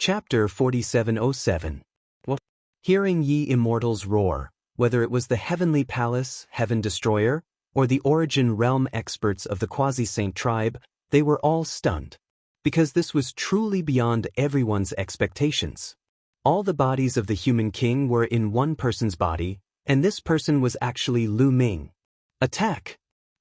Chapter 4707. Well, hearing ye immortals roar, whether it was the heavenly palace, heaven destroyer, or the origin realm experts of the quasi-saint tribe, they were all stunned. Because this was truly beyond everyone's expectations. All the bodies of the human king were in one person's body, and this person was actually Lu Ming. Attack!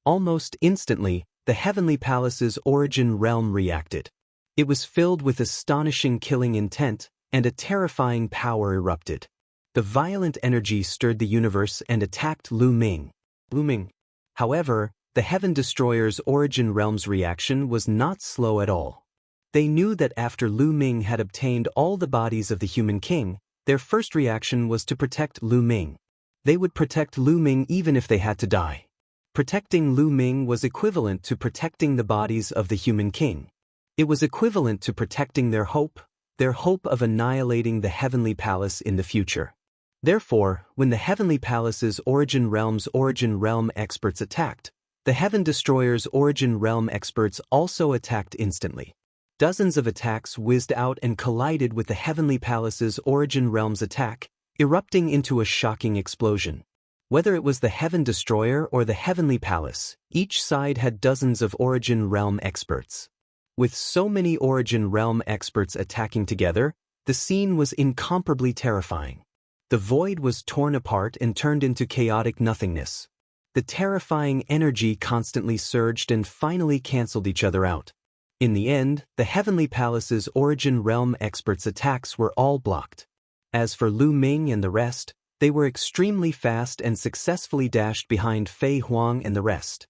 Almost instantly, the heavenly palace's origin realm reacted. It was filled with astonishing killing intent, and a terrifying power erupted. The violent energy stirred the universe and attacked Lu Ming. However, the Heaven Destroyer's origin realm's reaction was not slow at all. They knew that after Lu Ming had obtained all the bodies of the human king, their first reaction was to protect Lu Ming. They would protect Lu Ming even if they had to die. Protecting Lu Ming was equivalent to protecting the bodies of the human king. It was equivalent to protecting their hope of annihilating the heavenly palace in the future. Therefore, when the heavenly palace's origin realm experts attacked, the Heaven Destroyer's origin realm experts also attacked instantly. Dozens of attacks whizzed out and collided with the heavenly palace's origin realm's attack, erupting into a shocking explosion. Whether it was the Heaven Destroyer or the heavenly palace, each side had dozens of origin realm experts. With so many origin realm experts attacking together, the scene was incomparably terrifying. The void was torn apart and turned into chaotic nothingness. The terrifying energy constantly surged and finally cancelled each other out. In the end, the heavenly palace's origin realm experts' attacks were all blocked. As for Lu Ming and the rest, they were extremely fast and successfully dashed behind Fei Huang and the rest.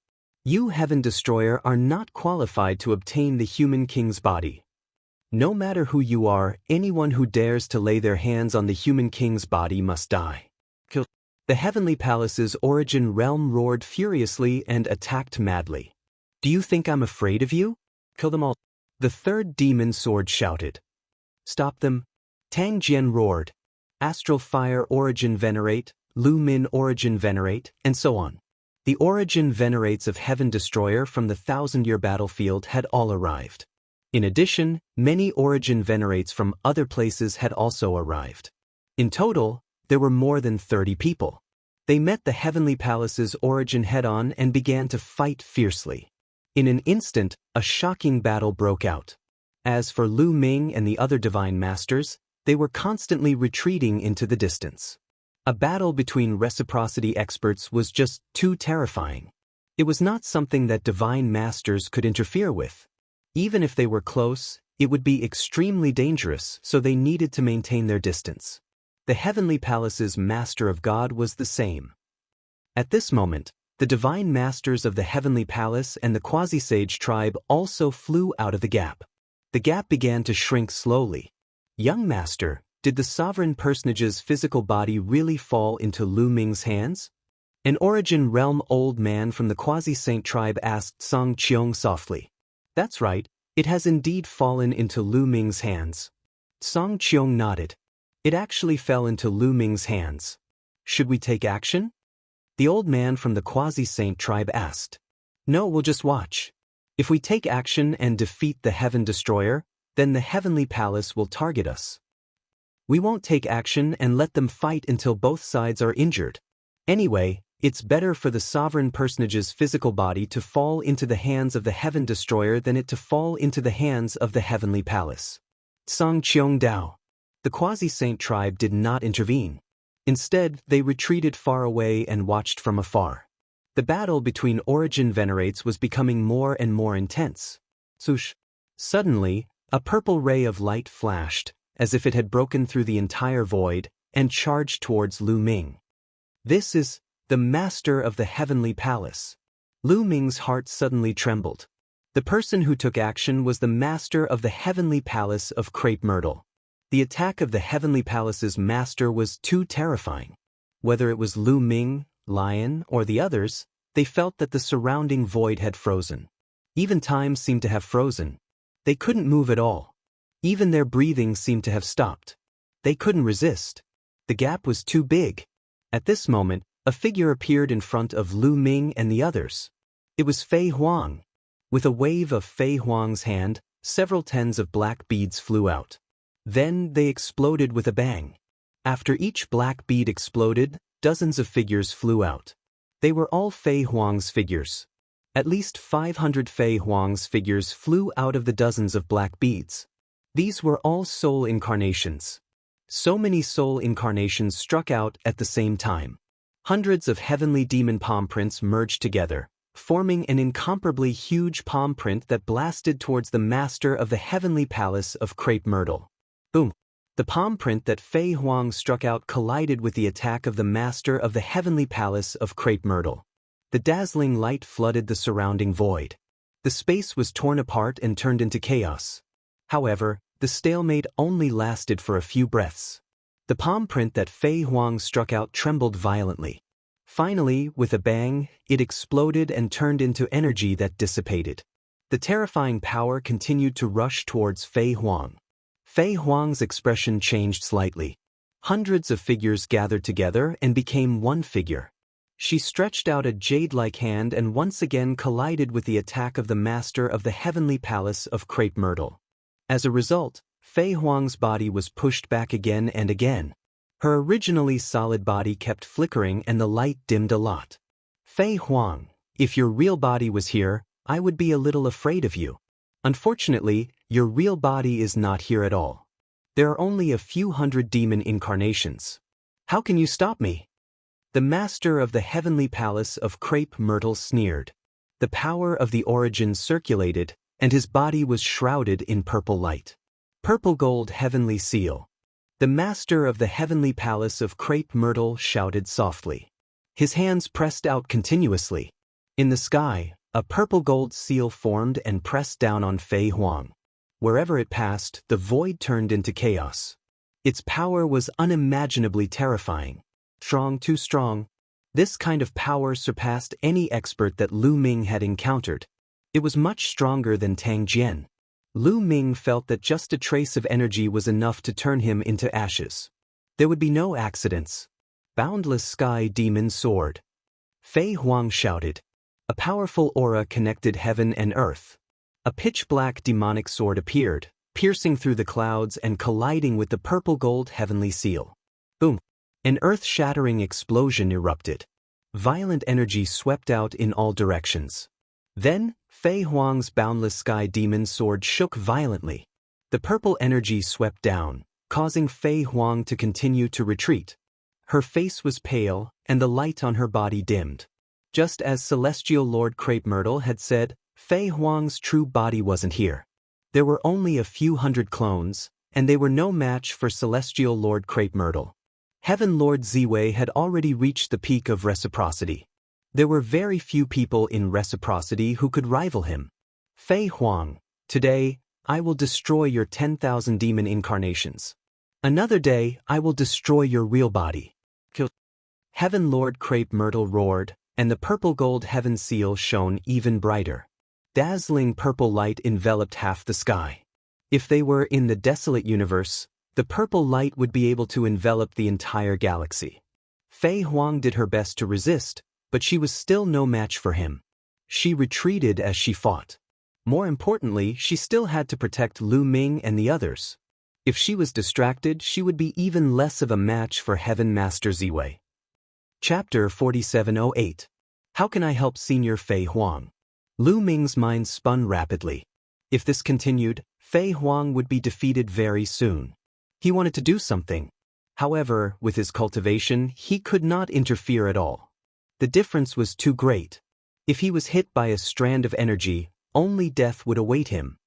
You, Heaven Destroyer, are not qualified to obtain the human king's body. No matter who you are, anyone who dares to lay their hands on the human king's body must die. The heavenly palace's origin realm roared furiously and attacked madly. Do you think I'm afraid of you? Kill them all. The third demon sword shouted. Stop them. Tang Jian roared. Astral fire origin venerate, Lu Min origin venerate, and so on. The origin venerates of Heaven Destroyer from the 1,000-year battlefield had all arrived. In addition, many origin venerates from other places had also arrived. In total, there were more than 30 people. They met the heavenly palace's origin head-on and began to fight fiercely. In an instant, a shocking battle broke out. As for Lu Ming and the other divine masters, they were constantly retreating into the distance. A battle between reciprocity experts was just too terrifying. It was not something that divine masters could interfere with. Even if they were close, it would be extremely dangerous, so they needed to maintain their distance. The heavenly palace's master of God was the same. At this moment, the divine masters of the heavenly palace and the quasi-sage tribe also flew out of the gap. The gap began to shrink slowly. Young master, did the sovereign personage's physical body really fall into Lu Ming's hands? An origin realm old man from the quasi-saint tribe asked Song Qiong softly. That's right, it has indeed fallen into Lu Ming's hands. Song Qiong nodded. It actually fell into Lu Ming's hands. Should we take action? The old man from the quasi-saint tribe asked. No, we'll just watch. If we take action and defeat the Heaven Destroyer, then the heavenly palace will target us. We won't take action and let them fight until both sides are injured. Anyway, it's better for the sovereign personage's physical body to fall into the hands of the Heaven Destroyer than it to fall into the hands of the heavenly palace. Song Qiong Dao. The quasi-saint tribe did not intervene. Instead, they retreated far away and watched from afar. The battle between origin venerates was becoming more and more intense. Swoosh. Suddenly, a purple ray of light flashed, as if it had broken through the entire void, and charged towards Lu Ming. This is the master of the heavenly palace. Lu Ming's heart suddenly trembled. The person who took action was the master of the heavenly palace of Crepe Myrtle. The attack of the heavenly palace's master was too terrifying. Whether it was Lu Ming, Lion, or the others, they felt that the surrounding void had frozen. Even time seemed to have frozen. They couldn't move at all. Even their breathing seemed to have stopped. They couldn't resist. The gap was too big. At this moment, a figure appeared in front of Lu Ming and the others. It was Fei Huang. With a wave of Fei Huang's hand, several tens of black beads flew out. Then they exploded with a bang. After each black bead exploded, dozens of figures flew out. They were all Fei Huang's figures. At least 500 Fei Huang's figures flew out of the dozens of black beads. These were all soul incarnations. So many soul incarnations struck out at the same time. Hundreds of heavenly demon palm prints merged together, forming an incomparably huge palm print that blasted towards the master of the heavenly palace of crepe myrtle. Boom! The palm print that Fei Huang struck out collided with the attack of the master of the heavenly palace of crepe myrtle. The dazzling light flooded the surrounding void. The space was torn apart and turned into chaos. However, the stalemate only lasted for a few breaths. The palm print that Fei Huang struck out trembled violently. Finally, with a bang, it exploded and turned into energy that dissipated. The terrifying power continued to rush towards Fei Huang. Fei Huang's expression changed slightly. Hundreds of figures gathered together and became one figure. She stretched out a jade-like hand and once again collided with the attack of the master of the heavenly palace of crepe myrtle. As a result, Fei Huang's body was pushed back again and again. Her originally solid body kept flickering and the light dimmed a lot. Fei Huang, if your real body was here, I would be a little afraid of you. Unfortunately, your real body is not here at all. There are only a few hundred demon incarnations. How can you stop me? The master of the heavenly palace of crepe myrtle sneered. The power of the origin circulated, and his body was shrouded in purple light. Purple gold heavenly seal. The master of the heavenly palace of crepe myrtle shouted softly. His hands pressed out continuously. In the sky, a purple gold seal formed and pressed down on Fei Huang. Wherever it passed, the void turned into chaos. Its power was unimaginably terrifying. Strong, too strong. This kind of power surpassed any expert that Lu Ming had encountered. It was much stronger than Tang Jian. Lu Ming felt that just a trace of energy was enough to turn him into ashes. There would be no accidents. Boundless sky demon sword. Fei Huang shouted. A powerful aura connected heaven and earth. A pitch-black demonic sword appeared, piercing through the clouds and colliding with the purple gold heavenly seal. Boom! An earth-shattering explosion erupted. Violent energy swept out in all directions. Then, Fei Huang's boundless sky demon sword shook violently. The purple energy swept down, causing Fei Huang to continue to retreat. Her face was pale, and the light on her body dimmed. Just as Celestial Lord Crepe Myrtle had said, Fei Huang's true body wasn't here. There were only a few hundred clones, and they were no match for Celestial Lord Crepe Myrtle. Heaven Lord Ziwei had already reached the peak of reciprocity. There were very few people in reciprocity who could rival him. Fei Huang, today, I will destroy your 10,000 demon incarnations. Another day, I will destroy your real body. Heaven Lord Crepe Myrtle roared, and the purple gold heaven seal shone even brighter. Dazzling purple light enveloped half the sky. If they were in the desolate universe, the purple light would be able to envelop the entire galaxy. Fei Huang did her best to resist, but she was still no match for him. She retreated as she fought. More importantly, she still had to protect Lu Ming and the others. If she was distracted, she would be even less of a match for Heaven Master Ziwei. Chapter 4708. How can I help Senior Fei Huang? Lu Ming's mind spun rapidly. If this continued, Fei Huang would be defeated very soon. He wanted to do something. However, with his cultivation, he could not interfere at all. The difference was too great. If he was hit by a strand of energy, only death would await him.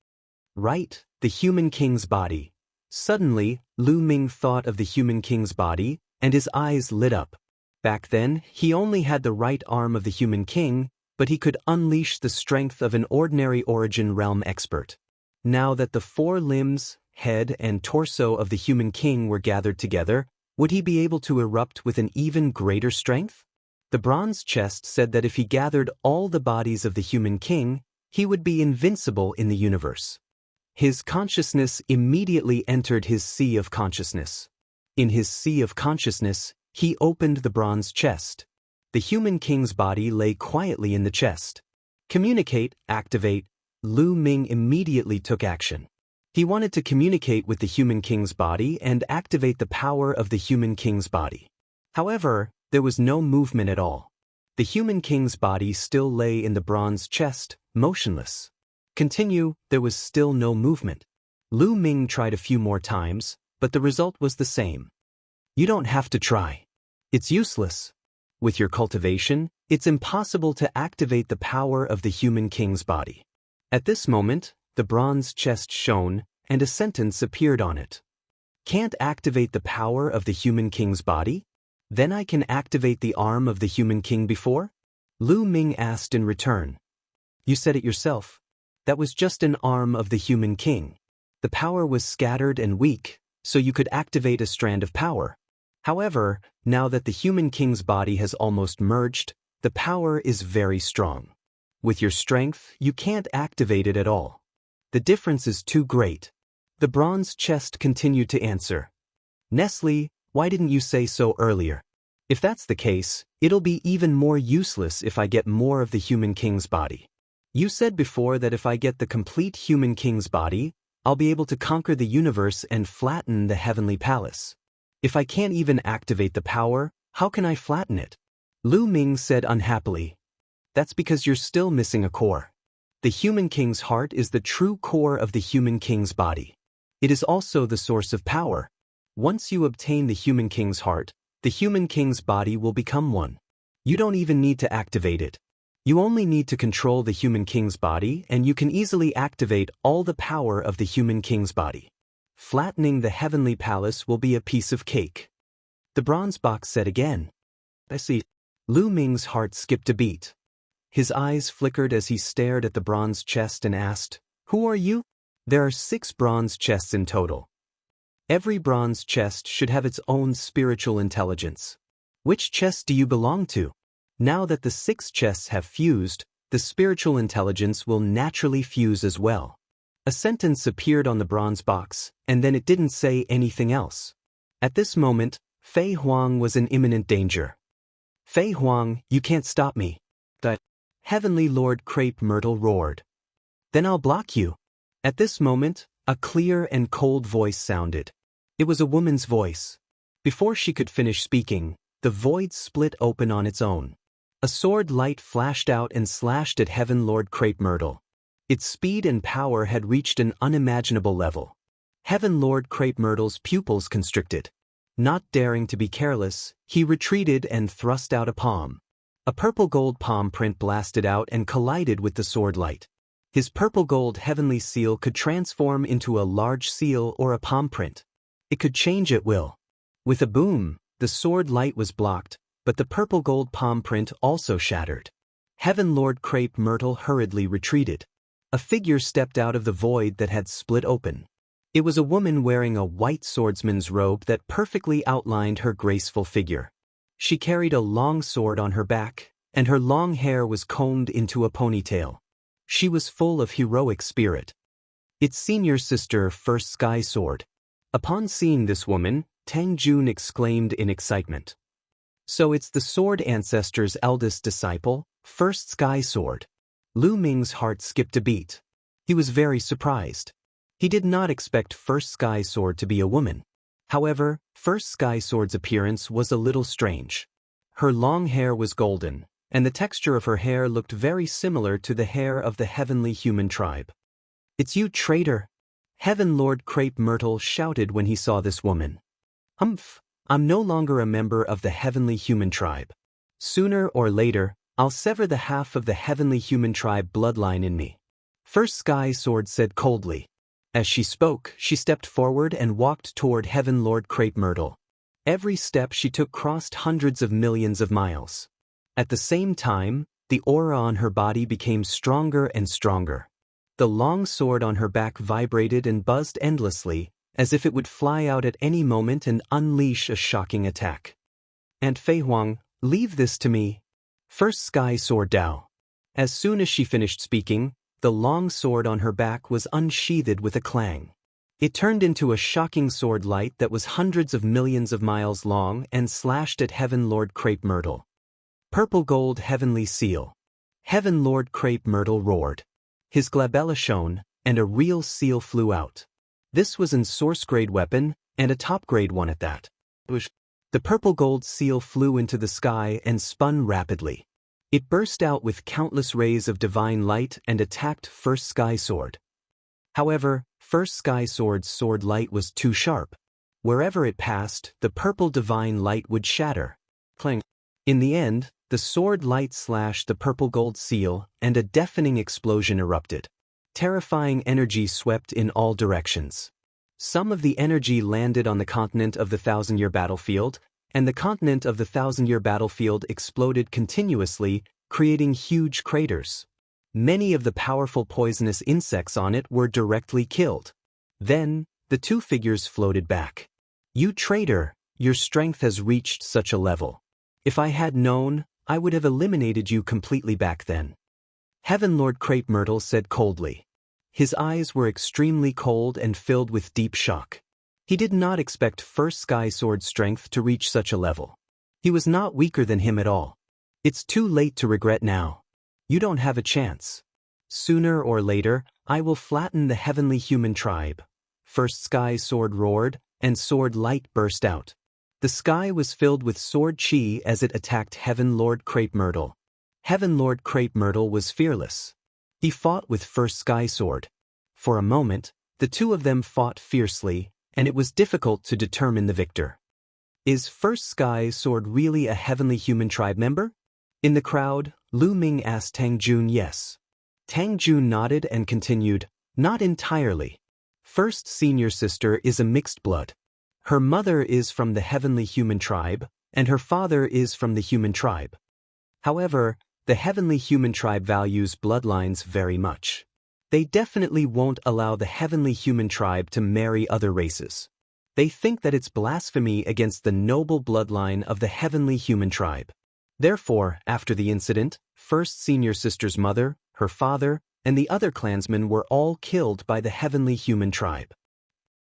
Right, the human king's body. Suddenly, Lu Ming thought of the human king's body, and his eyes lit up. Back then, he only had the right arm of the human king, but he could unleash the strength of an ordinary origin realm expert. Now that the 4 limbs, head, and torso of the human king were gathered together, would he be able to erupt with an even greater strength? The bronze chest said that if he gathered all the bodies of the human king, he would be invincible in the universe. His consciousness immediately entered his sea of consciousness. In his sea of consciousness, he opened the bronze chest. The human king's body lay quietly in the chest. Communicate, activate. Lu Ming immediately took action. He wanted to communicate with the human king's body and activate the power of the human king's body. However, there was no movement at all. The human king's body still lay in the bronze chest, motionless. Continue, there was still no movement. Lu Ming tried a few more times, but the result was the same. You don't have to try. It's useless. With your cultivation, it's impossible to activate the power of the human king's body. At this moment, the bronze chest shone, and a sentence appeared on it. Can't activate the power of the human king's body? Then I can activate the arm of the human king before? Lu Ming asked in return. You said it yourself. That was just an arm of the human king. The power was scattered and weak, so you could activate a strand of power. However, now that the human king's body has almost merged, the power is very strong. With your strength, you can't activate it at all. The difference is too great. The bronze chest continued to answer. Nestle, why didn't you say so earlier? If that's the case, it'll be even more useless if I get more of the human king's body. You said before that if I get the complete human king's body, I'll be able to conquer the universe and flatten the heavenly palace. If I can't even activate the power, how can I flatten it? Lu Ming said unhappily. That's because you're still missing a core. The human king's heart is the true core of the human king's body. It is also the source of power. Once you obtain the human king's heart, the human king's body will become one. You don't even need to activate it. You only need to control the human king's body and you can easily activate all the power of the human king's body. Flattening the heavenly palace will be a piece of cake. The bronze box said again. I see. Lu Ming's heart skipped a beat. His eyes flickered as he stared at the bronze chest and asked, Who are you? There are 6 bronze chests in total. Every bronze chest should have its own spiritual intelligence. Which chest do you belong to? Now that the 6 chests have fused, the spiritual intelligence will naturally fuse as well. A sentence appeared on the bronze box, and then it didn't say anything else. At this moment, Fei Huang was in imminent danger. Fei Huang, you can't stop me. The Heavenly Lord Crepe Myrtle roared. Then I'll block you. At this moment, a clear and cold voice sounded. It was a woman's voice. Before she could finish speaking, the void split open on its own. A sword light flashed out and slashed at Heaven Lord Crepe Myrtle. Its speed and power had reached an unimaginable level. Heaven Lord Crepe Myrtle's pupils constricted. Not daring to be careless, he retreated and thrust out a palm. A purple gold palm print blasted out and collided with the sword light. His purple gold heavenly seal could transform into a large seal or a palm print. It could change at will. With a boom, the sword light was blocked, but the purple gold palm print also shattered. Heaven Lord Crepe Myrtle hurriedly retreated. A figure stepped out of the void that had split open. It was a woman wearing a white swordsman's robe that perfectly outlined her graceful figure. She carried a long sword on her back, and her long hair was combed into a ponytail. She was full of heroic spirit. Its senior sister, First Sky Sword. Upon seeing this woman, Tang Jun exclaimed in excitement. So it's the sword ancestor's eldest disciple, First Sky Sword. Lu Ming's heart skipped a beat. He was very surprised. He did not expect First Sky Sword to be a woman. However, First Sky Sword's appearance was a little strange. Her long hair was golden, and the texture of her hair looked very similar to the hair of the heavenly human tribe. It's you, traitor! Heaven Lord Crepe Myrtle shouted when he saw this woman. Humph! I'm no longer a member of the heavenly human tribe. Sooner or later, I'll sever the half of the heavenly human tribe bloodline in me. First Sky Sword said coldly. As she spoke, she stepped forward and walked toward Heaven Lord Crepe Myrtle. Every step she took crossed hundreds of millions of miles. At the same time, the aura on her body became stronger and stronger. The long sword on her back vibrated and buzzed endlessly, as if it would fly out at any moment and unleash a shocking attack. Aunt Fei Huang, leave this to me. First Sky Sword Dao. As soon as she finished speaking, the long sword on her back was unsheathed with a clang. It turned into a shocking sword light that was hundreds of millions of miles long and slashed at Heaven Lord Crepe Myrtle. Purple gold heavenly seal. Heaven Lord Crepe Myrtle roared. His glabella shone, and a real seal flew out. This was an source-grade weapon, and a top-grade one at that. The purple gold seal flew into the sky and spun rapidly. It burst out with countless rays of divine light and attacked First Sky Sword. However, First Sky Sword's sword light was too sharp. Wherever it passed, the purple divine light would shatter. Clang. In the end, the sword light slashed the purple gold seal, and a deafening explosion erupted. Terrifying energy swept in all directions. Some of the energy landed on the continent of the thousand-year battlefield, and the continent of the thousand-year battlefield exploded continuously, creating huge craters. Many of the powerful poisonous insects on it were directly killed. Then, the two figures floated back. "You traitor, your strength has reached such a level. If I had known, I would have eliminated you completely back then," Heaven Lord Crepe Myrtle said coldly. His eyes were extremely cold and filled with deep shock. He did not expect First Sky Sword's strength to reach such a level. He was not weaker than him at all. "It's too late to regret now. You don't have a chance. Sooner or later, I will flatten the heavenly human tribe." First Sky Sword roared, and sword light burst out. The sky was filled with sword chi as it attacked Heaven Lord Crepe Myrtle. Heaven Lord Crepe Myrtle was fearless. He fought with First Sky Sword. For a moment, the two of them fought fiercely, and it was difficult to determine the victor. "Is First Sky Sword really a heavenly human tribe member?" In the crowd, Lu Ming asked Tang Jun yes. Tang Jun nodded and continued, "Not entirely. First senior sister is a mixed blood. Her mother is from the heavenly human tribe, and her father is from the human tribe. However, the heavenly human tribe values bloodlines very much. They definitely won't allow the heavenly human tribe to marry other races. They think that it's blasphemy against the noble bloodline of the heavenly human tribe. Therefore, after the incident, First Senior Sister's mother, her father, and the other clansmen were all killed by the heavenly human tribe."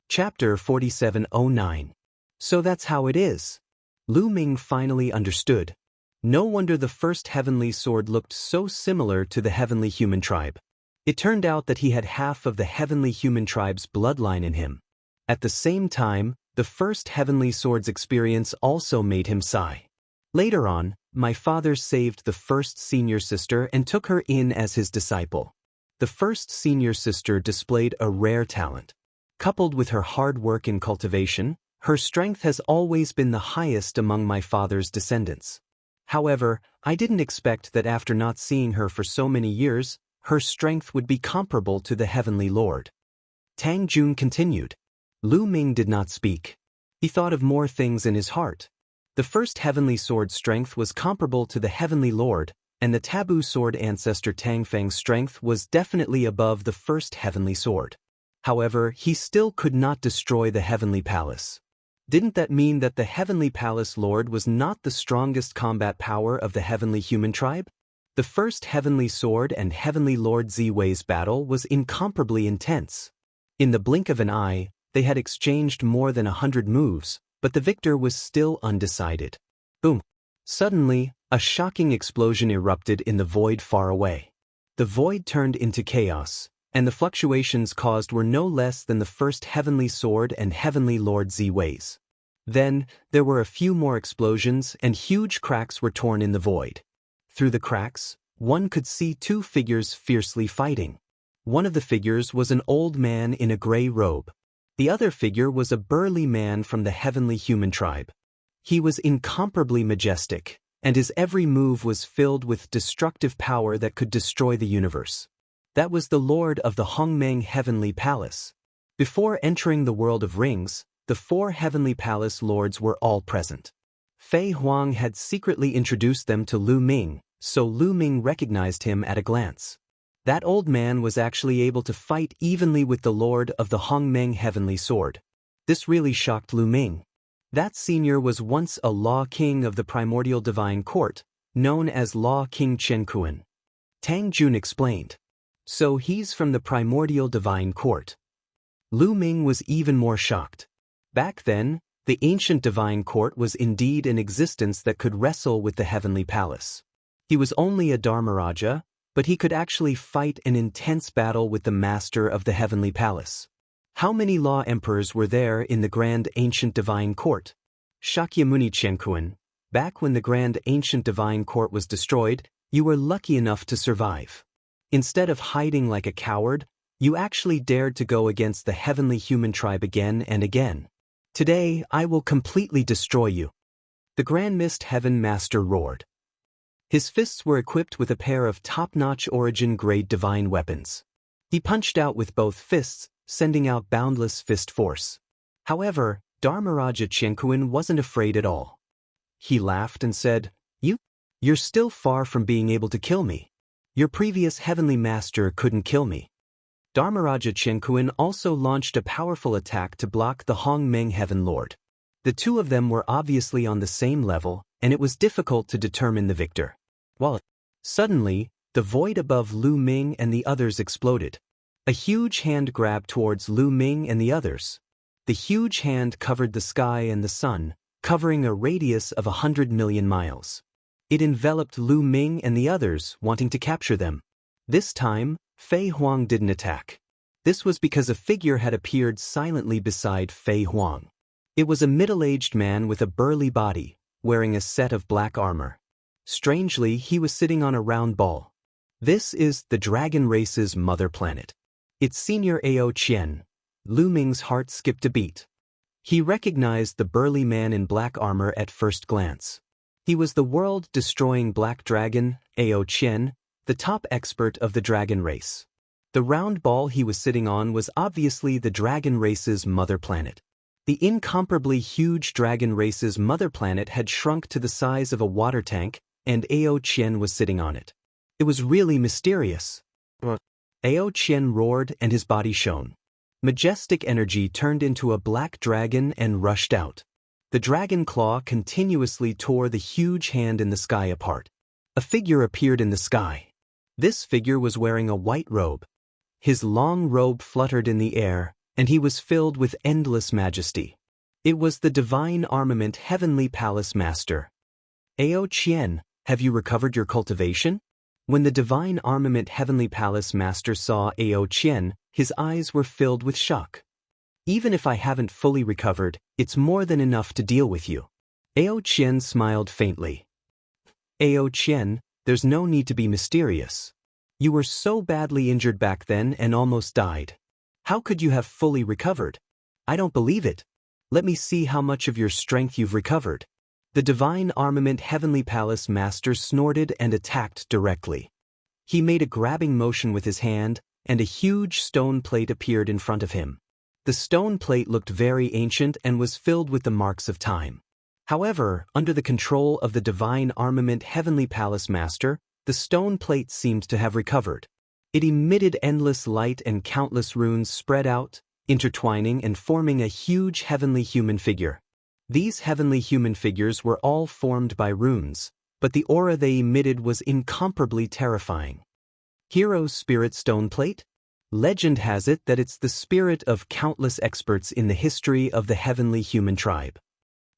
Chapter 4709. So that's how it is. Lu Ming finally understood. No wonder the first heavenly sword looked so similar to the heavenly human tribe. It turned out that he had half of the heavenly human tribe's bloodline in him. At the same time, the first heavenly sword's experience also made him sigh. Later on, my father saved the first senior sister and took her in as his disciple. The first senior sister displayed a rare talent. Coupled with her hard work in cultivation, her strength has always been the highest among my father's descendants. However, I didn't expect that after not seeing her for so many years, her strength would be comparable to the Heavenly Lord. Tang Jun continued. Lu Ming did not speak. He thought of more things in his heart. The first heavenly sword's strength was comparable to the Heavenly Lord, and the taboo sword ancestor Tang Feng's strength was definitely above the first heavenly sword. However, he still could not destroy the heavenly palace. Didn't that mean that the heavenly palace lord was not the strongest combat power of the heavenly human tribe? The first heavenly sword and heavenly lord Ziwei's battle was incomparably intense. In the blink of an eye, they had exchanged more than 100 moves, but the victor was still undecided. Boom! Suddenly, a shocking explosion erupted in the void far away. The void turned into chaos, and the fluctuations caused were no less than the first heavenly sword and heavenly lord Ziwei's. Then, there were a few more explosions and huge cracks were torn in the void. Through the cracks, one could see two figures fiercely fighting. One of the figures was an old man in a gray robe. The other figure was a burly man from the heavenly human tribe. He was incomparably majestic, and his every move was filled with destructive power that could destroy the universe. That was the lord of the Hongmeng Heavenly Palace. Before entering the world of rings, the 4 heavenly palace lords were all present. Fei Huang had secretly introduced them to Lu Ming, so Lu Ming recognized him at a glance. That old man was actually able to fight evenly with the lord of the Hongmeng Heavenly Sword. This really shocked Lu Ming. That senior was once a Law King of the Primordial Divine Court, known as Law King Chen Kuan. Tang Jun explained. So he's from the Primordial Divine Court. Lu Ming was even more shocked. Back then, the ancient Divine Court was indeed in existence that could wrestle with the Heavenly Palace. He was only a Dharmaraja, but he could actually fight an intense battle with the master of the Heavenly Palace. How many law emperors were there in the Grand Ancient Divine Court? Shakyamuni Chenkuan, back when the Grand Ancient Divine Court was destroyed, you were lucky enough to survive. Instead of hiding like a coward, you actually dared to go against the heavenly human tribe again and again. Today, I will completely destroy you. The Grand Mist Heaven Master roared. His fists were equipped with a pair of top-notch origin-grade divine weapons. He punched out with both fists, sending out boundless fist force. However, Dharmaraja Chenkuan wasn't afraid at all. He laughed and said, You're still far from being able to kill me. Your previous heavenly master couldn't kill me. Dharmaraja Chenkuan also launched a powerful attack to block the Hongmeng Heaven Lord. The two of them were obviously on the same level, and it was difficult to determine the victor. Suddenly, the void above Lu Ming and the others exploded. A huge hand grabbed towards Lu Ming and the others. The huge hand covered the sky and the sun, covering a radius of 100 million miles. It enveloped Lu Ming and the others, wanting to capture them. This time, Fei Huang didn't attack. This was because a figure had appeared silently beside Fei Huang. It was a middle-aged man with a burly body, wearing a set of black armor. Strangely, he was sitting on a round ball. This is the dragon race's mother planet. Its senior Ao Qian. Lu Ming's heart skipped a beat. He recognized the burly man in black armor at first glance. He was the world-destroying black dragon, Ao Qian, the top expert of the dragon race. The round ball he was sitting on was obviously the dragon race's mother planet. The incomparably huge dragon race's mother planet had shrunk to the size of a water tank, and Ao Qian was sitting on it. It was really mysterious. Ao Qian roared and his body shone. Majestic energy turned into a black dragon and rushed out. The dragon claw continuously tore the huge hand in the sky apart. A figure appeared in the sky. This figure was wearing a white robe. His long robe fluttered in the air, and he was filled with endless majesty. It was the Divine Armament Heavenly Palace Master. Ao Qian, have you recovered your cultivation? When the Divine Armament Heavenly Palace Master saw Ao Qian, his eyes were filled with shock. Even if I haven't fully recovered, it's more than enough to deal with you. Ao Qian smiled faintly. Ao Qian, there's no need to be mysterious. You were so badly injured back then and almost died. How could you have fully recovered? I don't believe it. Let me see how much of your strength you've recovered. The Divine Armament Heavenly Palace Master snorted and attacked directly. He made a grabbing motion with his hand, and a huge stone plate appeared in front of him. The stone plate looked very ancient and was filled with the marks of time. However, under the control of the Divine Armament Heavenly Palace Master, the stone plate seemed to have recovered. It emitted endless light and countless runes spread out, intertwining and forming a huge heavenly human figure. These heavenly human figures were all formed by runes, but the aura they emitted was incomparably terrifying. Hero's Spirit Stone Plate? Legend has it that it's the spirit of countless experts in the history of the heavenly human tribe.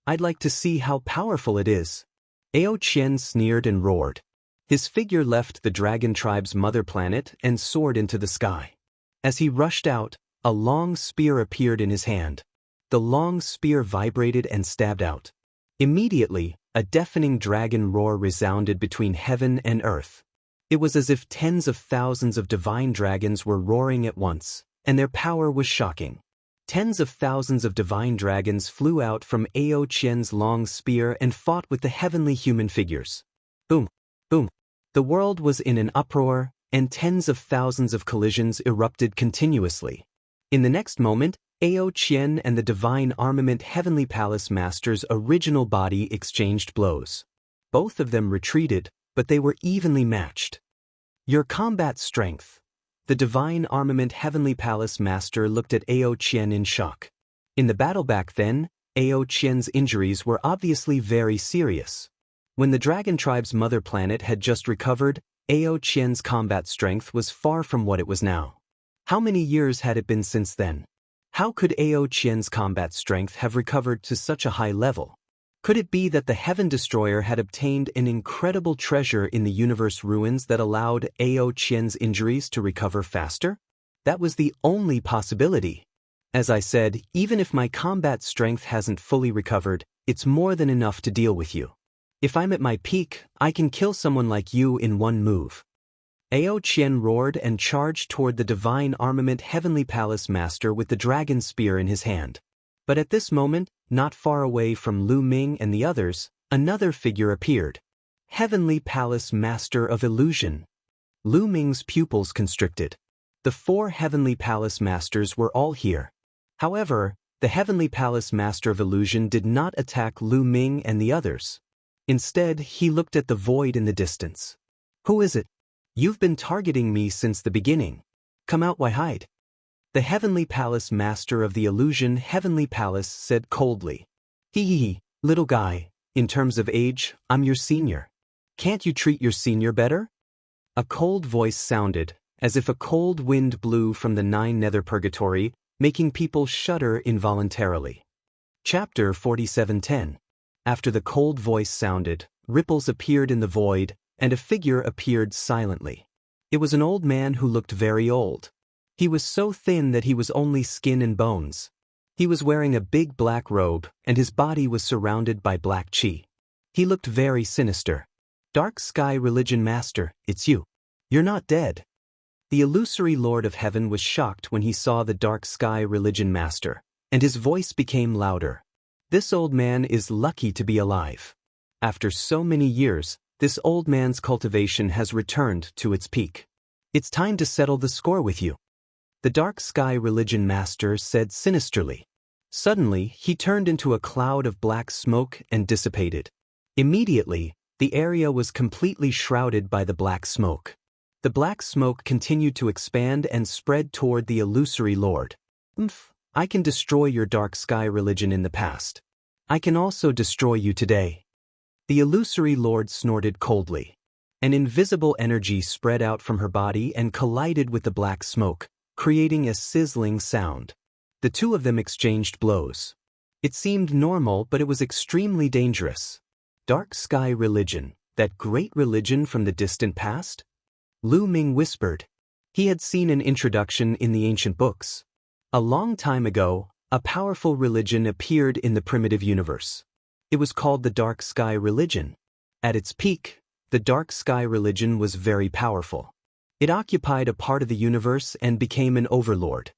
I'd like to see how powerful it is. Ao Qian sneered and roared. His figure left the dragon tribe's mother planet and soared into the sky. As he rushed out, a long spear appeared in his hand. The long spear vibrated and stabbed out. Immediately, a deafening dragon roar resounded between heaven and earth. It was as if tens of thousands of divine dragons were roaring at once, and their power was shocking. Tens of thousands of divine dragons flew out from Ao Qian's long spear and fought with the heavenly human figures. Boom! Boom! The world was in an uproar, and tens of thousands of collisions erupted continuously. In the next moment, Ao Qian and the Divine Armament Heavenly Palace Master's original body exchanged blows. Both of them retreated, but they were evenly matched. Your combat strength. The Divine Armament Heavenly Palace Master looked at Ao Qian in shock. In the battle back then, Ao Qian's injuries were obviously very serious. When the Dragon Tribe's mother planet had just recovered, Ao Qian's combat strength was far from what it was now. How many years had it been since then? How could Ao Qian's combat strength have recovered to such a high level? Could it be that the Heaven Destroyer had obtained an incredible treasure in the universe ruins that allowed Ao Qian's injuries to recover faster? That was the only possibility. As I said, even if my combat strength hasn't fully recovered, it's more than enough to deal with you. If I'm at my peak, I can kill someone like you in one move. Ao Qian roared and charged toward the divine armament Heavenly Palace Master with the dragon spear in his hand. But at this moment, not far away from Lu Ming and the others, another figure appeared. Heavenly Palace Master of Illusion. Lu Ming's pupils constricted. The 4 Heavenly Palace Masters were all here. However, the Heavenly Palace Master of Illusion did not attack Lu Ming and the others. Instead, he looked at the void in the distance. Who is it? You've been targeting me since the beginning. Come out, why hide? The Heavenly Palace Master of the Illusion Heavenly Palace said coldly. Hee, little guy, in terms of age, I'm your senior. Can't you treat your senior better? A cold voice sounded, as if a cold wind blew from the 9 nether purgatory, making people shudder involuntarily. Chapter 47:10. After the cold voice sounded, ripples appeared in the void, and a figure appeared silently. It was an old man who looked very old. He was so thin that he was only skin and bones. He was wearing a big black robe, and his body was surrounded by black chi. He looked very sinister. Dark Sky Religion Master, it's you. You're not dead. The illusory Lord of Heaven was shocked when he saw the Dark Sky Religion Master, and his voice became louder. This old man is lucky to be alive. After so many years, this old man's cultivation has returned to its peak. It's time to settle the score with you. The Dark Sky Religion Master said sinisterly. Suddenly, he turned into a cloud of black smoke and dissipated. Immediately, the area was completely shrouded by the black smoke. The black smoke continued to expand and spread toward the illusory Lord. I can destroy your Dark Sky Religion in the past. I can also destroy you today. The illusory Lord snorted coldly. An invisible energy spread out from her body and collided with the black smoke, creating a sizzling sound. The 2 of them exchanged blows. It seemed normal, but it was extremely dangerous. Dark Sky Religion, that great religion from the distant past? Lu Ming whispered. He had seen an introduction in the ancient books. A long time ago, a powerful religion appeared in the primitive universe. It was called the Dark Sky Religion. At its peak, the Dark Sky Religion was very powerful. It occupied a part of the universe and became an overlord.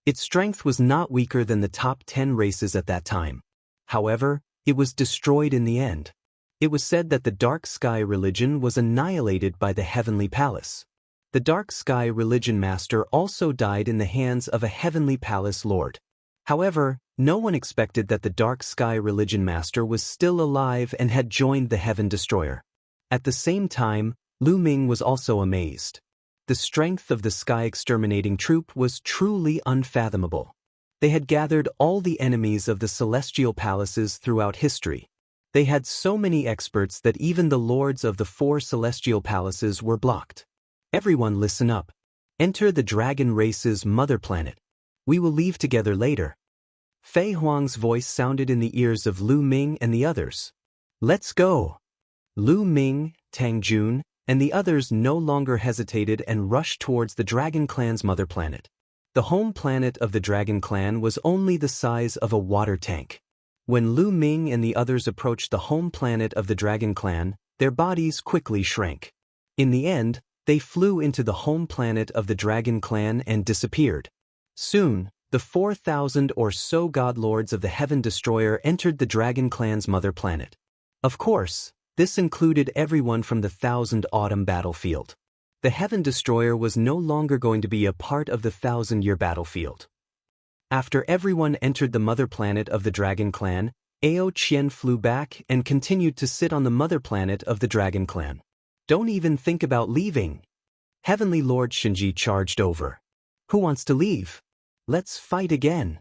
Its strength was not weaker than the top 10 races at that time. However, it was destroyed in the end. It was said that the Dark Sky Religion was annihilated by the Heavenly Palace. The Dark Sky Religion Master also died in the hands of a Heavenly Palace Lord. However, no one expected that the Dark Sky Religion Master was still alive and had joined the Heaven Destroyer. At the same time, Lu Ming was also amazed. The strength of the Sky Exterminating Troop was truly unfathomable. They had gathered all the enemies of the celestial palaces throughout history. They had so many experts that even the lords of the 4 celestial palaces were blocked. Everyone listen up. Enter the dragon race's mother planet. We will leave together later. Fei Huang's voice sounded in the ears of Lu Ming and the others. Let's go. Lu Ming, Tang Jun, and the others no longer hesitated and rushed towards the Dragon Clan's mother planet. The home planet of the Dragon Clan was only the size of a water tank. When Lu Ming and the others approached the home planet of the Dragon Clan, their bodies quickly shrank. In the end, they flew into the home planet of the Dragon Clan and disappeared. Soon, the 4,000 or so god lords of the Heaven Destroyer entered the Dragon Clan's mother planet. Of course, this included everyone from the Thousand Autumn battlefield. The Heaven Destroyer was no longer going to be a part of the 1,000-year battlefield. After everyone entered the mother planet of the Dragon Clan, Ao Qian flew back and continued to sit on the mother planet of the Dragon Clan. Don't even think about leaving. Heavenly Lord Shinji charged over. Who wants to leave? Let's fight again.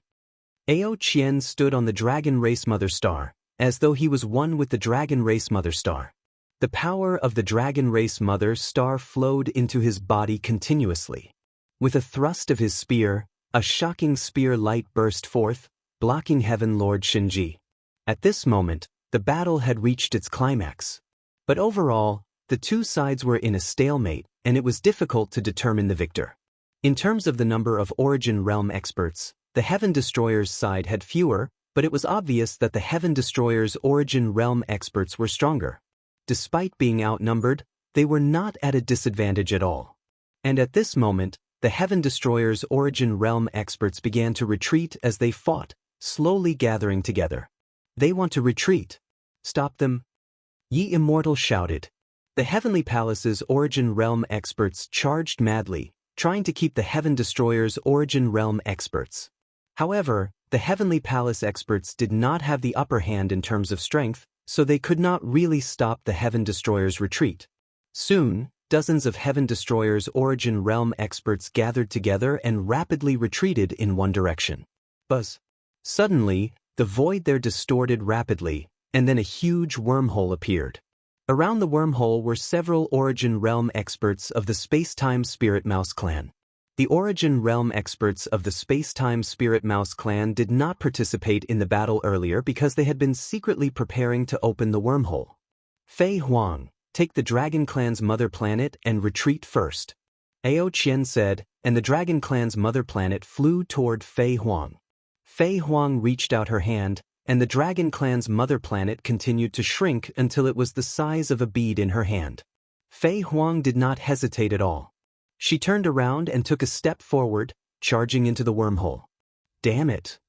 Ao Qian stood on the Dragon Race Mother Star, as though he was one with the Dragon Race Mother Star. The power of the Dragon Race Mother Star flowed into his body continuously. With a thrust of his spear, a shocking spear light burst forth, blocking Heaven Lord Shinji. At this moment, the battle had reached its climax. But overall, the 2 sides were in a stalemate, and it was difficult to determine the victor. In terms of the number of Origin Realm experts, The Heaven Destroyer's side had fewer, but it was obvious that the Heaven Destroyer's Origin Realm experts were stronger. Despite being outnumbered, they were not at a disadvantage at all. And at this moment, the Heaven Destroyer's Origin Realm experts began to retreat as they fought, slowly gathering together. They want to retreat. Stop them. Ye Immortal shouted. The Heavenly Palace's Origin Realm experts charged madly, trying to keep the Heaven Destroyer's Origin Realm experts. However, the Heavenly Palace experts did not have the upper hand in terms of strength, so they could not really stop the Heaven Destroyer's retreat. Soon, dozens of Heaven Destroyer's Origin Realm experts gathered together and rapidly retreated in one direction. Buzz. Suddenly, the void there distorted rapidly, and then a huge wormhole appeared. Around the wormhole were several Origin Realm experts of the Space-Time Spirit Mouse clan. The Origin Realm experts of the Space-Time Spirit Mouse clan did not participate in the battle earlier because they had been secretly preparing to open the wormhole. Fei Huang, take the Dragon Clan's mother planet and retreat first. Ao Qian said, and the Dragon Clan's mother planet flew toward Fei Huang. Fei Huang reached out her hand, and the Dragon Clan's mother planet continued to shrink until it was the size of a bead in her hand. Fei Huang did not hesitate at all. She turned around and took a step forward, charging into the wormhole. Damn it!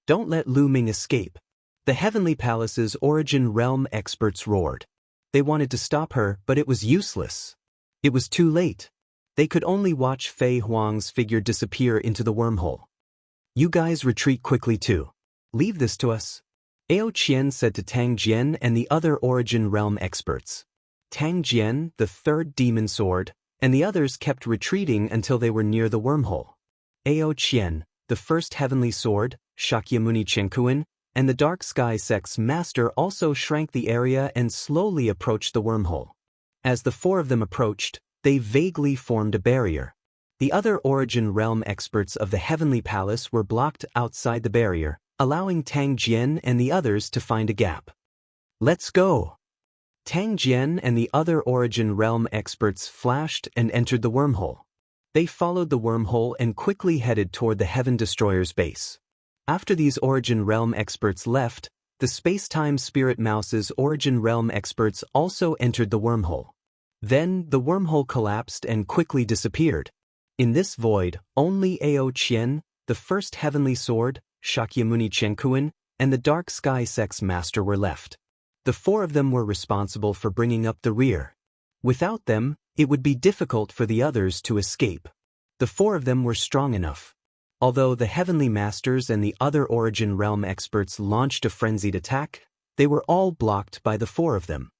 Don't let Lu Ming escape. The Heavenly Palace's Origin Realm experts roared. They wanted to stop her, but it was useless. It was too late. They could only watch Fei Huang's figure disappear into the wormhole. You guys retreat quickly too. Leave this to us. Ao Qian said to Tang Jian and the other Origin Realm experts. Tang Jian, the third demon sword, and the others kept retreating until they were near the wormhole. Ao Qian, the first heavenly sword, Shakyamuni Chenkuan, and the Dark Sky Sect's master also shrank the area and slowly approached the wormhole. As the four of them approached, they vaguely formed a barrier. The other Origin Realm experts of the Heavenly Palace were blocked outside the barrier, allowing Tang Jian and the others to find a gap. Let's go! Tang Jian and the other Origin Realm experts flashed and entered the wormhole. They followed the wormhole and quickly headed toward the Heaven Destroyer's base. After these Origin Realm experts left, the Space-Time Spirit Mouse's Origin Realm experts also entered the wormhole. Then, the wormhole collapsed and quickly disappeared. In this void, only Ao Qian, the first heavenly sword, Shakyamuni Chenkuan, and the Dark Sky Sect's master were left. The four of them were responsible for bringing up the rear. Without them, it would be difficult for the others to escape. The four of them were strong enough. Although the Heavenly Masters and the other Origin Realm experts launched a frenzied attack, they were all blocked by the four of them.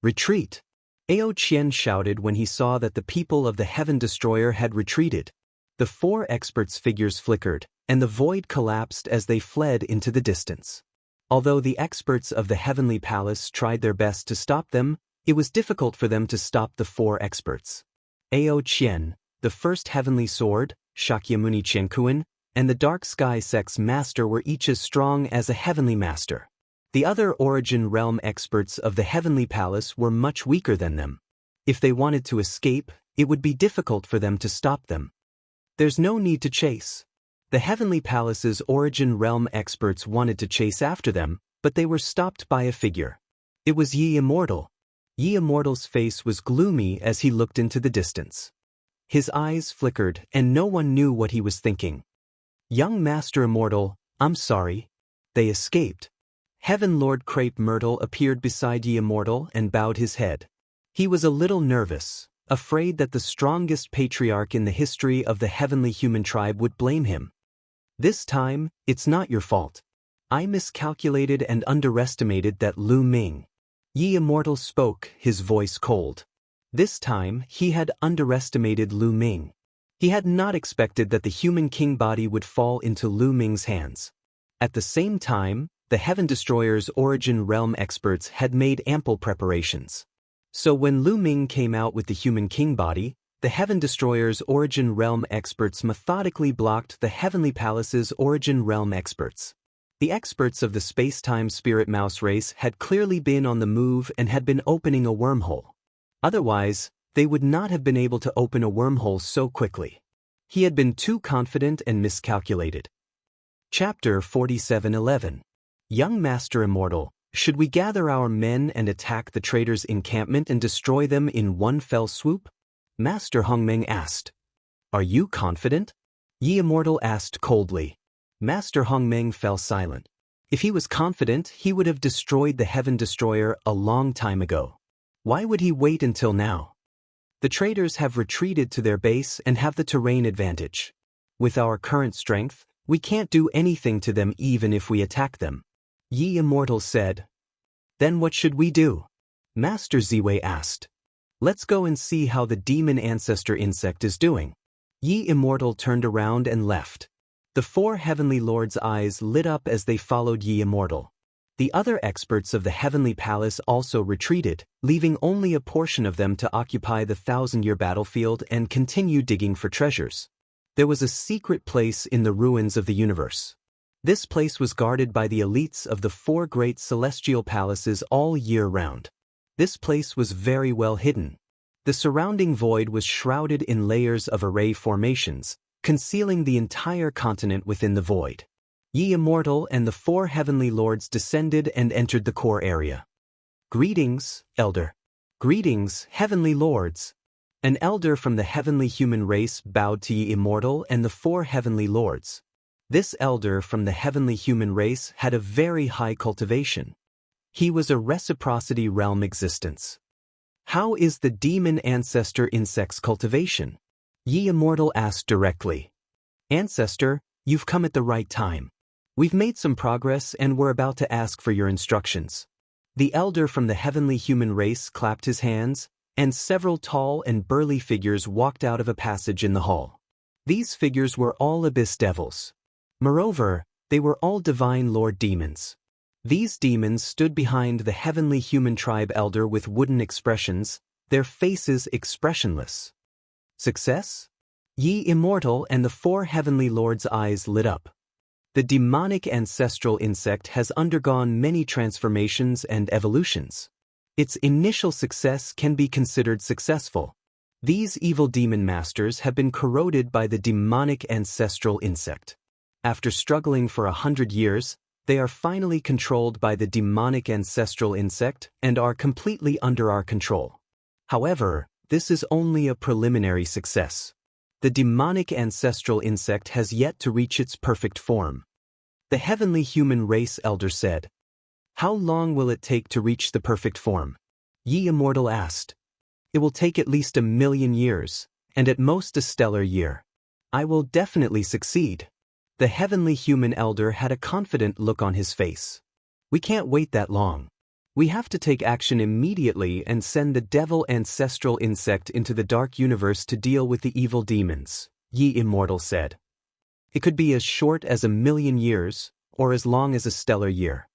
Retreat! Ao Qian shouted when he saw that the people of the Heaven Destroyer had retreated. The four experts' figures flickered, and the void collapsed as they fled into the distance. Although the experts of the Heavenly Palace tried their best to stop them, it was difficult for them to stop the four experts. Ao Qian, the first heavenly sword, Shakyamuni Chenkuan, and the Dark Sky Sect's master were each as strong as a heavenly master. The other Origin Realm experts of the Heavenly Palace were much weaker than them. If they wanted to escape, it would be difficult for them to stop them. There's no need to chase. The Heavenly Palace's Origin Realm experts wanted to chase after them, but they were stopped by a figure. It was Ye Immortal. Ye Immortal's face was gloomy as he looked into the distance. His eyes flickered, and no one knew what he was thinking. Young Master Immortal, I'm sorry. They escaped. Heaven Lord Crepe Myrtle appeared beside Ye Immortal and bowed his head. He was a little nervous, afraid that the strongest patriarch in the history of the heavenly human tribe would blame him. This time, it's not your fault. I miscalculated and underestimated that Lu Ming. Ye Immortal spoke, his voice cold. This time, he had underestimated Lu Ming. He had not expected that the human king body would fall into Lu Ming's hands. At the same time, the Heaven Destroyer's Origin Realm experts had made ample preparations. So when Lu Ming came out with the human king body, the Heaven Destroyer's Origin Realm experts methodically blocked the Heavenly Palace's Origin Realm experts. The experts of the Space-Time Spirit Mouse race had clearly been on the move and had been opening a wormhole. Otherwise, they would not have been able to open a wormhole so quickly. He had been too confident and miscalculated. Chapter 47:11. Young Master Immortal, should we gather our men and attack the traitors' encampment and destroy them in one fell swoop? Master Hongmeng asked. Are you confident? Yi Immortal asked coldly. Master Hongmeng fell silent. If he was confident, he would have destroyed the Heaven Destroyer a long time ago. Why would he wait until now? The traitors have retreated to their base and have the terrain advantage. With our current strength, we can't do anything to them even if we attack them. Yi Immortal said. Then what should we do? Master Ziwei asked. Let's go and see how the demon ancestor insect is doing. Yi Immortal turned around and left. The four heavenly lords' eyes lit up as they followed Yi Immortal. The other experts of the heavenly palace also retreated, leaving only a portion of them to occupy the 1,000-year battlefield and continue digging for treasures. There was a secret place in the ruins of the universe. This place was guarded by the elites of the four great celestial palaces all year round. This place was very well hidden. The surrounding void was shrouded in layers of array formations, concealing the entire continent within the void. Yi Immortal and the four heavenly lords descended and entered the core area. Greetings, Elder. Greetings, heavenly lords. An elder from the heavenly human race bowed to Yi Immortal and the four heavenly lords. This elder from the heavenly human race had a very high cultivation. He was a reciprocity realm existence. How is the demon ancestor insect's cultivation? Yi Immortal asked directly. Ancestor, you've come at the right time. We've made some progress and we're about to ask for your instructions. The elder from the heavenly human race clapped his hands, and several tall and burly figures walked out of a passage in the hall. These figures were all abyss devils. Moreover, they were all divine lord demons. These demons stood behind the heavenly human tribe elder with wooden expressions, their faces expressionless. Success? Yi Immortal and the four heavenly lords' eyes lit up. The demonic ancestral insect has undergone many transformations and evolutions. Its initial success can be considered successful. These evil demon masters have been corroded by the demonic ancestral insect. After struggling for 100 years, they are finally controlled by the demonic ancestral insect and are completely under our control. However, this is only a preliminary success. The demonic ancestral insect has yet to reach its perfect form. The heavenly human race elder said. How long will it take to reach the perfect form? Yi Immortal asked. It will take at least 1,000,000 years, and at most a stellar year. I will definitely succeed. The heavenly human elder had a confident look on his face. We can't wait that long. We have to take action immediately and send the devil ancestral insect into the dark universe to deal with the evil demons, Yi Immortal said. It could be as short as 1,000,000 years, or as long as a stellar year.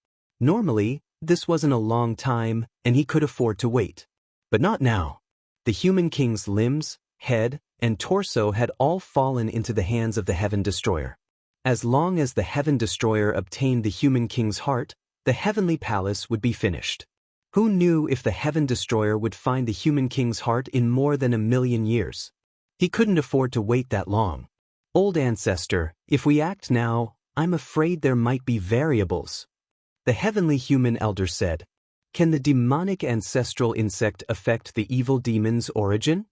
Normally, this wasn't a long time, and he could afford to wait. But not now. The human king's limbs, head, and torso had all fallen into the hands of the Heaven Destroyer. As long as the Heaven Destroyer obtained the human king's heart, the heavenly palace would be finished. Who knew if the Heaven Destroyer would find the human king's heart in more than 1,000,000 years? He couldn't afford to wait that long. Old ancestor, if we act now, I'm afraid there might be variables. The heavenly human elder said. Can the demonic ancestral insect affect the evil demon's origin?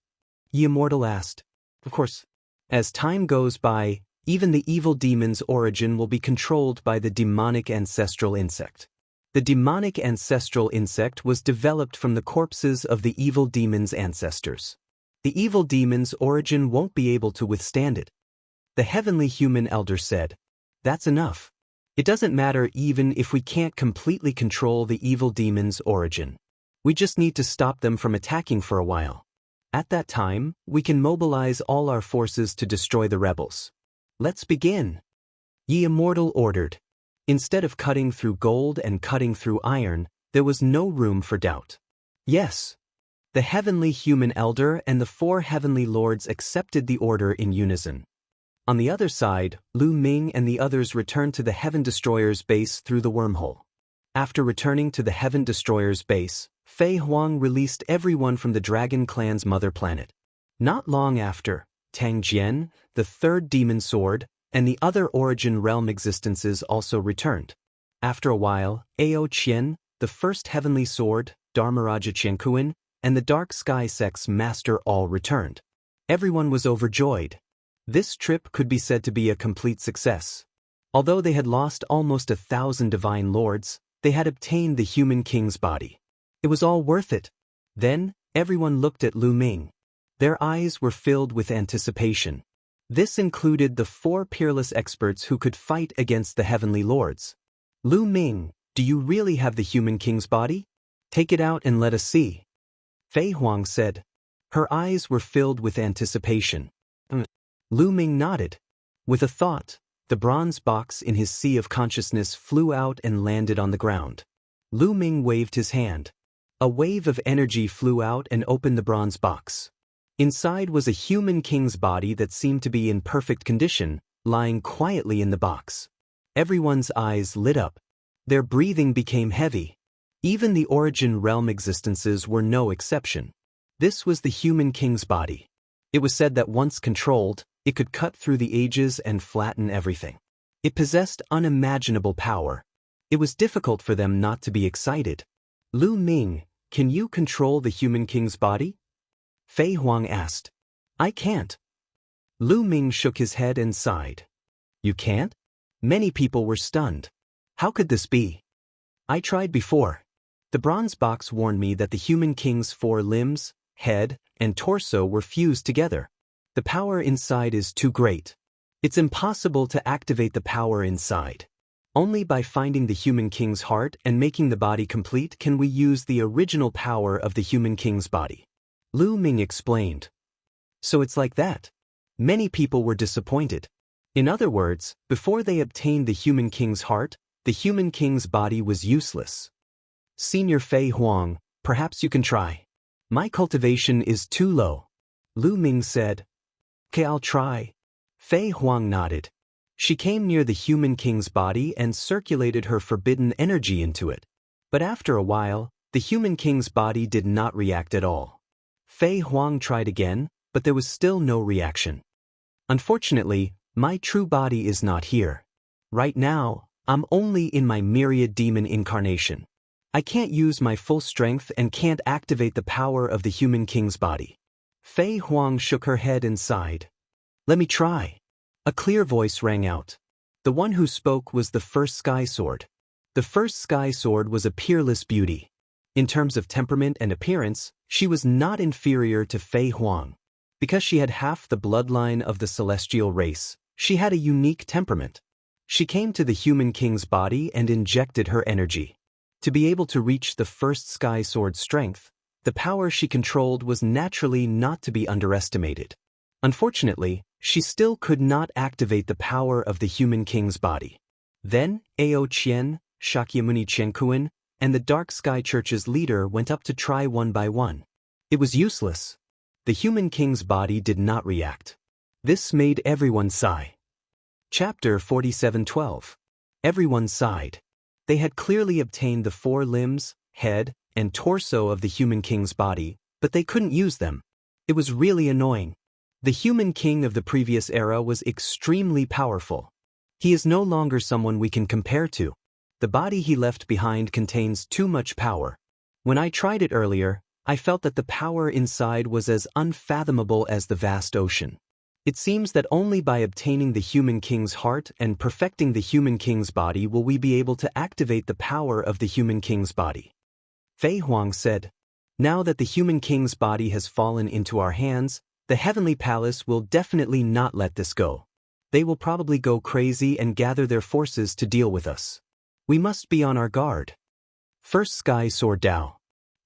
Yi Immortal asked. Of course. As time goes by, even the evil demon's origin will be controlled by the demonic ancestral insect. The demonic ancestral insect was developed from the corpses of the evil demon's ancestors. The evil demon's origin won't be able to withstand it. The heavenly human elder said. That's enough. It doesn't matter even if we can't completely control the evil demon's origin. We just need to stop them from attacking for a while. At that time, we can mobilize all our forces to destroy the rebels. Let's begin. Yi Immortal ordered. Instead of cutting through gold and cutting through iron, there was no room for doubt. Yes. The heavenly human elder and the four heavenly lords accepted the order in unison. On the other side, Lu Ming and the others returned to the Heaven Destroyer's base through the wormhole. After returning to the Heaven Destroyer's base, Fei Huang released everyone from the Dragon Clan's mother planet. Not long after, Tang Jian, the third demon sword, and the other origin realm existences also returned. After a while, Ao Qian, the first heavenly sword, Dharmaraja Qiankuan, and the dark sky sect's master all returned. Everyone was overjoyed. This trip could be said to be a complete success. Although they had lost almost 1,000 divine lords, they had obtained the human king's body. It was all worth it. Then, everyone looked at Lu Ming. Their eyes were filled with anticipation. This included the 4 peerless experts who could fight against the heavenly lords. Lu Ming, do you really have the human king's body? Take it out and let us see. Fei Huang said. Her eyes were filled with anticipation. Lu Ming nodded. With a thought, the bronze box in his sea of consciousness flew out and landed on the ground. Lu Ming waved his hand. A wave of energy flew out and opened the bronze box. Inside was a human king's body that seemed to be in perfect condition, lying quietly in the box. Everyone's eyes lit up. Their breathing became heavy. Even the origin realm existences were no exception. This was the human king's body. It was said that once controlled, it could cut through the ages and flatten everything. It possessed unimaginable power. It was difficult for them not to be excited. Lu Ming, can you control the human king's body? Fei Huang asked. I can't. Lu Ming shook his head and sighed. You can't? Many people were stunned. How could this be? I tried before. The bronze box warned me that the human king's 4 limbs, head, and torso were fused together. The power inside is too great. It's impossible to activate the power inside. Only by finding the human king's heart and making the body complete can we use the original power of the human king's body. Lu Ming explained. So it's like that. Many people were disappointed. In other words, before they obtained the human king's heart, the human king's body was useless. Senior Fei Huang, perhaps you can try. My cultivation is too low. Lu Ming said. Okay, I'll try. Fei Huang nodded. She came near the human king's body and circulated her forbidden energy into it. But after a while, the human king's body did not react at all. Fei Huang tried again, but there was still no reaction. Unfortunately, my true body is not here. Right now, I'm only in my myriad demon incarnation. I can't use my full strength and can't activate the power of the human king's body. Fei Huang shook her head and sighed. Let me try. A clear voice rang out. The one who spoke was the first sky sword. The first sky sword was a peerless beauty. In terms of temperament and appearance, she was not inferior to Fei Huang. Because she had half the bloodline of the celestial race, she had a unique temperament. She came to the human king's body and injected her energy. To be able to reach the first sky sword's strength, the power she controlled was naturally not to be underestimated. Unfortunately, she still could not activate the power of the human king's body. Then, Ao Qian, Shakyamuni Qiankuan, and the Dark Sky Church's leader went up to try one by one. It was useless. The human king's body did not react. This made everyone sigh. Chapter 47:12. Everyone sighed. They had clearly obtained the 4 limbs, head, and torso of the human king's body, but they couldn't use them. It was really annoying. The human king of the previous era was extremely powerful. He is no longer someone we can compare to. The body he left behind contains too much power. When I tried it earlier, I felt that the power inside was as unfathomable as the vast ocean. It seems that only by obtaining the human king's heart and perfecting the human king's body will we be able to activate the power of the human king's body. Fei Huang said, now that the human king's body has fallen into our hands, the heavenly palace will definitely not let this go. They will probably go crazy and gather their forces to deal with us. We must be on our guard. First Sky Sword Dao.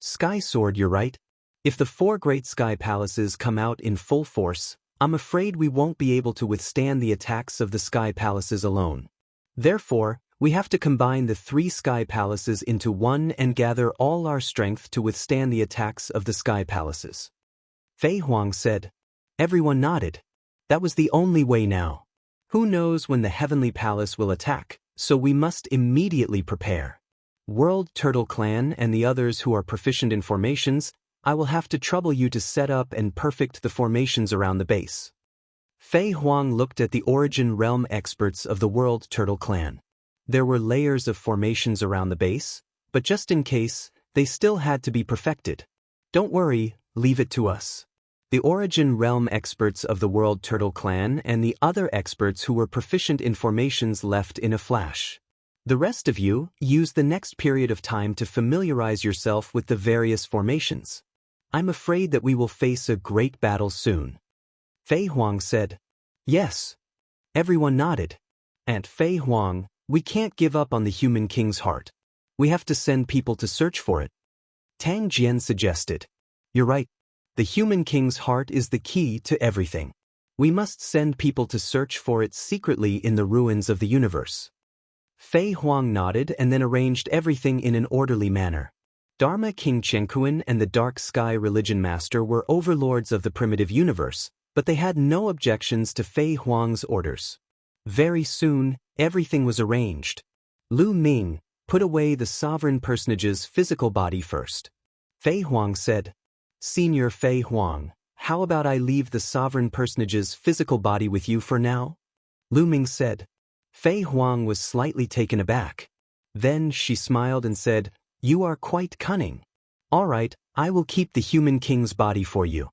Sky Sword, you're right. If the 4 great sky palaces come out in full force, I'm afraid we won't be able to withstand the attacks of the sky palaces alone. Therefore, we have to combine the 3 sky palaces into one and gather all our strength to withstand the attacks of the sky palaces. Fei Huang said. Everyone nodded. That was the only way now. Who knows when the heavenly palace will attack, so we must immediately prepare. World Turtle Clan and the others who are proficient in formations, I will have to trouble you to set up and perfect the formations around the base. Fei Huang looked at the origin realm experts of the World Turtle Clan. There were layers of formations around the base, but just in case, they still had to be perfected. Don't worry, leave it to us. The origin realm experts of the World Turtle Clan and the other experts who were proficient in formations left in a flash. The rest of you, use the next period of time to familiarize yourself with the various formations. I'm afraid that we will face a great battle soon. Fei Huang said. Yes. Everyone nodded. Aunt Fei Huang, we can't give up on the human king's heart. We have to send people to search for it. Tang Jian suggested. You're right. The human king's heart is the key to everything. We must send people to search for it secretly in the ruins of the universe. Fei Huang nodded and then arranged everything in an orderly manner. Dharma King Chenkuan and the Dark Sky Religion Master were overlords of the primitive universe, but they had no objections to Fei Huang's orders. Very soon, everything was arranged. Lu Ming, put away the sovereign personage's physical body first. Fei Huang said, Senior Fei Huang, how about I leave the sovereign personage's physical body with you for now? Lu Ming said. Fei Huang was slightly taken aback. Then she smiled and said, You are quite cunning. All right, I will keep the human king's body for you.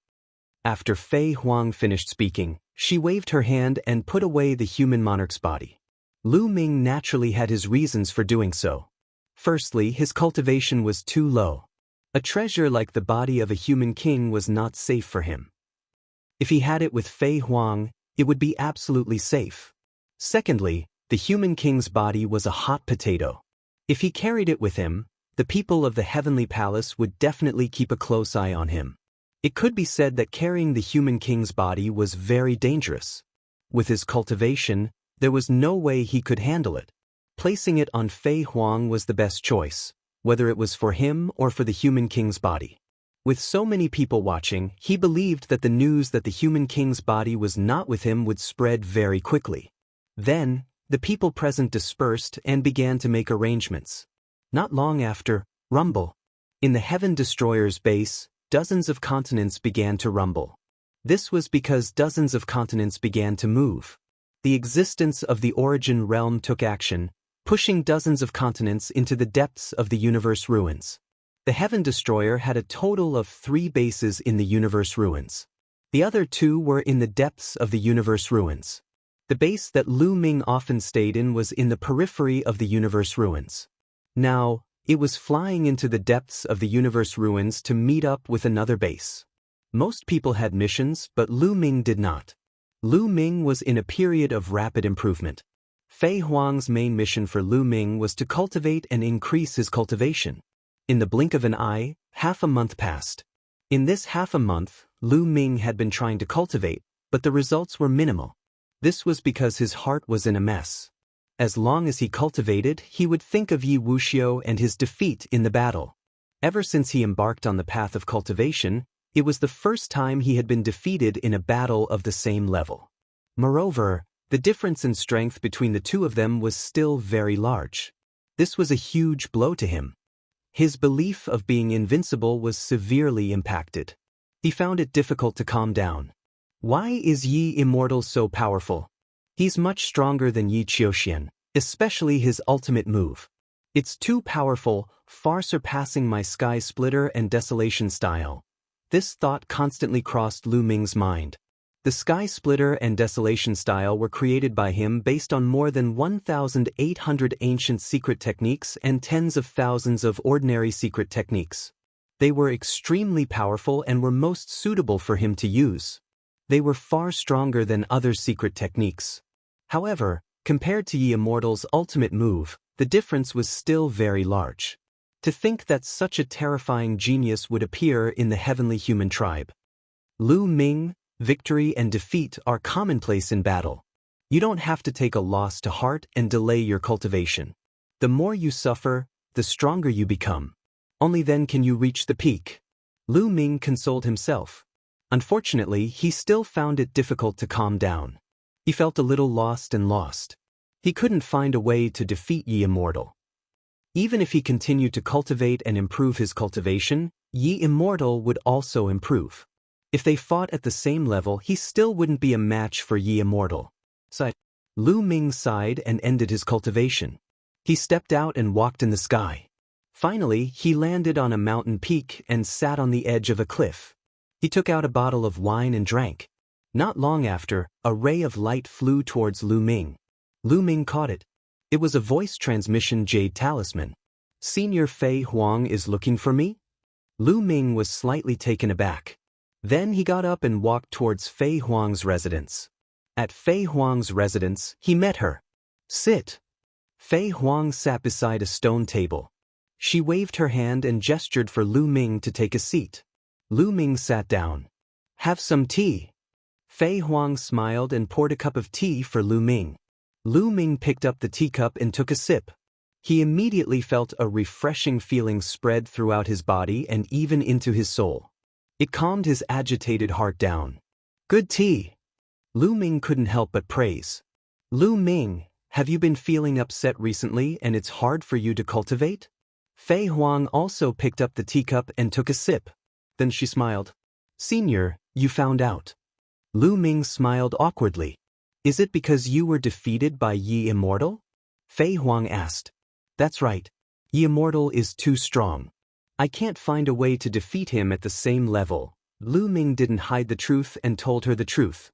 After Fei Huang finished speaking, she waved her hand and put away the human monarch's body. Lu Ming naturally had his reasons for doing so. Firstly, his cultivation was too low. A treasure like the body of a human king was not safe for him. If he had it with Fei Huang, it would be absolutely safe. Secondly, the human king's body was a hot potato. If he carried it with him, the people of the heavenly palace would definitely keep a close eye on him. It could be said that carrying the human king's body was very dangerous. With his cultivation, there was no way he could handle it. Placing it on Fei Huang was the best choice, whether it was for him or for the human king's body. With so many people watching, he believed that the news that the human king's body was not with him would spread very quickly. Then, the people present dispersed and began to make arrangements. Not long after, rumble. In the Heaven Destroyer's base, dozens of continents began to rumble. This was because dozens of continents began to move. The existence of the origin realm took action, pushing dozens of continents into the depths of the universe ruins. The Heaven Destroyer had a total of 3 bases in the universe ruins. The other 2 were in the depths of the universe ruins. The base that Lu Ming often stayed in was in the periphery of the universe ruins. Now, it was flying into the depths of the universe ruins to meet up with another base. Most people had missions, but Lu Ming did not. Lu Ming was in a period of rapid improvement. Fei Huang's main mission for Lu Ming was to cultivate and increase his cultivation. In the blink of an eye, half a month passed. In this half a month, Lu Ming had been trying to cultivate, but the results were minimal. This was because his heart was in a mess. As long as he cultivated, he would think of Yi Wuxiu and his defeat in the battle. Ever since he embarked on the path of cultivation, it was the first time he had been defeated in a battle of the same level. Moreover, the difference in strength between the two of them was still very large. This was a huge blow to him. His belief of being invincible was severely impacted. He found it difficult to calm down. Why is Yi Immortal so powerful? He's much stronger than Yi Qiuxian, especially his ultimate move. It's too powerful, far surpassing my Sky Splitter and Desolation style. This thought constantly crossed Lu Ming's mind. The Sky Splitter and Desolation style were created by him based on more than 1,800 ancient secret techniques and tens of thousands of ordinary secret techniques. They were extremely powerful and were most suitable for him to use. They were far stronger than other secret techniques. However, compared to Yi Immortal's ultimate move, the difference was still very large. To think that such a terrifying genius would appear in the heavenly human tribe. Lu Ming, victory and defeat are commonplace in battle. You don't have to take a loss to heart and delay your cultivation. The more you suffer, the stronger you become. Only then can you reach the peak. Lu Ming consoled himself. Unfortunately, he still found it difficult to calm down. He felt a little lost. He couldn't find a way to defeat Yi Immortal. Even if he continued to cultivate and improve his cultivation, Yi Immortal would also improve. If they fought at the same level, he still wouldn't be a match for Yi Immortal. Lu Ming sighed and ended his cultivation. He stepped out and walked in the sky. Finally, he landed on a mountain peak and sat on the edge of a cliff. He took out a bottle of wine and drank. Not long after, a ray of light flew towards Lu Ming. Lu Ming caught it. It was a voice transmission jade talisman. Senior Fei Huang is looking for me? Lu Ming was slightly taken aback. Then he got up and walked towards Fei Huang's residence. At Fei Huang's residence, he met her. Sit. Fei Huang sat beside a stone table. She waved her hand and gestured for Lu Ming to take a seat. Lu Ming sat down. Have some tea. Fei Huang smiled and poured a cup of tea for Lu Ming. Lu Ming picked up the teacup and took a sip. He immediately felt a refreshing feeling spread throughout his body and even into his soul. It calmed his agitated heart down. Good tea. Lu Ming couldn't help but praise. Lu Ming, have you been feeling upset recently and it's hard for you to cultivate? Fei Huang also picked up the teacup and took a sip. Then she smiled. Senior, you found out. Lu Ming smiled awkwardly. Is it because you were defeated by Yi Immortal? Fei Huang asked. That's right. Yi Immortal is too strong. I can't find a way to defeat him at the same level. Lu Ming didn't hide the truth and told her the truth.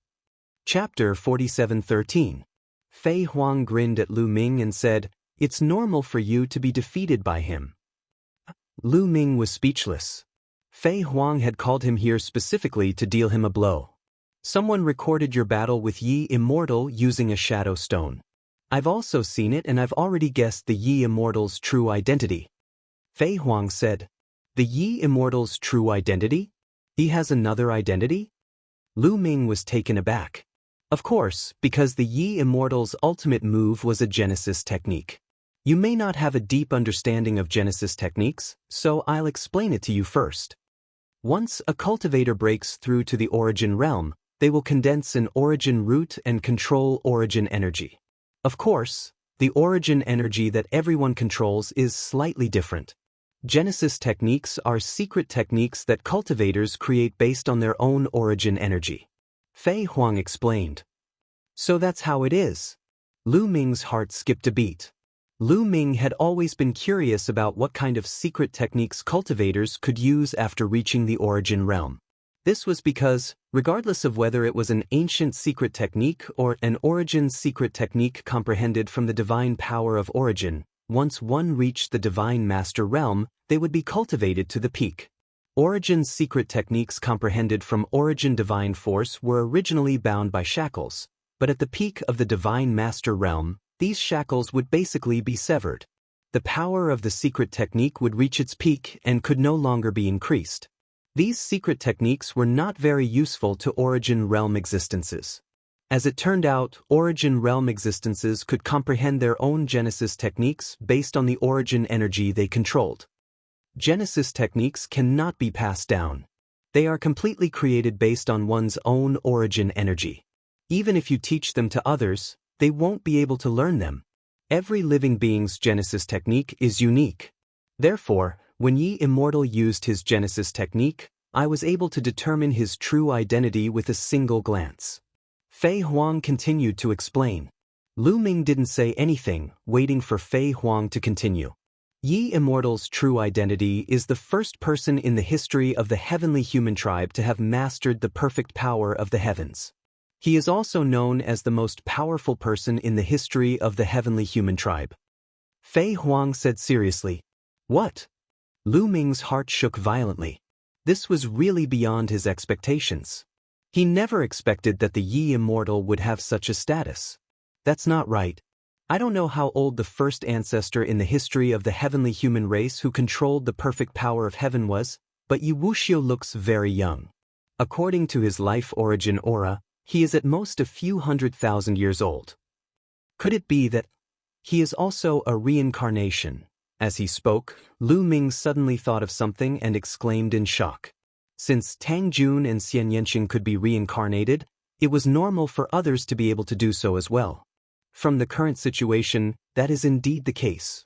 Chapter 47:13. Fei Huang grinned at Lu Ming and said, It's normal for you to be defeated by him. Lu Ming was speechless. Fei Huang had called him here specifically to deal him a blow. Someone recorded your battle with Yi Immortal using a shadow stone. I've also seen it and I've already guessed the Yi Immortal's true identity. Fei Huang said, The Yi Immortal's true identity? He has another identity? Lu Ming was taken aback. Of course, because the Yi Immortal's ultimate move was a Genesis technique. You may not have a deep understanding of Genesis techniques, so I'll explain it to you first. Once a cultivator breaks through to the origin realm, they will condense an origin root and control origin energy. Of course, the origin energy that everyone controls is slightly different. Genesis techniques are secret techniques that cultivators create based on their own origin energy. Fei Huang explained. So that's how it is. Lu Ming's heart skipped a beat. Lu Ming had always been curious about what kind of secret techniques cultivators could use after reaching the origin realm. This was because, regardless of whether it was an ancient secret technique or an origin secret technique comprehended from the divine power of origin, once one reached the divine master realm, they would be cultivated to the peak. Origin secret techniques comprehended from origin divine force were originally bound by shackles, but at the peak of the divine master realm, these shackles would basically be severed. The power of the secret technique would reach its peak and could no longer be increased. These secret techniques were not very useful to origin realm existences. As it turned out, origin realm existences could comprehend their own Genesis techniques based on the origin energy they controlled. Genesis techniques cannot be passed down. They are completely created based on one's own origin energy. Even if you teach them to others, they won't be able to learn them. Every living being's Genesis technique is unique. Therefore, when Yi Immortal used his Genesis technique, I was able to determine his true identity with a single glance. Fei Huang continued to explain. Lu Ming didn't say anything, waiting for Fei Huang to continue. Yi Immortal's true identity is the first person in the history of the heavenly human tribe to have mastered the perfect power of the heavens. He is also known as the most powerful person in the history of the heavenly human tribe. Fei Huang said seriously. What? Lu Ming's heart shook violently. This was really beyond his expectations. He never expected that the Yi Immortal would have such a status. That's not right. I don't know how old the first ancestor in the history of the heavenly human race who controlled the perfect power of heaven was, but Yi Wuxiu looks very young. According to his life origin aura, he is at most a few 100,000 years old. Could it be that he is also a reincarnation? As he spoke, Lu Ming suddenly thought of something and exclaimed in shock. Since Tang Jun and Xian Yanqing could be reincarnated, it was normal for others to be able to do so as well. From the current situation, that is indeed the case.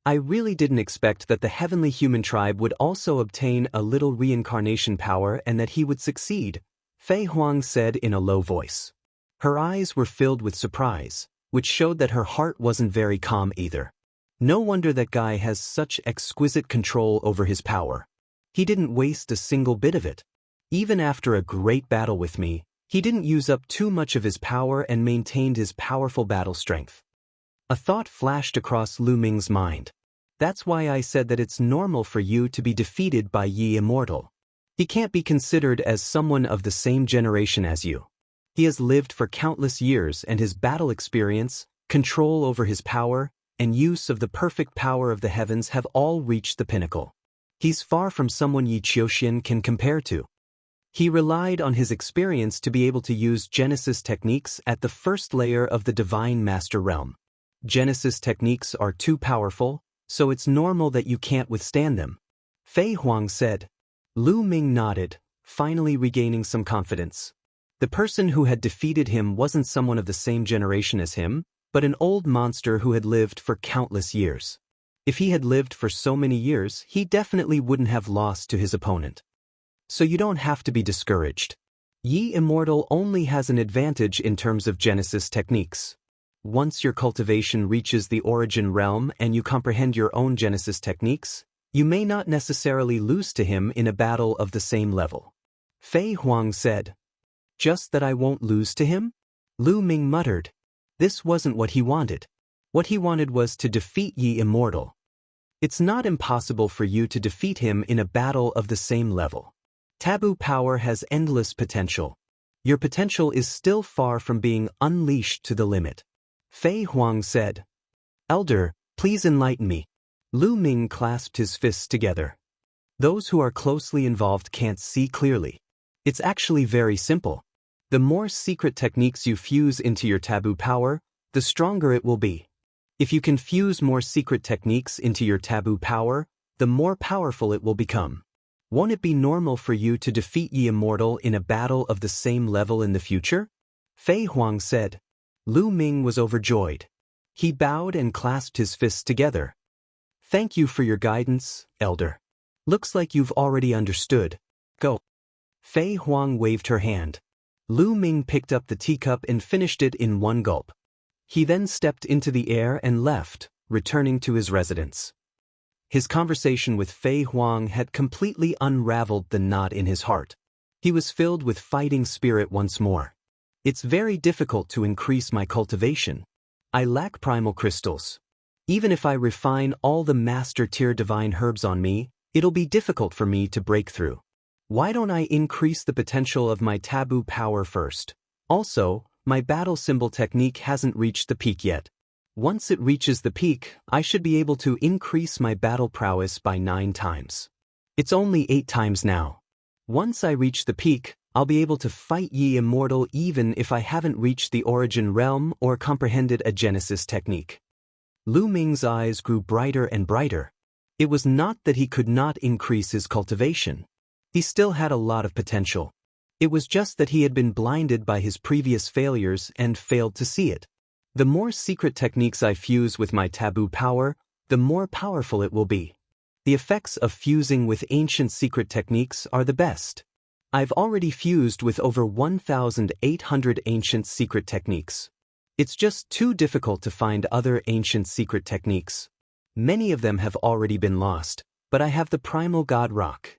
I really didn't expect that the heavenly human tribe would also obtain a little reincarnation power and that he would succeed, Fei Huang said in a low voice. Her eyes were filled with surprise, which showed that her heart wasn't very calm either. No wonder that guy has such exquisite control over his power. He didn't waste a single bit of it. Even after a great battle with me, he didn't use up too much of his power and maintained his powerful battle strength. A thought flashed across Lu Ming's mind. That's why I said that it's normal for you to be defeated by Yi Immortal. He can't be considered as someone of the same generation as you. He has lived for countless years and his battle experience, control over his power, and use of the perfect power of the heavens have all reached the pinnacle. He's far from someone Yi Qiuxian can compare to. He relied on his experience to be able to use Genesis techniques at the first layer of the Divine Master Realm. Genesis techniques are too powerful, so it's normal that you can't withstand them, Fei Huang said. Lu Ming nodded, finally regaining some confidence. The person who had defeated him wasn't someone of the same generation as him, but an old monster who had lived for countless years. If he had lived for so many years, he definitely wouldn't have lost to his opponent. So you don't have to be discouraged. Yi Immortal only has an advantage in terms of Genesis techniques. Once your cultivation reaches the origin realm and you comprehend your own Genesis techniques, you may not necessarily lose to him in a battle of the same level. Fei Huang said. Just that I won't lose to him? Lu Ming muttered. This wasn't what he wanted. What he wanted was to defeat Yi Immortal. It's not impossible for you to defeat him in a battle of the same level. Taboo power has endless potential. Your potential is still far from being unleashed to the limit. Fei Huang said. Elder, please enlighten me. Lu Ming clasped his fists together. Those who are closely involved can't see clearly. It's actually very simple. The more secret techniques you fuse into your taboo power, the stronger it will be. If you can fuse more secret techniques into your taboo power, the more powerful it will become. Won't it be normal for you to defeat Yi Immortal in a battle of the same level in the future? Fei Huang said. Lu Ming was overjoyed. He bowed and clasped his fists together. Thank you for your guidance, Elder. Looks like you've already understood. Go. Fei Huang waved her hand. Lu Ming picked up the teacup and finished it in one gulp. He then stepped into the air and left, returning to his residence. His conversation with Fei Huang had completely unraveled the knot in his heart. He was filled with fighting spirit once more. It's very difficult to increase my cultivation. I lack primal crystals. Even if I refine all the master-tier divine herbs on me, it'll be difficult for me to break through. Why don't I increase the potential of my taboo power first? Also, my battle symbol technique hasn't reached the peak yet. Once it reaches the peak, I should be able to increase my battle prowess by 9 times. It's only 8 times now. Once I reach the peak, I'll be able to fight Yi Immortal even if I haven't reached the origin realm or comprehended a Genesis technique. Lu Ming's eyes grew brighter and brighter. It was not that he could not increase his cultivation. He still had a lot of potential. It was just that he had been blinded by his previous failures and failed to see it. The more secret techniques I fuse with my taboo power, the more powerful it will be. The effects of fusing with ancient secret techniques are the best. I've already fused with over 1,800 ancient secret techniques. It's just too difficult to find other ancient secret techniques. Many of them have already been lost, but I have the Primal God Rock.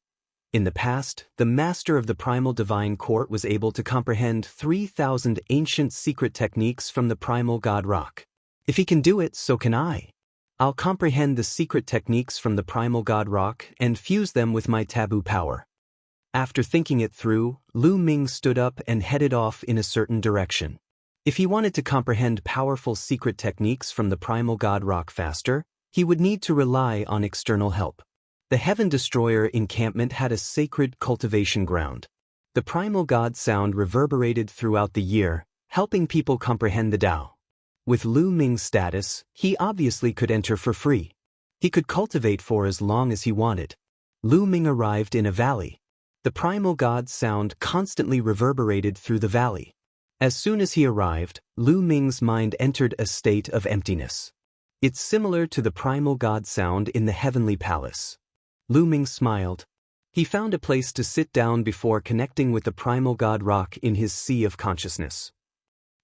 In the past, the master of the Primal Divine Court was able to comprehend 3,000 ancient secret techniques from the Primal God Rock. If he can do it, so can I. I'll comprehend the secret techniques from the Primal God Rock and fuse them with my taboo power. After thinking it through, Lu Ming stood up and headed off in a certain direction. If he wanted to comprehend powerful secret techniques from the Primal God Rock faster, he would need to rely on external help. The Heaven Destroyer encampment had a sacred cultivation ground. The Primal God sound reverberated throughout the year, helping people comprehend the Tao. With Lu Ming's status, he obviously could enter for free. He could cultivate for as long as he wanted. Lu Ming arrived in a valley. The Primal God sound constantly reverberated through the valley. As soon as he arrived, Lu Ming's mind entered a state of emptiness. It's similar to the primal god sound in the heavenly palace. Lu Ming smiled. He found a place to sit down before connecting with the primal god rock in his sea of consciousness.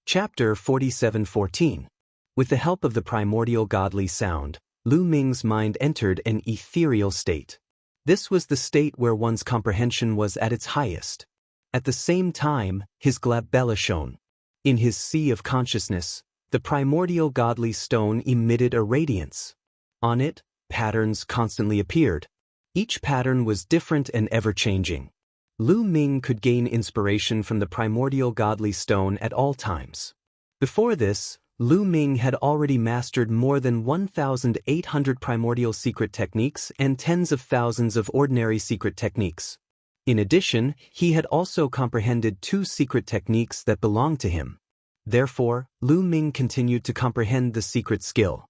Chapter 47:14. With the help of the primordial godly sound, Lu Ming's mind entered an ethereal state. This was the state where one's comprehension was at its highest. At the same time, his glabella shone. In his sea of consciousness, the primordial godly stone emitted a radiance. On it, patterns constantly appeared. Each pattern was different and ever-changing. Lu Ming could gain inspiration from the primordial godly stone at all times. Before this, Lu Ming had already mastered more than 1,800 primordial secret techniques and tens of thousands of ordinary secret techniques. In addition, he had also comprehended 2 secret techniques that belonged to him. Therefore, Lu Ming continued to comprehend the secret skill.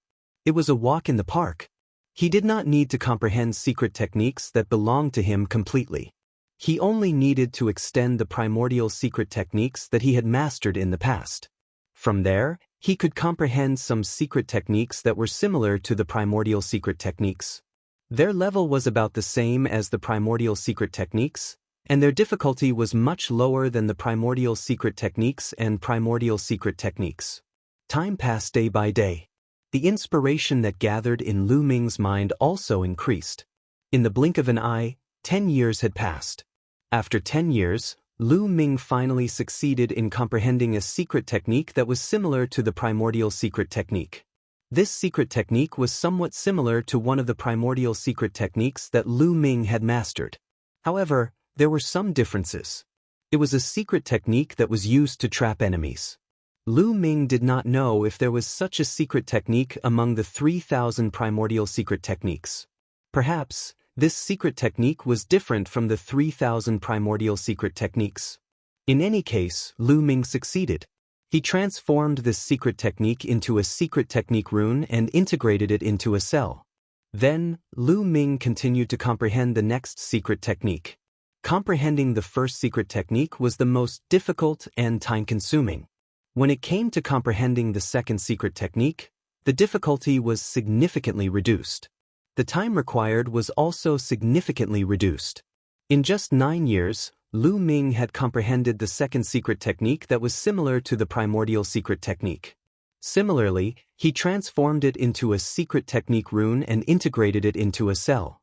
It was a walk in the park. He did not need to comprehend secret techniques that belonged to him completely. He only needed to extend the primordial secret techniques that he had mastered in the past. From there, he could comprehend some secret techniques that were similar to the primordial secret techniques. Their level was about the same as the primordial secret techniques, and their difficulty was much lower than the primordial secret techniques and primordial secret techniques. Time passed day by day. The inspiration that gathered in Lu Ming's mind also increased. In the blink of an eye, 10 years had passed. After 10 years, Lu Ming finally succeeded in comprehending a secret technique that was similar to the primordial secret technique. This secret technique was somewhat similar to one of the primordial secret techniques that Lu Ming had mastered. However, there were some differences. It was a secret technique that was used to trap enemies. Lu Ming did not know if there was such a secret technique among the 3,000 primordial secret techniques. Perhaps, this secret technique was different from the 3,000 primordial secret techniques. In any case, Lu Ming succeeded. He transformed this secret technique into a secret technique rune and integrated it into a cell. Then, Lu Ming continued to comprehend the next secret technique. Comprehending the first secret technique was the most difficult and time-consuming. When it came to comprehending the second secret technique, the difficulty was significantly reduced. The time required was also significantly reduced. In just 9 years, Lu Ming had comprehended the second secret technique that was similar to the primordial secret technique. Similarly, he transformed it into a secret technique rune and integrated it into a cell.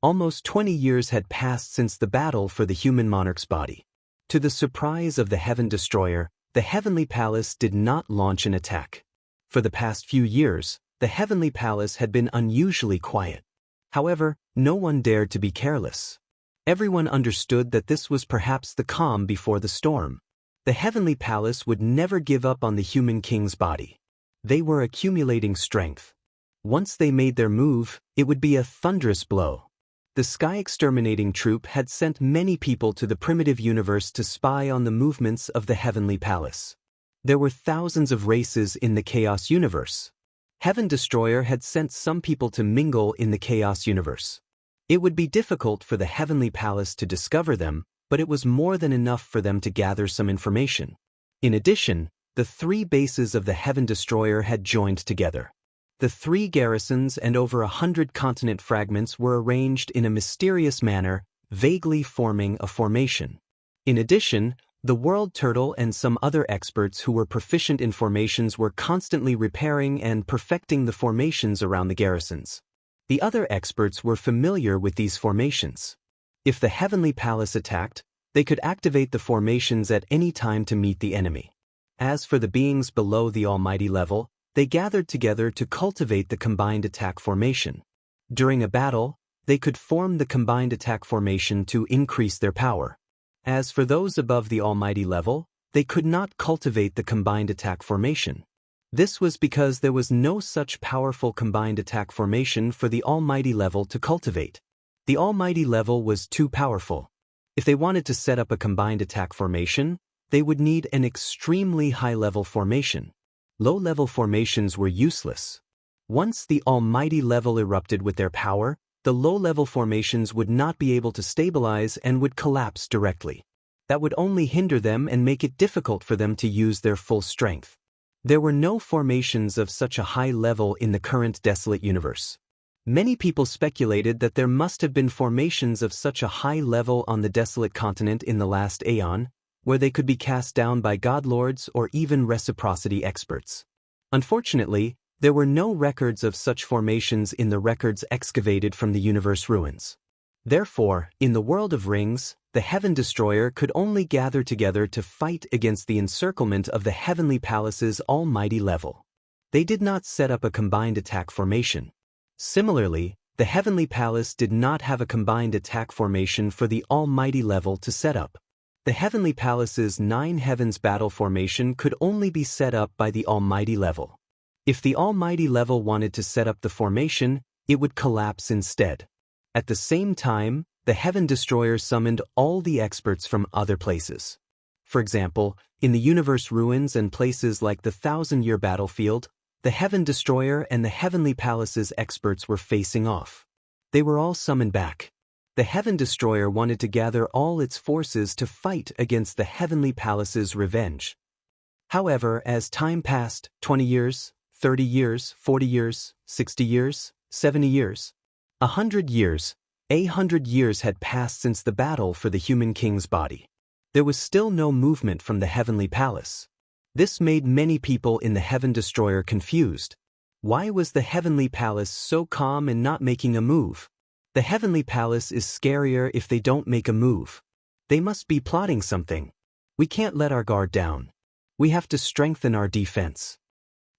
Almost 20 years had passed since the battle for the human monarch's body. To the surprise of the Heaven Destroyer, the Heavenly Palace did not launch an attack. For the past few years, the Heavenly Palace had been unusually quiet. However, no one dared to be careless. Everyone understood that this was perhaps the calm before the storm. The Heavenly Palace would never give up on the human king's body. They were accumulating strength. Once they made their move, it would be a thunderous blow. The Sky Exterminating Troop had sent many people to the primitive universe to spy on the movements of the Heavenly Palace. There were thousands of races in the Chaos Universe. Heaven Destroyer had sent some people to mingle in the Chaos Universe. It would be difficult for the Heavenly Palace to discover them, but it was more than enough for them to gather some information. In addition, the 3 bases of the Heaven Destroyer had joined together. The 3 garrisons and over 100 continent fragments were arranged in a mysterious manner, vaguely forming a formation. In addition, the World Turtle and some other experts who were proficient in formations were constantly repairing and perfecting the formations around the garrisons. The other experts were familiar with these formations. If the Heavenly Palace attacked, they could activate the formations at any time to meet the enemy. As for the beings below the Almighty level, they gathered together to cultivate the combined attack formation. During a battle, they could form the combined attack formation to increase their power. As for those above the Almighty level, they could not cultivate the combined attack formation. This was because there was no such powerful combined attack formation for the Almighty level to cultivate. The Almighty level was too powerful. If they wanted to set up a combined attack formation, they would need an extremely high-level formation. Low-level formations were useless. Once the Almighty level erupted with their power, the low-level formations would not be able to stabilize and would collapse directly. That would only hinder them and make it difficult for them to use their full strength. There were no formations of such a high level in the current desolate universe. Many people speculated that there must have been formations of such a high level on the desolate continent in the last aeon, where they could be cast down by godlords or even reciprocity experts. Unfortunately, there were no records of such formations in the records excavated from the universe ruins. Therefore, in the world of rings, the Heaven Destroyer could only gather together to fight against the encirclement of the Heavenly Palace's almighty level. They did not set up a combined attack formation. Similarly, the Heavenly Palace did not have a combined attack formation for the almighty level to set up. The Heavenly Palace's 9 heavens battle formation could only be set up by the almighty level. If the almighty level wanted to set up the formation, it would collapse instead. At the same time, the Heaven Destroyer summoned all the experts from other places. For example, in the universe ruins and places like the 1,000-year battlefield, the Heaven Destroyer and the Heavenly Palace's experts were facing off. They were all summoned back. The Heaven Destroyer wanted to gather all its forces to fight against the Heavenly Palace's revenge. However, as time passed, 20 years, 30 years, 40 years, 60 years, 70 years, 100 years, 100 years had passed since the battle for the human king's body. There was still no movement from the Heavenly Palace. This made many people in the Heaven Destroyer confused. Why was the Heavenly Palace so calm and not making a move? The Heavenly Palace is scarier if they don't make a move. They must be plotting something. We can't let our guard down. We have to strengthen our defense.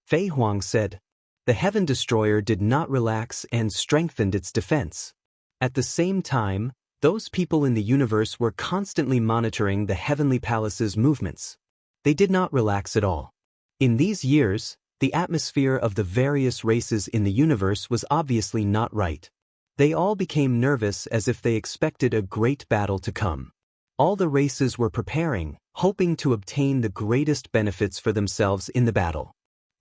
Fei Huang said. The Heaven Destroyer did not relax and strengthened its defense. At the same time, those people in the universe were constantly monitoring the Heavenly Palace's movements. They did not relax at all. In these years, the atmosphere of the various races in the universe was obviously not right. They all became nervous as if they expected a great battle to come. All the races were preparing, hoping to obtain the greatest benefits for themselves in the battle.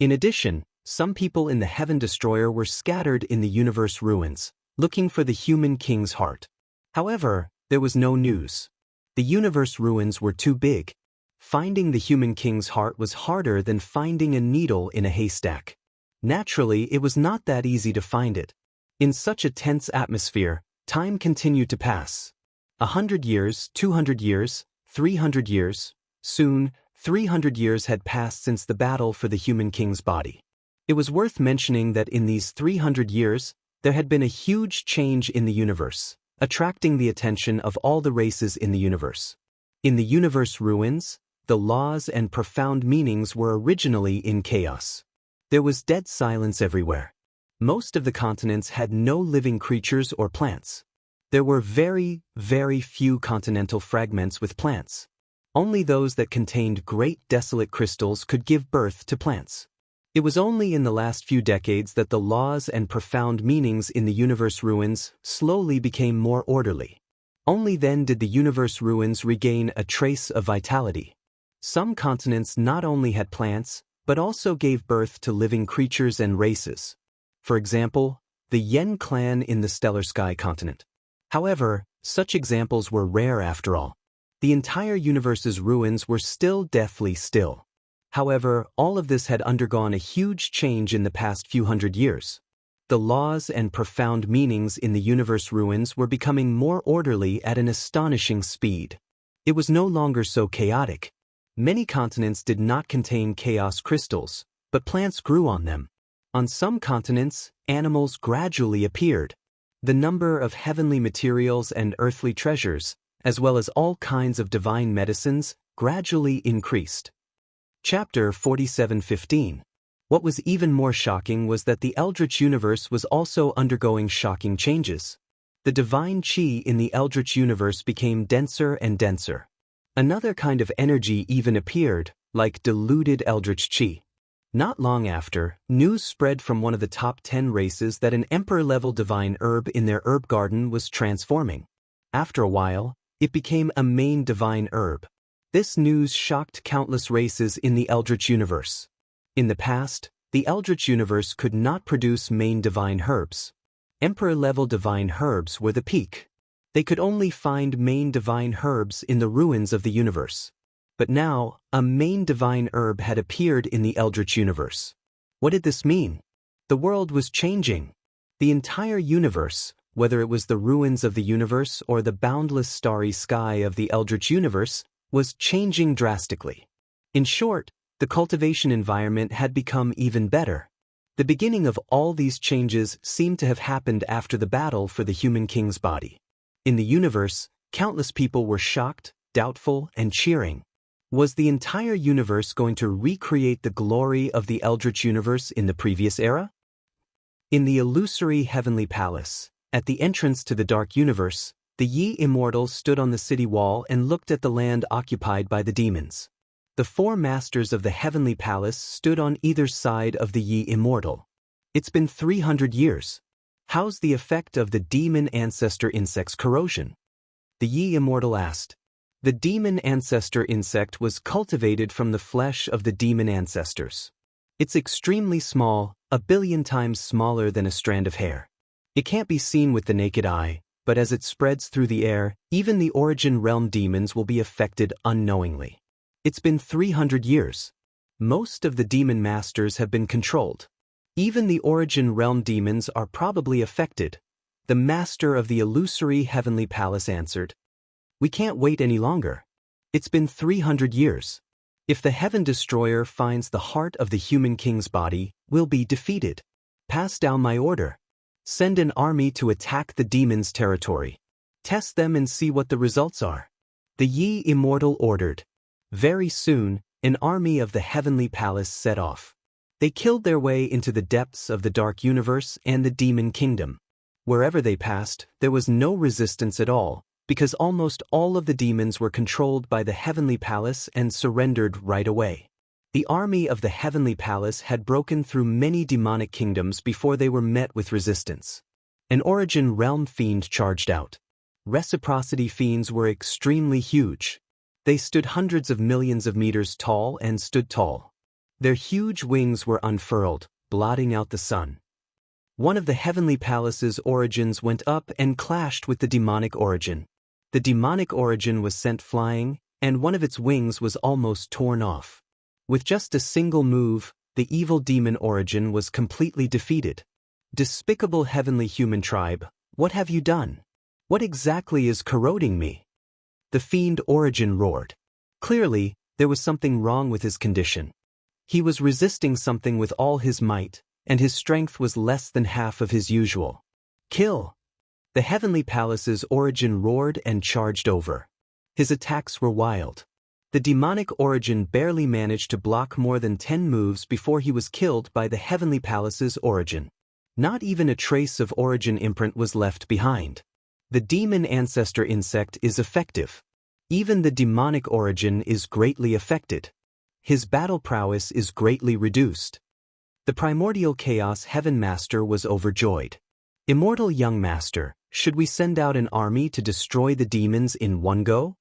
In addition, some people in the Heaven Destroyer were scattered in the universe ruins, looking for the human king's heart. However, there was no news. The universe ruins were too big. Finding the human king's heart was harder than finding a needle in a haystack. Naturally, it was not that easy to find it. In such a tense atmosphere, time continued to pass. 100 years, 200 years, 300 years. Soon, 300 years had passed since the battle for the human king's body. It was worth mentioning that in these 300 years, there had been a huge change in the universe, attracting the attention of all the races in the universe. In the universe ruins, the laws and profound meanings were originally in chaos. There was dead silence everywhere. Most of the continents had no living creatures or plants. There were very, very few continental fragments with plants. Only those that contained great desolate crystals could give birth to plants. It was only in the last few decades that the laws and profound meanings in the universe ruins slowly became more orderly. Only then did the universe ruins regain a trace of vitality. Some continents not only had plants, but also gave birth to living creatures and races. For example, the Yen clan in the Stellar Sky continent. However, such examples were rare after all. The entire universe's ruins were still deathly still. However, all of this had undergone a huge change in the past few hundred years. The laws and profound meanings in the universe ruins were becoming more orderly at an astonishing speed. It was no longer so chaotic. Many continents did not contain chaos crystals, but plants grew on them. On some continents, animals gradually appeared. The number of heavenly materials and earthly treasures, as well as all kinds of divine medicines, gradually increased. Chapter 47:15. What was even more shocking was that the Eldritch universe was also undergoing shocking changes. The divine chi in the Eldritch universe became denser and denser. Another kind of energy even appeared, like diluted Eldritch chi. Not long after, news spread from one of the top 10 races that an emperor-level divine herb in their herb garden was transforming. After a while, it became a main divine herb. This news shocked countless races in the Eldritch universe. In the past, the Eldritch universe could not produce main divine herbs. Emperor-level divine herbs were the peak. They could only find main divine herbs in the ruins of the universe. But now, a main divine herb had appeared in the Eldritch universe. What did this mean? The world was changing. The entire universe, whether it was the ruins of the universe or the boundless starry sky of the Eldritch universe, was changing drastically. In short, the cultivation environment had become even better. The beginning of all these changes seemed to have happened after the battle for the human king's body. In the universe, countless people were shocked, doubtful, and cheering. Was the entire universe going to recreate the glory of the Eldritch universe in the previous era? In the illusory heavenly palace, at the entrance to the dark universe, the Ye Immortals stood on the city wall and looked at the land occupied by the demons. The four masters of the heavenly palace stood on either side of the Ye Immortal. It's been 300 years. How's the effect of the demon ancestor insect's corrosion? The Ye Immortal asked. The demon ancestor insect was cultivated from the flesh of the demon ancestors. It's extremely small, 1 billion times smaller than a strand of hair. It can't be seen with the naked eye, but as it spreads through the air, even the origin realm demons will be affected unknowingly. It's been 300 years. Most of the demon masters have been controlled. Even the origin realm demons are probably affected. The master of the illusory heavenly palace answered. We can't wait any longer. It's been 300 years. If the heaven destroyer finds the heart of the human king's body, we'll be defeated. Pass down my order. Send an army to attack the demons' territory. Test them and see what the results are. The Ye Immortal ordered. Very soon, an army of the heavenly palace set off. They killed their way into the depths of the dark universe and the demon kingdom. Wherever they passed, there was no resistance at all, because almost all of the demons were controlled by the heavenly palace and surrendered right away. The army of the heavenly palace had broken through many demonic kingdoms before they were met with resistance. An origin realm fiend charged out. Reciprocity fiends were extremely huge. They stood hundreds of millions of meters tall and stood tall. Their huge wings were unfurled, blotting out the sun. One of the heavenly palace's origins went up and clashed with the demonic origin. The demonic origin was sent flying, and one of its wings was almost torn off. With just a single move, the evil demon origin was completely defeated. Despicable heavenly human tribe, what have you done? What exactly is corroding me? The fiend origin roared. Clearly, there was something wrong with his condition. He was resisting something with all his might, and his strength was less than half of his usual. Kill! The heavenly palace's origin roared and charged over. His attacks were wild. The demonic origin barely managed to block more than 10 moves before he was killed by the heavenly palace's origin. Not even a trace of origin imprint was left behind. The demon ancestor insect is effective. Even the demonic origin is greatly affected. His battle prowess is greatly reduced. The primordial chaos heaven master was overjoyed. Immortal young master, should we send out an army to destroy the demons in one go?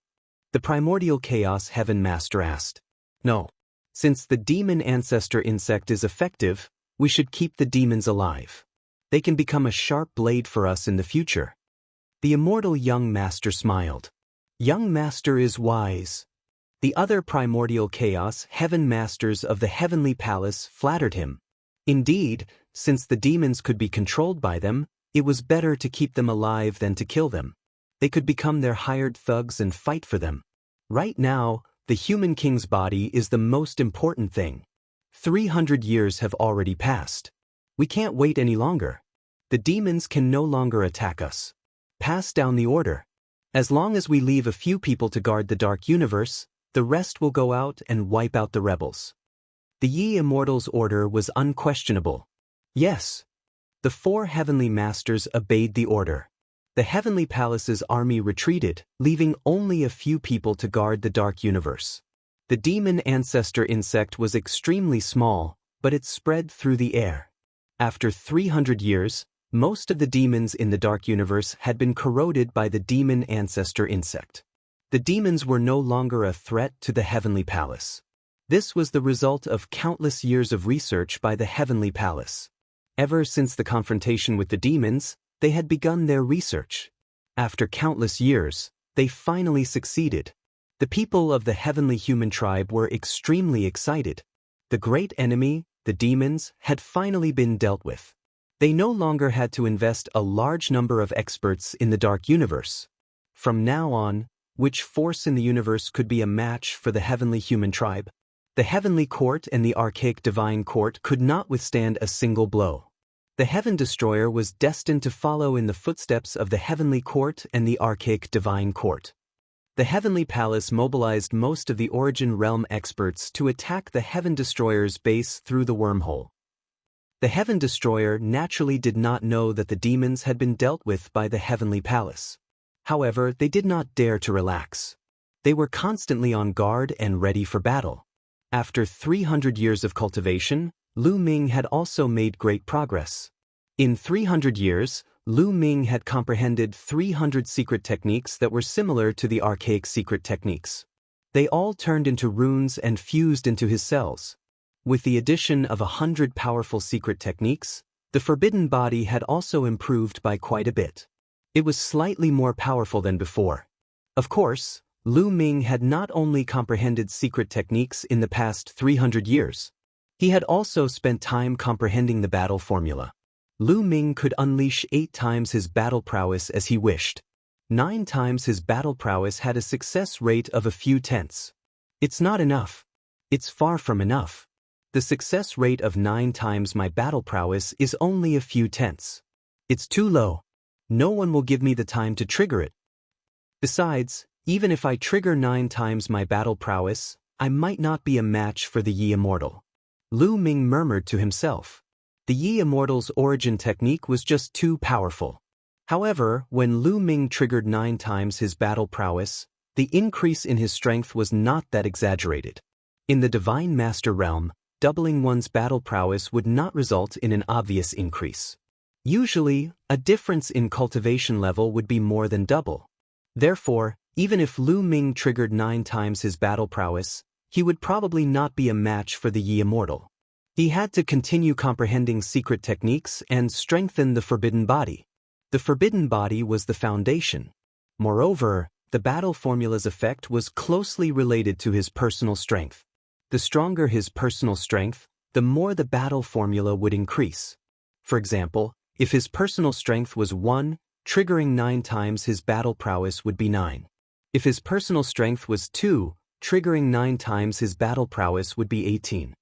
The primordial chaos heaven master asked. No. Since the demon ancestor insect is effective, we should keep the demons alive. They can become a sharp blade for us in the future. The immortal young master smiled. Young master is wise. The other primordial chaos heaven masters of the heavenly palace flattered him. Indeed, since the demons could be controlled by them, it was better to keep them alive than to kill them. They could become their hired thugs and fight for them. Right now, the human king's body is the most important thing. 300 years have already passed. We can't wait any longer. The demons can no longer attack us. Pass down the order. As long as we leave a few people to guard the dark universe, the rest will go out and wipe out the rebels. The Ye Immortals' order was unquestionable. Yes. The 4 heavenly masters obeyed the order. The heavenly palace's army retreated, leaving only a few people to guard the dark universe. The demon ancestor insect was extremely small, but it spread through the air. After 300 years, most of the demons in the dark universe had been corroded by the demon ancestor insect. The demons were no longer a threat to the heavenly palace. This was the result of countless years of research by the heavenly palace. Ever since the confrontation with the demons, they had begun their research. After countless years, they finally succeeded. The people of the heavenly human tribe were extremely excited. The great enemy, the demons, had finally been dealt with. They no longer had to invest a large number of experts in the dark universe. From now on, which force in the universe could be a match for the heavenly human tribe? The heavenly court and the archaic divine court could not withstand a single blow. The Heaven Destroyer was destined to follow in the footsteps of the heavenly court and the archaic divine court. The heavenly palace mobilized most of the Origin Realm experts to attack the Heaven Destroyer's base through the wormhole. The Heaven Destroyer naturally did not know that the demons had been dealt with by the heavenly palace. However, they did not dare to relax. They were constantly on guard and ready for battle. After 300 years of cultivation, Lu Ming had also made great progress. In 300 years, Lu Ming had comprehended 300 secret techniques that were similar to the archaic secret techniques. They all turned into runes and fused into his cells. With the addition of 100 powerful secret techniques, the forbidden body had also improved by quite a bit. It was slightly more powerful than before. Of course, Lu Ming had not only comprehended secret techniques in the past 300 years. He had also spent time comprehending the battle formula. Lu Ming could unleash 8 times his battle prowess as he wished. 9 times his battle prowess had a success rate of a few tenths. It's not enough. It's far from enough. The success rate of 9 times my battle prowess is only a few tenths. It's too low. No one will give me the time to trigger it. Besides, even if I trigger 9 times my battle prowess, I might not be a match for the Yi Immortal. Lu Ming murmured to himself. The Yi Immortal's origin technique was just too powerful. However, when Lu Ming triggered 9 times his battle prowess, the increase in his strength was not that exaggerated. In the Divine Master realm, doubling one's battle prowess would not result in an obvious increase. Usually, a difference in cultivation level would be more than double. Therefore, even if Lu Ming triggered 9 times his battle prowess, he would probably not be a match for the Yi Immortal. He had to continue comprehending secret techniques and strengthen the forbidden body. The forbidden body was the foundation. Moreover, the battle formula's effect was closely related to his personal strength. The stronger his personal strength, the more the battle formula would increase. For example, if his personal strength was 1, triggering 9 times his battle prowess would be 9. If his personal strength was 2, triggering 9 times his battle prowess would be 18.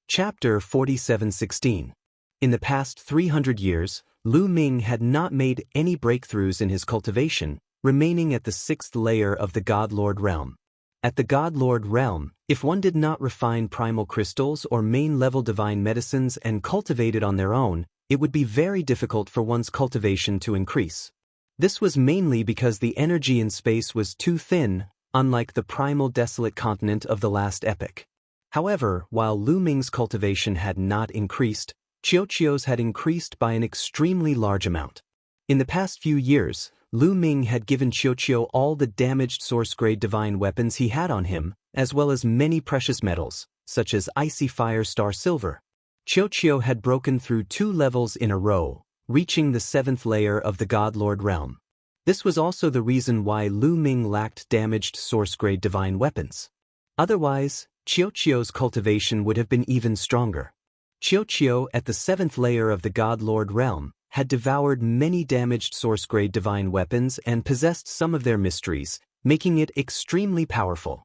Chapter 47:16. In the past 300 years, Lu Ming had not made any breakthroughs in his cultivation, remaining at the 6th layer of the God Lord realm. At the God Lord realm, if one did not refine primal crystals or main-level divine medicines and cultivate it on their own, it would be very difficult for one's cultivation to increase. This was mainly because the energy in space was too thin, unlike the primal desolate continent of the last epoch. However, while Lu Ming's cultivation had not increased, Qiuqiu's had increased by an extremely large amount. In the past few years, Lu Ming had given Qiuqiu all the damaged source-grade divine weapons he had on him, as well as many precious metals, such as icy fire star silver. Qiuqiu had broken through 2 levels in a row, reaching the 7th layer of the God Lord realm. This was also the reason why Lu Ming lacked damaged source-grade divine weapons. Otherwise, Qiuqiu's cultivation would have been even stronger. Qiuqiu, at the 7th layer of the God Lord realm, had devoured many damaged source-grade divine weapons and possessed some of their mysteries, making it extremely powerful.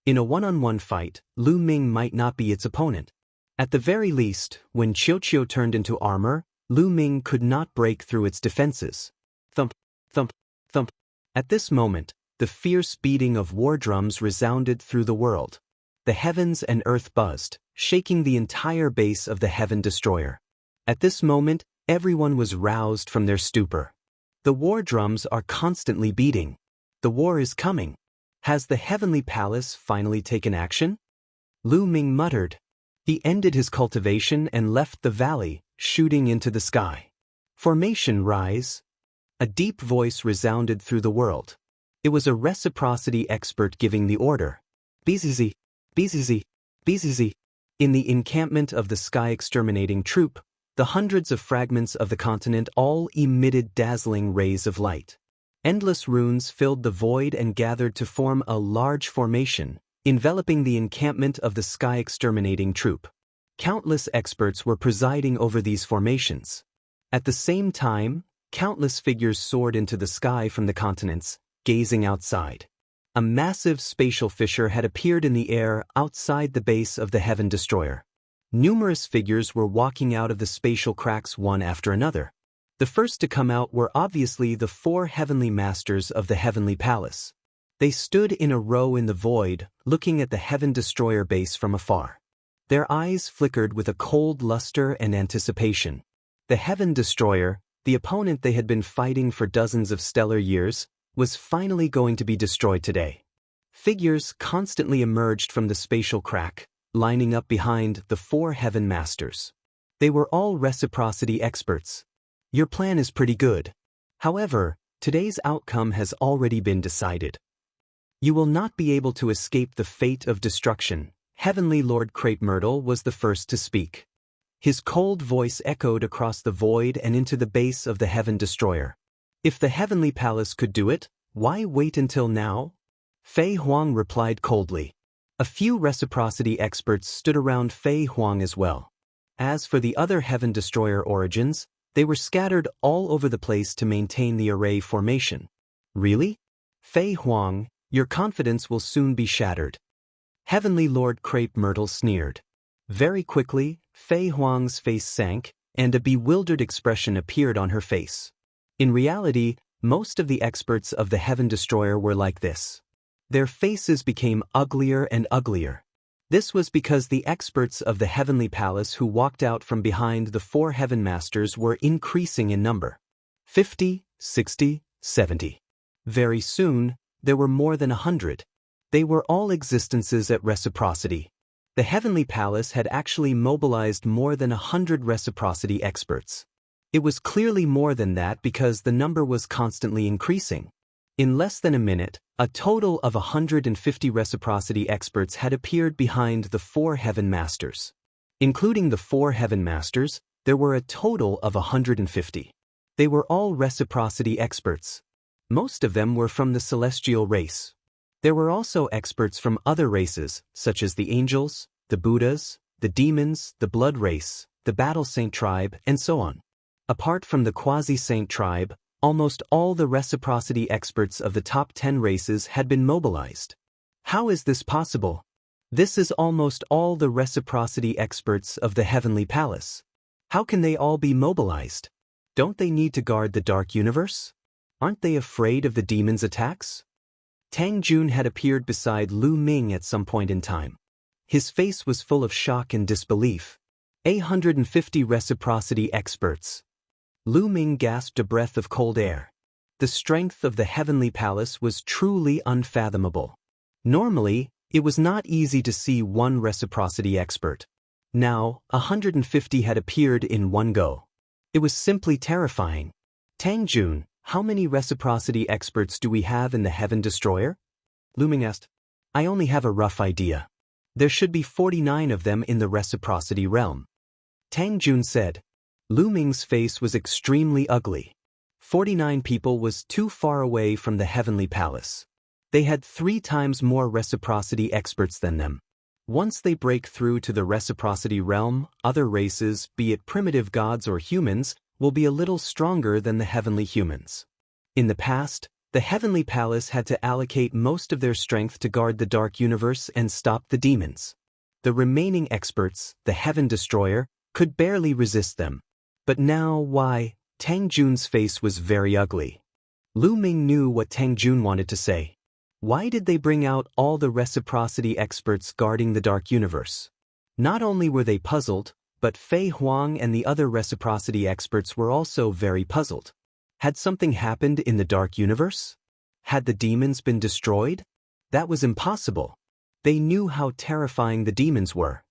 In a one-on-one fight, Lu Ming might not be its opponent. At the very least, when Qiuqiu turned into armor, Lu Ming could not break through its defenses. Thump, thump, thump. At this moment, the fierce beating of war drums resounded through the world. The heavens and earth buzzed, shaking the entire base of the Heaven Destroyer. At this moment, everyone was roused from their stupor. The war drums are constantly beating. The war is coming. Has the Heavenly Palace finally taken action? Lu Ming muttered. He ended his cultivation and left the valley, shooting into the sky. Formation rise. A deep voice resounded through the world. It was a reciprocity expert giving the order. BZZ, BZZ, BZZ. In the encampment of the sky exterminating troop, the hundreds of fragments of the continent all emitted dazzling rays of light. Endless runes filled the void and gathered to form a large formation, enveloping the encampment of the sky-exterminating troop. Countless experts were presiding over these formations. At the same time, countless figures soared into the sky from the continents, gazing outside. A massive spatial fissure had appeared in the air outside the base of the Heaven Destroyer. Numerous figures were walking out of the spatial cracks one after another. The first to come out were obviously the 4 heavenly masters of the Heavenly Palace. They stood in a row in the void, looking at the Heaven Destroyer base from afar. Their eyes flickered with a cold luster and anticipation. The Heaven Destroyer, the opponent they had been fighting for dozens of stellar years, was finally going to be destroyed today. Figures constantly emerged from the spatial crack, lining up behind the 4 Heaven Masters. They were all reciprocity experts. Your plan is pretty good. However, today's outcome has already been decided. You will not be able to escape the fate of destruction. Heavenly Lord Crepe Myrtle was the first to speak. His cold voice echoed across the void and into the base of the Heaven Destroyer. If the Heavenly Palace could do it, why wait until now? Fei Huang replied coldly. A few reciprocity experts stood around Fei Huang as well. As for the other Heaven Destroyer origins, they were scattered all over the place to maintain the array formation. Really? Fei Huang, your confidence will soon be shattered. Heavenly Lord Crepe Myrtle sneered. Very quickly, Fei Huang's face sank, and a bewildered expression appeared on her face. In reality, most of the experts of the Heaven Destroyer were like this. Their faces became uglier and uglier. This was because the experts of the Heavenly Palace who walked out from behind the 4 Heaven Masters were increasing in number. 50, 60, 70. Very soon, there were more than 100. They were all existences at reciprocity. The Heavenly Palace had actually mobilized more than 100 reciprocity experts. It was clearly more than that because the number was constantly increasing. In less than a minute, a total of 150 reciprocity experts had appeared behind the 4 Heaven Masters. Including the 4 Heaven Masters, there were a total of 150. They were all reciprocity experts. Most of them were from the celestial race. There were also experts from other races, such as the angels, the Buddhas, the demons, the blood race, the battle saint tribe, and so on. Apart from the quasi-saint tribe, almost all the reciprocity experts of the top 10 races had been mobilized. How is this possible? This is almost all the reciprocity experts of the Heavenly Palace. How can they all be mobilized? Don't they need to guard the Dark Universe? Aren't they afraid of the demons' attacks? Tang Jun had appeared beside Lu Ming at some point in time. His face was full of shock and disbelief. 150 reciprocity experts. Lu Ming gasped a breath of cold air. The strength of the Heavenly Palace was truly unfathomable. Normally, it was not easy to see one reciprocity expert. Now, 150 had appeared in one go. It was simply terrifying. Tang Jun, how many reciprocity experts do we have in the Heaven Destroyer? Lu Ming asked. I only have a rough idea. There should be 49 of them in the reciprocity realm. Tang Jun said. Lu Ming's face was extremely ugly. 49 people was too far away from the Heavenly Palace. They had 3 times more reciprocity experts than them. Once they break through to the reciprocity realm, other races, be it primitive gods or humans, will be a little stronger than the heavenly humans. In the past, the Heavenly Palace had to allocate most of their strength to guard the Dark Universe and stop the demons. The remaining experts, the Heaven Destroyer, could barely resist them. But now, why? Tang Jun's face was very ugly. Lu Ming knew what Tang Jun wanted to say. Why did they bring out all the reciprocity experts guarding the Dark Universe? Not only were they puzzled, but Fei Huang and the other reciprocity experts were also very puzzled. Had something happened in the Dark Universe? Had the demons been destroyed? That was impossible. They knew how terrifying the demons were.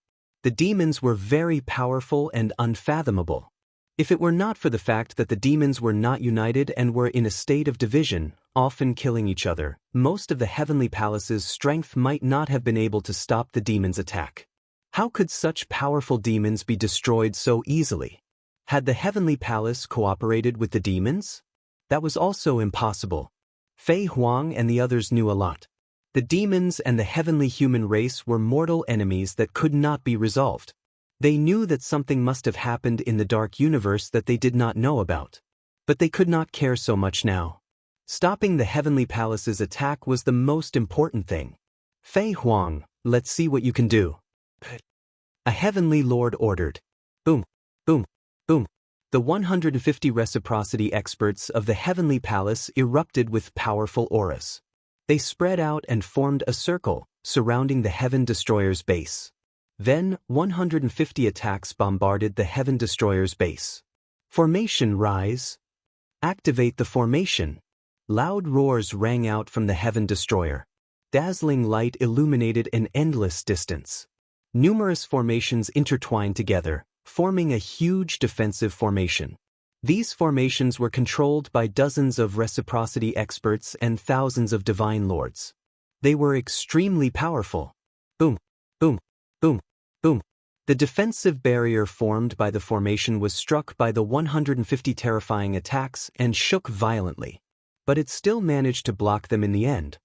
The demons were very powerful and unfathomable. If it were not for the fact that the demons were not united and were in a state of division, often killing each other, most of the Heavenly Palace's strength might not have been able to stop the demons' attack. How could such powerful demons be destroyed so easily? Had the Heavenly Palace cooperated with the demons? That was also impossible. Fei Huang and the others knew a lot. The demons and the heavenly human race were mortal enemies that could not be resolved. They knew that something must have happened in the dark universe that they did not know about. But they could not care so much now. Stopping the Heavenly Palace's attack was the most important thing. Fei Huang, let's see what you can do. A heavenly lord ordered. Boom, boom, boom. The 150 reciprocity experts of the Heavenly Palace erupted with powerful auras. They spread out and formed a circle, surrounding the Heaven Destroyer's base. Then, 150 attacks bombarded the Heaven Destroyer's base. Formation rise. Activate the formation. Loud roars rang out from the Heaven Destroyer. Dazzling light illuminated an endless distance. Numerous formations intertwined together, forming a huge defensive formation. These formations were controlled by dozens of reciprocity experts and thousands of divine lords. They were extremely powerful. Boom, boom, boom, boom. The defensive barrier formed by the formation was struck by the 150 terrifying attacks and shook violently. But it still managed to block them in the end.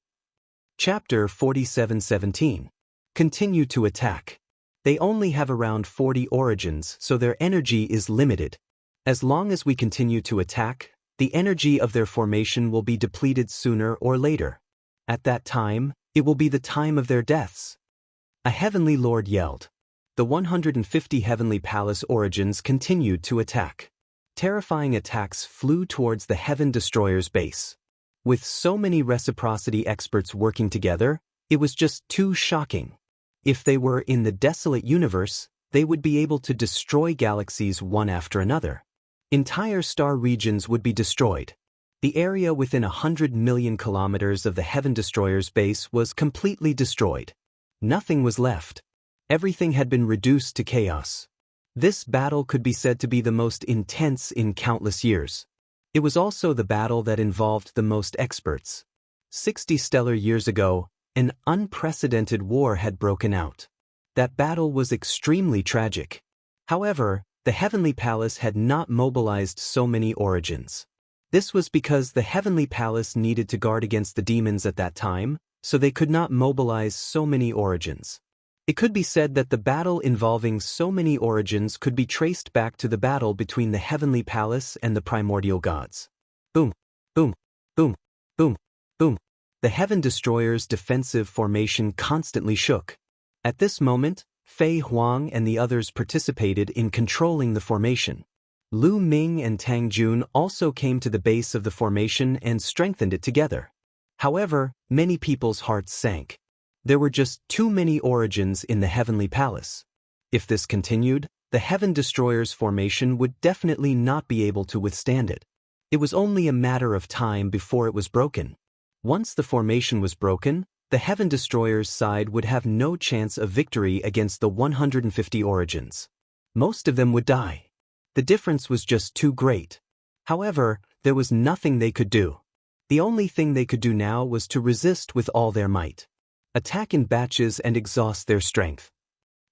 Chapter 47:17. Continue to attack. They only have around 40 origins, so their energy is limited. As long as we continue to attack, the energy of their formation will be depleted sooner or later. At that time, it will be the time of their deaths. A heavenly lord yelled. The 150 Heavenly Palace origins continued to attack. Terrifying attacks flew towards the Heaven Destroyer's base. With so many reciprocity experts working together, it was just too shocking. If they were in the desolate universe, they would be able to destroy galaxies one after another. Entire star regions would be destroyed. The area within 100 million kilometers of the Heaven Destroyer's base was completely destroyed. Nothing was left. Everything had been reduced to chaos. This battle could be said to be the most intense in countless years. It was also the battle that involved the most experts. 60 stellar years ago, an unprecedented war had broken out. That battle was extremely tragic. However, the Heavenly Palace had not mobilized so many origins. This was because the Heavenly Palace needed to guard against the demons at that time, so they could not mobilize so many origins. It could be said that the battle involving so many origins could be traced back to the battle between the Heavenly Palace and the primordial gods. Boom, boom, boom, boom, boom. The Heaven Destroyer's defensive formation constantly shook. At this moment, Fei Huang and the others participated in controlling the formation. Lu Ming and Tang Jun also came to the base of the formation and strengthened it together. However, many people's hearts sank. There were just too many origins in the Heavenly Palace. If this continued, the Heaven Destroyer's formation would definitely not be able to withstand it. It was only a matter of time before it was broken. Once the formation was broken, the Heaven Destroyer's side would have no chance of victory against the 150 origins. Most of them would die. The difference was just too great. However, there was nothing they could do. The only thing they could do now was to resist with all their might. Attack in batches and exhaust their strength.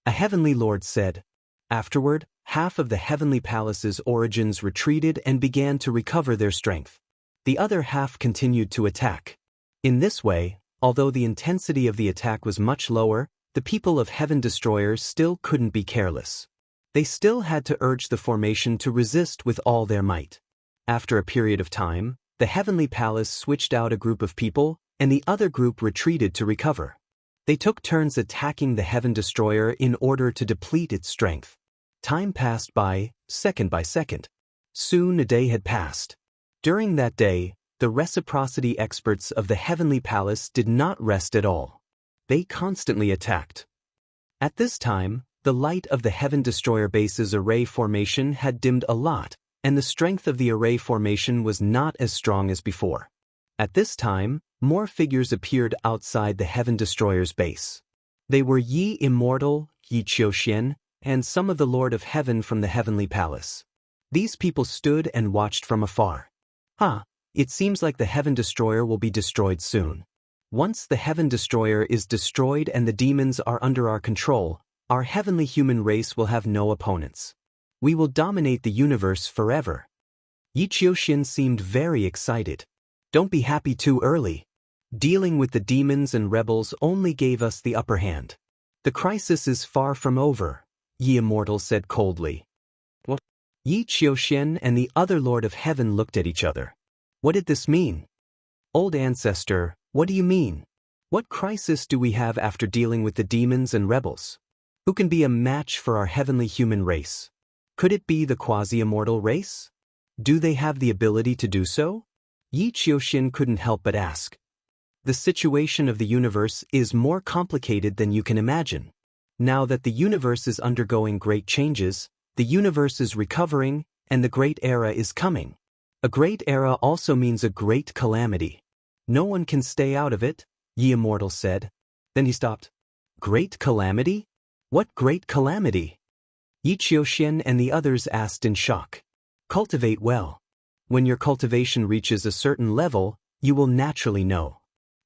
A heavenly lord said. Afterward, half of the Heavenly Palace's origins retreated and began to recover their strength. The other half continued to attack. In this way, although the intensity of the attack was much lower, the people of Heaven Destroyer still couldn't be careless. They still had to urge the formation to resist with all their might. After a period of time, the Heavenly Palace switched out a group of people, and the other group retreated to recover. They took turns attacking the Heaven Destroyer in order to deplete its strength. Time passed by second. Soon a day had passed. During that day, the reciprocity experts of the Heavenly Palace did not rest at all. They constantly attacked. At this time, the light of the Heaven Destroyer base's array formation had dimmed a lot, and the strength of the array formation was not as strong as before. At this time, more figures appeared outside the Heaven Destroyer's base. They were Yi Immortal, Yi Qiuxian, and some of the Lord of Heaven from the Heavenly Palace. These people stood and watched from afar. It seems like the Heaven Destroyer will be destroyed soon. Once the Heaven Destroyer is destroyed and the demons are under our control, our heavenly human race will have no opponents. We will dominate the universe forever. Yi Qiuxian seemed very excited. Don't be happy too early. Dealing with the demons and rebels only gave us the upper hand. The crisis is far from over, Yi Immortal said coldly. What? Yi Qiuxian and the other Lord of Heaven looked at each other. What did this mean? Old Ancestor, what do you mean? What crisis do we have after dealing with the demons and rebels? Who can be a match for our heavenly human race? Could it be the quasi-immortal race? Do they have the ability to do so? Yi Qiuxian couldn't help but ask. The situation of the universe is more complicated than you can imagine. Now that the universe is undergoing great changes, the universe is recovering, and the great era is coming. A great era also means a great calamity. No one can stay out of it, Yi Immortal said. Then he stopped. Great calamity? What great calamity? Yi Qiuxian and the others asked in shock. Cultivate well. When your cultivation reaches a certain level, you will naturally know.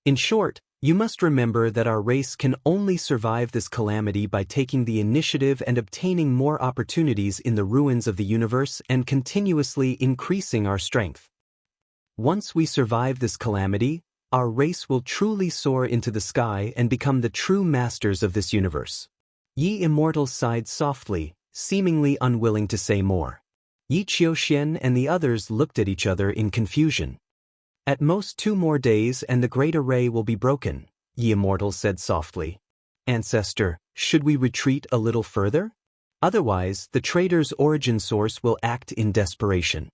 In short, you must remember that our race can only survive this calamity by taking the initiative and obtaining more opportunities in the ruins of the universe and continuously increasing our strength. Once we survive this calamity, our race will truly soar into the sky and become the true masters of this universe. Yi Immortal sighed softly, seemingly unwilling to say more. Yi Qiuxian and the others looked at each other in confusion. At most 2 more days and the great array will be broken, Yi Immortal said softly. Ancestor, should we retreat a little further? Otherwise, the traitor's origin source will act in desperation.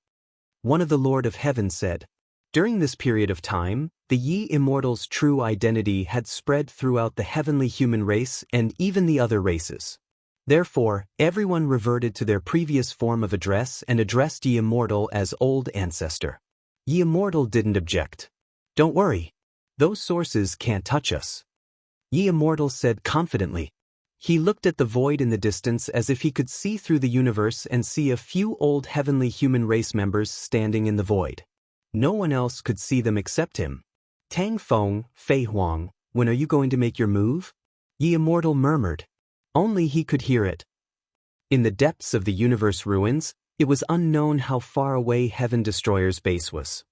One of the Lord of Heaven said. During this period of time, the Yi Immortal's true identity had spread throughout the heavenly human race and even the other races. Therefore, everyone reverted to their previous form of address and addressed Yi Immortal as Old Ancestor. Yi Immortal didn't object. Don't worry. Those sources can't touch us. Yi Immortal said confidently. He looked at the void in the distance as if he could see through the universe and see a few old heavenly human race members standing in the void. No one else could see them except him. Tang Feng, Fei Huang, when are you going to make your move? Yi Immortal murmured. Only he could hear it. In the depths of the universe ruins, it was unknown how far away Heaven Destroyer's base was.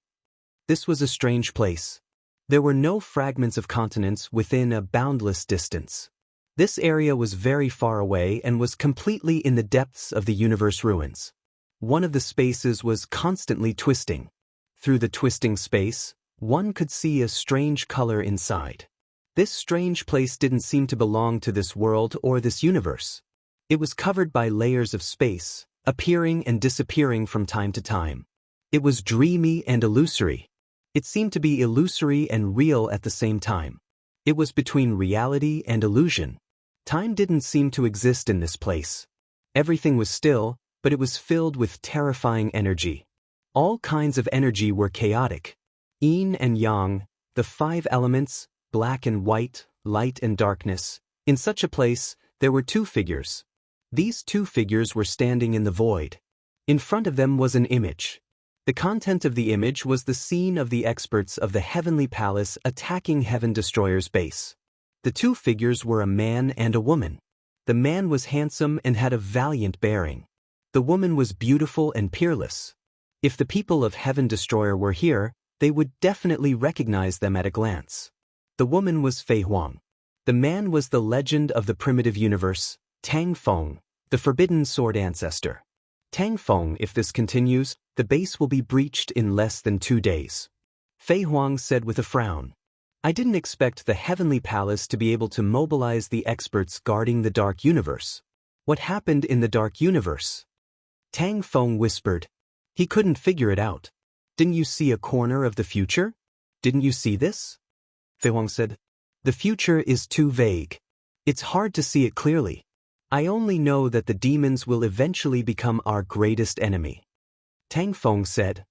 This was a strange place. There were no fragments of continents within a boundless distance. This area was very far away and was completely in the depths of the universe ruins. One of the spaces was constantly twisting. Through the twisting space, one could see a strange color inside. This strange place didn't seem to belong to this world or this universe. It was covered by layers of space, appearing and disappearing from time to time. It was dreamy and illusory. It seemed to be illusory and real at the same time. It was between reality and illusion. Time didn't seem to exist in this place. Everything was still, but it was filled with terrifying energy. All kinds of energy were chaotic. Yin and Yang, the 5 elements, black and white, light and darkness. In such a place, there were 2 figures. These 2 figures were standing in the void. In front of them was an image. The content of the image was the scene of the experts of the Heavenly Palace attacking Heaven Destroyer's base. The 2 figures were a man and a woman. The man was handsome and had a valiant bearing. The woman was beautiful and peerless. If the people of Heaven Destroyer were here, they would definitely recognize them at a glance. The woman was Fei Huang. The man was the legend of the primitive universe, Tang Feng, the Forbidden Sword Ancestor. Tang Feng, if this continues, the base will be breached in less than 2 days. Fei Huang said with a frown. I didn't expect the Heavenly Palace to be able to mobilize the experts guarding the Dark Universe. What happened in the Dark Universe? Tang Feng whispered. He couldn't figure it out. Didn't you see a corner of the future? Didn't you see this? Fei Huang said. The future is too vague. It's hard to see it clearly. I only know that the demons will eventually become our greatest enemy. Tang Feng said.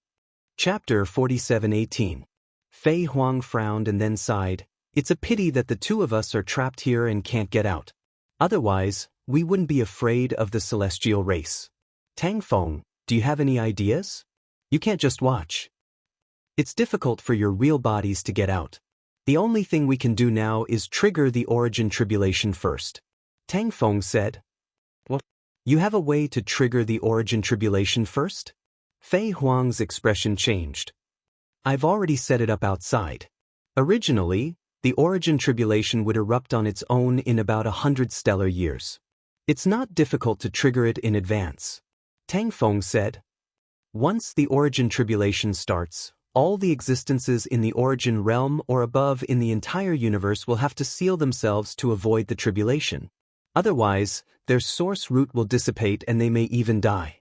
Chapter 47:18. Fei Huang frowned and then sighed. It's a pity that the 2 of us are trapped here and can't get out. Otherwise, we wouldn't be afraid of the celestial race. Tang Feng, do you have any ideas? You can't just watch. It's difficult for your real bodies to get out. The only thing we can do now is trigger the origin tribulation first. Tang Feng said. What? You have a way to trigger the origin tribulation first? Fei Huang's expression changed. I've already set it up outside. Originally, the origin tribulation would erupt on its own in about 100 stellar years. It's not difficult to trigger it in advance. Tang Feng said. Once the origin tribulation starts, all the existences in the origin realm or above in the entire universe will have to seal themselves to avoid the tribulation. Otherwise, their source root will dissipate and they may even die.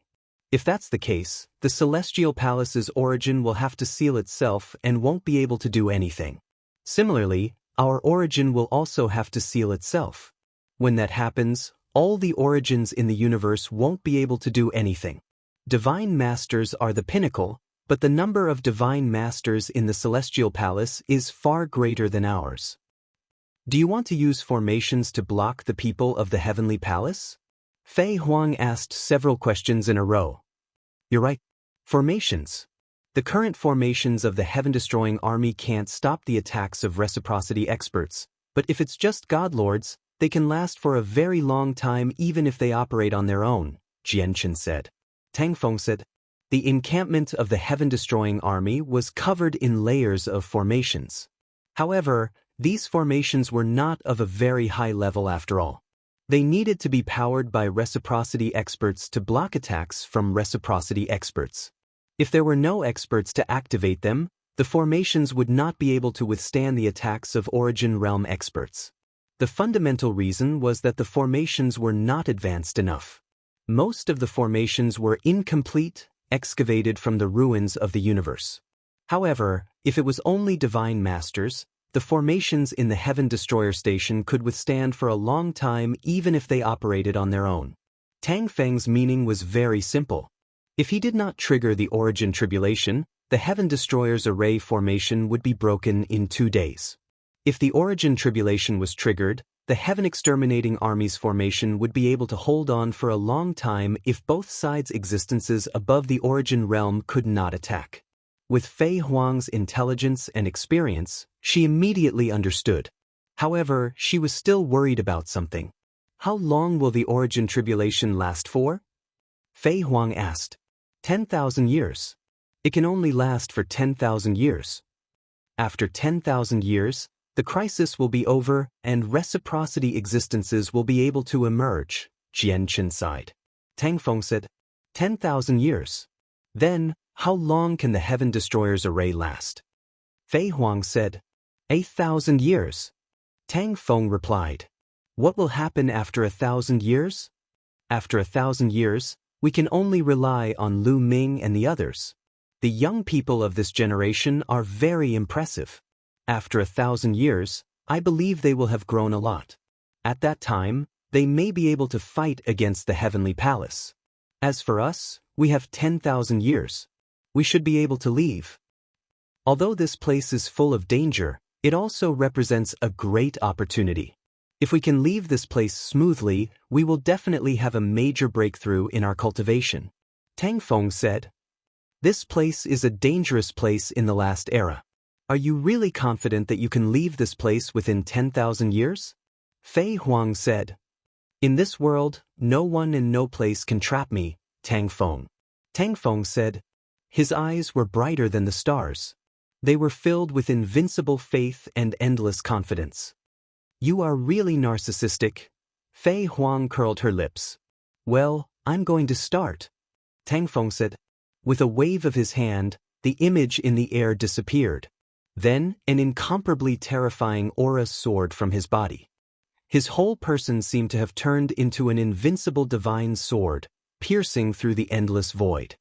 If that's the case, the celestial palace's origin will have to seal itself and won't be able to do anything. Similarly, our origin will also have to seal itself. When that happens, all the origins in the universe won't be able to do anything. Divine Masters are the pinnacle, but the number of Divine Masters in the Celestial Palace is far greater than ours. Do you want to use formations to block the people of the Heavenly Palace? Fei Huang asked several questions in a row. You're right. Formations. The current formations of the heaven-destroying army can't stop the attacks of reciprocity experts, but if it's just godlords, they can last for a very long time even if they operate on their own, Jianchen said. Tang Feng said. The encampment of the heaven-destroying army was covered in layers of formations. However, these formations were not of a very high level after all. They needed to be powered by reciprocity experts to block attacks from reciprocity experts. If there were no experts to activate them, the formations would not be able to withstand the attacks of Origin Realm experts. The fundamental reason was that the formations were not advanced enough. Most of the formations were incomplete, excavated from the ruins of the universe. However, if it was only Divine Masters, the formations in the Heaven Destroyer Station could withstand for a long time even if they operated on their own. Tang Feng's meaning was very simple. If he did not trigger the Origin Tribulation, the Heaven Destroyer's array formation would be broken in 2 days. If the Origin Tribulation was triggered, the Heaven Exterminating Army's formation would be able to hold on for a long time if both sides' existences above the Origin Realm could not attack. With Fei Huang's intelligence and experience, she immediately understood. However, she was still worried about something. How long will the Origin Tribulation last for? Fei Huang asked. 10,000 years. It can only last for 10,000 years. After 10,000 years, the crisis will be over and reciprocity existences will be able to emerge, Jianchen sighed. Tang Feng said, 10,000 years. Then, how long can the Heaven Destroyer's array last? Fei Huang said, 8,000 years. Tang Feng replied, what will happen after 1,000 years? After 1,000 years, we can only rely on Lu Ming and the others. The young people of this generation are very impressive. After 1,000 years, I believe they will have grown a lot. At that time, they may be able to fight against the Heavenly Palace. As for us, we have 10,000 years. We should be able to leave. Although this place is full of danger, it also represents a great opportunity. If we can leave this place smoothly, we will definitely have a major breakthrough in our cultivation. Tang Feng said, this place is a dangerous place in the last era. Are you really confident that you can leave this place within 10,000 years? Fei Huang said, in this world, no one and no place can trap me, Tang Feng. Tang Feng said, his eyes were brighter than the stars. They were filled with invincible faith and endless confidence. You are really narcissistic. Fei Huang curled her lips. Well, I'm going to start. Tang Feng said. With a wave of his hand, the image in the air disappeared. Then, an incomparably terrifying aura soared from his body. His whole person seemed to have turned into an invincible divine sword, piercing through the endless void.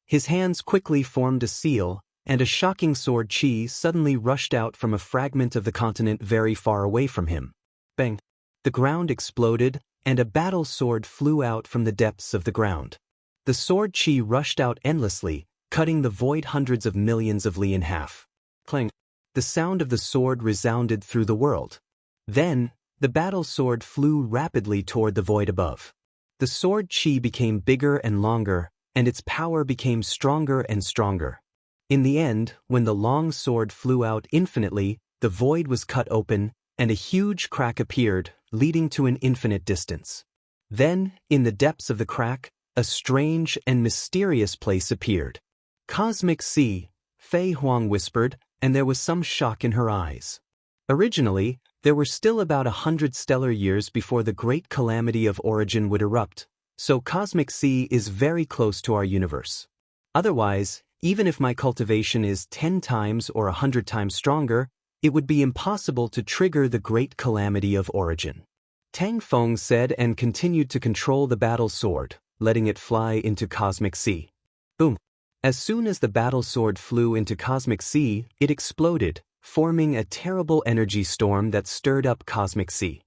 His hands quickly formed a seal, and a shocking sword chi suddenly rushed out from a fragment of the continent very far away from him. Bang! The ground exploded, and a battle sword flew out from the depths of the ground. The sword chi rushed out endlessly, cutting the void hundreds of millions of li in half. Clang! The sound of the sword resounded through the world. Then, the battle sword flew rapidly toward the void above. The sword chi became bigger and longer, and its power became stronger and stronger. In the end, when the long sword flew out infinitely, the void was cut open, and a huge crack appeared, leading to an infinite distance. Then, in the depths of the crack, a strange and mysterious place appeared. Cosmic Sea, Fei Huang whispered, and there was some shock in her eyes. Originally, there were still about 100 stellar years before the great calamity of origin would erupt, so cosmic sea is very close to our universe. Otherwise, even if my cultivation is 10 times or 100 times stronger, it would be impossible to trigger the great calamity of origin. Tang Feng said and continued to control the battle sword, letting it fly into cosmic sea. Boom! As soon as the battle sword flew into cosmic sea, it exploded, forming a terrible energy storm that stirred up cosmic sea.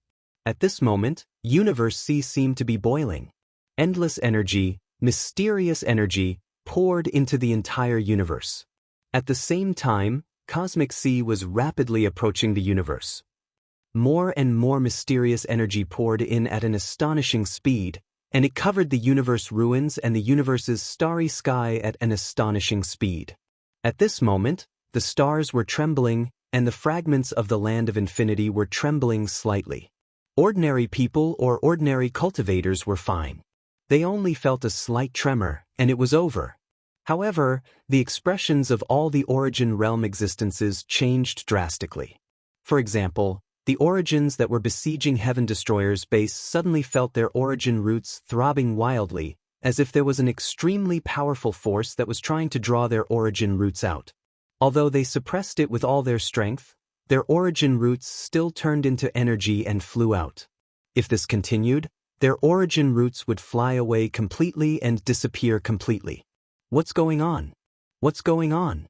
At this moment, universe sea seemed to be boiling. Endless energy, mysterious energy, poured into the entire universe. At the same time, cosmic sea was rapidly approaching the universe. More and more mysterious energy poured in at an astonishing speed, and it covered the universe ruins and the universe's starry sky at an astonishing speed. At this moment, the stars were trembling, and the fragments of the land of infinity were trembling slightly. Ordinary people or ordinary cultivators were fine. They only felt a slight tremor, and it was over. However, the expressions of all the origin realm existences changed drastically. For example, the origins that were besieging Heaven Destroyer's base suddenly felt their origin roots throbbing wildly, as if there was an extremely powerful force that was trying to draw their origin roots out. Although they suppressed it with all their strength, their origin roots still turned into energy and flew out. If this continued, their origin roots would fly away completely and disappear completely. What's going on? What's going on?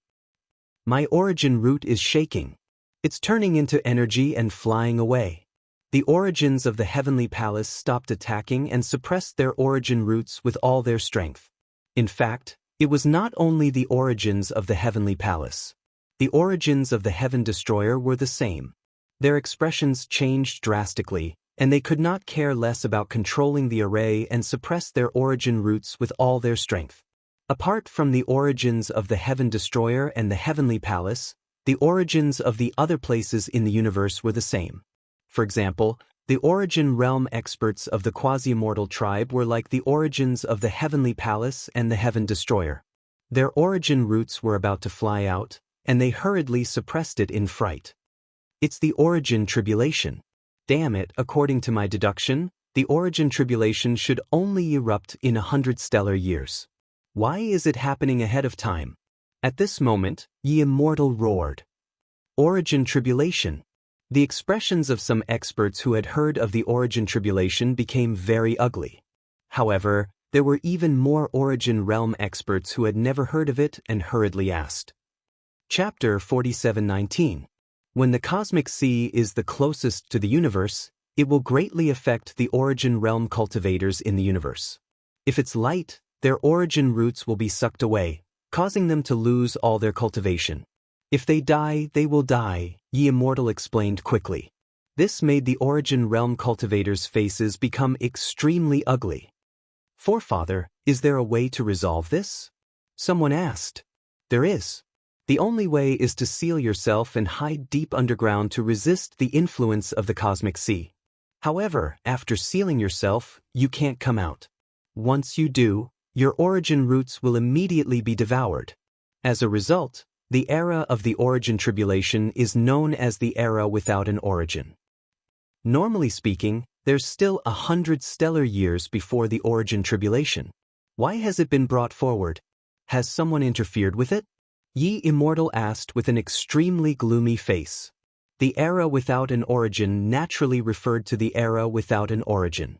My origin root is shaking. It's turning into energy and flying away. The origins of the heavenly palace stopped attacking and suppressed their origin roots with all their strength. In fact, it was not only the origins of the heavenly palace. The origins of the Heaven Destroyer were the same. Their expressions changed drastically, and they could not care less about controlling the array and suppressed their origin roots with all their strength. Apart from the origins of the Heaven Destroyer and the Heavenly Palace, the origins of the other places in the universe were the same. For example, the origin realm experts of the quasi-immortal tribe were like the origins of the Heavenly Palace and the Heaven Destroyer. Their origin roots were about to fly out, and they hurriedly suppressed it in fright. It's the origin tribulation. Damn it, according to my deduction, the origin tribulation should only erupt in 100 stellar years. Why is it happening ahead of time? At this moment, ye Immortal roared. Origin tribulation. The expressions of some experts who had heard of the origin tribulation became very ugly. However, there were even more origin realm experts who had never heard of it and hurriedly asked. Chapter 47:19. When the cosmic sea is the closest to the universe, it will greatly affect the origin realm cultivators in the universe. If it's light, their origin roots will be sucked away, causing them to lose all their cultivation. If they die, they will die, ye Immortal explained quickly. This made the origin realm cultivators' faces become extremely ugly. Forefather, is there a way to resolve this? Someone asked. There is. The only way is to seal yourself and hide deep underground to resist the influence of the cosmic sea. However, after sealing yourself, you can't come out. Once you do, your origin roots will immediately be devoured. As a result, the era of the origin tribulation is known as the era without an origin. Normally speaking, there's still 100 stellar years before the origin tribulation. Why has it been brought forward? Has someone interfered with it? Ye Immortal asked with an extremely gloomy face. The era without an origin naturally referred to the era without an origin.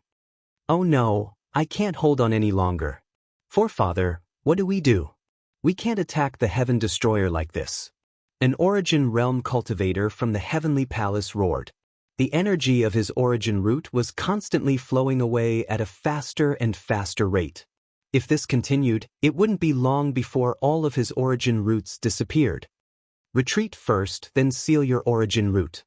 Oh no, I can't hold on any longer. Forefather, what do? We can't attack the Heaven Destroyer like this. An origin realm cultivator from the Heavenly Palace roared. The energy of his origin root was constantly flowing away at a faster and faster rate. If this continued, it wouldn't be long before all of his origin roots disappeared. Retreat first, then seal your origin root.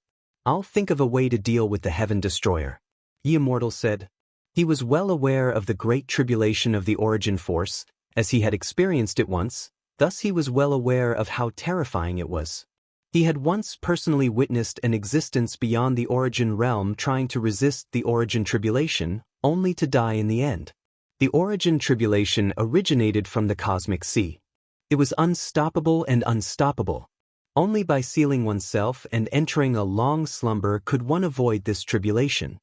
I'll think of a way to deal with the Heaven Destroyer, ye Immortal said. He was well aware of the great tribulation of the origin force, as he had experienced it once, thus he was well aware of how terrifying it was. He had once personally witnessed an existence beyond the origin realm trying to resist the origin tribulation, only to die in the end. The origin tribulation originated from the cosmic sea. It was unstoppable and unstoppable. Only by sealing oneself and entering a long slumber could one avoid this tribulation.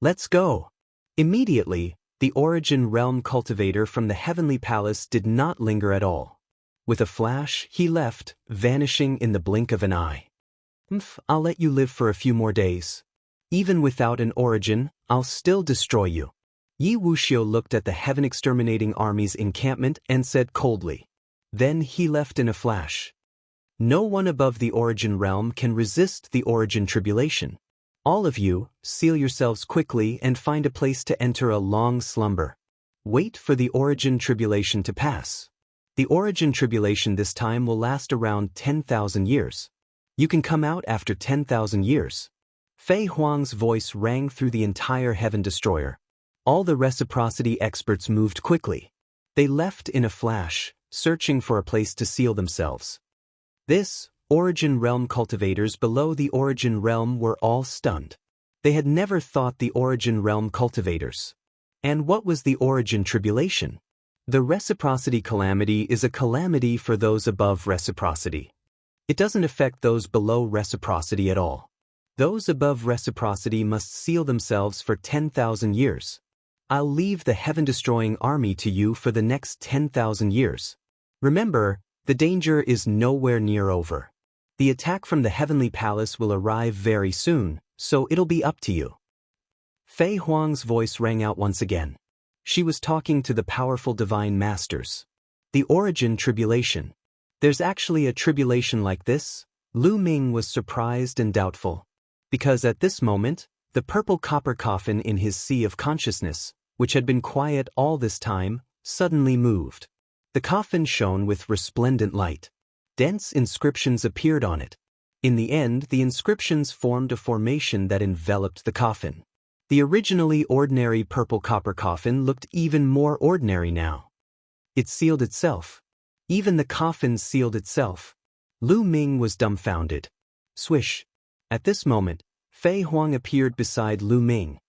Let's go. Immediately, the Origin Realm cultivator from the heavenly palace did not linger at all. With a flash, he left, vanishing in the blink of an eye. I'll let you live for a few more days. Even without an origin, I'll still destroy you. Yi Wuxiu looked at the heaven-exterminating army's encampment and said coldly. Then he left in a flash. No one above the Origin Realm can resist the Origin Tribulation. All of you, seal yourselves quickly and find a place to enter a long slumber. Wait for the Origin Tribulation to pass. The Origin Tribulation this time will last around 10,000 years. You can come out after 10,000 years. Fei Huang's voice rang through the entire Heaven Destroyer. All the reciprocity experts moved quickly. They left in a flash, searching for a place to seal themselves. This, Origin Realm cultivators below the Origin Realm were all stunned. They had never thought the Origin Realm cultivators. And what was the Origin Tribulation? The reciprocity calamity is a calamity for those above reciprocity. It doesn't affect those below reciprocity at all. Those above reciprocity must seal themselves for 10,000 years. I'll leave the heaven-destroying army to you for the next 10,000 years. Remember, the danger is nowhere near over. The attack from the heavenly palace will arrive very soon, so it'll be up to you. Fei Huang's voice rang out once again. She was talking to the powerful divine masters. The Origin Tribulation. There's actually a tribulation like this? Lu Ming was surprised and doubtful. Because at this moment, the purple copper coffin in his sea of consciousness, which had been quiet all this time, suddenly moved. The coffin shone with resplendent light. Dense inscriptions appeared on it. In the end, the inscriptions formed a formation that enveloped the coffin. The originally ordinary purple copper coffin looked even more ordinary now. It sealed itself. Even the coffin sealed itself. Lu Ming was dumbfounded. Swish. At this moment, Fei Huang appeared beside Lu Ming.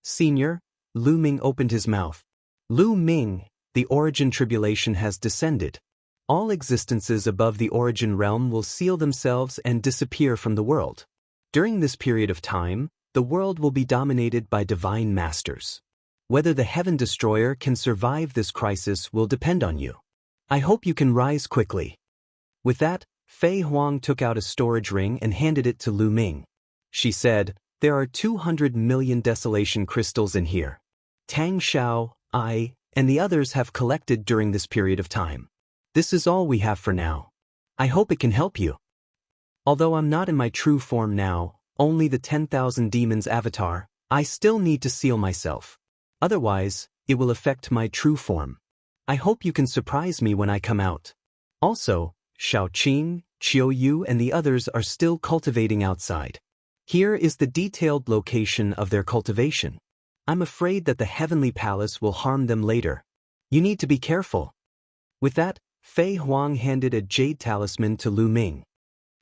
Senior, Lu Ming opened his mouth. Lu Ming, the Origin Tribulation has descended. All existences above the Origin Realm will seal themselves and disappear from the world. During this period of time, the world will be dominated by divine masters. Whether the Heaven Destroyer can survive this crisis will depend on you. I hope you can rise quickly. With that, Fei Huang took out a storage ring and handed it to Lu Ming. She said, there are 200 million desolation crystals in here. Tang Xiao, I, and the others have collected during this period of time. This is all we have for now. I hope it can help you. Although I'm not in my true form now, only the 10,000 demons avatar, I still need to seal myself. Otherwise, it will affect my true form. I hope you can surprise me when I come out. Also, Shaoqing, Qiuyu and the others are still cultivating outside. Here is the detailed location of their cultivation. I'm afraid that the heavenly palace will harm them later. You need to be careful. With that, Fei Huang handed a jade talisman to Lu Ming.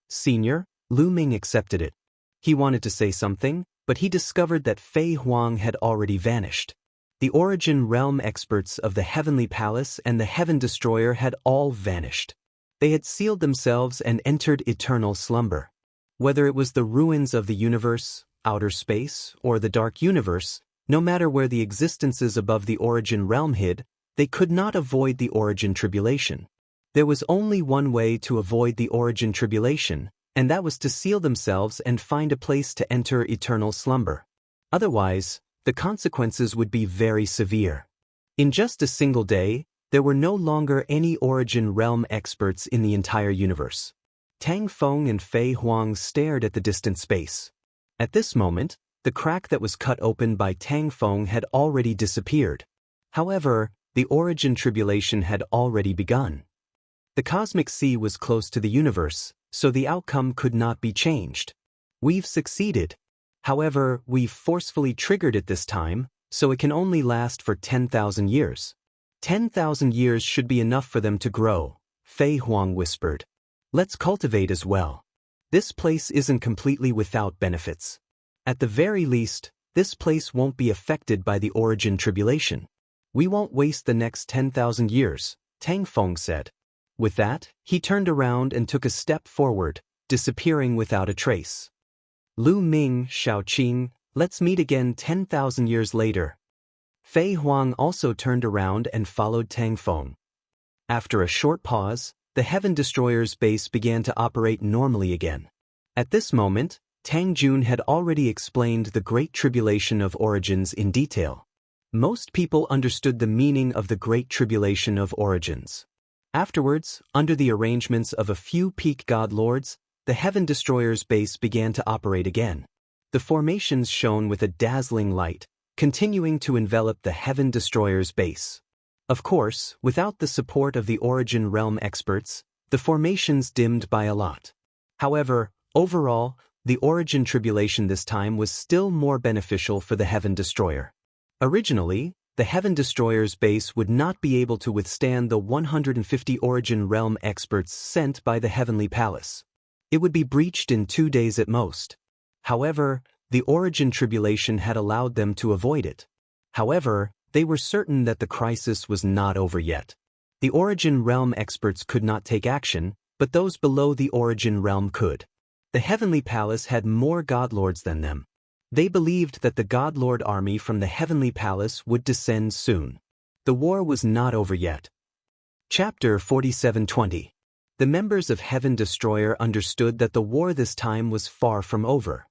Senior, Lu Ming accepted it. He wanted to say something, but he discovered that Fei Huang had already vanished. The Origin Realm experts of the Heavenly Palace and the Heaven Destroyer had all vanished. They had sealed themselves and entered eternal slumber. Whether it was the ruins of the universe, outer space, or the dark universe, no matter where the existences above the Origin Realm hid, they could not avoid the Origin Tribulation. There was only one way to avoid the Origin Tribulation, and that was to seal themselves and find a place to enter eternal slumber. Otherwise, the consequences would be very severe. In just a single day, there were no longer any Origin Realm experts in the entire universe. Tang Feng and Fei Huang stared at the distant space. At this moment, the crack that was cut open by Tang Feng had already disappeared. However, the Origin Tribulation had already begun. The cosmic sea was close to the universe, so the outcome could not be changed. We've succeeded. However, we've forcefully triggered it this time, so it can only last for 10,000 years. 10,000 years should be enough for them to grow, Fei Huang whispered. Let's cultivate as well. This place isn't completely without benefits. At the very least, this place won't be affected by the Origin Tribulation. We won't waste the next 10,000 years, Tang Feng said. With that, he turned around and took a step forward, disappearing without a trace. Lu Ming, Shaoqing, let's meet again 10,000 years later. Fei Huang also turned around and followed Tang Feng. After a short pause, the Heaven Destroyer's base began to operate normally again. At this moment, Tang Jun had already explained the Great Tribulation of Origins in detail. Most people understood the meaning of the Great Tribulation of Origins. Afterwards, under the arrangements of a few peak god lords, the Heaven Destroyer's base began to operate again. The formations shone with a dazzling light, continuing to envelop the Heaven Destroyer's base. Of course, without the support of the Origin Realm experts, the formations dimmed by a lot. However, overall, the Origin Tribulation this time was still more beneficial for the Heaven Destroyer. Originally, the Heaven Destroyer's base would not be able to withstand the 150 Origin Realm experts sent by the Heavenly Palace. It would be breached in 2 days at most. However, the Origin Tribulation had allowed them to avoid it. However, they were certain that the crisis was not over yet. The Origin Realm experts could not take action, but those below the Origin Realm could. The Heavenly Palace had more godlords than them. They believed that the Godlord army from the Heavenly Palace would descend soon. The war was not over yet. Chapter 47:20. The members of Heaven Destroyer understood that the war this time was far from over.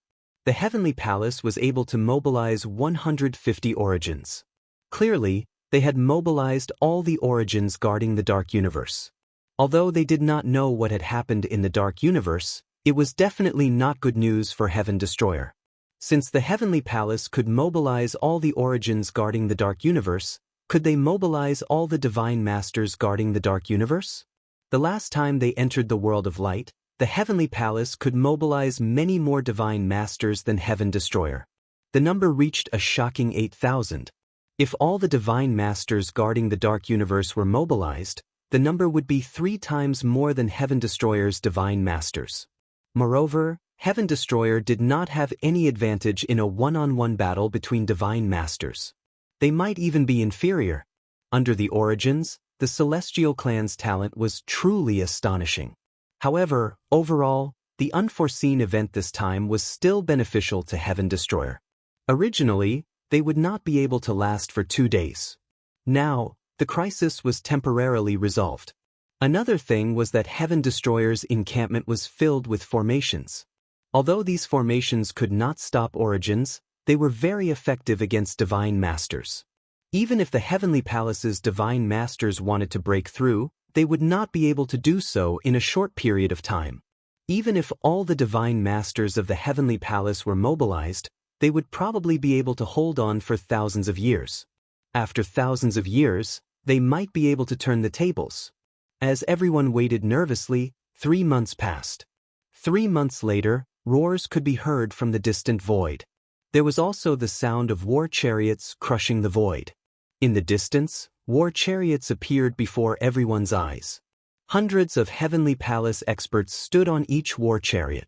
The Heavenly Palace was able to mobilize 150 origins. Clearly, they had mobilized all the origins guarding the Dark Universe. Although they did not know what had happened in the Dark Universe, it was definitely not good news for Heaven Destroyer. Since the Heavenly Palace could mobilize all the origins guarding the Dark Universe, could they mobilize all the Divine Masters guarding the Dark Universe? The last time they entered the world of light, the Heavenly Palace could mobilize many more Divine Masters than Heaven Destroyer. The number reached a shocking 8,000. If all the Divine Masters guarding the Dark Universe were mobilized, the number would be 3 times more than Heaven Destroyer's Divine Masters. Moreover, Heaven Destroyer did not have any advantage in a one-on-one battle between Divine Masters. They might even be inferior. Under the Origins, the Celestial Clan's talent was truly astonishing. However, overall, the unforeseen event this time was still beneficial to Heaven Destroyer. Originally, they would not be able to last for 2 days. Now, the crisis was temporarily resolved. Another thing was that Heaven Destroyer's encampment was filled with formations. Although these formations could not stop origins, they were very effective against Divine Masters. Even if the Heavenly Palace's Divine Masters wanted to break through, they would not be able to do so in a short period of time. Even if all the Divine Masters of the Heavenly Palace were mobilized, they would probably be able to hold on for thousands of years. After thousands of years, they might be able to turn the tables. As everyone waited nervously, 3 months passed. 3 months later, roars could be heard from the distant void. There was also the sound of war chariots crushing the void. In the distance, war chariots appeared before everyone's eyes. Hundreds of Heavenly Palace experts stood on each war chariot.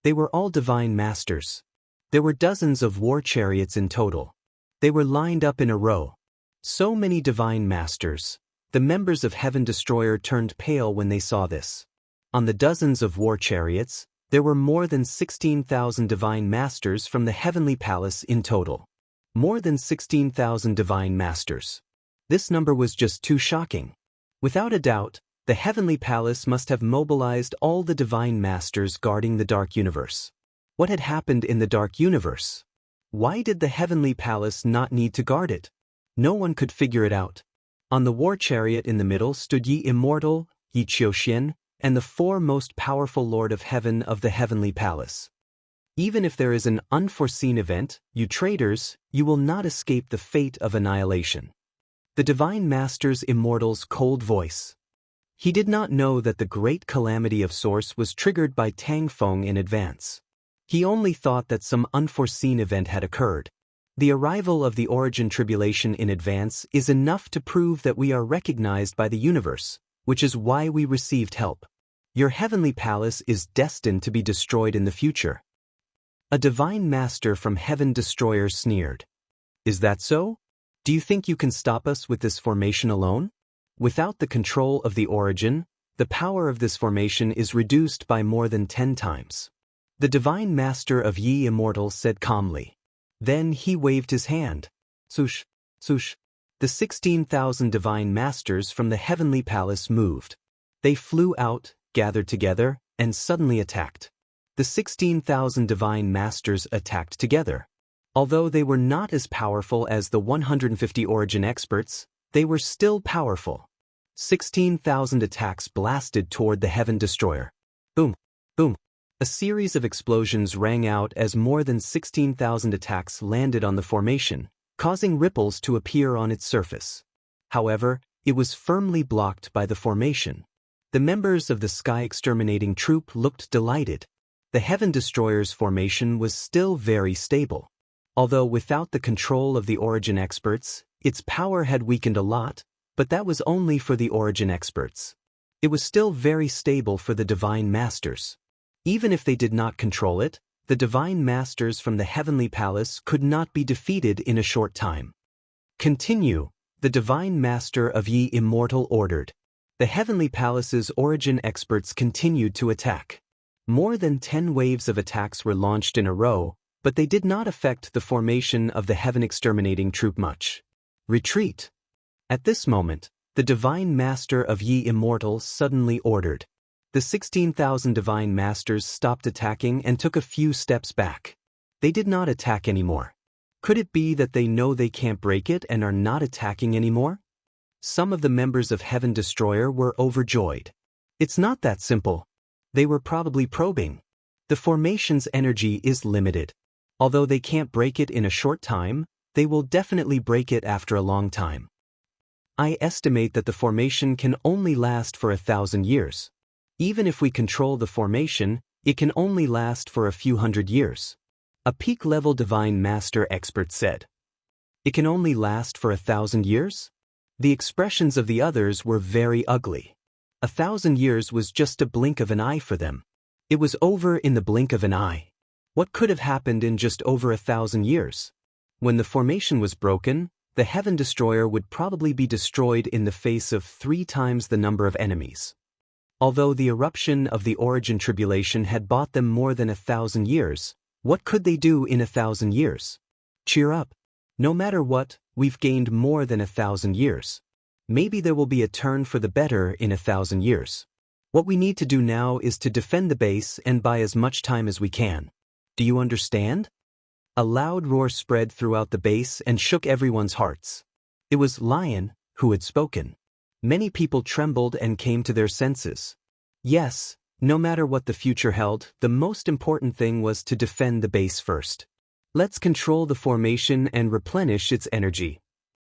They were all Divine Masters. There were dozens of war chariots in total. They were lined up in a row. So many Divine Masters. The members of Heaven Destroyer turned pale when they saw this. On the dozens of war chariots, there were more than 16,000 Divine Masters from the Heavenly Palace in total. More than 16,000 Divine Masters. This number was just too shocking. Without a doubt, the Heavenly Palace must have mobilized all the Divine Masters guarding the Dark Universe. What had happened in the Dark Universe? Why did the Heavenly Palace not need to guard it? No one could figure it out. On the war chariot in the middle stood Yi Immortal, Yi Qiuxian, and the 4 most powerful Lord of Heaven of the Heavenly Palace. Even if there is an unforeseen event, you traitors, you will not escape the fate of annihilation. The Divine Master's Immortal's cold voice. He did not know that the great calamity of Source was triggered by Tang Feng in advance. He only thought that some unforeseen event had occurred. The arrival of the Origin Tribulation in advance is enough to prove that we are recognized by the universe, which is why we received help. Your Heavenly Palace is destined to be destroyed in the future. A Divine Master from Heaven Destroyer sneered. Is that so? Do you think you can stop us with this formation alone? Without the control of the Origin, the power of this formation is reduced by more than 10 times. The Divine Master of Ye Immortal said calmly. Then he waved his hand. Swoosh, swoosh. The 16,000 Divine Masters from the Heavenly Palace moved. They flew out, gathered together, and suddenly attacked. The 16,000 Divine Masters attacked together. Although they were not as powerful as the 150 origin experts, they were still powerful. 16,000 attacks blasted toward the Heaven Destroyer. Boom, boom. A series of explosions rang out as more than 16,000 attacks landed on the formation, causing ripples to appear on its surface. However, it was firmly blocked by the formation. The members of the Sky Exterminating Troop looked delighted. The Heaven Destroyer's formation was still very stable. Although without the control of the origin experts, its power had weakened a lot, but that was only for the origin experts. It was still very stable for the Divine Masters. Even if they did not control it, the Divine Masters from the Heavenly Palace could not be defeated in a short time. Continue, the Divine Master of Ye Immortal ordered. The Heavenly Palace's origin experts continued to attack. More than 10 waves of attacks were launched in a row, but they did not affect the formation of the Heaven Exterminating Troop much. Retreat. At this moment, the Divine Master of Ye Immortal suddenly ordered. The 16,000 Divine Masters stopped attacking and took a few steps back. They did not attack anymore. Could it be that they know they can't break it and are not attacking anymore? Some of the members of Heaven Destroyer were overjoyed. It's not that simple. They were probably probing. The formation's energy is limited. Although they can't break it in a short time, they will definitely break it after a long time. I estimate that the formation can only last for 1,000 years. Even if we control the formation, it can only last for a few hundred years. A peak-level Divine Master expert said. It can only last for 1,000 years? The expressions of the others were very ugly. 1,000 years was just a blink of an eye for them. It was over in the blink of an eye. What could have happened in just over 1,000 years? When the formation was broken, the Heaven Destroyer would probably be destroyed in the face of 3 times the number of enemies. Although the eruption of the Origin Tribulation had bought them more than 1,000 years, what could they do in 1,000 years? Cheer up. No matter what, we've gained more than 1,000 years. Maybe there will be a turn for the better in 1,000 years. What we need to do now is to defend the base and buy as much time as we can. Do you understand? A loud roar spread throughout the base and shook everyone's hearts. It was Lion who had spoken. Many people trembled and came to their senses. Yes, no matter what the future held, the most important thing was to defend the base first. Let's control the formation and replenish its energy.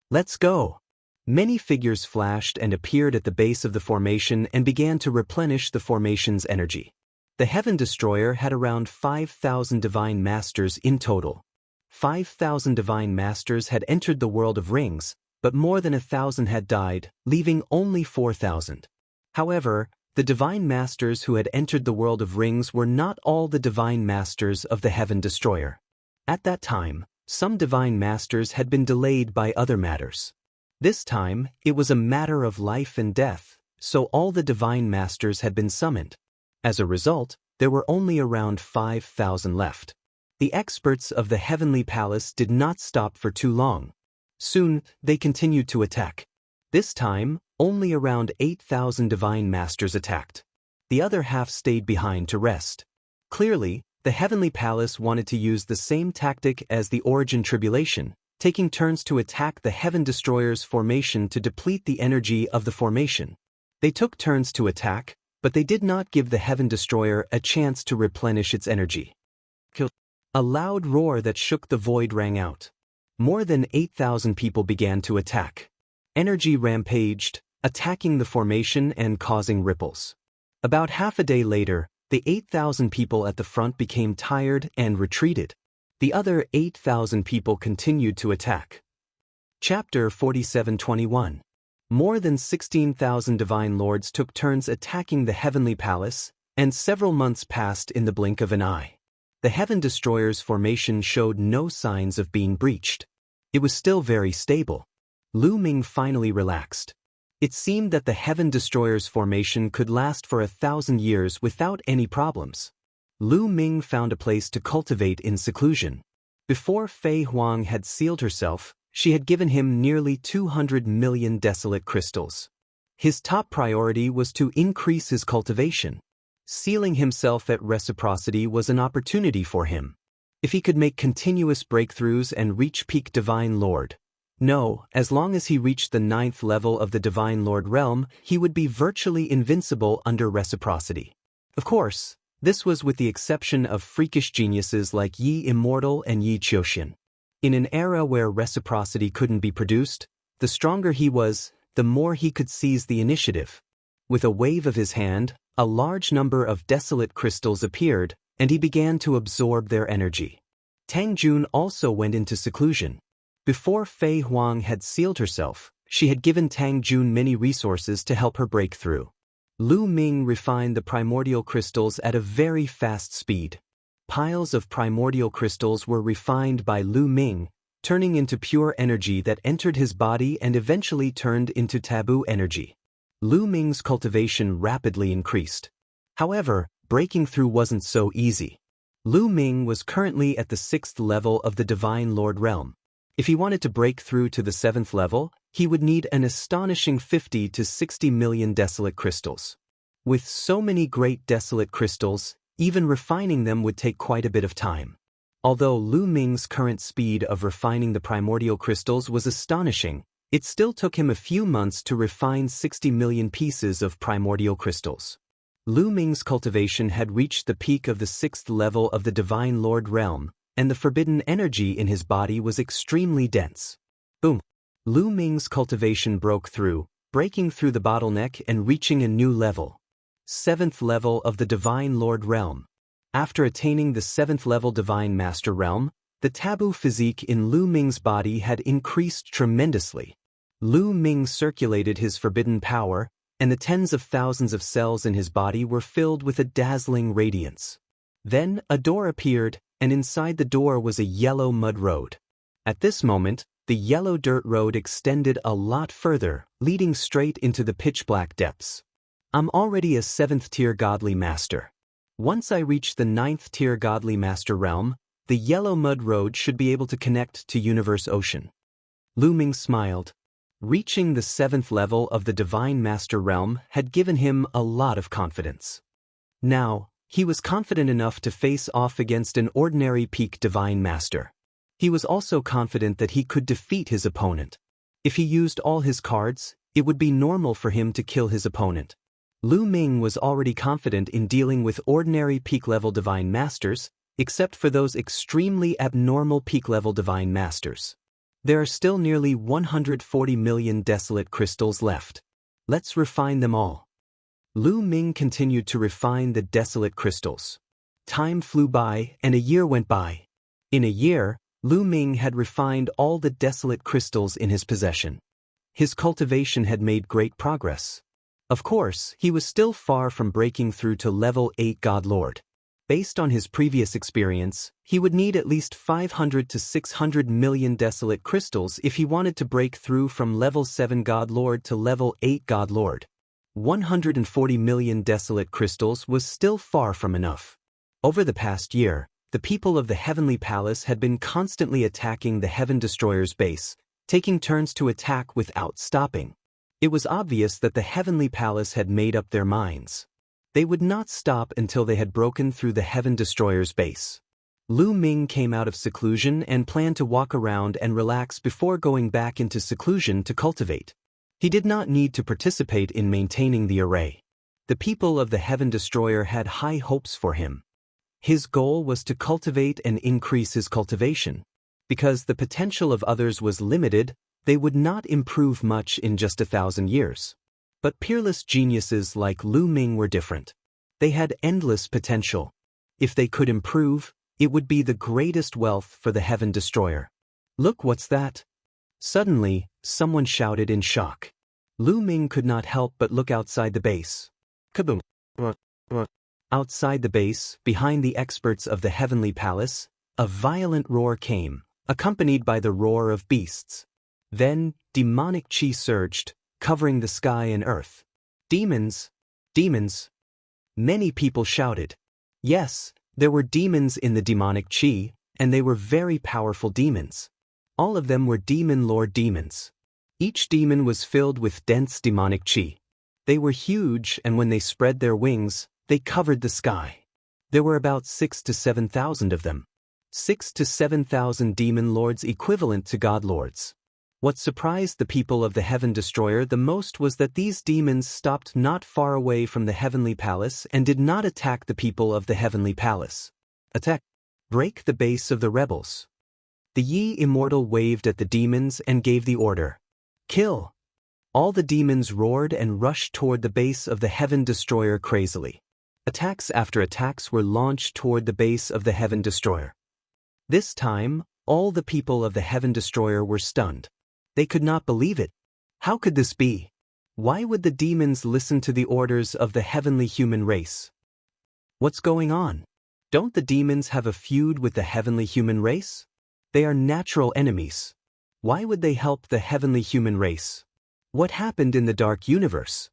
Let's go. Many figures flashed and appeared at the base of the formation and began to replenish the formation's energy. The Heaven Destroyer had around 5,000 Divine Masters in total. 5,000 Divine Masters had entered the World of Rings, but more than 1,000 had died, leaving only 4,000. However, the Divine Masters who had entered the World of Rings were not all the Divine Masters of the Heaven Destroyer. At that time, some Divine Masters had been delayed by other matters. This time, it was a matter of life and death, so all the Divine Masters had been summoned. As a result, there were only around 5,000 left. The experts of the Heavenly Palace did not stop for too long. Soon, they continued to attack. This time, only around 8,000 Divine Masters attacked. The other half stayed behind to rest. Clearly, the Heavenly Palace wanted to use the same tactic as the Origin Tribulation, taking turns to attack the Heaven Destroyer's formation to deplete the energy of the formation. They took turns to attack, but they did not give the Heaven Destroyer a chance to replenish its energy. A loud roar that shook the void rang out. More than 8,000 people began to attack. Energy rampaged, attacking the formation and causing ripples. About half a day later, the 8,000 people at the front became tired and retreated. The other 8,000 people continued to attack. Chapter 47:21. More than 16,000 Divine Lords took turns attacking the Heavenly Palace, and several months passed in the blink of an eye. The Heaven Destroyer's formation showed no signs of being breached. It was still very stable. Lu Ming finally relaxed. It seemed that the Heaven Destroyer's formation could last for 1,000 years without any problems. Lu Ming found a place to cultivate in seclusion. Before Fei Huang had sealed herself, she had given him nearly 200 million desolate crystals. His top priority was to increase his cultivation. Sealing himself at reciprocity was an opportunity for him. If he could make continuous breakthroughs and reach peak Divine Lord. No, as long as he reached the 9th level of the Divine Lord realm, he would be virtually invincible under reciprocity. Of course, this was with the exception of freakish geniuses like Yi Immortal and Yi Qiuxian. In an era where reciprocity couldn't be produced, the stronger he was, the more he could seize the initiative. With a wave of his hand, a large number of desolate crystals appeared, and he began to absorb their energy. Tang Jun also went into seclusion. Before Fei Huang had sealed herself, she had given Tang Jun many resources to help her break through. Lu Ming refined the primordial crystals at a very fast speed. Piles of primordial crystals were refined by Lu Ming, turning into pure energy that entered his body and eventually turned into taboo energy. Lu Ming's cultivation rapidly increased. However, breaking through wasn't so easy. Lu Ming was currently at the 6th level of the Divine Lord realm. If he wanted to break through to the 7th level, he would need an astonishing 50 to 60 million desolate crystals. With so many great desolate crystals, even refining them would take quite a bit of time. Although Lu Ming's current speed of refining the primordial crystals was astonishing, it still took him a few months to refine 60 million pieces of primordial crystals. Lu Ming's cultivation had reached the peak of the 6th level of the Divine Lord realm, and the forbidden energy in his body was extremely dense. Boom! Lu Ming's cultivation broke through, breaking through the bottleneck and reaching a new level. 7th level of the Divine Lord realm. After attaining the 7th level Divine Master realm, the taboo physique in Lu Ming's body had increased tremendously. Lu Ming circulated his forbidden power, and the tens of thousands of cells in his body were filled with a dazzling radiance. Then a door appeared, and inside the door was a yellow mud road. At this moment, the yellow dirt road extended a lot further, leading straight into the pitch-black depths. I'm already a 7th-tier godly master. Once I reach the 9th-tier godly master realm, the yellow mud road should be able to connect to Universe Ocean. Lu Ming smiled. Reaching the 7th level of the Divine Master realm had given him a lot of confidence. Now, he was confident enough to face off against an ordinary peak Divine Master. He was also confident that he could defeat his opponent. If he used all his cards, it would be normal for him to kill his opponent. Lu Ming was already confident in dealing with ordinary peak-level Divine Masters, except for those extremely abnormal peak-level Divine Masters. There are still nearly 140 million desolate crystals left. Let's refine them all. Lu Ming continued to refine the desolate crystals. Time flew by, and a year went by. In a year, Lu Ming had refined all the desolate crystals in his possession. His cultivation had made great progress. Of course, he was still far from breaking through to level 8 God Lord. Based on his previous experience, he would need at least 500 to 600 million desolate crystals if he wanted to break through from level 7 God Lord to level 8 God Lord. 140 million desolate crystals was still far from enough. Over the past year, the people of the Heavenly Palace had been constantly attacking the Heaven Destroyer's base, taking turns to attack without stopping. It was obvious that the Heavenly Palace had made up their minds. They would not stop until they had broken through the Heaven Destroyer's base. Lu Ming came out of seclusion and planned to walk around and relax before going back into seclusion to cultivate. He did not need to participate in maintaining the array. The people of the Heaven Destroyer had high hopes for him. His goal was to cultivate and increase his cultivation. Because the potential of others was limited, they would not improve much in just 1,000 years. But peerless geniuses like Lu Ming were different. They had endless potential. If they could improve, it would be the greatest wealth for the Heaven Destroyer. Look, what's that? Suddenly, someone shouted in shock. Lu Ming could not help but look outside the base. Kaboom! Outside the base, behind the experts of the Heavenly Palace, a violent roar came, accompanied by the roar of beasts. Then, demonic chi surged, covering the sky and earth. Demons! Demons! Many people shouted. Yes, there were demons in the demonic chi, and they were very powerful demons. All of them were demon lord demons. Each demon was filled with dense demonic chi. They were huge, and when they spread their wings, they covered the sky. There were about 6,000 to 7,000 of them. 6,000 to 7,000 demon lords equivalent to god lords. What surprised the people of the Heaven Destroyer the most was that these demons stopped not far away from the Heavenly Palace and did not attack the people of the Heavenly Palace. Attack! Break the base of the rebels. The Yi Immortal waved at the demons and gave the order. Kill! All the demons roared and rushed toward the base of the Heaven Destroyer crazily. Attacks after attacks were launched toward the base of the Heaven Destroyer. This time, all the people of the Heaven Destroyer were stunned. They could not believe it. How could this be? Why would the demons listen to the orders of the heavenly human race? What's going on? Don't the demons have a feud with the heavenly human race? They are natural enemies. Why would they help the heavenly human race? What happened in the dark universe?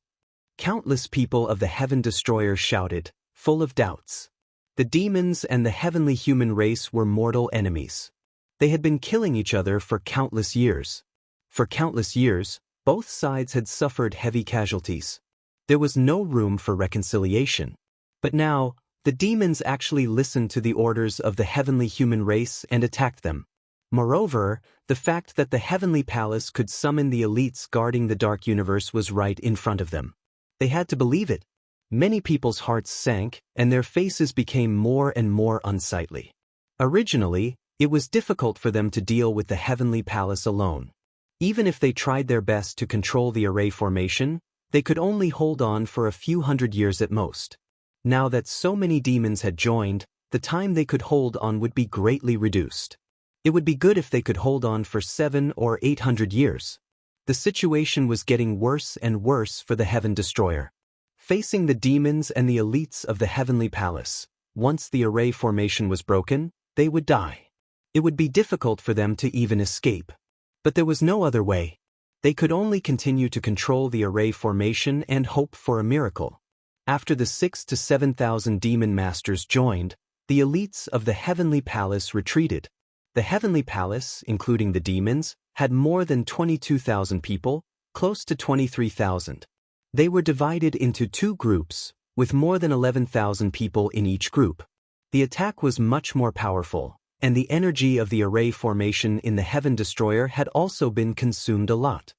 Countless people of the Heaven Destroyer shouted, full of doubts. The demons and the heavenly human race were mortal enemies. They had been killing each other for countless years. For countless years, both sides had suffered heavy casualties. There was no room for reconciliation. But now, the demons actually listened to the orders of the heavenly human race and attacked them. Moreover, the fact that the Heavenly Palace could summon the elites guarding the dark universe was right in front of them. They had to believe it. Many people's hearts sank, and their faces became more and more unsightly. Originally, it was difficult for them to deal with the Heavenly Palace alone. Even if they tried their best to control the array formation, they could only hold on for a few hundred years at most. Now that so many demons had joined, the time they could hold on would be greatly reduced. It would be good if they could hold on for 700 or 800 years. The situation was getting worse and worse for the Heaven Destroyer. Facing the demons and the elites of the Heavenly Palace, once the array formation was broken, they would die. It would be difficult for them to even escape. But there was no other way. They could only continue to control the array formation and hope for a miracle. After the 6,000 to 7,000 demon masters joined, the elites of the Heavenly Palace retreated. The Heavenly Palace, including the demons, had more than 22,000 people, close to 23,000. They were divided into two groups, with more than 11,000 people in each group. The attack was much more powerful, and the energy of the array formation in the Heaven Destroyer had also been consumed a lot.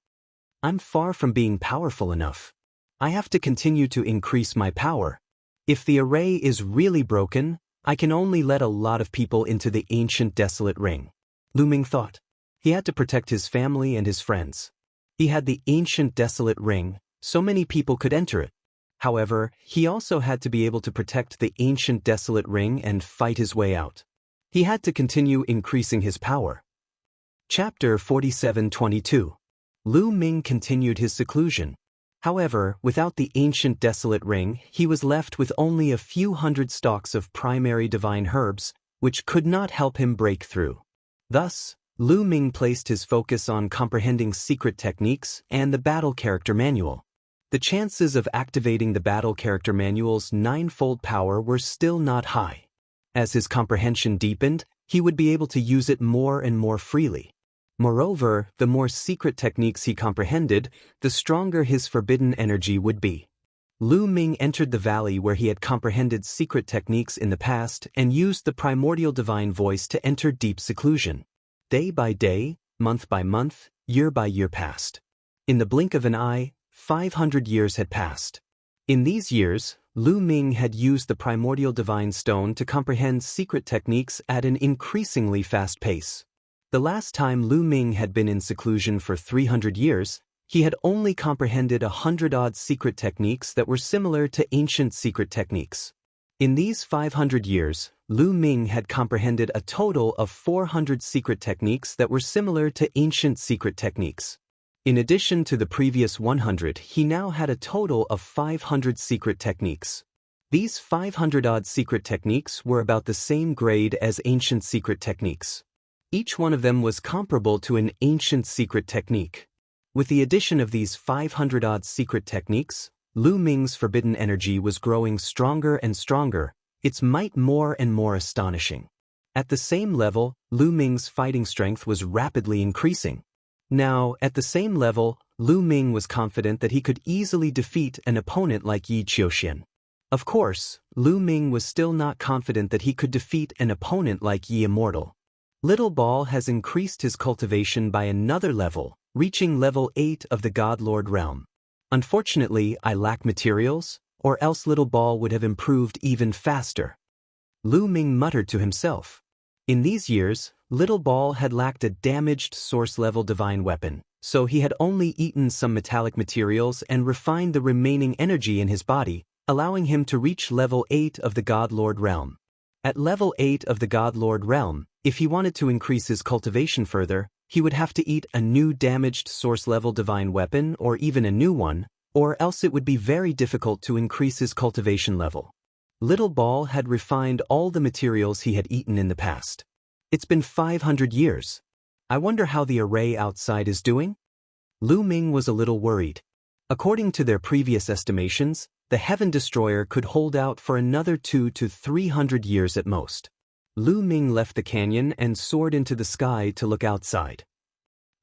I'm far from being powerful enough. I have to continue to increase my power. If the array is really broken, I can only let a lot of people into the ancient desolate ring. Lu Ming thought. He had to protect his family and his friends. He had the ancient desolate ring, so many people could enter it. However, he also had to be able to protect the ancient desolate ring and fight his way out. He had to continue increasing his power. Chapter 47:22. Lu Ming continued his seclusion. However, without the ancient desolate ring, he was left with only a few hundred stalks of primary divine herbs, which could not help him break through. Thus, Lu Ming placed his focus on comprehending secret techniques and the battle character manual. The chances of activating the battle character manual's ninefold power were still not high. As his comprehension deepened, he would be able to use it more and more freely. Moreover, the more secret techniques he comprehended, the stronger his forbidden energy would be. Lu Ming entered the valley where he had comprehended secret techniques in the past and used the primordial divine voice to enter deep seclusion. Day by day, month by month, year by year passed. In the blink of an eye, 500 years had passed. In these years, Lu Ming had used the primordial divine stone to comprehend secret techniques at an increasingly fast pace. The last time Lu Ming had been in seclusion for 300 years, he had only comprehended 100-odd secret techniques that were similar to ancient secret techniques. In these 500 years, Lu Ming had comprehended a total of 400 secret techniques that were similar to ancient secret techniques. In addition to the previous 100, he now had a total of 500 secret techniques. These 500-odd secret techniques were about the same grade as ancient secret techniques. Each one of them was comparable to an ancient secret technique. With the addition of these 500-odd secret techniques, Lu Ming's forbidden energy was growing stronger and stronger, its might more and more astonishing. At the same level, Lu Ming's fighting strength was rapidly increasing. Now, at the same level, Lu Ming was confident that he could easily defeat an opponent like Yi Qiuxian. Of course, Lu Ming was still not confident that he could defeat an opponent like Yi Immortal. Little Ball has increased his cultivation by another level, reaching level 8 of the God Lord realm. Unfortunately, I lack materials, or else Little Ball would have improved even faster. Lu Ming muttered to himself. In these years, Little Ball had lacked a damaged source-level divine weapon, so he had only eaten some metallic materials and refined the remaining energy in his body, allowing him to reach level 8 of the God Lord realm. At level 8 of the God Lord realm, if he wanted to increase his cultivation further, he would have to eat a new damaged source-level divine weapon or even a new one, or else it would be very difficult to increase his cultivation level. Little Ball had refined all the materials he had eaten in the past. It's been 500 years. I wonder how the array outside is doing? Lu Ming was a little worried. According to their previous estimations, the Heaven Destroyer could hold out for another 200 to 300 years at most. Lu Ming left the canyon and soared into the sky to look outside.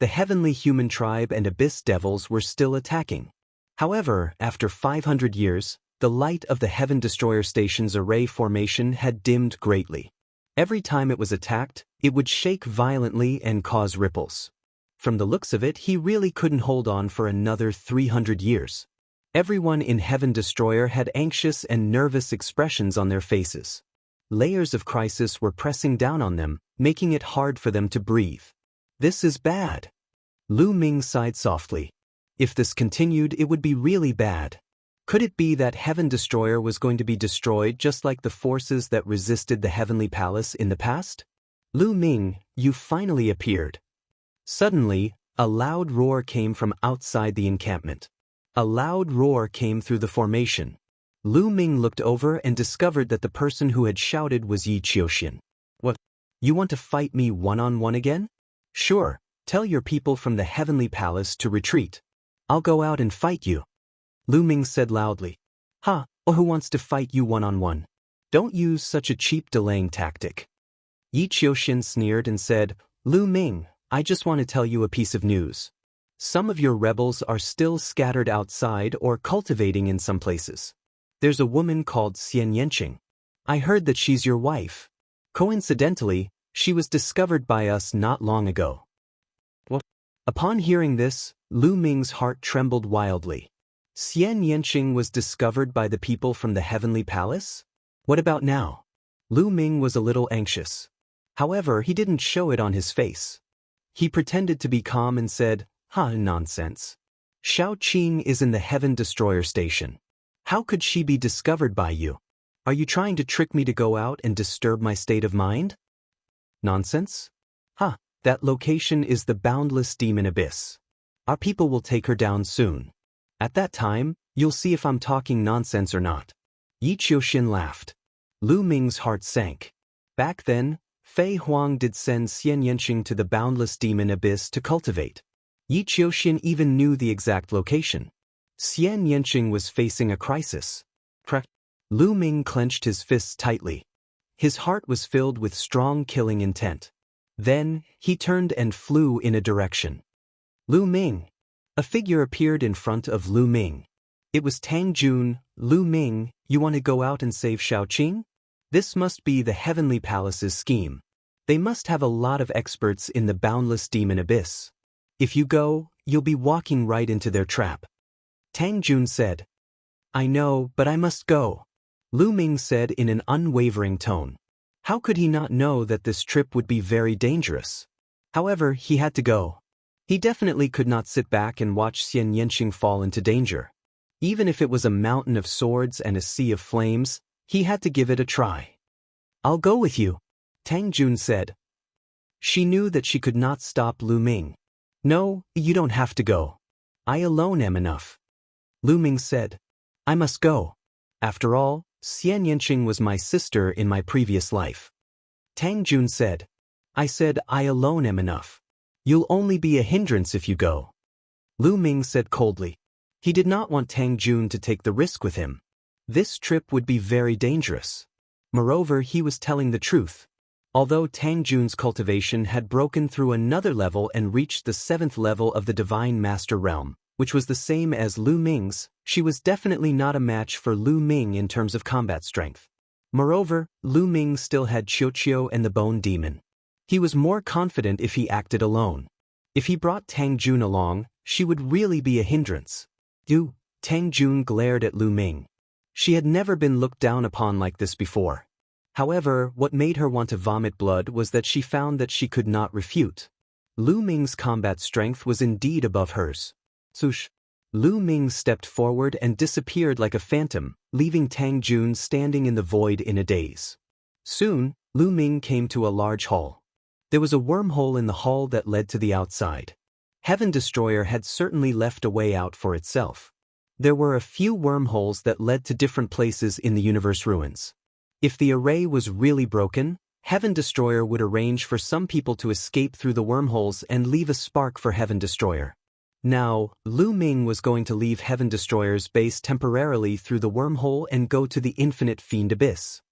The heavenly human tribe and abyss devils were still attacking. However, after 500 years, the light of the Heaven Destroyer Station's array formation had dimmed greatly. Every time it was attacked, it would shake violently and cause ripples. From the looks of it, he really couldn't hold on for another 300 years. Everyone in Heaven Destroyer had anxious and nervous expressions on their faces. Layers of crisis were pressing down on them, making it hard for them to breathe. This is bad. Lu Ming sighed softly. If this continued, it would be really bad. Could it be that Heaven Destroyer was going to be destroyed just like the forces that resisted the Heavenly Palace in the past? Lu Ming, you finally appeared. Suddenly, a loud roar came from outside the encampment. A loud roar came through the formation. Lu Ming looked over and discovered that the person who had shouted was Yi Qiuxian. What? You want to fight me one-on-one again? Sure, tell your people from the Heavenly Palace to retreat. I'll go out and fight you. Lu Ming said loudly. Ha, or who wants to fight you one-on-one? Don't use such a cheap delaying tactic. Yi Qiuxian sneered and said, Lu Ming, I just want to tell you a piece of news. Some of your rebels are still scattered outside or cultivating in some places. There's a woman called Xian Yanqing. I heard that she's your wife. Coincidentally, she was discovered by us not long ago. What? Upon hearing this, Lu Ming's heart trembled wildly. Xian Yanqing was discovered by the people from the Heavenly Palace? What about now? Lu Ming was a little anxious. However, he didn't show it on his face. He pretended to be calm and said, nonsense. Shao Qing is in the Heaven Destroyer Station. How could she be discovered by you? Are you trying to trick me to go out and disturb my state of mind? Nonsense? That location is the boundless demon abyss. Our people will take her down soon. At that time, you'll see if I'm talking nonsense or not. Yi Qiuxian laughed. Lu Ming's heart sank. Back then, Fei Huang did send Xian Yanqing to the boundless demon abyss to cultivate. Yi Qiuxian even knew the exact location. Xian Yanqing was facing a crisis. Lu Ming clenched his fists tightly. His heart was filled with strong killing intent. Then, he turned and flew in a direction. Lu Ming. A figure appeared in front of Lu Ming. It was Tang Jun. Lu Ming, you want to go out and save Shao Qing? This must be the Heavenly Palace's scheme. They must have a lot of experts in the boundless demon abyss. If you go, you'll be walking right into their trap. Tang Jun said. I know, but I must go. Lu Ming said in an unwavering tone. How could he not know that this trip would be very dangerous? However, he had to go. He definitely could not sit back and watch Xian Yanqing fall into danger. Even if it was a mountain of swords and a sea of flames, he had to give it a try. I'll go with you, Tang Jun said. She knew that she could not stop Lu Ming. No, you don't have to go. I alone am enough. Lu Ming said. I must go. After all, Xian Yanqing was my sister in my previous life. Tang Jun said. I said I alone am enough. You'll only be a hindrance if you go. Lu Ming said coldly. He did not want Tang Jun to take the risk with him. This trip would be very dangerous. Moreover, he was telling the truth. Although Tang Jun's cultivation had broken through another level and reached the 7th level of the Divine Master Realm, which was the same as Lu Ming's, she was definitely not a match for Lu Ming in terms of combat strength. Moreover, Lu Ming still had Qiuqiu and the Bone Demon. He was more confident if he acted alone. If he brought Tang Jun along, she would really be a hindrance. Tang Jun glared at Lu Ming. She had never been looked down upon like this before. However, what made her want to vomit blood was that she found that she could not refute. Lu Ming's combat strength was indeed above hers. Swoosh! Lu Ming stepped forward and disappeared like a phantom, leaving Tang Jun standing in the void in a daze. Soon, Lu Ming came to a large hall. There was a wormhole in the hall that led to the outside. Heaven Destroyer had certainly left a way out for itself. There were a few wormholes that led to different places in the universe ruins. If the array was really broken, Heaven Destroyer would arrange for some people to escape through the wormholes and leave a spark for Heaven Destroyer. Now, Lu Ming was going to leave Heaven Destroyer's base temporarily through the wormhole and go to the Infinite Fiend Abyss.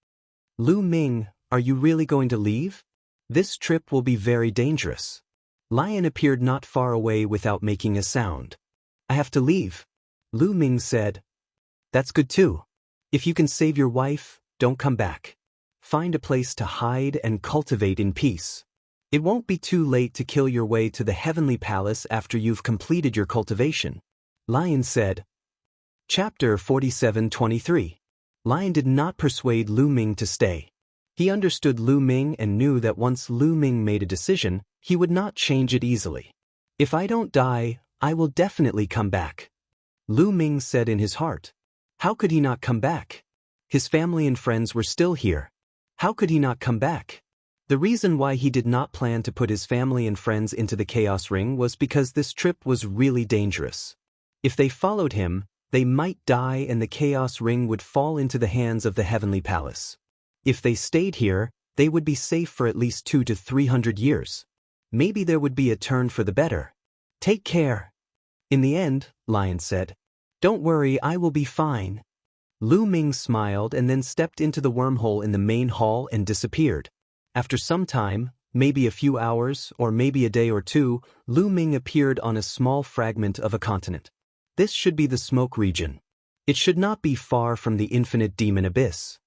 Lu Ming, are you really going to leave? This trip will be very dangerous. Lion appeared not far away without making a sound. I have to leave. Lu Ming said. That's good too. If you can save your wife, don't come back. Find a place to hide and cultivate in peace. It won't be too late to kill your way to the Heavenly Palace after you've completed your cultivation. Lion said. Chapter 47:23. Lion did not persuade Lu Ming to stay. He understood Lu Ming and knew that once Lu Ming made a decision, he would not change it easily. If I don't die, I will definitely come back. Lu Ming said in his heart. How could he not come back? His family and friends were still here. How could he not come back? The reason why he did not plan to put his family and friends into the Chaos Ring was because this trip was really dangerous. If they followed him, they might die and the Chaos Ring would fall into the hands of the Heavenly Palace. If they stayed here, they would be safe for at least 200 to 300 years. Maybe there would be a turn for the better. Take care. In the end, Lion said. Don't worry, I will be fine. Lu Ming smiled and then stepped into the wormhole in the main hall and disappeared. After some time, maybe a few hours or maybe a day or two, Lu Ming appeared on a small fragment of a continent. This should be the smoke region. It should not be far from the infinite demon abyss.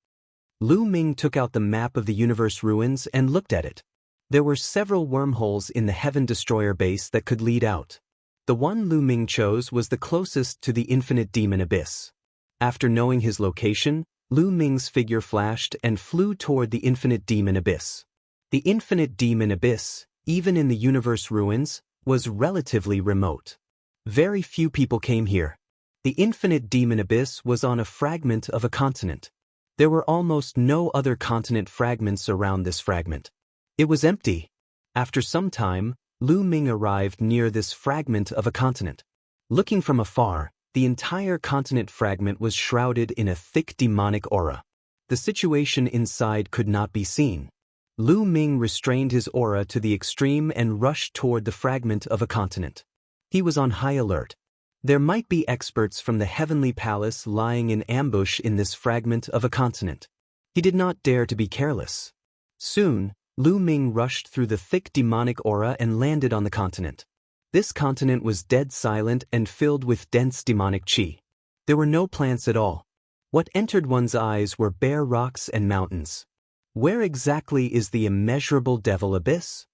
Lu Ming took out the map of the universe ruins and looked at it. There were several wormholes in the Heaven Destroyer base that could lead out. The one Lu Ming chose was the closest to the infinite demon abyss. After knowing his location, Lu Ming's figure flashed and flew toward the infinite demon abyss. The infinite demon abyss, even in the universe ruins, was relatively remote. Very few people came here. The infinite demon abyss was on a fragment of a continent. There were almost no other continent fragments around this fragment. It was empty. After some time, Lu Ming arrived near this fragment of a continent. Looking from afar, the entire continent fragment was shrouded in a thick demonic aura. The situation inside could not be seen. Lu Ming restrained his aura to the extreme and rushed toward the fragment of a continent. He was on high alert. There might be experts from the Heavenly Palace lying in ambush in this fragment of a continent. He did not dare to be careless. Soon, Lu Ming rushed through the thick demonic aura and landed on the continent. This continent was dead silent and filled with dense demonic qi. There were no plants at all. What entered one's eyes were bare rocks and mountains. Where exactly is the immeasurable devil abyss?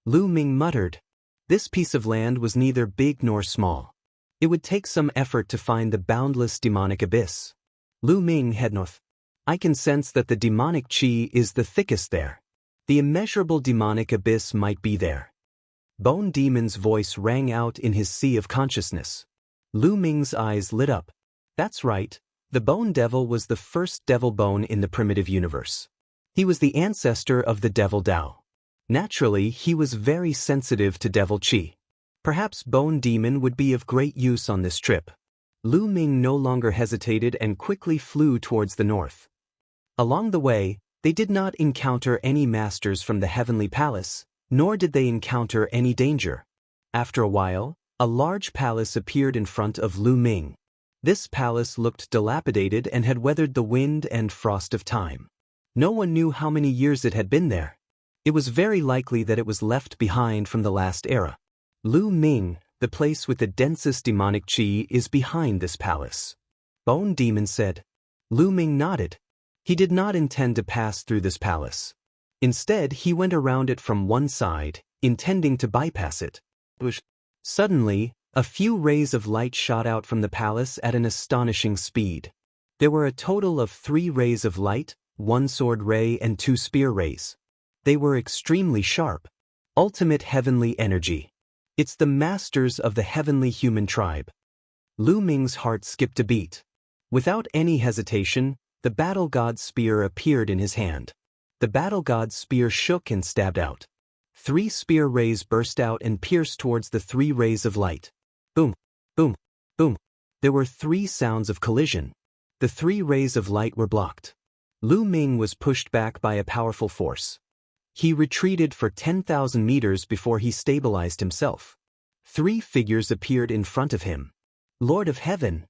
Lu Ming muttered. This piece of land was neither big nor small. It would take some effort to find the boundless demonic abyss. Lu Ming head north. I can sense that the demonic qi is the thickest there. The immeasurable demonic abyss might be there. Bone Demon's voice rang out in his sea of consciousness. Lu Ming's eyes lit up. That's right, the Bone Devil was the first devil bone in the primitive universe. He was the ancestor of the Devil Dao. Naturally, he was very sensitive to devil qi. Perhaps Bone Demon would be of great use on this trip. Lu Ming no longer hesitated and quickly flew towards the north. Along the way, they did not encounter any masters from the Heavenly Palace, nor did they encounter any danger. After a while, A large palace appeared in front of Lu Ming. This palace looked dilapidated and had weathered the wind and frost of time. No one knew how many years it had been there. It was very likely that it was left behind from the last era. Lu Ming, the place with the densest demonic qi, is behind this palace. Bone Demon said. Lu Ming nodded. He did not intend to pass through this palace. Instead, he went around it from one side, intending to bypass it. Suddenly, a few rays of light shot out from the palace at an astonishing speed. There were a total of 3 rays of light, 1 sword ray and 2 spear rays. They were extremely sharp. Ultimate heavenly energy. It's the masters of the heavenly human tribe. Lu Ming's heart skipped a beat. Without any hesitation, the battle god's spear appeared in his hand. The battle god's spear shook and stabbed out. 3 spear rays burst out and pierced towards the 3 rays of light. Boom, boom, boom. There were 3 sounds of collision. The 3 rays of light were blocked. Lu Ming was pushed back by a powerful force. He retreated for 10,000 meters before he stabilized himself. 3 figures appeared in front of him. Lord of Heaven.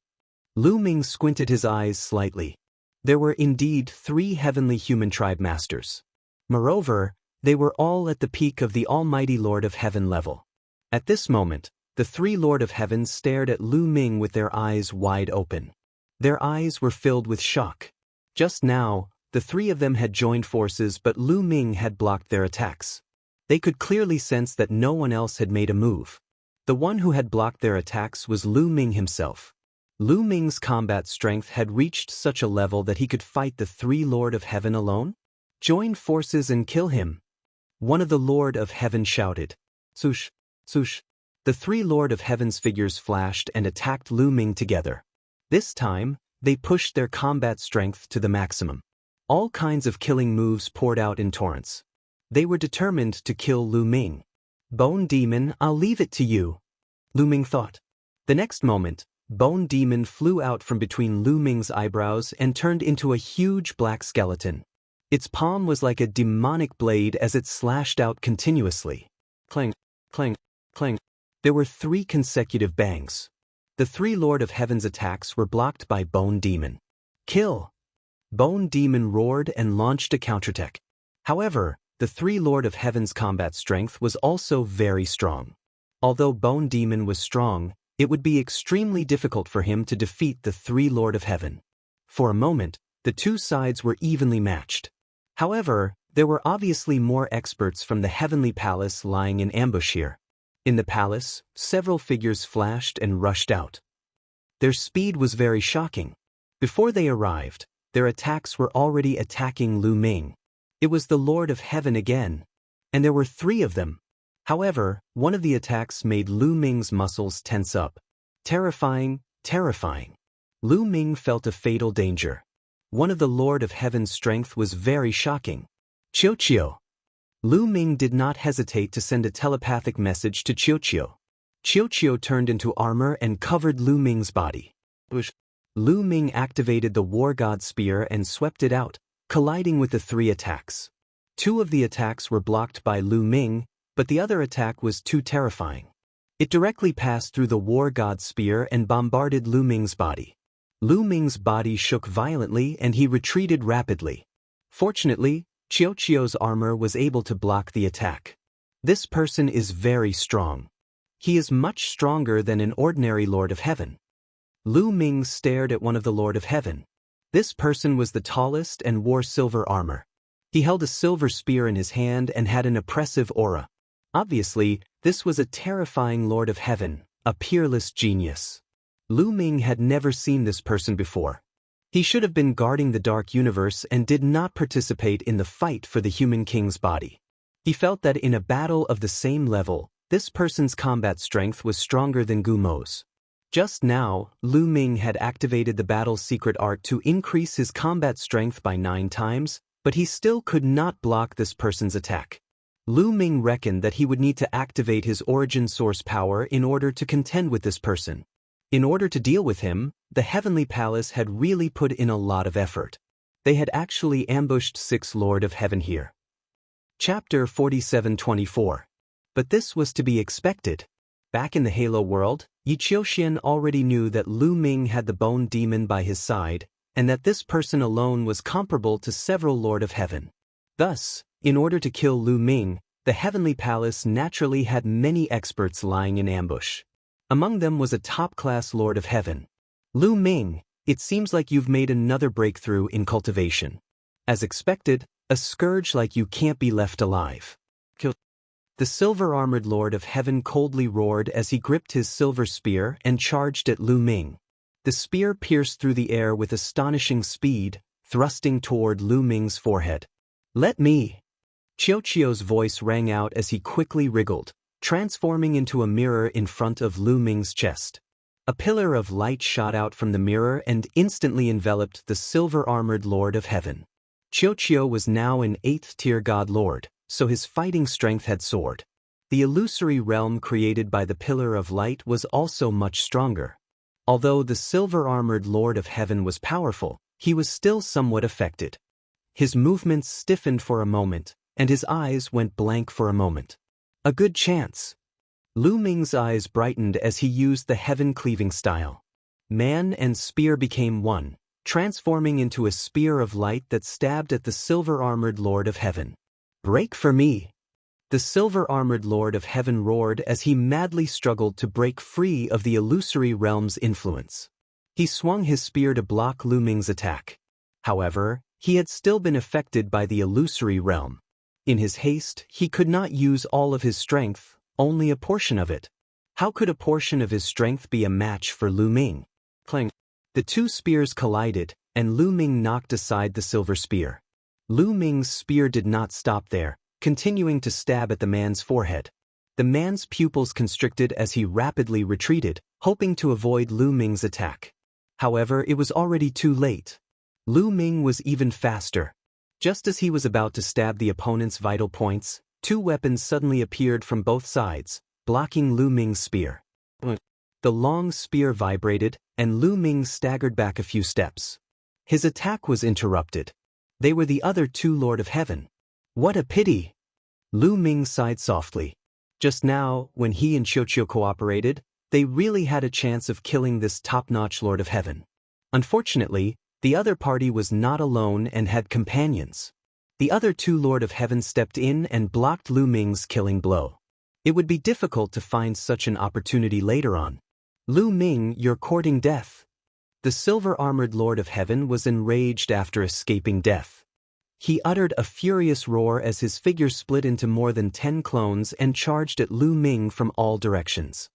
Lu Ming squinted his eyes slightly. There were indeed 3 heavenly human tribe masters. Moreover, they were all at the peak of the almighty Lord of Heaven level. At this moment, the 3 Lord of Heaven stared at Lu Ming with their eyes wide open. Their eyes were filled with shock. Just now, the 3 of them had joined forces, but Lu Ming had blocked their attacks. They could clearly sense that no one else had made a move. The one who had blocked their attacks was Lu Ming himself. Lu Ming's combat strength had reached such a level that he could fight the 3 Lord of Heaven alone? Join forces and kill him. One of the Lord of Heaven shouted. Swoosh, swoosh. The 3 Lord of Heaven's figures flashed and attacked Lu Ming together. This time, they pushed their combat strength to the maximum. All kinds of killing moves poured out in torrents. They were determined to kill Lu Ming. Bone Demon, I'll leave it to you, Lu Ming thought. The next moment, Bone Demon flew out from between Lu Ming's eyebrows and turned into a huge black skeleton. Its palm was like a demonic blade as it slashed out continuously. Clang, clang, clang. There were 3 consecutive bangs. The 3 Lord of Heaven's attacks were blocked by Bone Demon. Kill! Bone Demon roared and launched a counterattack. However, the 3 Lord of Heaven's combat strength was also very strong. Although Bone Demon was strong, it would be extremely difficult for him to defeat the 3 Lord of Heaven. For a moment, the 2 sides were evenly matched. However, there were obviously more experts from the Heavenly Palace lying in ambush here. In the palace, several figures flashed and rushed out. Their speed was very shocking. Before they arrived, their attacks were already attacking Lu Ming. It was the Lord of Heaven again. And there were 3 of them. However, one of the attacks made Lu Ming's muscles tense up. Terrifying, terrifying. Lu Ming felt a fatal danger. One of the Lord of Heaven's strength was very shocking. Qiu. Lu Ming did not hesitate to send a telepathic message to Qiu. Qiu turned into armor and covered Lu Ming's body. Lu Ming activated the War God Spear and swept it out, colliding with the 3 attacks. 2 of the attacks were blocked by Lu Ming, but the other attack was too terrifying. It directly passed through the War God Spear and bombarded Lu Ming's body. Lu Ming's body shook violently and he retreated rapidly. Fortunately, Qiu's armor was able to block the attack. This person is very strong. He is much stronger than an ordinary Lord of Heaven. Lu Ming stared at one of the Lord of Heaven. This person was the tallest and wore silver armor. He held a silver spear in his hand and had an oppressive aura. Obviously, this was a terrifying Lord of Heaven, a peerless genius. Lu Ming had never seen this person before. He should have been guarding the Dark Universe and did not participate in the fight for the Human King's body. He felt that in a battle of the same level, this person's combat strength was stronger than Gumo's. Just now, Lu Ming had activated the battle's secret art to increase his combat strength by 9 times, but he still could not block this person's attack. Lu Ming reckoned that he would need to activate his origin source power in order to contend with this person. In order to deal with him, the Heavenly Palace had really put in a lot of effort. They had actually ambushed 6 Lord of Heaven here. Chapter 47-24. But this was to be expected. Back in the Halo world, Yi Qiuxian already knew that Lu Ming had the Bone Demon by his side, and that this person alone was comparable to several Lord of Heaven. Thus, in order to kill Lu Ming, the Heavenly Palace naturally had many experts lying in ambush. Among them was a top-class Lord of Heaven. Lu Ming, it seems like you've made another breakthrough in cultivation. As expected, a scourge like you can't be left alive. The silver-armored Lord of Heaven coldly roared as he gripped his silver spear and charged at Lu Ming. The spear pierced through the air with astonishing speed, thrusting toward Lu Ming's forehead. "Let me!" Qiuqiu's voice rang out as he quickly wriggled, transforming into a mirror in front of Lu Ming's chest. A pillar of light shot out from the mirror and instantly enveloped the silver-armored Lord of Heaven. Qiuqiu was now an 8th-tier God Lord, so his fighting strength had soared. The illusory realm created by the Pillar of Light was also much stronger. Although the silver-armored Lord of Heaven was powerful, he was still somewhat affected. His movements stiffened for a moment, and his eyes went blank for a moment. A good chance. Lu Ming's eyes brightened as he used the heaven-cleaving style. Man and spear became one, transforming into a spear of light that stabbed at the silver-armored Lord of Heaven. "Break for me!" The silver-armored Lord of Heaven roared as he madly struggled to break free of the illusory realm's influence. He swung his spear to block Lu Ming's attack. However, he had still been affected by the illusory realm. In his haste, he could not use all of his strength, only a portion of it. How could a portion of his strength be a match for Lu Ming? Clang! The two spears collided, and Lu Ming knocked aside the silver spear. Lu Ming's spear did not stop there, continuing to stab at the man's forehead. The man's pupils constricted as he rapidly retreated, hoping to avoid Lu Ming's attack. However, it was already too late. Lu Ming was even faster. Just as he was about to stab the opponent's vital points, two weapons suddenly appeared from both sides, blocking Lu Ming's spear. The long spear vibrated, and Lu Ming staggered back a few steps. His attack was interrupted. They were the other two Lord of Heaven. What a pity! Lu Ming sighed softly. Just now, when he and Qiuqiu cooperated, they really had a chance of killing this top-notch Lord of Heaven. Unfortunately, the other party was not alone and had companions. The other two Lord of Heaven stepped in and blocked Lu Ming's killing blow. It would be difficult to find such an opportunity later on. "Lu Ming, you're courting death." The silver-armored Lord of Heaven was enraged after escaping death. He uttered a furious roar as his figure split into more than 10 clones and charged at Lu Ming from all directions.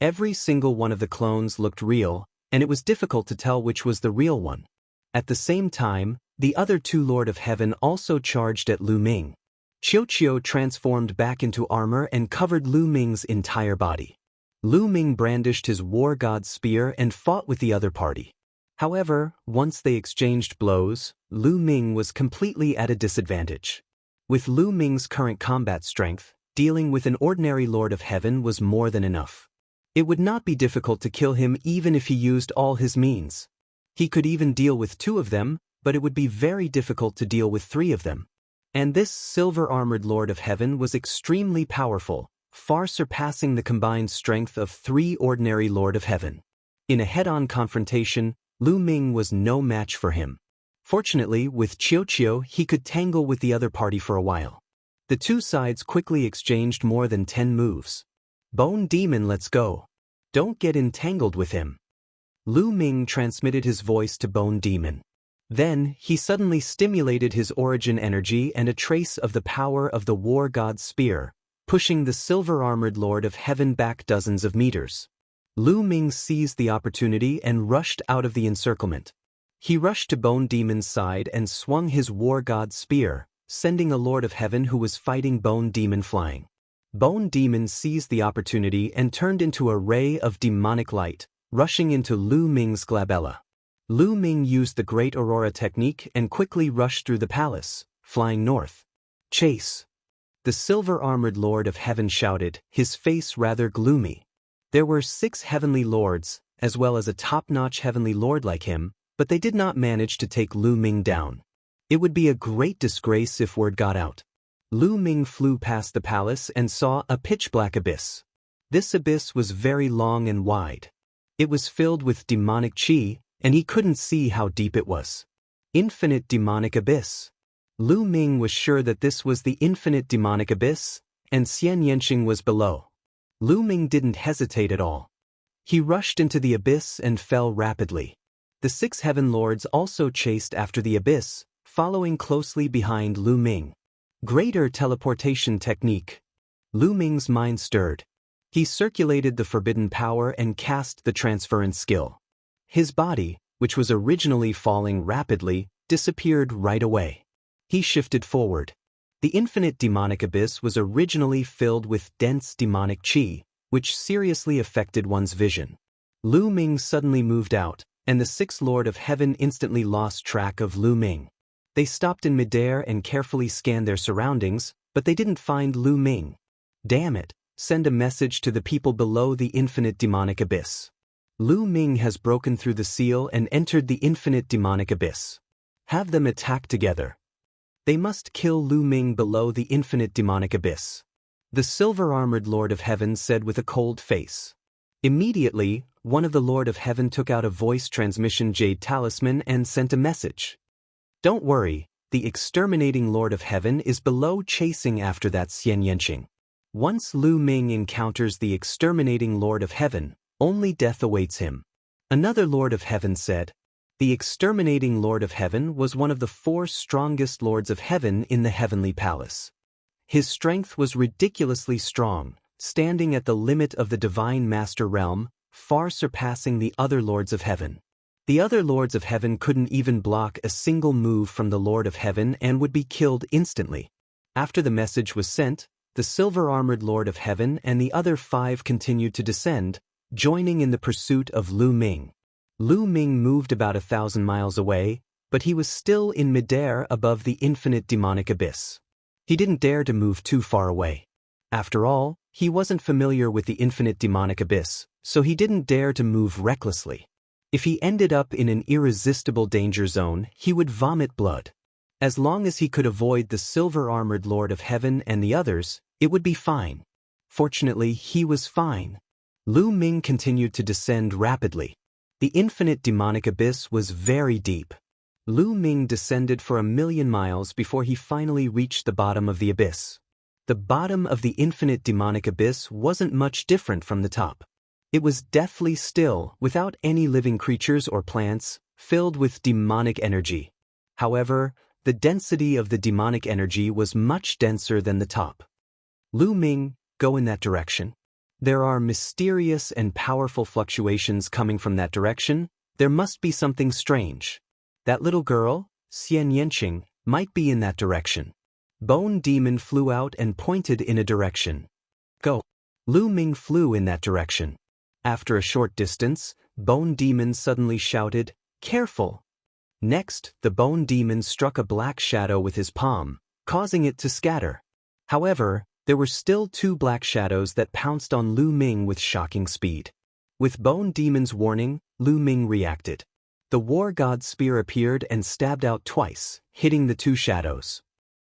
Every single one of the clones looked real, and it was difficult to tell which was the real one. At the same time, the other two Lord of Heaven also charged at Lu Ming. Qiuqiu transformed back into armor and covered Lu Ming's entire body. Lu Ming brandished his war god spear and fought with the other party. However, once they exchanged blows, Lu Ming was completely at a disadvantage. With Lu Ming's current combat strength, dealing with an ordinary Lord of Heaven was more than enough. It would not be difficult to kill him even if he used all his means. He could even deal with 2 of them, but it would be very difficult to deal with 3 of them. And this silver-armored Lord of Heaven was extremely powerful, far surpassing the combined strength of 3 ordinary Lord of Heaven. In a head-on confrontation, Lu Ming was no match for him. Fortunately, with Qiuqiu, he could tangle with the other party for a while. The two sides quickly exchanged more than 10 moves. "Bone Demon, let's go. Don't get entangled with him." Lu Ming transmitted his voice to Bone Demon. Then, he suddenly stimulated his origin energy and a trace of the power of the war god's spear, pushing the silver-armored Lord of Heaven back dozens of meters. Lu Ming seized the opportunity and rushed out of the encirclement. He rushed to Bone Demon's side and swung his war god's spear, sending a Lord of Heaven who was fighting Bone Demon flying. Bone Demon seized the opportunity and turned into a ray of demonic light, rushing into Lu Ming's glabella. Lu Ming used the Great Aurora technique and quickly rushed through the palace, flying north. "Chase!" The silver-armored Lord of Heaven shouted, his face rather gloomy. There were 6 heavenly lords, as well as a top-notch heavenly lord like him, but they did not manage to take Lu Ming down. It would be a great disgrace if word got out. Lu Ming flew past the palace and saw a pitch-black abyss. This abyss was very long and wide. It was filled with demonic chi, and he couldn't see how deep it was. Infinite demonic abyss. Lu Ming was sure that this was the infinite demonic abyss, and Xian Yanqing was below. Lu Ming didn't hesitate at all. He rushed into the abyss and fell rapidly. The 6 heaven lords also chased after the abyss, following closely behind Lu Ming. Greater teleportation technique. Lu Ming's mind stirred. He circulated the forbidden power and cast the transference skill. His body, which was originally falling rapidly, disappeared right away. He shifted forward. The infinite demonic abyss was originally filled with dense demonic chi, which seriously affected one's vision. Lu Ming suddenly moved out, and the 6th Lord of Heaven instantly lost track of Lu Ming. They stopped in midair and carefully scanned their surroundings, but they didn't find Lu Ming. Damn it, send a message to the people below the infinite demonic abyss. Lu Ming has broken through the seal and entered the infinite demonic abyss. Have them attack together. They must kill Lu Ming below the infinite demonic abyss. The silver-armored Lord of Heaven said with a cold face. Immediately, one of the Lord of Heaven took out a voice transmission jade talisman and sent a message. Don't worry, the exterminating Lord of Heaven is below chasing after that Xian Yanqing. Once Lu Ming encounters the exterminating Lord of Heaven, only death awaits him. Another Lord of Heaven said. The exterminating Lord of Heaven was one of the 4 strongest Lords of Heaven in the Heavenly Palace. His strength was ridiculously strong, standing at the limit of the Divine Master Realm, far surpassing the other Lords of Heaven. The other Lords of Heaven couldn't even block a single move from the Lord of Heaven and would be killed instantly. After the message was sent, the silver-armored Lord of Heaven and the other 5 continued to descend, joining in the pursuit of Lu Ming. Lu Ming moved about 1,000 miles away, but he was still in midair above the infinite demonic abyss. He didn't dare to move too far away. After all, he wasn't familiar with the infinite demonic abyss, so he didn't dare to move recklessly. If he ended up in an irresistible danger zone, he would vomit blood. As long as he could avoid the silver-armored Lord of Heaven and the others, it would be fine. Fortunately, he was fine. Lu Ming continued to descend rapidly. The infinite demonic abyss was very deep. Lu Ming descended for 1,000,000 miles before he finally reached the bottom of the abyss. The bottom of the infinite demonic abyss wasn't much different from the top. It was deathly still, without any living creatures or plants, filled with demonic energy. However, the density of the demonic energy was much denser than the top. Lu Ming, go in that direction. There are mysterious and powerful fluctuations coming from that direction. There must be something strange. That little girl, Xian Yanqing, might be in that direction. Bone Demon flew out and pointed in a direction. Go. Lu Ming flew in that direction. After a short distance, Bone Demon suddenly shouted, "Careful!" Next, the Bone Demon struck a black shadow with his palm, causing it to scatter. However, there were still 2 black shadows that pounced on Lu Ming with shocking speed. With Bone Demon's warning, Lu Ming reacted. The War God's spear appeared and stabbed out twice, hitting the 2 shadows.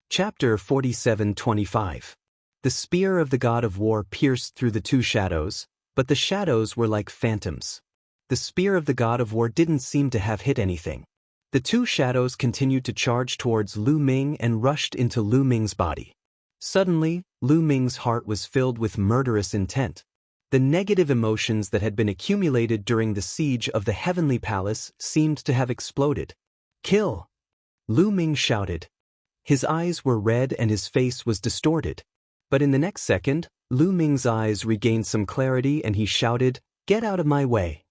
Chapter 47:25. The spear of the God of War pierced through the 2 shadows, but the shadows were like phantoms. The spear of the God of War didn't seem to have hit anything. The 2 shadows continued to charge towards Lu Ming and rushed into Lu Ming's body. Suddenly, Lu Ming's heart was filled with murderous intent. The negative emotions that had been accumulated during the siege of the Heavenly Palace seemed to have exploded. "Kill!" Lu Ming shouted. His eyes were red and his face was distorted. But in the next second, Lu Ming's eyes regained some clarity and he shouted, "Get out of my way!"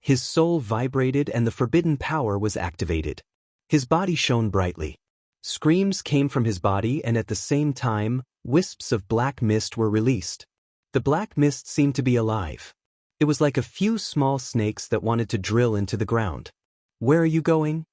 His soul vibrated and the forbidden power was activated. His body shone brightly. Screams came from his body and at the same time, wisps of black mist were released. The black mist seemed to be alive. It was like a few small snakes that wanted to drill into the ground. "Where are you going?"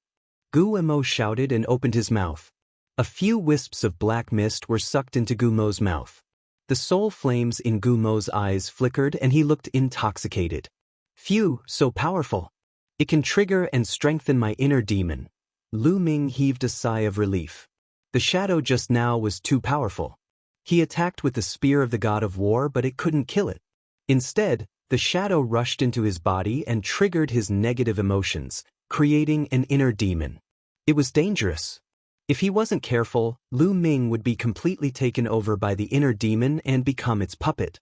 Guo shouted and opened his mouth. A few wisps of black mist were sucked into Gumo's mouth. The soul flames in Gumo's eyes flickered and he looked intoxicated. "Phew, so powerful. It can trigger and strengthen my inner demon." Lu Ming heaved a sigh of relief. The shadow just now was too powerful. He attacked with the spear of the God of War, but it couldn't kill it. Instead, the shadow rushed into his body and triggered his negative emotions, creating an inner demon. It was dangerous. If he wasn't careful, Lu Ming would be completely taken over by the inner demon and become its puppet.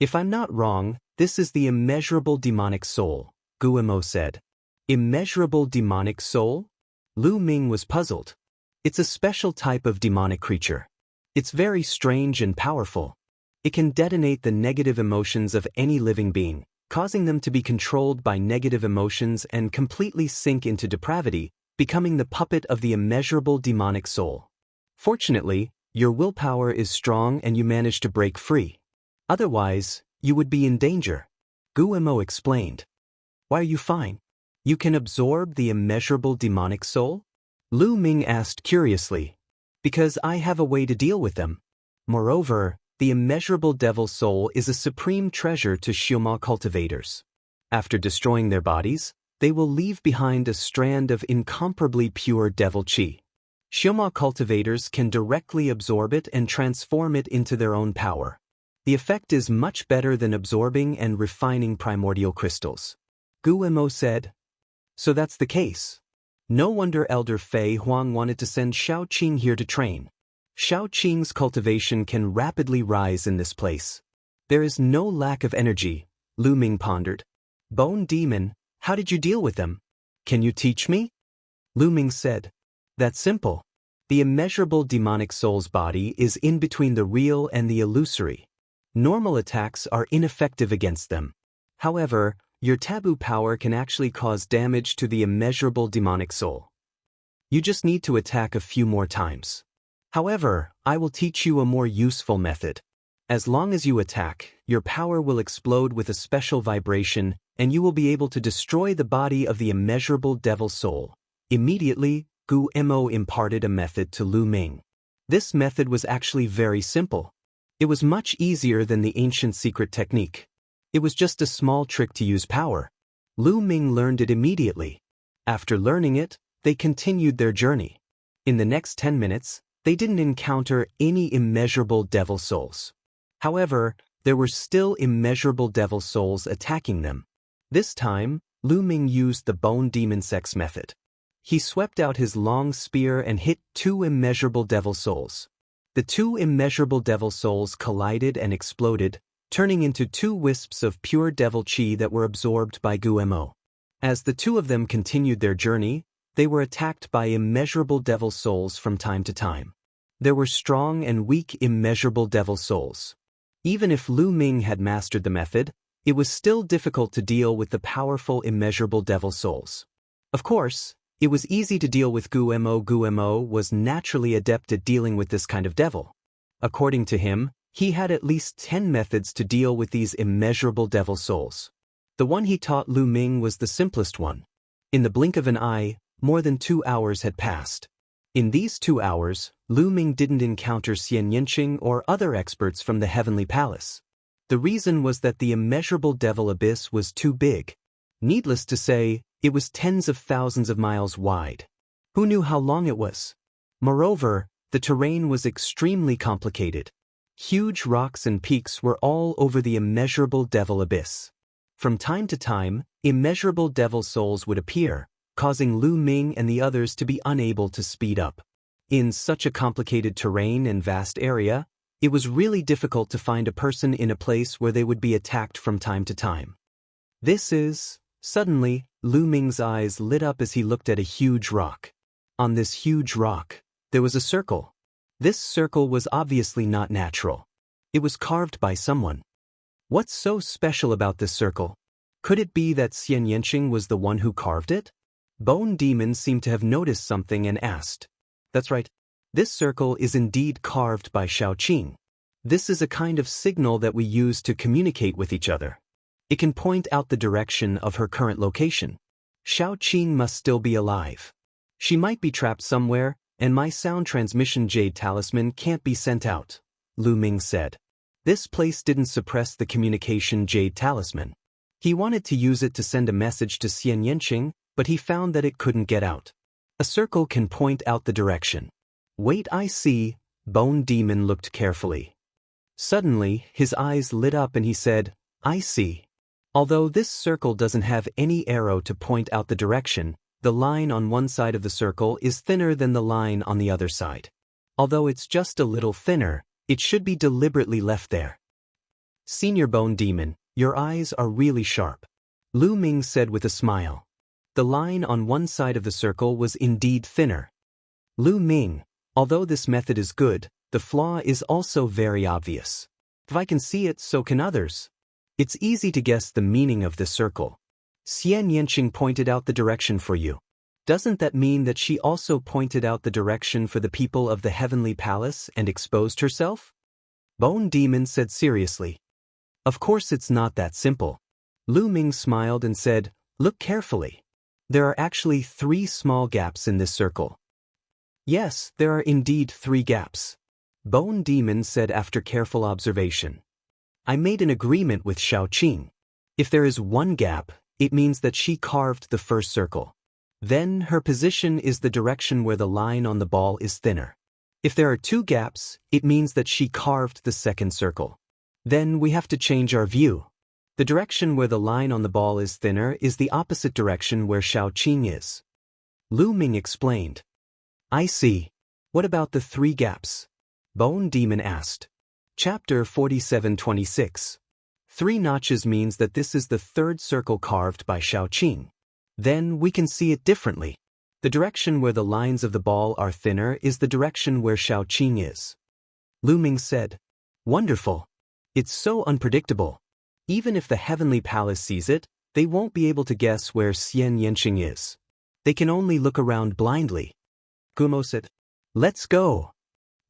If I'm not wrong, this is the immeasurable demonic soul, Guillemot said. Immeasurable demonic soul? Lu Ming was puzzled. It's a special type of demonic creature. It's very strange and powerful. It can detonate the negative emotions of any living being, causing them to be controlled by negative emotions and completely sink into depravity, becoming the puppet of the immeasurable demonic soul. Fortunately, your willpower is strong and you manage to break free. Otherwise, you would be in danger, Guillemot explained. Why are you fine? You can absorb the immeasurable demonic soul? Lu Ming asked curiously. Because I have a way to deal with them. Moreover, the immeasurable devil soul is a supreme treasure to Xiuma cultivators. After destroying their bodies, they will leave behind a strand of incomparably pure devil qi. Xiuma cultivators can directly absorb it and transform it into their own power. The effect is much better than absorbing and refining primordial crystals. Guillemot said. So that's the case. No wonder Elder Fei Huang wanted to send Shaoqing here to train. Shaoqing's cultivation can rapidly rise in this place. There is no lack of energy, Lu Ming pondered. Bone Demon, how did you deal with them? Can you teach me? Lu Ming said. That's simple. The immeasurable demonic soul's body is in between the real and the illusory. Normal attacks are ineffective against them. However, your taboo power can actually cause damage to the immeasurable demonic soul. You just need to attack a few more times. However, I will teach you a more useful method. As long as you attack, your power will explode with a special vibration, and you will be able to destroy the body of the immeasurable devil soul. Immediately, Guillemot imparted a method to Lu Ming. This method was actually very simple. It was much easier than the ancient secret technique. It was just a small trick to use power. Lu Ming learned it immediately. After learning it, they continued their journey. In the next 10 minutes, they didn't encounter any immeasurable devil souls. However, there were still immeasurable devil souls attacking them. This time, Lu Ming used the Bone Demon Sex method. He swept out his long spear and hit 2 immeasurable devil souls. The 2 immeasurable devil souls collided and exploded, turning into 2 wisps of pure devil qi that were absorbed by Guillemot. As the 2 of them continued their journey, they were attacked by immeasurable devil souls from time to time. There were strong and weak immeasurable devil souls. Even if Lu Ming had mastered the method, it was still difficult to deal with the powerful immeasurable devil souls. Of course, it was easy to deal with Guillemot. Guillemot was naturally adept at dealing with this kind of devil. According to him, he had at least 10 methods to deal with these immeasurable devil souls. The one he taught Lu Ming was the simplest one. In the blink of an eye, more than 2 hours had passed. In these 2 hours, Lu Ming didn't encounter Xian Yinqing or other experts from the Heavenly Palace. The reason was that the immeasurable devil abyss was too big. Needless to say, it was tens of thousands of miles wide. Who knew how long it was? Moreover, the terrain was extremely complicated. Huge rocks and peaks were all over the immeasurable devil abyss. From time to time, immeasurable devil souls would appear, causing Lu Ming and the others to be unable to speed up. In such a complicated terrain and vast area, it was really difficult to find a person in a place where they would be attacked from time to time. Suddenly, Lu Ming's eyes lit up as he looked at a huge rock. On this huge rock, there was a circle. This circle was obviously not natural. It was carved by someone. What's so special about this circle? Could it be that Xian Yinqing was the one who carved it? Bone Demon seemed to have noticed something and asked. That's right. This circle is indeed carved by Shaoqing. This is a kind of signal that we use to communicate with each other. It can point out the direction of her current location. Shaoqing must still be alive. She might be trapped somewhere, and my sound transmission jade talisman can't be sent out, Lu Ming said. This place didn't suppress the communication jade talisman. He wanted to use it to send a message to Xian Yinqing, but he found that it couldn't get out. A circle can point out the direction. Wait, I see. Bone Demon looked carefully. Suddenly, his eyes lit up and he said, I see. Although this circle doesn't have any arrow to point out the direction, the line on one side of the circle is thinner than the line on the other side. Although it's just a little thinner, it should be deliberately left there. Senior Bone Demon, your eyes are really sharp. Lu Ming said with a smile. The line on one side of the circle was indeed thinner. Lu Ming, although this method is good, the flaw is also very obvious. If I can see it, so can others. It's easy to guess the meaning of this circle. Xian Yanqing pointed out the direction for you. Doesn't that mean that she also pointed out the direction for the people of the Heavenly Palace and exposed herself? Bone Demon said seriously. Of course it's not that simple. Lu Ming smiled and said, look carefully. There are actually 3 small gaps in this circle. Yes, there are indeed 3 gaps. Bone Demon said after careful observation. I made an agreement with Xiaoqing. If there is 1 gap, it means that she carved the first circle. Then her position is the direction where the line on the ball is thinner. If there are 2 gaps, it means that she carved the second circle. Then we have to change our view. The direction where the line on the ball is thinner is the opposite direction where Xiaoqing is. Lu Ming explained. I see. What about the 3 gaps? Bone Demon asked. Chapter 47:26. 3 notches means that this is the 3rd circle carved by Xiaoqing. Then we can see it differently. The direction where the lines of the ball are thinner is the direction where Xiaoqing is. Lu Ming said. Wonderful. It's so unpredictable. Even if the Heavenly Palace sees it, they won't be able to guess where Xian Yanqing is. They can only look around blindly. Gumo said. Let's go.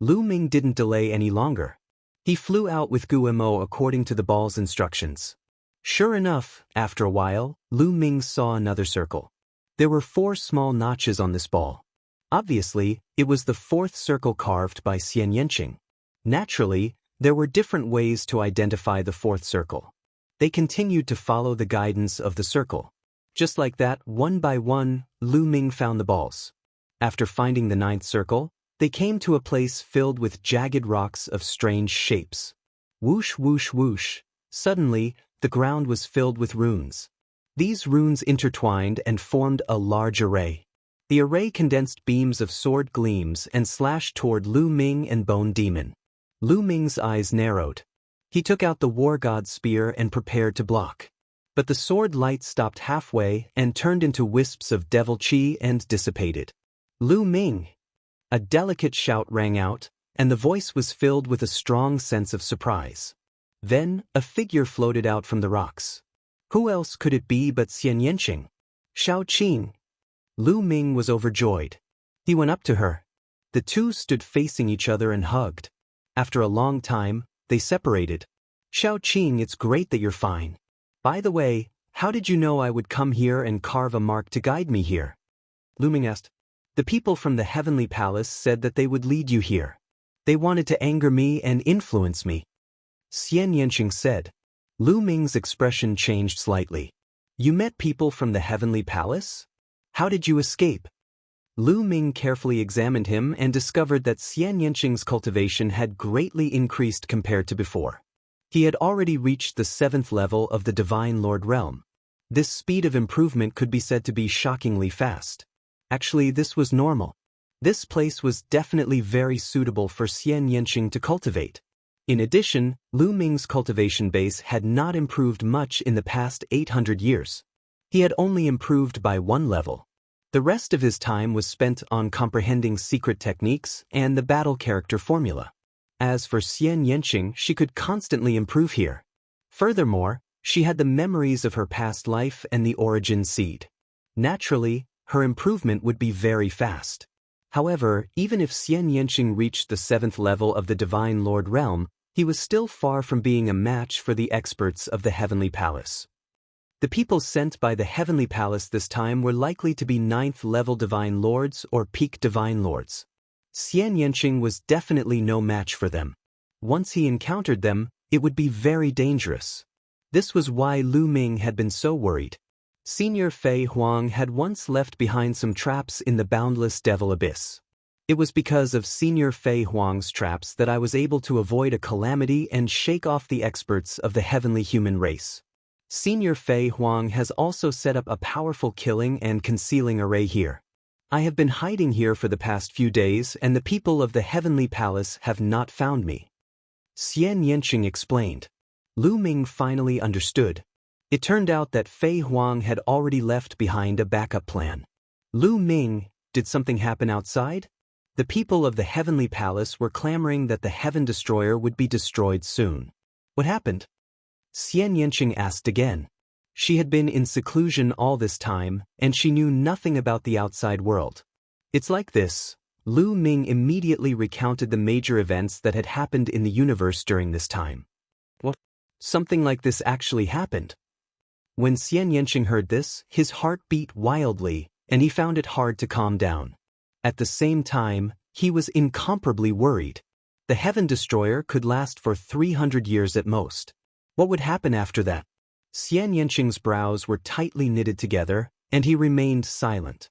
Lu Ming didn't delay any longer. He flew out with Gumo according to the ball's instructions. Sure enough, after a while, Lu Ming saw another circle. There were 4 small notches on this ball. Obviously, it was the 4th circle carved by Xian Yanqing. Naturally, there were different ways to identify the 4th circle. They continued to follow the guidance of the circle. Just like that, one by one, Lu Ming found the balls. After finding the 9th circle, they came to a place filled with jagged rocks of strange shapes. Whoosh, whoosh, whoosh. Suddenly, the ground was filled with runes. These runes intertwined and formed a large array. The array condensed beams of sword gleams and slashed toward Lu Ming and Bone Demon. Lu Ming's eyes narrowed. He took out the war god's spear and prepared to block. But the sword light stopped halfway and turned into wisps of devil chi and dissipated. Lu Ming! A delicate shout rang out, and the voice was filled with a strong sense of surprise. Then, a figure floated out from the rocks. Who else could it be but Xian Yanqing? Xiaoqing! Lu Ming was overjoyed. He went up to her. The two stood facing each other and hugged. After a long time, they separated. Xiaoqing, it's great that you're fine. By the way, how did you know I would come here and carve a mark to guide me here? Lu Ming asked. The people from the Heavenly Palace said that they would lead you here. They wanted to anger me and influence me. Xian Yanqing said. Lu Ming's expression changed slightly. You met people from the Heavenly Palace? How did you escape? Lu Ming carefully examined him and discovered that Xian Yanqing's cultivation had greatly increased compared to before. He had already reached the 7th level of the Divine Lord realm. This speed of improvement could be said to be shockingly fast. Actually, this was normal. This place was definitely very suitable for Xian Yanqing to cultivate. In addition, Lu Ming's cultivation base had not improved much in the past 800 years. He had only improved by 1 level. The rest of his time was spent on comprehending secret techniques and the battle character formula. As for Xian Yanqing, she could constantly improve here. Furthermore, she had the memories of her past life and the origin seed. Naturally, her improvement would be very fast. However, even if Xian Yanqing reached the 7th level of the Divine Lord realm, he was still far from being a match for the experts of the Heavenly Palace. The people sent by the Heavenly Palace this time were likely to be 9th level Divine Lords or peak Divine Lords. Xian Yanqing was definitely no match for them. Once he encountered them, it would be very dangerous. This was why Lu Ming had been so worried. Senior Fei Huang had once left behind some traps in the boundless devil abyss. It was because of Senior Fei Huang's traps that I was able to avoid a calamity and shake off the experts of the heavenly human race. Senior Fei Huang has also set up a powerful killing and concealing array here. I have been hiding here for the past few days and the people of the heavenly palace have not found me. Xian Yanqing explained. Lu Ming finally understood. It turned out that Fei Huang had already left behind a backup plan. Lu Ming, did something happen outside? The people of the heavenly palace were clamoring that the Heaven Destroyer would be destroyed soon. What happened? Xian Yanqing asked again. She had been in seclusion all this time, and she knew nothing about the outside world. It's like this. Lu Ming immediately recounted the major events that had happened in the universe during this time. What? Something like this actually happened? When Xian Yanqing heard this, his heart beat wildly, and he found it hard to calm down. At the same time, he was incomparably worried. The Heaven Destroyer could last for 300 years at most. What would happen after that? Xian Yanqing's brows were tightly knitted together, and he remained silent.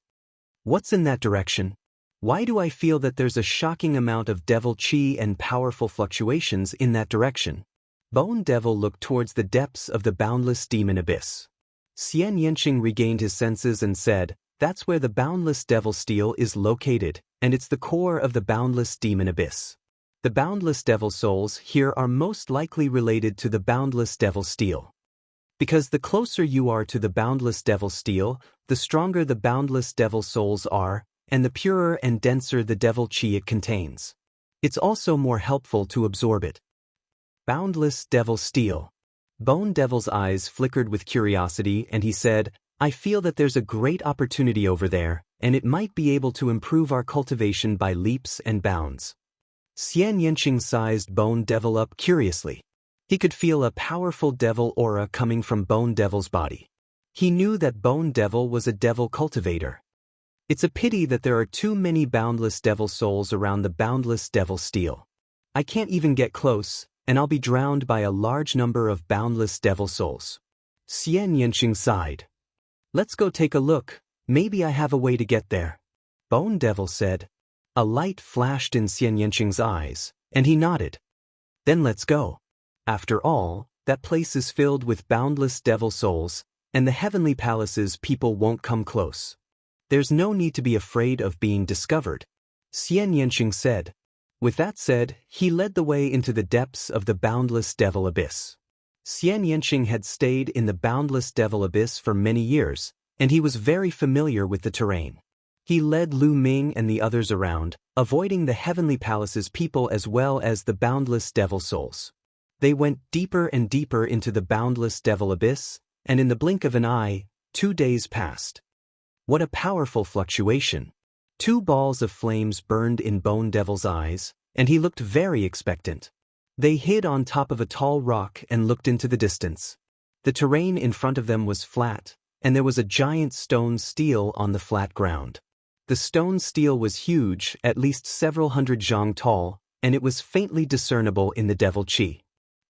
What's in that direction? Why do I feel that there's a shocking amount of devil chi and powerful fluctuations in that direction? Bone Devil looked towards the depths of the boundless demon abyss. Xian Yanqing regained his senses and said, that's where the boundless devil steel is located, and it's the core of the boundless demon abyss. The boundless devil souls here are most likely related to the boundless devil steel. Because the closer you are to the boundless devil steel, the stronger the boundless devil souls are, and the purer and denser the devil chi it contains. It's also more helpful to absorb it. Boundless devil steel. Bone Devil's eyes flickered with curiosity and he said, I feel that there's a great opportunity over there, and it might be able to improve our cultivation by leaps and bounds. Xian Yanqing sized Bone Devil up curiously. He could feel a powerful devil aura coming from Bone Devil's body. He knew that Bone Devil was a devil cultivator. It's a pity that there are too many boundless devil souls around the boundless devil steel. I can't even get close, and I'll be drowned by a large number of boundless devil souls. Xian Yanqing sighed. Let's go take a look, maybe I have a way to get there. Bone Devil said. A light flashed in Xian Yanqing's eyes, and he nodded. Then let's go. After all, that place is filled with boundless devil souls, and the heavenly palace's people won't come close. There's no need to be afraid of being discovered, Xian Yanqing said. With that said, he led the way into the depths of the boundless devil abyss. Xian Yanqing had stayed in the boundless devil abyss for many years, and he was very familiar with the terrain. He led Lu Ming and the others around, avoiding the heavenly palace's people as well as the boundless devil souls. They went deeper and deeper into the boundless devil abyss, and in the blink of an eye, 2 days passed. What a powerful fluctuation! 2 balls of flames burned in Bone Devil's eyes, and he looked very expectant. They hid on top of a tall rock and looked into the distance. The terrain in front of them was flat, and there was a giant stone stele on the flat ground. The stone stele was huge, at least several hundred zhang tall, and it was faintly discernible in the devil chi.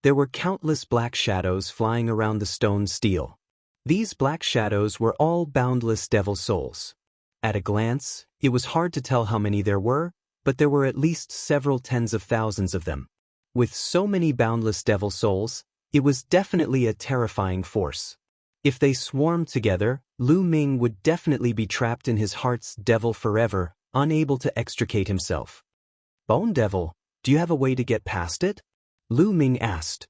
There were countless black shadows flying around the stone stele. These black shadows were all boundless devil souls. At a glance, it was hard to tell how many there were, but there were at least several tens of thousands of them. With so many boundless devil souls, it was definitely a terrifying force. If they swarmed together, Lu Ming would definitely be trapped in his heart's devil forever, unable to extricate himself. Bone Devil, do you have a way to get past it? Lu Ming asked.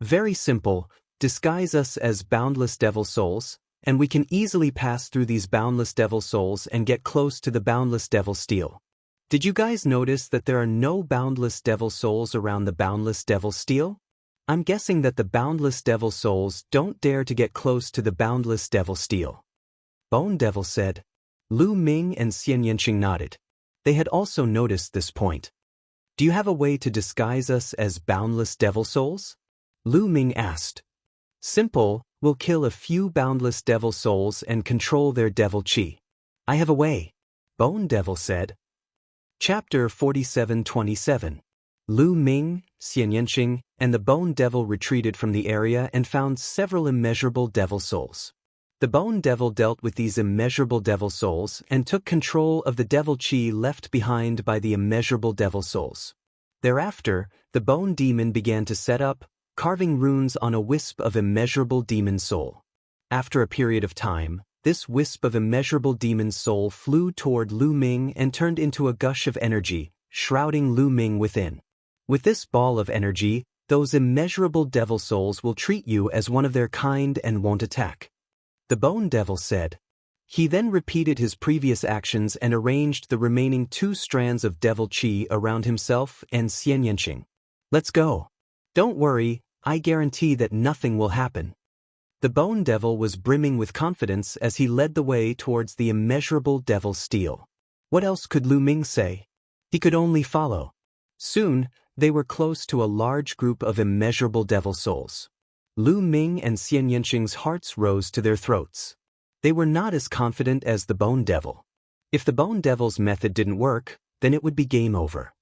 Very simple, disguise us as boundless devil souls, and we can easily pass through these boundless devil souls and get close to the boundless devil stele. Did you guys notice that there are no boundless devil souls around the boundless devil stele? I'm guessing that the boundless devil souls don't dare to get close to the boundless devil stele. Bone Devil said. Lu Ming and Xian Yanqing nodded. They had also noticed this point. Do you have a way to disguise us as boundless devil souls? Lu Ming asked. Simple, we'll kill a few boundless devil souls and control their devil chi. I have a way, Bone Devil said. Chapter 47:27. Lu Ming, Xian Yanqing, and the Bone Devil retreated from the area and found several immeasurable devil souls. The Bone Devil dealt with these immeasurable devil souls and took control of the devil chi left behind by the immeasurable devil souls. Thereafter, the Bone Demon began to set up, carving runes on a wisp of immeasurable demon soul. After a period of time, this wisp of immeasurable demon soul flew toward Lu Ming and turned into a gush of energy, shrouding Lu Ming within. With this ball of energy, those immeasurable devil souls will treat you as one of their kind and won't attack. The Bone Devil said. He then repeated his previous actions and arranged the remaining 2 strands of devil chi around himself and Xian Yanqing. Let's go. Don't worry, I guarantee that nothing will happen. The Bone Devil was brimming with confidence as he led the way towards the immeasurable devil steel. What else could Lu Ming say? He could only follow. Soon, they were close to a large group of immeasurable devil souls. Lu Ming and Xian Yanqing's hearts rose to their throats. They were not as confident as the Bone Devil. If the Bone Devil's method didn't work, then it would be game over.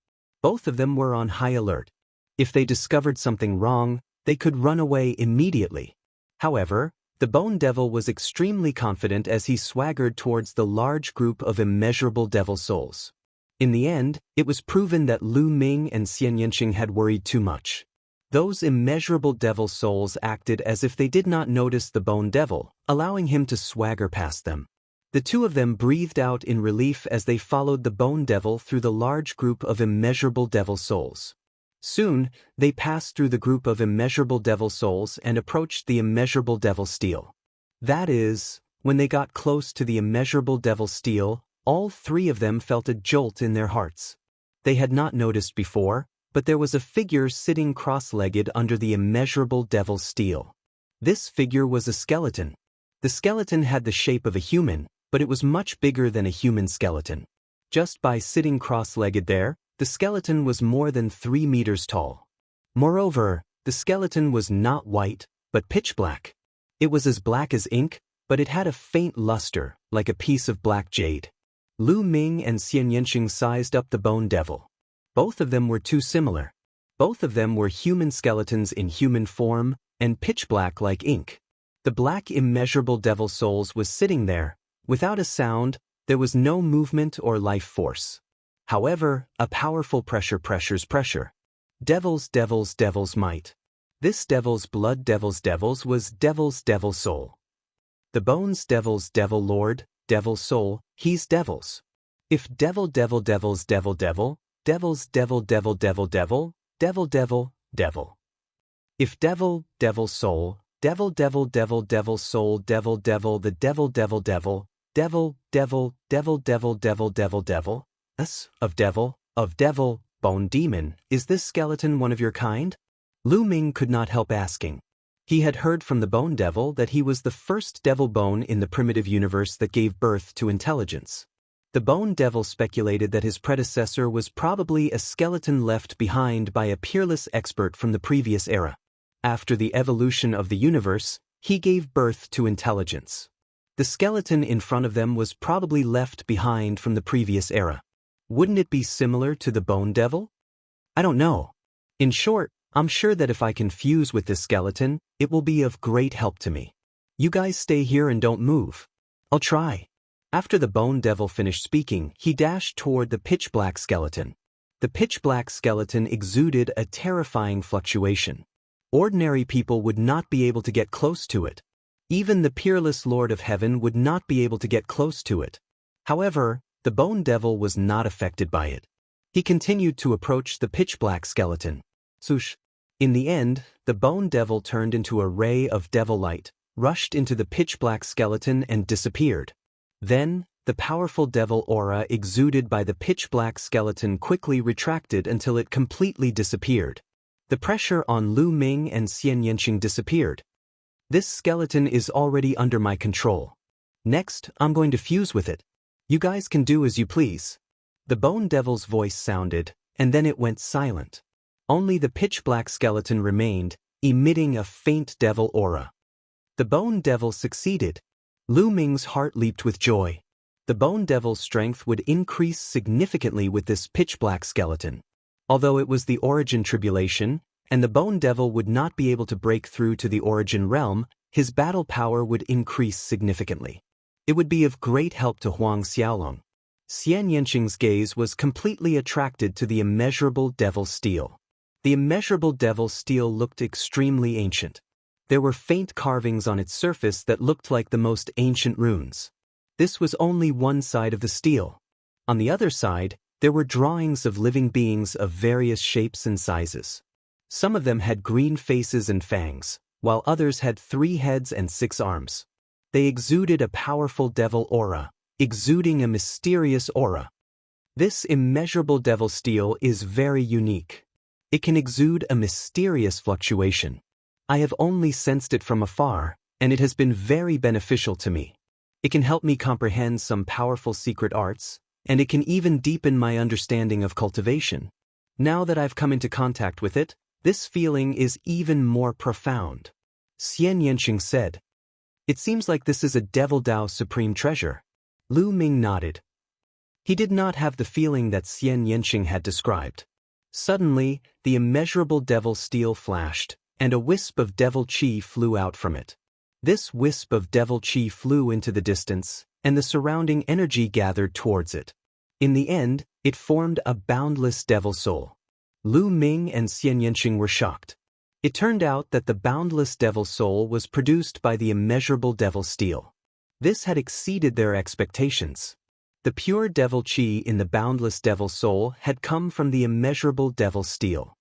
Both of them were on high alert. If they discovered something wrong, they could run away immediately. However, the Bone Devil was extremely confident as he swaggered towards the large group of immeasurable devil souls. In the end, it was proven that Lu Ming and Xian Yanqing had worried too much. Those immeasurable devil souls acted as if they did not notice the Bone Devil, allowing him to swagger past them. The 2 of them breathed out in relief as they followed the Bone Devil through the large group of immeasurable devil souls. Soon, they passed through the group of immeasurable devil souls and approached the immeasurable devil steel. That is, when they got close to the immeasurable devil steel, all 3 of them felt a jolt in their hearts. They had not noticed before, but there was a figure sitting cross-legged under the immeasurable devil steel. This figure was a skeleton. The skeleton had the shape of a human, but it was much bigger than a human skeleton. Just by sitting cross-legged there, the skeleton was more than 3 meters tall. Moreover, the skeleton was not white, but pitch black. It was as black as ink, but it had a faint luster, like a piece of black jade. Lu Ming and Xian Yanqing sized up the Bone Devil. Both of them were too similar. Both of them were human skeletons in human form, and pitch black like ink. The black immeasurable devil souls was sitting there. Without a sound, there was no movement or life force. However, a powerful pressure. Devil's might. This devil's blood devils was devil's devil soul. The Bones Devil's devil lord, devil soul, he's devils. If devil's devil, devil's devil. If devil soul, devil soul, the devil, of devil, Bone Demon, is this skeleton one of your kind? Lu Ming could not help asking. He had heard from the Bone Devil that he was the first devil bone in the primitive universe that gave birth to intelligence. The Bone Devil speculated that his predecessor was probably a skeleton left behind by a peerless expert from the previous era. After the evolution of the universe, he gave birth to intelligence. The skeleton in front of them was probably left behind from the previous era. Wouldn't it be similar to the Bone Devil? I don't know. In short, I'm sure that if I can fuse with this skeleton, it will be of great help to me. You guys stay here and don't move. I'll try. After the Bone Devil finished speaking, he dashed toward the pitch-black skeleton. The pitch-black skeleton exuded a terrifying fluctuation. Ordinary people would not be able to get close to it. Even the peerless Lord of Heaven would not be able to get close to it. However, the Bone Devil was not affected by it. He continued to approach the pitch-black skeleton. Swoosh. In the end, the Bone Devil turned into a ray of devil light, rushed into the pitch-black skeleton and disappeared. Then, the powerful devil aura exuded by the pitch-black skeleton quickly retracted until it completely disappeared. The pressure on Lu Ming and Xian Yanqing disappeared. This skeleton is already under my control. Next, I'm going to fuse with it. You guys can do as you please. The Bone Devil's voice sounded, and then it went silent. Only the pitch-black skeleton remained, emitting a faint devil aura. The Bone Devil succeeded. Lu Ming's heart leaped with joy. The Bone Devil's strength would increase significantly with this pitch-black skeleton. Although it was the origin tribulation, and the Bone Devil would not be able to break through to the origin realm, his battle power would increase significantly. It would be of great help to Huang Xiaolong. Xian Yanqing's gaze was completely attracted to the immeasurable devil steel. The immeasurable devil steel looked extremely ancient. There were faint carvings on its surface that looked like the most ancient runes. This was only one side of the steel. On the other side, there were drawings of living beings of various shapes and sizes. Some of them had green faces and fangs, while others had 3 heads and 6 arms. They exuded a powerful devil aura, exuding a mysterious aura. This immeasurable devil steel is very unique. It can exude a mysterious fluctuation. I have only sensed it from afar, and it has been very beneficial to me. It can help me comprehend some powerful secret arts, and it can even deepen my understanding of cultivation. Now that I've come into contact with it, this feeling is even more profound. Xian Yanqing said. It seems like this is a Devil Dao supreme treasure. Lu Ming nodded. He did not have the feeling that Xian Yanqing had described. Suddenly, the immeasurable devil steel flashed, and a wisp of devil qi flew out from it. This wisp of devil qi flew into the distance, and the surrounding energy gathered towards it. In the end, it formed a boundless devil soul. Lu Ming and Xian Yanqing were shocked. It turned out that the boundless devil soul was produced by the immeasurable devil steel. This had exceeded their expectations. The pure devil qi in the boundless devil soul had come from the immeasurable devil steel.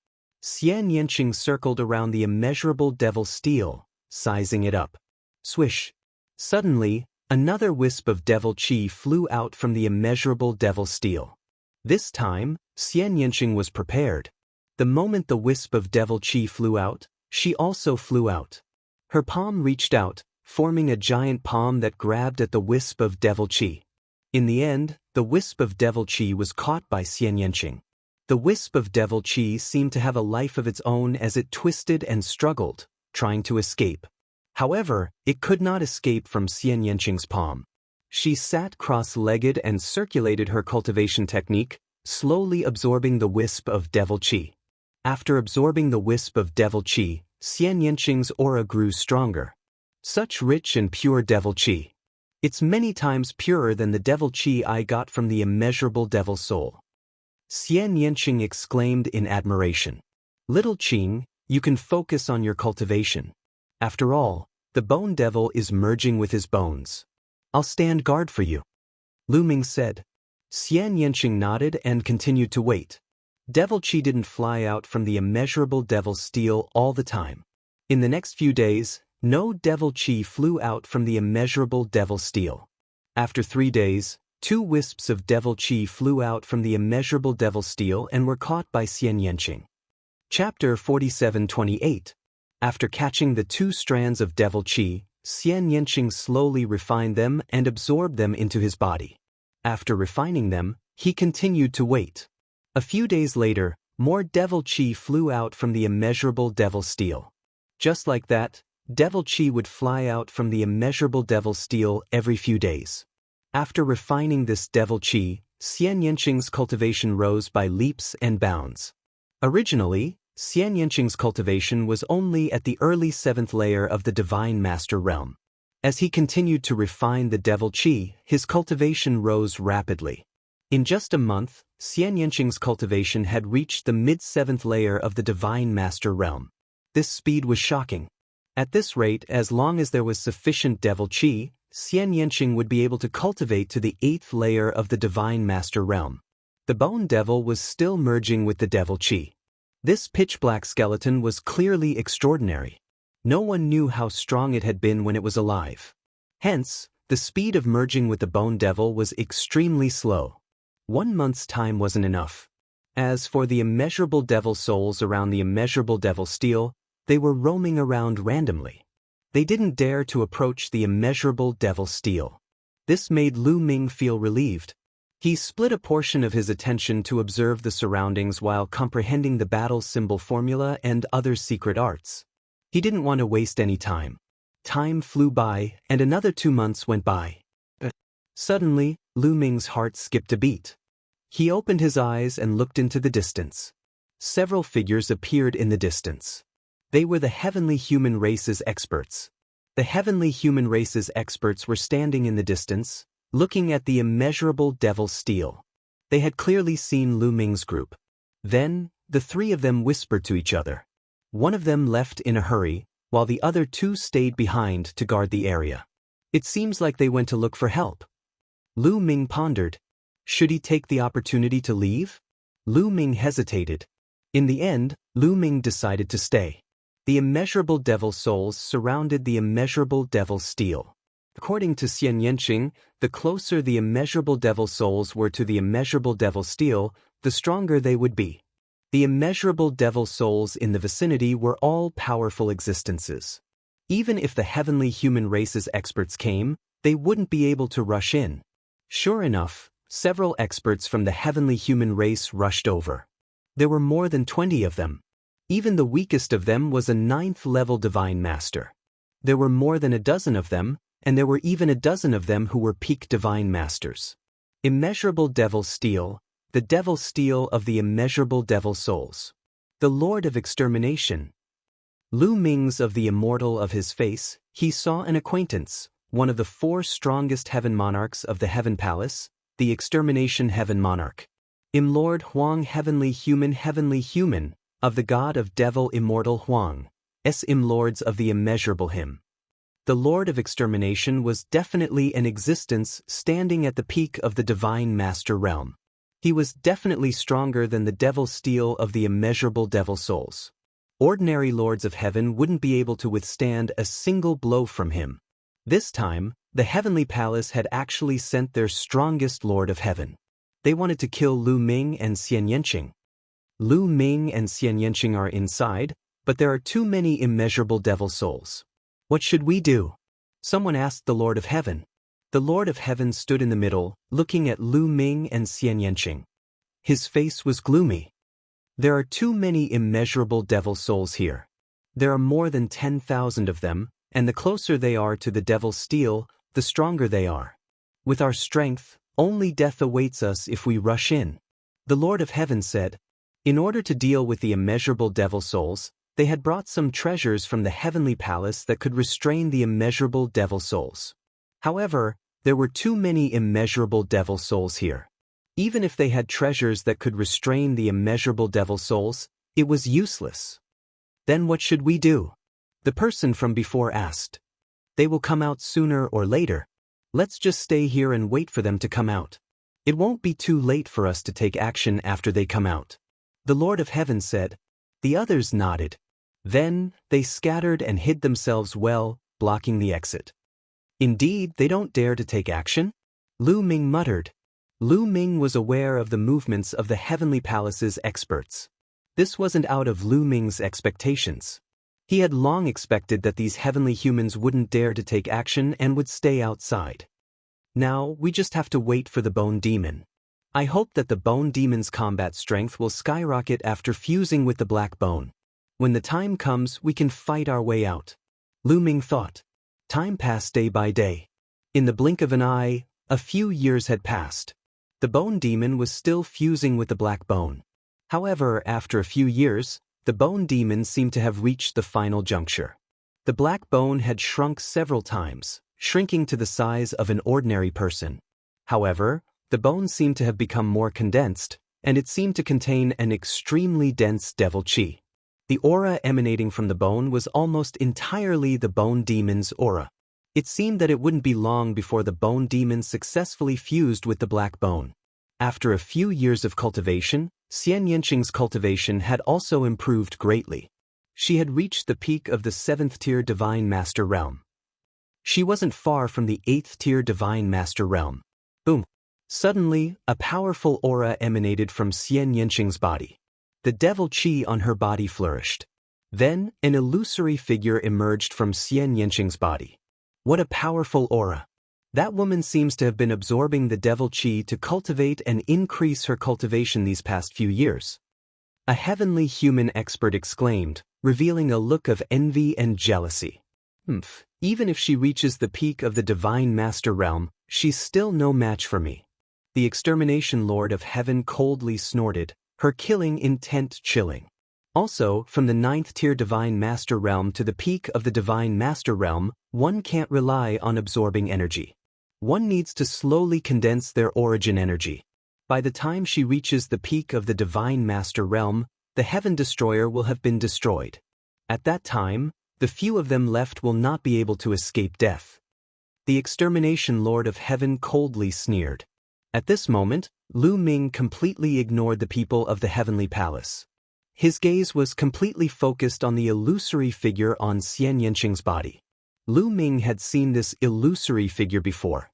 Xian Yanqing circled around the immeasurable devil steel, sizing it up. Swish! Suddenly, another wisp of devil qi flew out from the immeasurable devil steel. This time, Xian Yanqing was prepared. The moment the wisp of devil qi flew out, she also flew out. Her palm reached out, forming a giant palm that grabbed at the wisp of devil qi. In the end, the wisp of devil qi was caught by Xian Yanqing. The wisp of devil qi seemed to have a life of its own as it twisted and struggled, trying to escape. However, it could not escape from Xian Yanqing's palm. She sat cross-legged and circulated her cultivation technique, slowly absorbing the wisp of devil qi. After absorbing the wisp of devil qi, Xian Yanqing's aura grew stronger. Such rich and pure devil qi. It's many times purer than the devil qi I got from the immeasurable devil soul. Xian Yanqing exclaimed in admiration. Little Qing, you can focus on your cultivation. After all, the bone devil is merging with his bones. I'll stand guard for you. Lu Ming said. Xian Yanqing nodded and continued to wait. Devil qi didn't fly out from the immeasurable devil steel all the time. In the next few days, no devil qi flew out from the immeasurable devil steel. After 3 days, 2 wisps of devil qi flew out from the immeasurable devil steel and were caught by Xian Yanqing. Chapter 47:28. After catching the 2 strands of devil qi, Xian Yanqing slowly refined them and absorbed them into his body. After refining them, he continued to wait. A few days later, more devil qi flew out from the immeasurable devil steel. Just like that, devil qi would fly out from the immeasurable devil steel every few days. After refining this devil qi, Xian Yanqing's cultivation rose by leaps and bounds. Originally, Xian Yanqing's cultivation was only at the early 7th layer of the Divine Master Realm. As he continued to refine the devil qi, his cultivation rose rapidly. In just a month, Xian Yanqing's cultivation had reached the mid-7th layer of the Divine Master Realm. This speed was shocking. At this rate, as long as there was sufficient devil qi, Xian Yanqing would be able to cultivate to the 8th layer of the Divine Master Realm. The bone devil was still merging with the devil qi. This pitch-black skeleton was clearly extraordinary. No one knew how strong it had been when it was alive. Hence, the speed of merging with the bone devil was extremely slow. 1 month's time wasn't enough. As for the immeasurable devil souls around the immeasurable devil steel, they were roaming around randomly. They didn't dare to approach the immeasurable devil steel. This made Lu Ming feel relieved. He split a portion of his attention to observe the surroundings while comprehending the battle symbol formula and other secret arts. He didn't want to waste any time. Time flew by, and another 2 months went by. Suddenly, Lu Ming's heart skipped a beat. He opened his eyes and looked into the distance. Several figures appeared in the distance. They were the heavenly human race's experts. The heavenly human race's experts were standing in the distance, looking at the immeasurable devil steel. They had clearly seen Lu Ming's group. Then, the three of them whispered to each other. One of them left in a hurry, while the other two stayed behind to guard the area. It seems like they went to look for help. Lu Ming pondered. Should he take the opportunity to leave? Lu Ming hesitated. In the end, Lu Ming decided to stay. The immeasurable devil souls surrounded the immeasurable devil steel. According to Xian Yanqing, the closer the immeasurable devil souls were to the immeasurable devil steel, the stronger they would be. The immeasurable devil souls in the vicinity were all powerful existences. Even if the heavenly human race's experts came, they wouldn't be able to rush in. Sure enough, several experts from the heavenly human race rushed over. There were more than 20 of them. Even the weakest of them was a 9th-level divine master. There were more than a dozen of them, and there were even a dozen of them who were peak divine masters. Immeasurable devil steel, the devil steel of the immeasurable devil souls. The Lord of Extermination. Lu Ming's of the immortal of his face, he saw an acquaintance, one of the 4 strongest heaven monarchs of the heaven palace, the extermination heaven monarch. Lord Huang heavenly human, of the god of devil immortal Huang, lords of the immeasurable him. The Lord of Extermination was definitely an existence standing at the peak of the divine master realm. He was definitely stronger than the devil steel of the immeasurable devil souls. Ordinary lords of heaven wouldn't be able to withstand a single blow from him. This time, the heavenly palace had actually sent their strongest lord of heaven. They wanted to kill Lu Ming and Xian Yanqing. Lu Ming and Xian Yanqing are inside, but there are too many immeasurable devil souls. What should we do? Someone asked the Lord of Heaven. The Lord of Heaven stood in the middle, looking at Lu Ming and Xian Yanqing. His face was gloomy. There are too many immeasurable devil souls here. There are more than 10,000 of them, and the closer they are to the devil steel, the stronger they are. With our strength, only death awaits us if we rush in. The Lord of Heaven said. In order to deal with the immeasurable devil souls, they had brought some treasures from the heavenly palace that could restrain the immeasurable devil souls. However, there were too many immeasurable devil souls here. Even if they had treasures that could restrain the immeasurable devil souls, it was useless. Then what should we do? The person from before asked. They will come out sooner or later. Let's just stay here and wait for them to come out. It won't be too late for us to take action after they come out. The Lord of Heaven said. The others nodded. Then, they scattered and hid themselves well, blocking the exit. Indeed, they don't dare to take action? Lu Ming muttered. Lu Ming was aware of the movements of the heavenly palace's experts. This wasn't out of Lu Ming's expectations. He had long expected that these heavenly humans wouldn't dare to take action and would stay outside. Now, we just have to wait for the Bone Demon. I hope that the Bone Demon's combat strength will skyrocket after fusing with the Black Bone. When the time comes, we can fight our way out. Lu Ming thought. Time passed day by day. In the blink of an eye, a few years had passed. The Bone Demon was still fusing with the Black Bone. However, after a few years, the Bone Demon seemed to have reached the final juncture. The Black Bone had shrunk several times, shrinking to the size of an ordinary person. However, the bone seemed to have become more condensed, and it seemed to contain an extremely dense devil chi. The aura emanating from the bone was almost entirely the Bone Demon's aura. It seemed that it wouldn't be long before the Bone Demon successfully fused with the Black Bone. After a few years of cultivation, Xian Yanqing's cultivation had also improved greatly. She had reached the peak of the 7th-tier Divine Master Realm. She wasn't far from the 8th-tier Divine Master Realm. Boom! Suddenly, a powerful aura emanated from Xian Yanqing's body. The devil chi on her body flourished. Then, an illusory figure emerged from Xian Yanqing's body. What a powerful aura! That woman seems to have been absorbing the devil chi to cultivate and increase her cultivation these past few years. A heavenly human expert exclaimed, revealing a look of envy and jealousy. Even if she reaches the peak of the Divine Master Realm, she's still no match for me. The Extermination Lord of Heaven coldly snorted, her killing intent chilling. Also, from the 9th-tier Divine Master Realm to the peak of the Divine Master Realm, one can't rely on absorbing energy. One needs to slowly condense their origin energy. By the time she reaches the peak of the Divine Master Realm, the Heaven Destroyer will have been destroyed. At that time, the few of them left will not be able to escape death. The Extermination Lord of Heaven coldly sneered. At this moment, Lu Ming completely ignored the people of the Heavenly Palace. His gaze was completely focused on the illusory figure on Xian Yanqing's body. Lu Ming had seen this illusory figure before.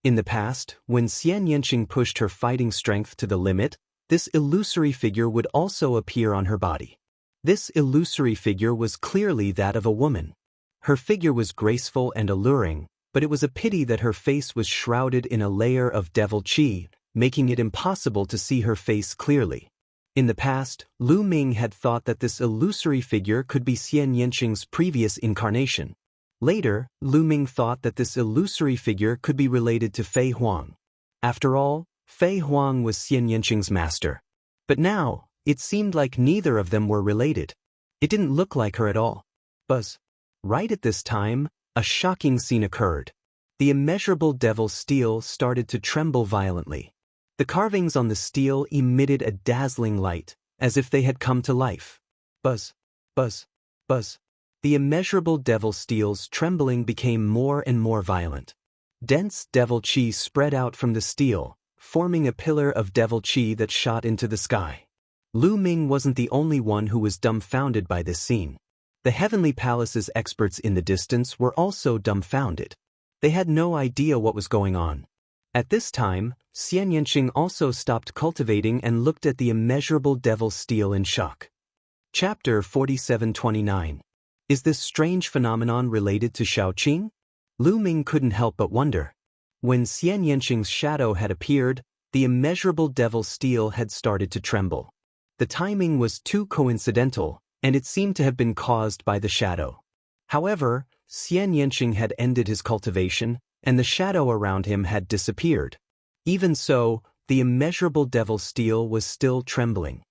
In the past, when Xian Yanqing pushed her fighting strength to the limit, this illusory figure would also appear on her body. This illusory figure was clearly that of a woman. Her figure was graceful and alluring, but it was a pity that her face was shrouded in a layer of devil qi, making it impossible to see her face clearly. In the past, Lu Ming had thought that this illusory figure could be Xian Yanqing's previous incarnation. Later, Lu Ming thought that this illusory figure could be related to Fei Huang. After all, Fei Huang was Xian Yanqing's master. But now, it seemed like neither of them were related. It didn't look like her at all. Buzz. Right at this time, a shocking scene occurred. The immeasurable devil steel started to tremble violently. The carvings on the steel emitted a dazzling light, as if they had come to life. Buzz, buzz, buzz. The immeasurable devil steel's trembling became more and more violent. Dense devil qi spread out from the steel, forming a pillar of devil qi that shot into the sky. Lu Ming wasn't the only one who was dumbfounded by this scene. The Heavenly Palace's experts in the distance were also dumbfounded. They had no idea what was going on. At this time, Xian Yanqing also stopped cultivating and looked at the immeasurable devil steel in shock. Chapter 4729. Is this strange phenomenon related to Shaoqing? Lu Ming couldn't help but wonder. When Xian Yanqing's shadow had appeared, the immeasurable devil steel had started to tremble. The timing was too coincidental, and it seemed to have been caused by the shadow. However, Xian Yanqing had ended his cultivation, and the shadow around him had disappeared. Even so, the immeasurable devil steel was still trembling.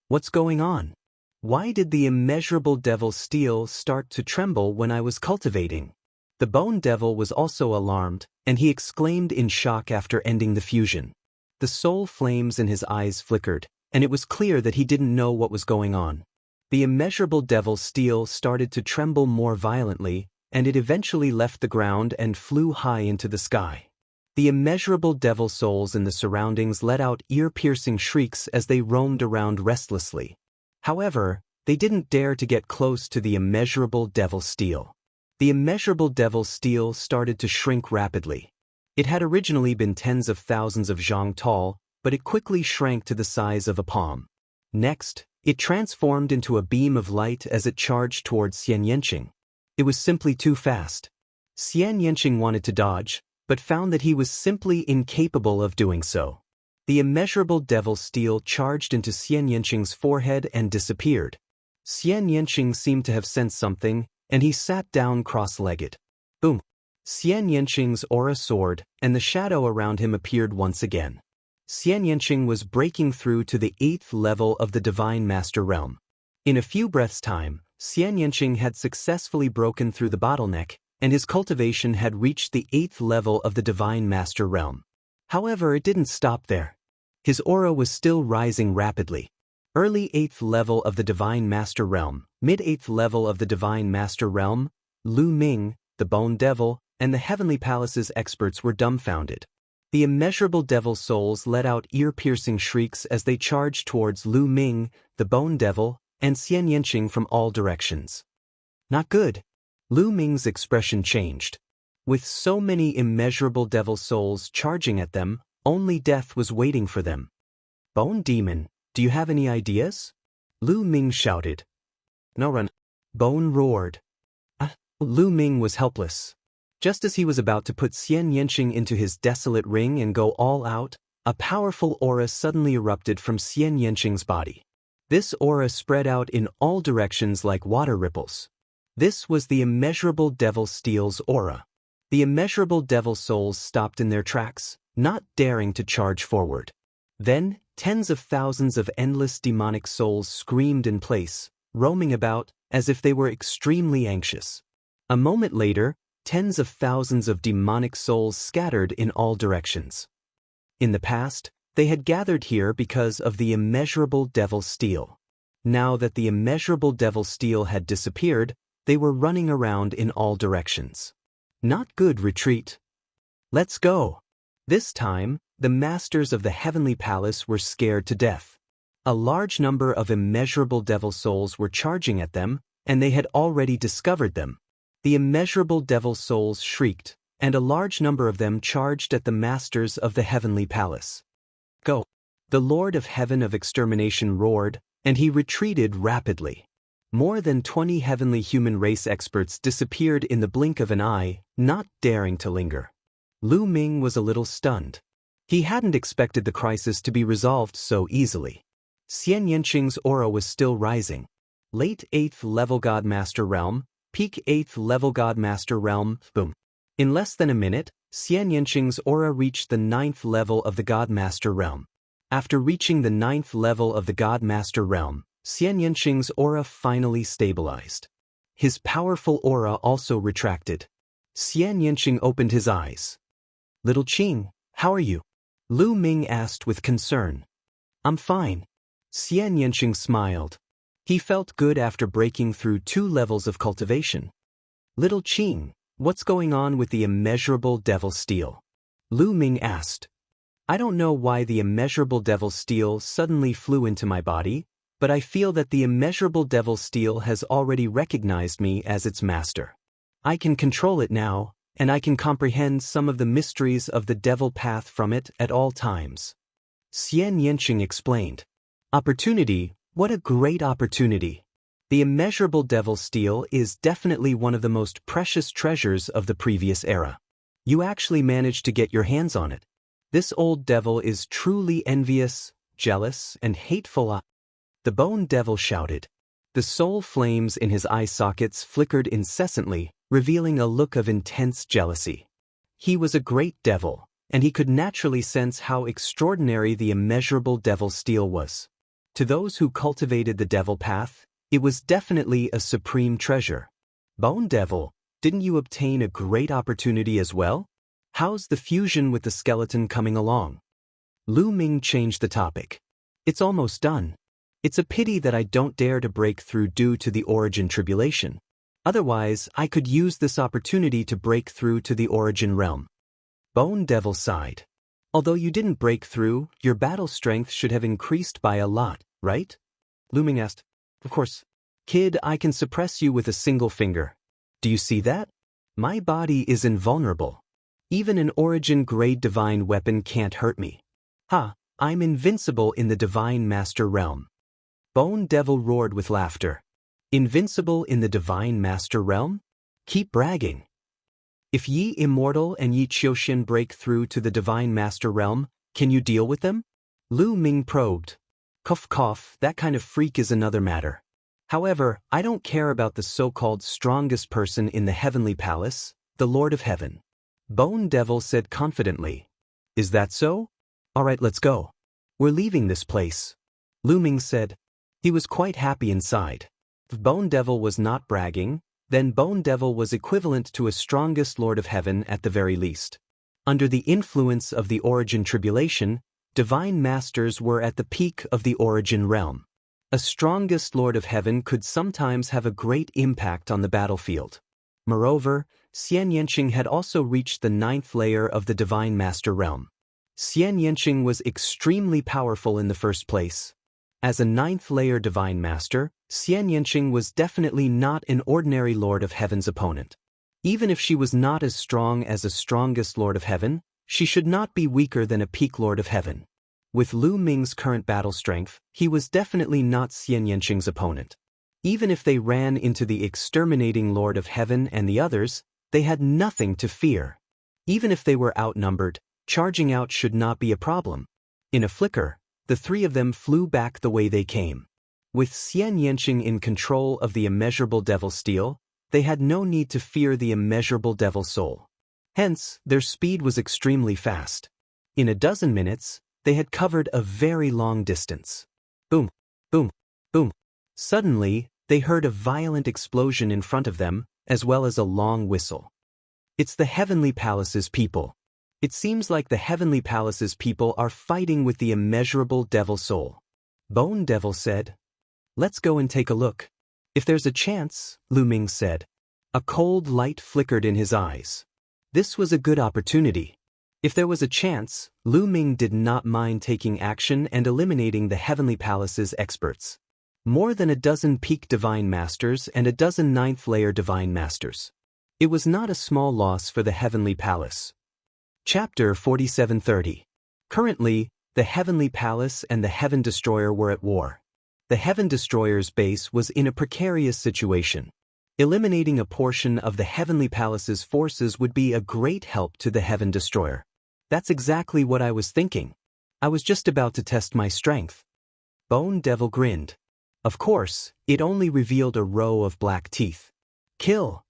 What's going on? Why did the immeasurable devil steel start to tremble when I was cultivating? The bone devil was also alarmed, and he exclaimed in shock after ending the fusion. The soul flames in his eyes flickered, and it was clear that he didn't know what was going on. The immeasurable devil steel started to tremble more violently, and it eventually left the ground and flew high into the sky. The immeasurable devil souls in the surroundings let out ear-piercing shrieks as they roamed around restlessly. However, they didn't dare to get close to the immeasurable devil steel. The immeasurable devil steel started to shrink rapidly. It had originally been tens of thousands of zhang tall, but it quickly shrank to the size of a palm. Next, it transformed into a beam of light as it charged towards Xian Yanqing. It was simply too fast. Xian Yanqing wanted to dodge, but found that he was simply incapable of doing so. The immeasurable devil steel charged into Xian Yanqing's forehead and disappeared. Xian Yanqing seemed to have sensed something, and he sat down cross-legged. Boom! Xian Yanqing's aura soared, and the shadow around him appeared once again. Xian Yanqing was breaking through to the 8th level of the Divine Master Realm. In a few breaths' time, Xian Yanqing had successfully broken through the bottleneck, and his cultivation had reached the 8th level of the Divine Master Realm. However, it didn't stop there. His aura was still rising rapidly. Early 8th level of the Divine Master Realm, mid-8th level of the Divine Master Realm, Lu Ming, the Bone Devil, and the Heavenly Palace's experts were dumbfounded. The immeasurable devil souls let out ear-piercing shrieks as they charged towards Lu Ming, the Bone Devil, and Xian Yanqing from all directions. Not good. Lu Ming's expression changed. With so many immeasurable devil souls charging at them, only death was waiting for them. Bone Demon, do you have any ideas? Lu Ming shouted. No, run. Bone roared. Lu Ming was helpless. Just as he was about to put Xian Yanqing into his desolate ring and go all out, a powerful aura suddenly erupted from Xian Yanqing's body. This aura spread out in all directions like water ripples. This was the immeasurable devil steel's aura. The immeasurable devil souls stopped in their tracks, not daring to charge forward. Then, Tens of thousands of endless demonic souls screamed in place, roaming about, as if they were extremely anxious. A moment later, tens of thousands of demonic souls scattered in all directions. In the past, they had gathered here because of the immeasurable devil steel. Now that the immeasurable devil steel had disappeared, they were running around in all directions. Not good retreat. Let's go. This time, the masters of the heavenly palace were scared to death. A large number of immeasurable devil souls were charging at them, and they had already discovered them. The immeasurable devil souls shrieked, and a large number of them charged at the masters of the heavenly palace. Go! The Lord of Heaven of Extermination roared, and he retreated rapidly. More than 20 heavenly human race experts disappeared in the blink of an eye, not daring to linger. Lu Ming was a little stunned. He hadn't expected the crisis to be resolved so easily. Xian Yanqing's aura was still rising. Late 8th level God Master Realm, peak 8th level God Master Realm, boom. In less than a minute, Xian Yanqing's aura reached the 9th level of the God Master Realm. After reaching the 9th level of the God Master Realm, Xian Yanqing's aura finally stabilized. His powerful aura also retracted. Xian Yanqing opened his eyes. Little Qing, how are you? Lu Ming asked with concern. I'm fine. Xian Yanqing smiled. He felt good after breaking through 2 levels of cultivation. Little Qing, what's going on with the immeasurable devil steel? Lu Ming asked. I don't know why the immeasurable devil steel suddenly flew into my body, but I feel that the immeasurable devil steel has already recognized me as its master. I can control it now, and I can comprehend some of the mysteries of the devil path from it at all times. Xian Yanqing explained. Opportunity, what a great opportunity. The immeasurable devil steel is definitely one of the most precious treasures of the previous era. You actually managed to get your hands on it. This old devil is truly envious, jealous, and hateful. The Bone Devil shouted. The soul flames in his eye sockets flickered incessantly, revealing a look of intense jealousy. He was a great devil, and he could naturally sense how extraordinary the immeasurable devil steel was. To those who cultivated the devil path, it was definitely a supreme treasure. Bone Devil, didn't you obtain a great opportunity as well? How's the fusion with the skeleton coming along? Lu Ming changed the topic. It's almost done. It's a pity that I don't dare to break through due to the origin tribulation. Otherwise, I could use this opportunity to break through to the origin realm. Bone Devil sighed. Although you didn't break through, your battle strength should have increased by a lot, right? Lu Ming asked. Of course. Kid, I can suppress you with a single finger. Do you see that? My body is invulnerable. Even an origin-grade divine weapon can't hurt me. Ha, I'm invincible in the divine master realm. Bone Devil roared with laughter. Invincible in the divine master realm? Keep bragging. If Yi Immortal and Yi Qiuxian break through to the divine master realm, can you deal with them? Lu Ming probed. Cough cough, that kind of freak is another matter. However, I don't care about the so-called strongest person in the heavenly palace, the Lord of Heaven. Bone Devil said confidently. Is that so? Alright, let's go. We're leaving this place. Lu Ming said. He was quite happy inside. If Bone Devil was not bragging, then Bone Devil was equivalent to a strongest Lord of Heaven at the very least. Under the influence of the origin tribulation, divine masters were at the peak of the origin realm. A strongest Lord of Heaven could sometimes have a great impact on the battlefield. Moreover, Xian Yanqing had also reached the 9th layer of the divine master realm. Xian Yanqing was extremely powerful in the first place. As a 9th layer divine master, Xian Yanqing was definitely not an ordinary Lord of Heaven's opponent. Even if she was not as strong as a strongest Lord of Heaven, she should not be weaker than a peak Lord of Heaven. With Lu Ming's current battle strength, he was definitely not Xian Yanqing's opponent. Even if they ran into the exterminating Lord of Heaven and the others, they had nothing to fear. Even if they were outnumbered, charging out should not be a problem. In a flicker, the 3 of them flew back the way they came. With Xian Yanqing in control of the immeasurable devil steel, they had no need to fear the immeasurable devil soul. Hence, their speed was extremely fast. In a dozen minutes, They had covered a very long distance. Boom, boom, boom. Suddenly, they heard a violent explosion in front of them, as well as a long whistle. It's the Heavenly Palace's people. It seems like the Heavenly Palace's people are fighting with the immeasurable devil soul. Bone Devil said. Let's go and take a look. If there's a chance, Lu Ming said. A cold light flickered in his eyes. This was a good opportunity. If there was a chance, Lu Ming did not mind taking action and eliminating the Heavenly Palace's experts. More than a dozen peak Divine Masters and a dozen ninth-layer Divine Masters. It was not a small loss for the Heavenly Palace. Chapter 4730. Currently, the Heavenly Palace and the Heaven Destroyer were at war. The Heaven Destroyer's base was in a precarious situation. Eliminating a portion of the Heavenly Palace's forces would be a great help to the Heaven Destroyer. That's exactly what I was thinking. I was just about to test my strength. Bone Devil grinned. Of course, it only revealed a row of black teeth. Kill!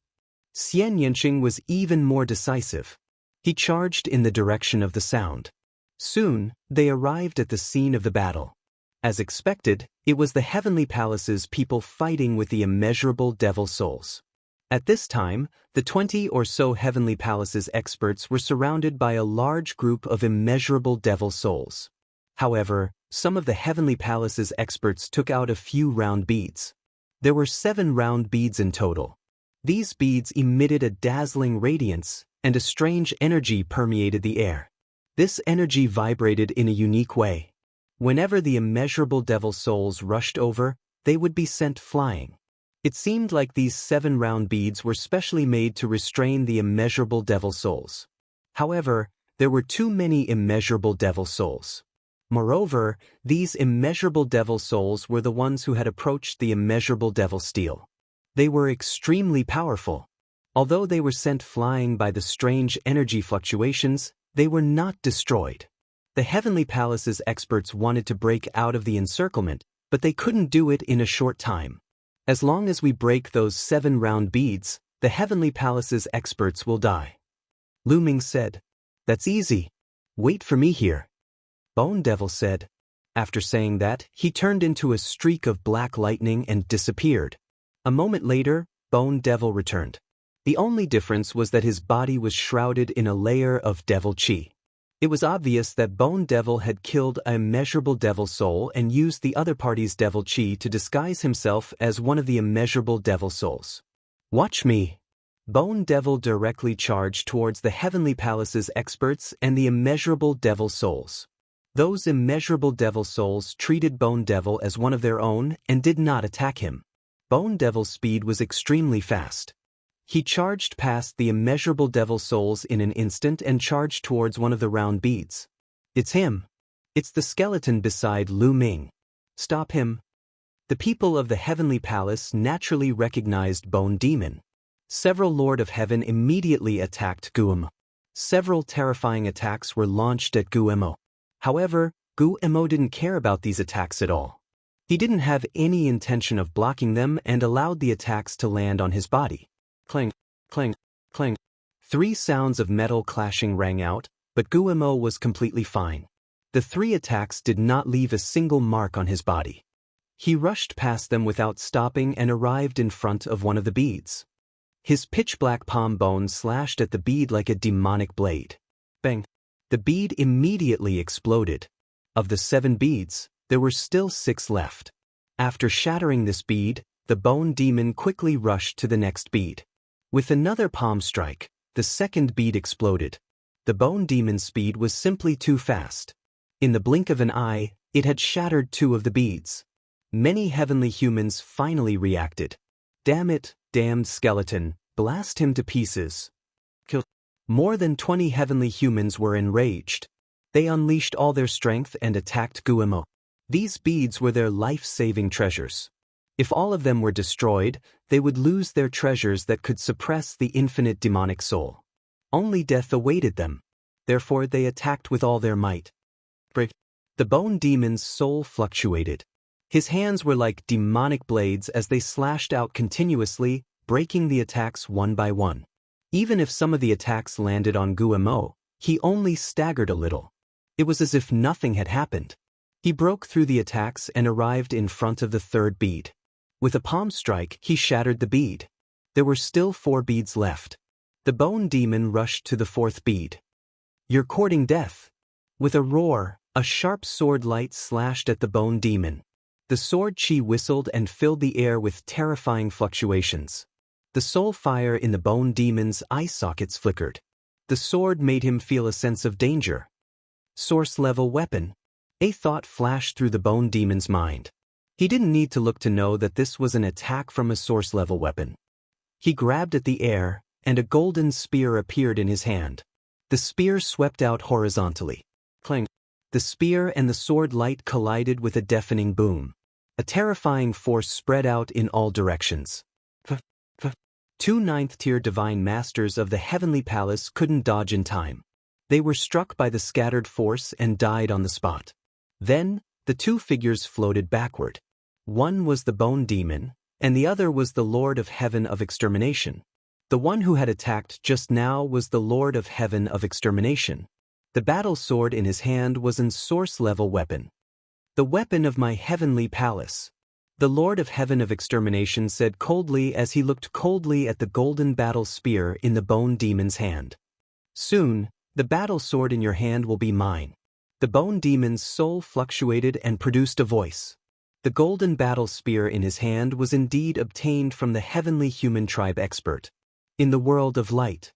Xian Yanqing was even more decisive. He charged in the direction of the sound. Soon, they arrived at the scene of the battle. As expected, it was the Heavenly Palace's people fighting with the immeasurable devil souls. At this time, the 20 or so Heavenly Palace's experts were surrounded by a large group of immeasurable devil souls. However, some of the Heavenly Palace's experts took out a few round beads. There were 7 round beads in total. These beads emitted a dazzling radiance, and a strange energy permeated the air. This energy vibrated in a unique way. Whenever the immeasurable devil souls rushed over, they would be sent flying. It seemed like these 7 round beads were specially made to restrain the immeasurable devil souls. However, there were too many immeasurable devil souls. Moreover, these immeasurable devil souls were the ones who had approached the immeasurable devil steel. They were extremely powerful. Although they were sent flying by the strange energy fluctuations, they were not destroyed. The Heavenly Palace's experts wanted to break out of the encirclement, but they couldn't do it in a short time. As long as we break those 7 round beads, the Heavenly Palace's experts will die. Lu Ming said. That's easy. Wait for me here. Bone Devil said. After saying that, he turned into a streak of black lightning and disappeared. A moment later, Bone Devil returned. The only difference was that his body was shrouded in a layer of devil chi. It was obvious that Bone Devil had killed an immeasurable devil soul and used the other party's devil chi to disguise himself as one of the immeasurable devil souls. Watch me. Bone Devil directly charged towards the Heavenly Palace's experts and the immeasurable devil souls. Those immeasurable devil souls treated Bone Devil as one of their own and did not attack him. Bone Devil's speed was extremely fast. He charged past the immeasurable devil souls in an instant and charged towards one of the round beads. It's him. It's the skeleton beside Lu Ming. Stop him. The people of the Heavenly Palace naturally recognized Bone Demon. Several Lord of Heaven immediately attacked Guemo. Several terrifying attacks were launched at Guemo. However, Guemo didn't care about these attacks at all. He didn't have any intention of blocking them and allowed the attacks to land on his body. Clang, clang, clang. 3 sounds of metal clashing rang out, but Guemo was completely fine. The 3 attacks did not leave a single mark on his body. He rushed past them without stopping and arrived in front of one of the beads. His pitch-black palm bone slashed at the bead like a demonic blade. Bang! The bead immediately exploded. Of the 7 beads, there were still 6 left. After shattering this bead, the Bone Demon quickly rushed to the next bead. With another palm strike, the second bead exploded. The Bone Demon's speed was simply too fast. In the blink of an eye, it had shattered 2 of the beads. Many heavenly humans finally reacted. Damn it, damned skeleton, blast him to pieces. Kill. More than 20 heavenly humans were enraged. They unleashed all their strength and attacked Guemo. These beads were their life-saving treasures. If all of them were destroyed, they would lose their treasures that could suppress the infinite demonic soul. Only death awaited them. Therefore they attacked with all their might. The Bone Demon's soul fluctuated. His hands were like demonic blades as they slashed out continuously, breaking the attacks one by one. Even if some of the attacks landed on Guemo, he only staggered a little. It was as if nothing had happened. He broke through the attacks and arrived in front of the third bead. With a palm strike, he shattered the bead. There were still 4 beads left. The bone demon rushed to the 4th bead. "You're courting death." With a roar, a sharp sword light slashed at the bone demon. The sword chi whistled and filled the air with terrifying fluctuations. The soul fire in the bone demon's eye sockets flickered. The sword made him feel a sense of danger. Source-level weapon. A thought flashed through the bone demon's mind. He didn't need to look to know that this was an attack from a source-level weapon. He grabbed at the air, and a golden spear appeared in his hand. The spear swept out horizontally. Clang. The spear and the sword light collided with a deafening boom. A terrifying force spread out in all directions. 2 9th-tier divine masters of the heavenly palace couldn't dodge in time. They were struck by the scattered force and died on the spot. Then, the 2 figures floated backward. One was the bone demon, and the other was the Lord of Heaven of Extermination. The one who had attacked just now was the Lord of Heaven of Extermination. The battle sword in his hand was an source-level weapon. "The weapon of my heavenly palace," the Lord of Heaven of Extermination said coldly as he looked coldly at the golden battle spear in the bone demon's hand. "Soon, the battle sword in your hand will be mine." The bone demon's soul fluctuated and produced a voice. The golden battle spear in his hand was indeed obtained from the heavenly human tribe expert. "In the world of light.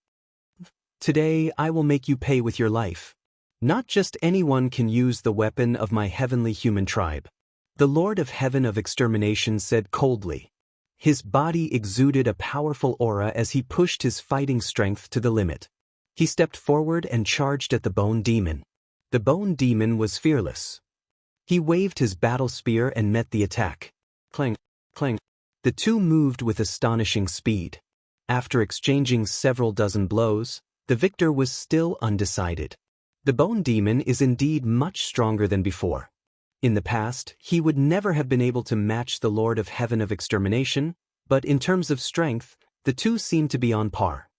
Today I will make you pay with your life. Not just anyone can use the weapon of my heavenly human tribe," the Lord of Heaven of Extermination said coldly. His body exuded a powerful aura as he pushed his fighting strength to the limit. He stepped forward and charged at the bone demon. The bone demon was fearless. He waved his battle spear and met the attack. Clang, clang. The 2 moved with astonishing speed. After exchanging several dozen blows, the victor was still undecided. The bone demon is indeed much stronger than before. In the past, he would never have been able to match the Lord of Heaven of Extermination, but in terms of strength, the 2 seemed to be on par.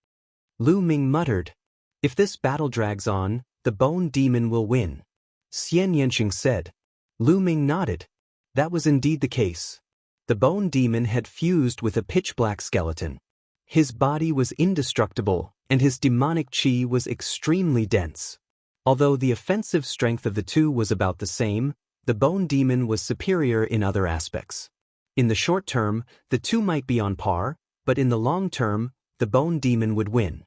Lu Ming muttered, "If this battle drags on, the bone demon will win." Xian Yanqing said. Lu Ming nodded. That was indeed the case. The bone demon had fused with a pitch-black skeleton. His body was indestructible, and his demonic chi was extremely dense. Although the offensive strength of the 2 was about the same, the bone demon was superior in other aspects. In the short term, the 2 might be on par, but in the long term, the bone demon would win.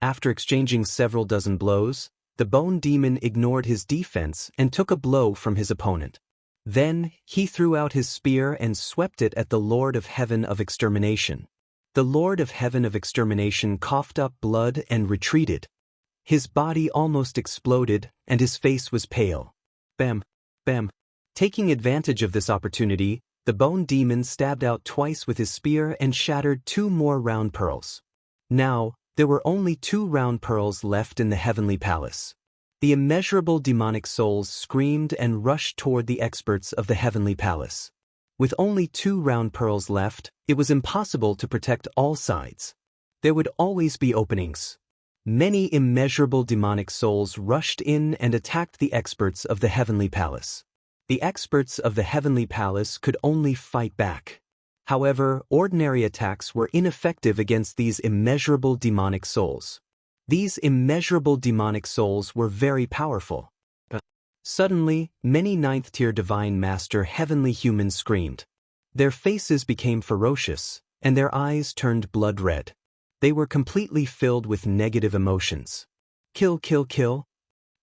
After exchanging several dozen blows, the bone demon ignored his defense and took a blow from his opponent. Then, he threw out his spear and swept it at the Lord of Heaven of Extermination. The Lord of Heaven of Extermination coughed up blood and retreated. His body almost exploded, and his face was pale. Bam, bam. Taking advantage of this opportunity, the bone demon stabbed out twice with his spear and shattered 2 more round pearls. Now, there were only 2 round pearls left in the heavenly palace. The immeasurable demonic souls screamed and rushed toward the experts of the heavenly palace. With only 2 round pearls left, it was impossible to protect all sides. There would always be openings. Many immeasurable demonic souls rushed in and attacked the experts of the heavenly palace. The experts of the heavenly palace could only fight back. However, ordinary attacks were ineffective against these immeasurable demonic souls. These immeasurable demonic souls were very powerful. Suddenly, many 9th-tier divine master heavenly humans screamed. Their faces became ferocious, and their eyes turned blood red. They were completely filled with negative emotions. Kill, kill, kill.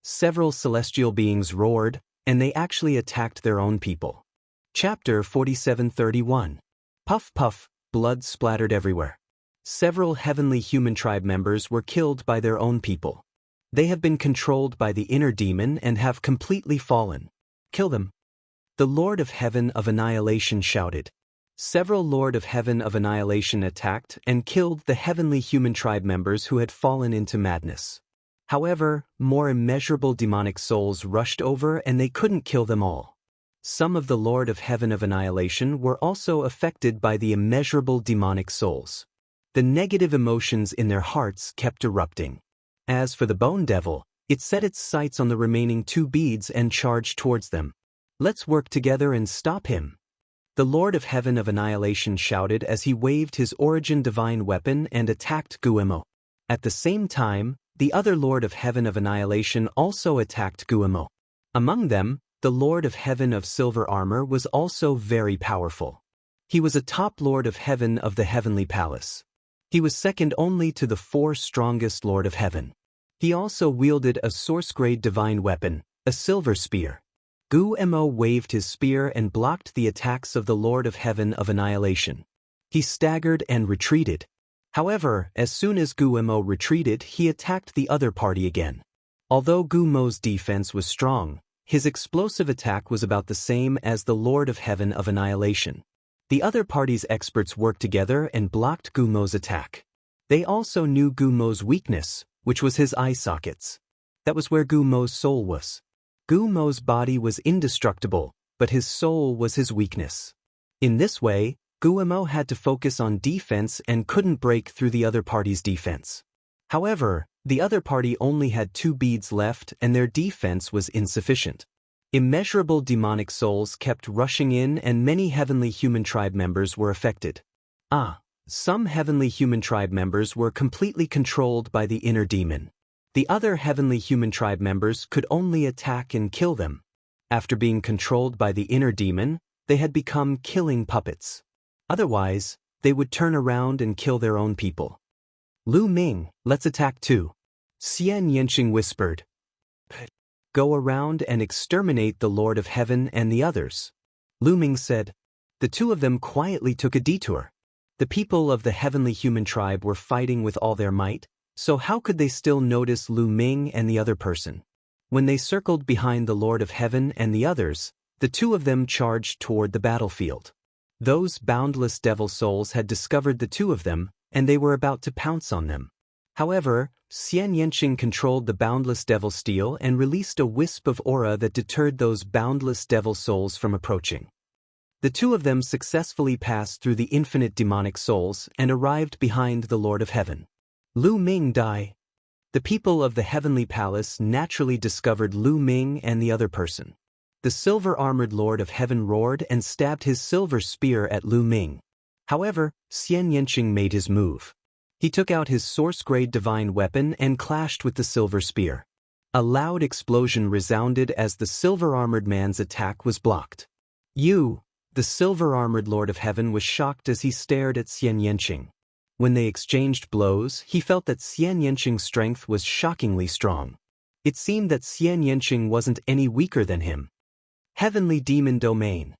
Several celestial beings roared, and they actually attacked their own people. Chapter 47:31. Puff puff, blood splattered everywhere. Several heavenly human tribe members were killed by their own people. They have been controlled by the inner demon and have completely fallen. Kill them. The Lord of Heaven of Annihilation shouted. Several Lord of Heaven of Annihilation attacked and killed the heavenly human tribe members who had fallen into madness. However, more immeasurable demonic souls rushed over and they couldn't kill them all. Some of the Lord of Heaven of Annihilation were also affected by the immeasurable demonic souls. The negative emotions in their hearts kept erupting. As for the Bone Devil, It set its sights on the remaining 2 beads and charged towards them. "Let's work together and stop him," the Lord of Heaven of Annihilation shouted as he waved his origin divine weapon and attacked Guillermo. At the same time, the other Lord of Heaven of Annihilation also attacked Guillermo. Among them, the Lord of Heaven of Silver Armor was also very powerful. He was a top Lord of Heaven of the Heavenly Palace. He was second only to the 4 strongest Lord of Heaven. He also wielded a source-grade divine weapon, a silver spear. Guillermo waved his spear and blocked the attacks of the Lord of Heaven of Annihilation. He staggered and retreated. However, as soon as Guillermo retreated, he attacked the other party again. Although Guillermo's defense was strong, his explosive attack was about the same as the Lord of Heaven of Annihilation. The other party's experts worked together and blocked Guillermo's attack. They also knew Guillermo's weakness, which was his eye sockets. That was where Guillermo's soul was. Guillermo's body was indestructible, but his soul was his weakness. In this way, Guillermo had to focus on defense and couldn't break through the other party's defense. However, the other party only had 2 beads left and their defense was insufficient. Immeasurable demonic souls kept rushing in and many heavenly human tribe members were affected. Some heavenly human tribe members were completely controlled by the inner demon. The other heavenly human tribe members could only attack and kill them. After being controlled by the inner demon, they had become killing puppets. Otherwise, they would turn around and kill their own people. "Lu Ming, let's attack too," Xian Yanqing whispered. "Go around and exterminate the Lord of Heaven and the others," Lu Ming said. The 2 of them quietly took a detour. The people of the heavenly human tribe were fighting with all their might, so how could they still notice Lu Ming and the other person? When they circled behind the Lord of Heaven and the others, the 2 of them charged toward the battlefield. Those boundless devil souls had discovered the 2 of them, and they were about to pounce on them. However, Xian Yanqing controlled the boundless devil steel and released a wisp of aura that deterred those boundless devil souls from approaching. The 2 of them successfully passed through the infinite demonic souls and arrived behind the Lord of Heaven. Lu Ming died. The people of the Heavenly Palace naturally discovered Lu Ming and the other person. The silver-armored Lord of Heaven roared and stabbed his silver spear at Lu Ming. However, Xian Yanqing made his move. He took out his source-grade divine weapon and clashed with the silver spear. A loud explosion resounded as the silver-armored man's attack was blocked. The silver-armored Lord of Heaven was shocked as he stared at Xian Yanqing. When they exchanged blows, he felt that Xian Yanqing's strength was shockingly strong. It seemed that Xian Yanqing wasn't any weaker than him. Heavenly Demon Domain.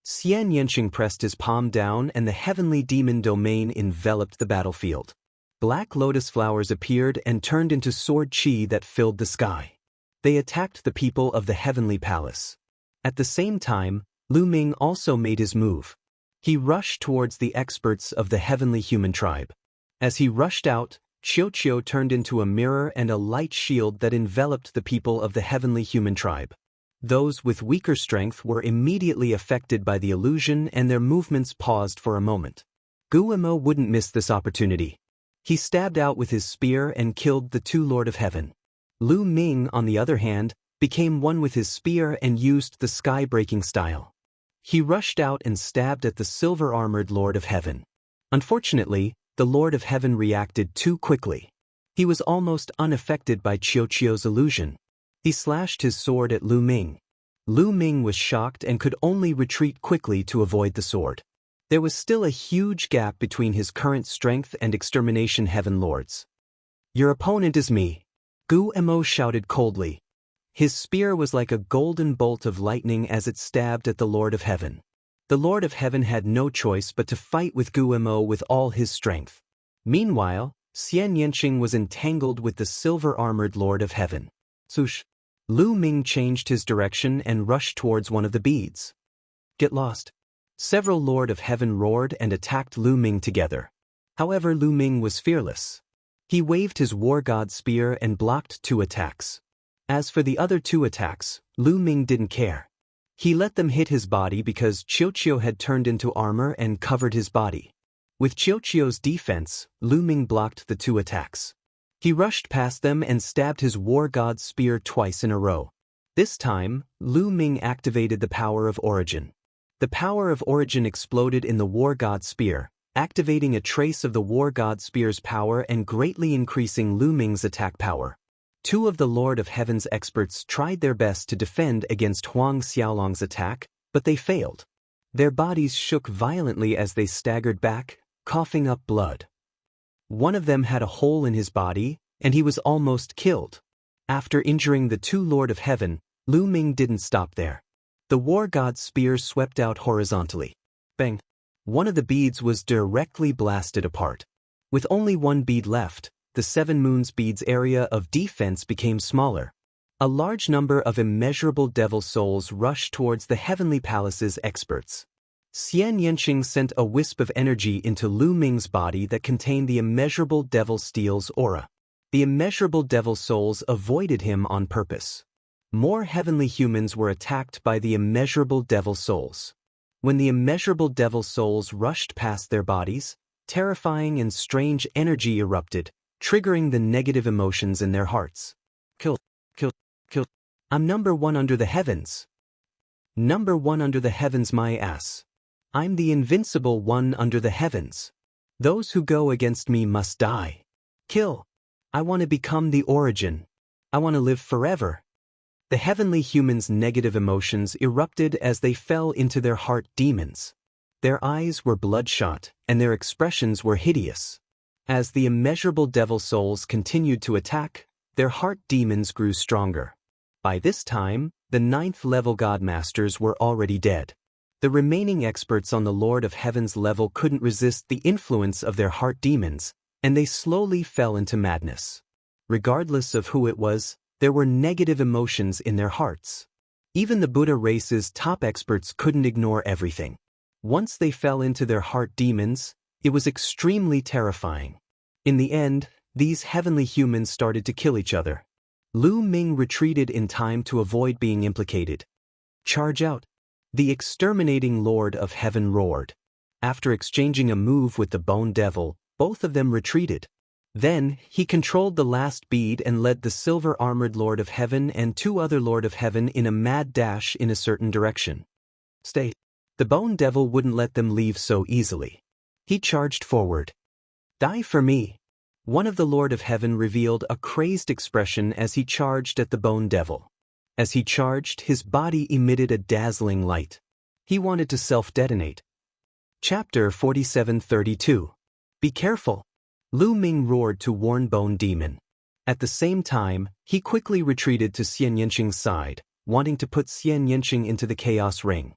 Xian Yanqing pressed his palm down and the Heavenly Demon Domain enveloped the battlefield. Black lotus flowers appeared and turned into sword chi that filled the sky. They attacked the people of the Heavenly Palace. At the same time, Lu Ming also made his move. He rushed towards the experts of the Heavenly Human Tribe. As he rushed out, Qiu turned into a mirror and a light shield that enveloped the people of the Heavenly Human Tribe. Those with weaker strength were immediately affected by the illusion and their movements paused for a moment. Guillermo wouldn't miss this opportunity. He stabbed out with his spear and killed the 2 Lord of Heaven. Lu Ming, on the other hand, became one with his spear and used the sky-breaking style. He rushed out and stabbed at the silver-armored Lord of Heaven. Unfortunately, the Lord of Heaven reacted too quickly. He was almost unaffected by Qiu's illusion. He slashed his sword at Lu Ming. Lu Ming was shocked and could only retreat quickly to avoid the sword. There was still a huge gap between his current strength and extermination heaven lords. "Your opponent is me," Guillermo shouted coldly. His spear was like a golden bolt of lightning as it stabbed at the Lord of Heaven. The Lord of Heaven had no choice but to fight with Guillermo with all his strength. Meanwhile, Xian Yanqing was entangled with the silver-armored Lord of Heaven. Swoosh! Lu Ming changed his direction and rushed towards one of the beads. "Get lost!" Several Lord of Heaven roared and attacked Lu Ming together. However, Lu Ming was fearless. He waved his war god spear and blocked 2 attacks. As for the other 2 attacks, Lu Ming didn't care. He let them hit his body because Qiu had turned into armor and covered his body. With Qiu's defense, Lu Ming blocked the 2 attacks. He rushed past them and stabbed his war god's spear twice in a row. This time, Lu Ming activated the power of origin. The power of origin exploded in the war god's spear, activating a trace of the war god's spear's power and greatly increasing Lu Ming's attack power. Two of the Lord of Heaven's experts tried their best to defend against Huang Xiaolong's attack, but they failed. Their bodies shook violently as they staggered back, coughing up blood. One of them had a hole in his body, and he was almost killed. After injuring the two Lord of Heaven, Lu Ming didn't stop there. The war god's spear swept out horizontally. Bang! One of the beads was directly blasted apart. With only one bead left, the Seven Moons bead's area of defense became smaller. A large number of immeasurable devil souls rushed towards the Heavenly Palace's experts. Xian Yanqing sent a wisp of energy into Lu Ming's body that contained the immeasurable devil steel's aura. The immeasurable devil souls avoided him on purpose. More heavenly humans were attacked by the immeasurable devil souls. When the immeasurable devil souls rushed past their bodies, terrifying and strange energy erupted, triggering the negative emotions in their hearts. Kill, kill, kill. I'm number one under the heavens. Number one under the heavens, my ass. I'm the invincible one under the heavens. Those who go against me must die. Kill. I want to become the origin. I want to live forever. The heavenly humans' negative emotions erupted as they fell into their heart demons. Their eyes were bloodshot, and their expressions were hideous. As the immeasurable devil souls continued to attack, their heart demons grew stronger. By this time, the 9th level godmasters were already dead. The remaining experts on the Lord of Heaven's level couldn't resist the influence of their heart demons, and they slowly fell into madness. Regardless of who it was, there were negative emotions in their hearts. Even the Buddha race's top experts couldn't ignore everything. Once they fell into their heart demons, it was extremely terrifying. In the end, these heavenly humans started to kill each other. Lu Ming retreated in time to avoid being implicated. Charge out! The exterminating Lord of Heaven roared. After exchanging a move with the Bone Devil, both of them retreated. Then, he controlled the last bead and led the silver-armored Lord of Heaven and two other Lord of Heaven in a mad dash in a certain direction. Stay. The Bone Devil wouldn't let them leave so easily. He charged forward. Die for me. One of the Lord of Heaven revealed a crazed expression as he charged at the Bone Devil. As he charged, his body emitted a dazzling light. He wanted to self-detonate. Chapter 4732. Be careful. Lu Ming roared to warn Bone Demon. At the same time, he quickly retreated to Xian Yanqing's side, wanting to put Xian Yanqing into the Chaos Ring.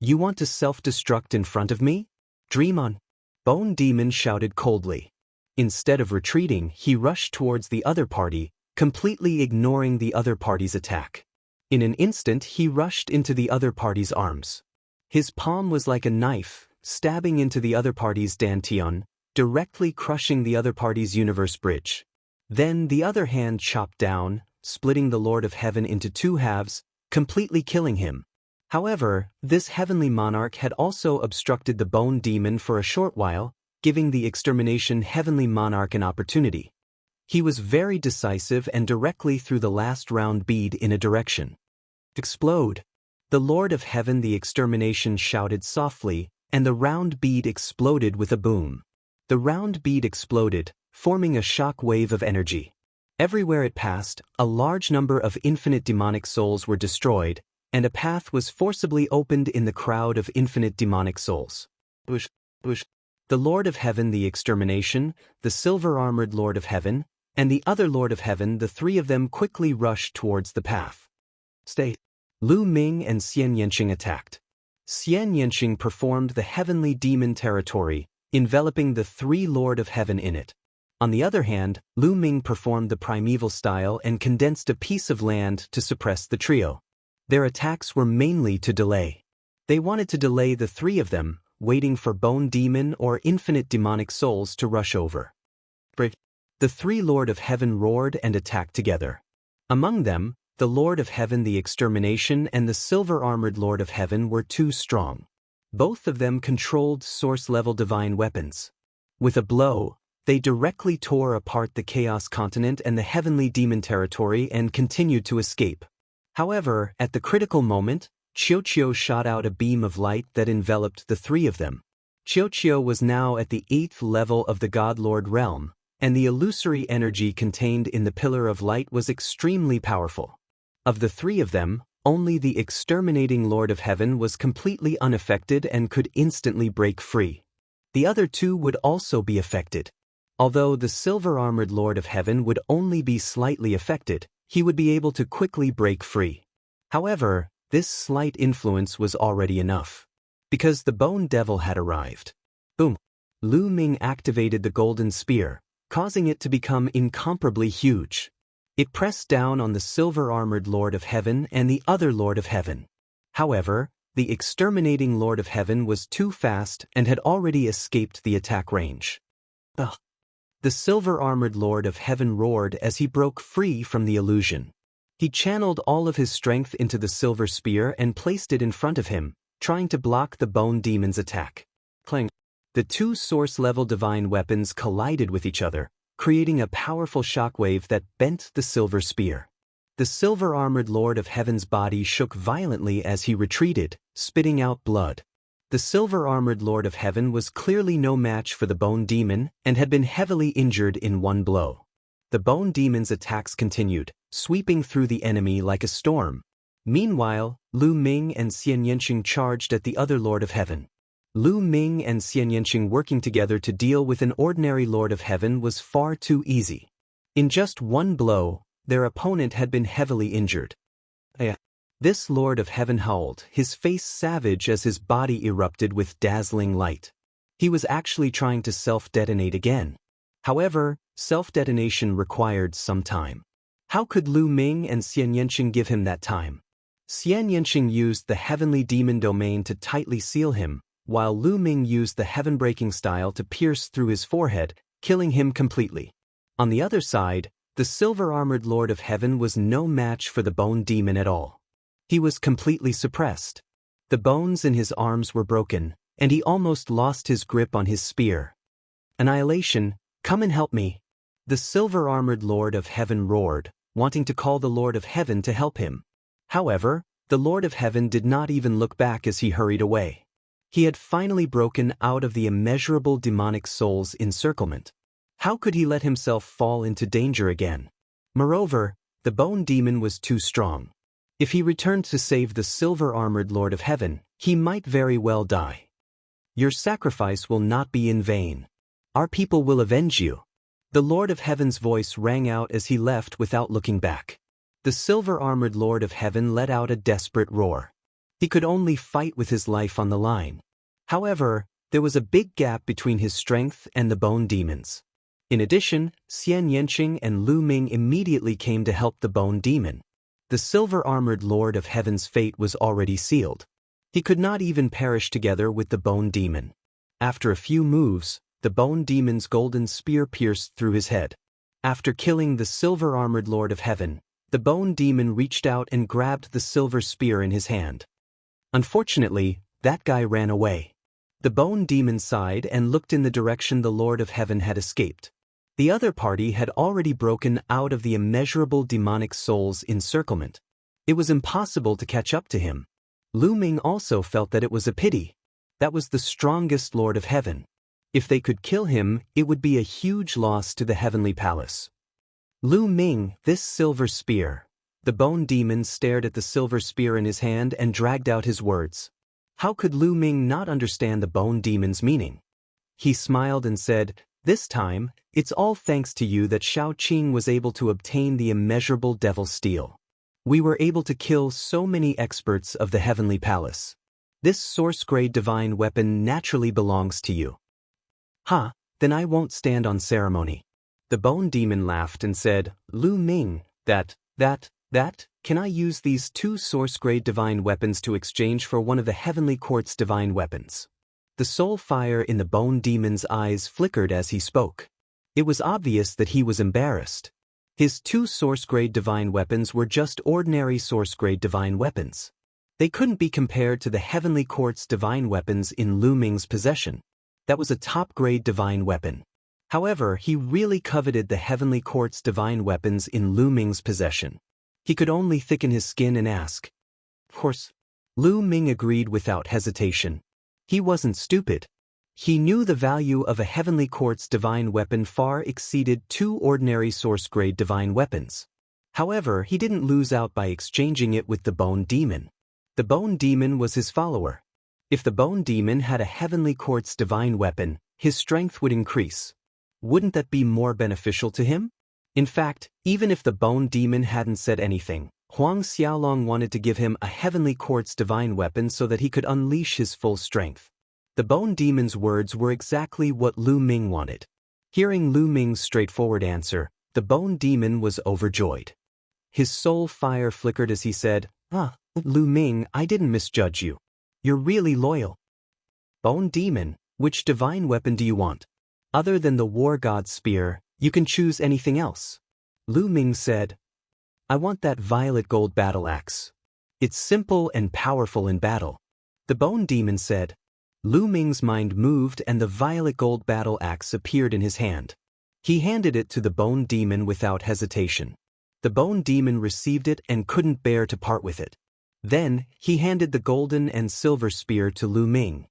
You want to self-destruct in front of me? Dream on. Bone Demon shouted coldly. Instead of retreating, he rushed towards the other party, completely ignoring the other party's attack. In an instant, he rushed into the other party's arms. His palm was like a knife, stabbing into the other party's dantian, directly crushing the other party's universe bridge. Then the other hand chopped down, splitting the Lord of Heaven into two halves, completely killing him. However, this heavenly monarch had also obstructed the Bone Demon for a short while, giving the extermination heavenly monarch an opportunity. He was very decisive and directly threw the last round bead in a direction. Explode! The Lord of Heaven the extermination shouted softly, and the round bead exploded with a boom. The round bead exploded, forming a shock wave of energy. Everywhere it passed, a large number of infinite demonic souls were destroyed, and a path was forcibly opened in the crowd of infinite demonic souls. Bush, bush. The Lord of Heaven the extermination, the silver-armored Lord of Heaven, and the other Lord of Heaven, the three of them quickly rushed towards the path. Stay. Lu Ming and Xian Yanqing attacked. Xian Yanqing performed the heavenly demon territory, enveloping the three Lord of Heaven in it. On the other hand, Lu Ming performed the primeval style and condensed a piece of land to suppress the trio. Their attacks were mainly to delay. They wanted to delay the three of them, waiting for Bone Demon or infinite demonic souls to rush over. The three Lord of Heaven roared and attacked together. Among them, the Lord of Heaven the extermination and the silver-armored Lord of Heaven were too strong. Both of them controlled source-level divine weapons. With a blow, They directly tore apart the Chaos Continent and the Heavenly Demon Territory and continued to escape. However, at the critical moment, Qiuqiu shot out a beam of light that enveloped the three of them. Qiuqiu was now at the 8th level of the God Lord realm, and the illusory energy contained in the Pillar of Light was extremely powerful. Of the three of them, only the exterminating Lord of Heaven was completely unaffected and could instantly break free. The other two would also be affected. Although the silver-armored Lord of Heaven would only be slightly affected, he would be able to quickly break free. However, this slight influence was already enough. Because the Bone Devil had arrived. Boom! Lu Ming activated the golden spear, causing it to become incomparably huge. It pressed down on the silver-armored Lord of Heaven and the other Lord of Heaven. However, the exterminating Lord of Heaven was too fast and had already escaped the attack range. Ugh! The silver-armored Lord of Heaven roared as he broke free from the illusion. He channeled all of his strength into the silver spear and placed it in front of him, trying to block the Bone Demon's attack. Clang! The two source-level divine weapons collided with each other, creating a powerful shockwave that bent the silver spear. The silver-armored Lord of Heaven's body shook violently as he retreated, spitting out blood. The silver-armored Lord of Heaven was clearly no match for the Bone Demon and had been heavily injured in one blow. The Bone Demon's attacks continued, sweeping through the enemy like a storm. Meanwhile, Lu Ming and Xian Yanqing charged at the other Lord of Heaven. Lu Ming and Xian Yanqing working together to deal with an ordinary Lord of Heaven was far too easy. In just one blow, their opponent had been heavily injured. This Lord of Heaven howled, his face savage as his body erupted with dazzling light. He was actually trying to self-detonate again. However, self-detonation required some time. How could Lu Ming and Xian Yanqing give him that time? Xian Yanqing used the Heavenly Demon Domain to tightly seal him, while Lu Ming used the Heaven-breaking style to pierce through his forehead, killing him completely. On the other side, the silver-armored Lord of Heaven was no match for the Bone Demon at all. He was completely suppressed. The bones in his arms were broken, and he almost lost his grip on his spear. Annihilation, come and help me! The silver-armored Lord of Heaven roared, wanting to call the Lord of Heaven to help him. However, the Lord of Heaven did not even look back as he hurried away. He had finally broken out of the immeasurable demonic soul's encirclement. How could he let himself fall into danger again? Moreover, the Bone Demon was too strong. If he returned to save the silver-armored Lord of Heaven, he might very well die. Your sacrifice will not be in vain. Our people will avenge you. The Lord of Heaven's voice rang out as he left without looking back. The silver-armored Lord of Heaven let out a desperate roar. He could only fight with his life on the line. However, there was a big gap between his strength and the Bone Demons. In addition, Xian Yanqing and Lu Ming immediately came to help the Bone Demon. The silver-armored Lord of Heaven's fate was already sealed. He could not even perish together with the Bone Demon. After a few moves, the Bone Demon's golden spear pierced through his head. After killing the silver-armored Lord of Heaven, the Bone Demon reached out and grabbed the silver spear in his hand. Unfortunately, that guy ran away. The Bone Demon sighed and looked in the direction the Lord of Heaven had escaped. The other party had already broken out of the immeasurable demonic soul's encirclement. It was impossible to catch up to him. Lu Ming also felt that it was a pity. That was the strongest Lord of Heaven. If they could kill him, it would be a huge loss to the Heavenly Palace. Lu Ming, this silver spear. The Bone Demon stared at the silver spear in his hand and dragged out his words. How could Lu Ming not understand the Bone Demon's meaning? He smiled and said, "This time, it's all thanks to you that Shao Qing was able to obtain the immeasurable Devil Steel. We were able to kill so many experts of the Heavenly Palace. This source-grade divine weapon naturally belongs to you." Then I won't stand on ceremony. The Bone Demon laughed and said, "Lu Ming, can I use these two source-grade divine weapons to exchange for one of the Heavenly Court's divine weapons?" The soul fire in the Bone Demon's eyes flickered as he spoke. It was obvious that he was embarrassed. His two source-grade divine weapons were just ordinary source-grade divine weapons. They couldn't be compared to the Heavenly Court's divine weapons in Lu Ming's possession. That was a top-grade divine weapon. However, he really coveted the heavenly court's divine weapons in Lu Ming's possession. He could only thicken his skin and ask. Of course. Lu Ming agreed without hesitation. He wasn't stupid. He knew the value of a heavenly court's divine weapon far exceeded 2 ordinary source-grade divine weapons. However, he didn't lose out by exchanging it with the Bone Demon. The Bone Demon was his follower. If the Bone Demon had a heavenly court's divine weapon, his strength would increase. Wouldn't that be more beneficial to him? In fact, even if the Bone Demon hadn't said anything, Huang Xiaolong wanted to give him a heavenly court's divine weapon so that he could unleash his full strength. The Bone Demon's words were exactly what Lu Ming wanted. Hearing Lu Ming's straightforward answer, the Bone Demon was overjoyed. His soul fire flickered as he said, Lu Ming, I didn't misjudge you. You're really loyal. Bone Demon, which divine weapon do you want? Other than the War God's spear, you can choose anything else. Lu Ming said, I want that violet gold battle axe. It's simple and powerful in battle. The Bone Demon said. Lu Ming's mind moved and the violet gold battle axe appeared in his hand. He handed it to the Bone Demon without hesitation. The Bone Demon received it and couldn't bear to part with it. Then, he handed the golden and silver spear to Lu Ming.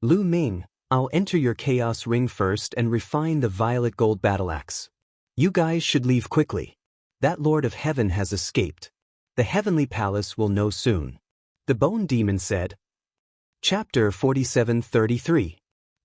Lu Ming, I'll enter your chaos ring first and refine the violet gold battle axe. You guys should leave quickly. That Lord of Heaven has escaped. The heavenly palace will know soon. The Bone Demon said. Chapter 47:33.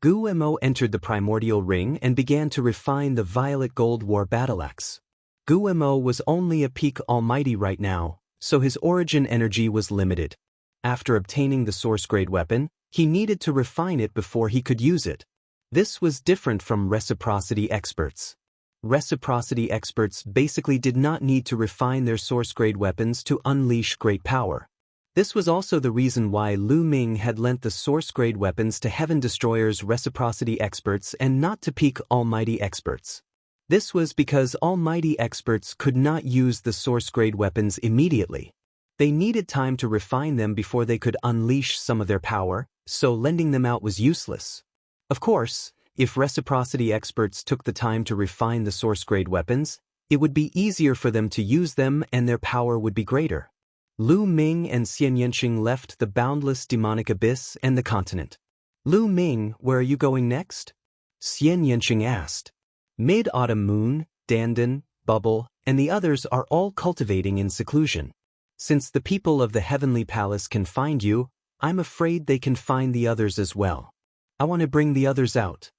Guemo entered the primordial ring and began to refine the violet gold war battle axe. Guemo was only a peak almighty right now, so his origin energy was limited. After obtaining the source-grade weapon, he needed to refine it before he could use it. This was different from reciprocity experts. Reciprocity experts basically did not need to refine their source-grade weapons to unleash great power. This was also the reason why Lu Ming had lent the source-grade weapons to Heaven Destroyer's reciprocity experts and not to peak almighty experts. This was because almighty experts could not use the source-grade weapons immediately. They needed time to refine them before they could unleash some of their power, so lending them out was useless. Of course, if reciprocity experts took the time to refine the source-grade weapons, it would be easier for them to use them and their power would be greater. Lu Ming and Xian Yanqing left the boundless demonic abyss and the continent. Lu Ming, where are you going next? Xian Yanqing asked. Mid-Autumn Moon, Dandan, Bubble, and the others are all cultivating in seclusion. Since the people of the Heavenly Palace can find you, I'm afraid they can find the others as well. I want to bring the others out.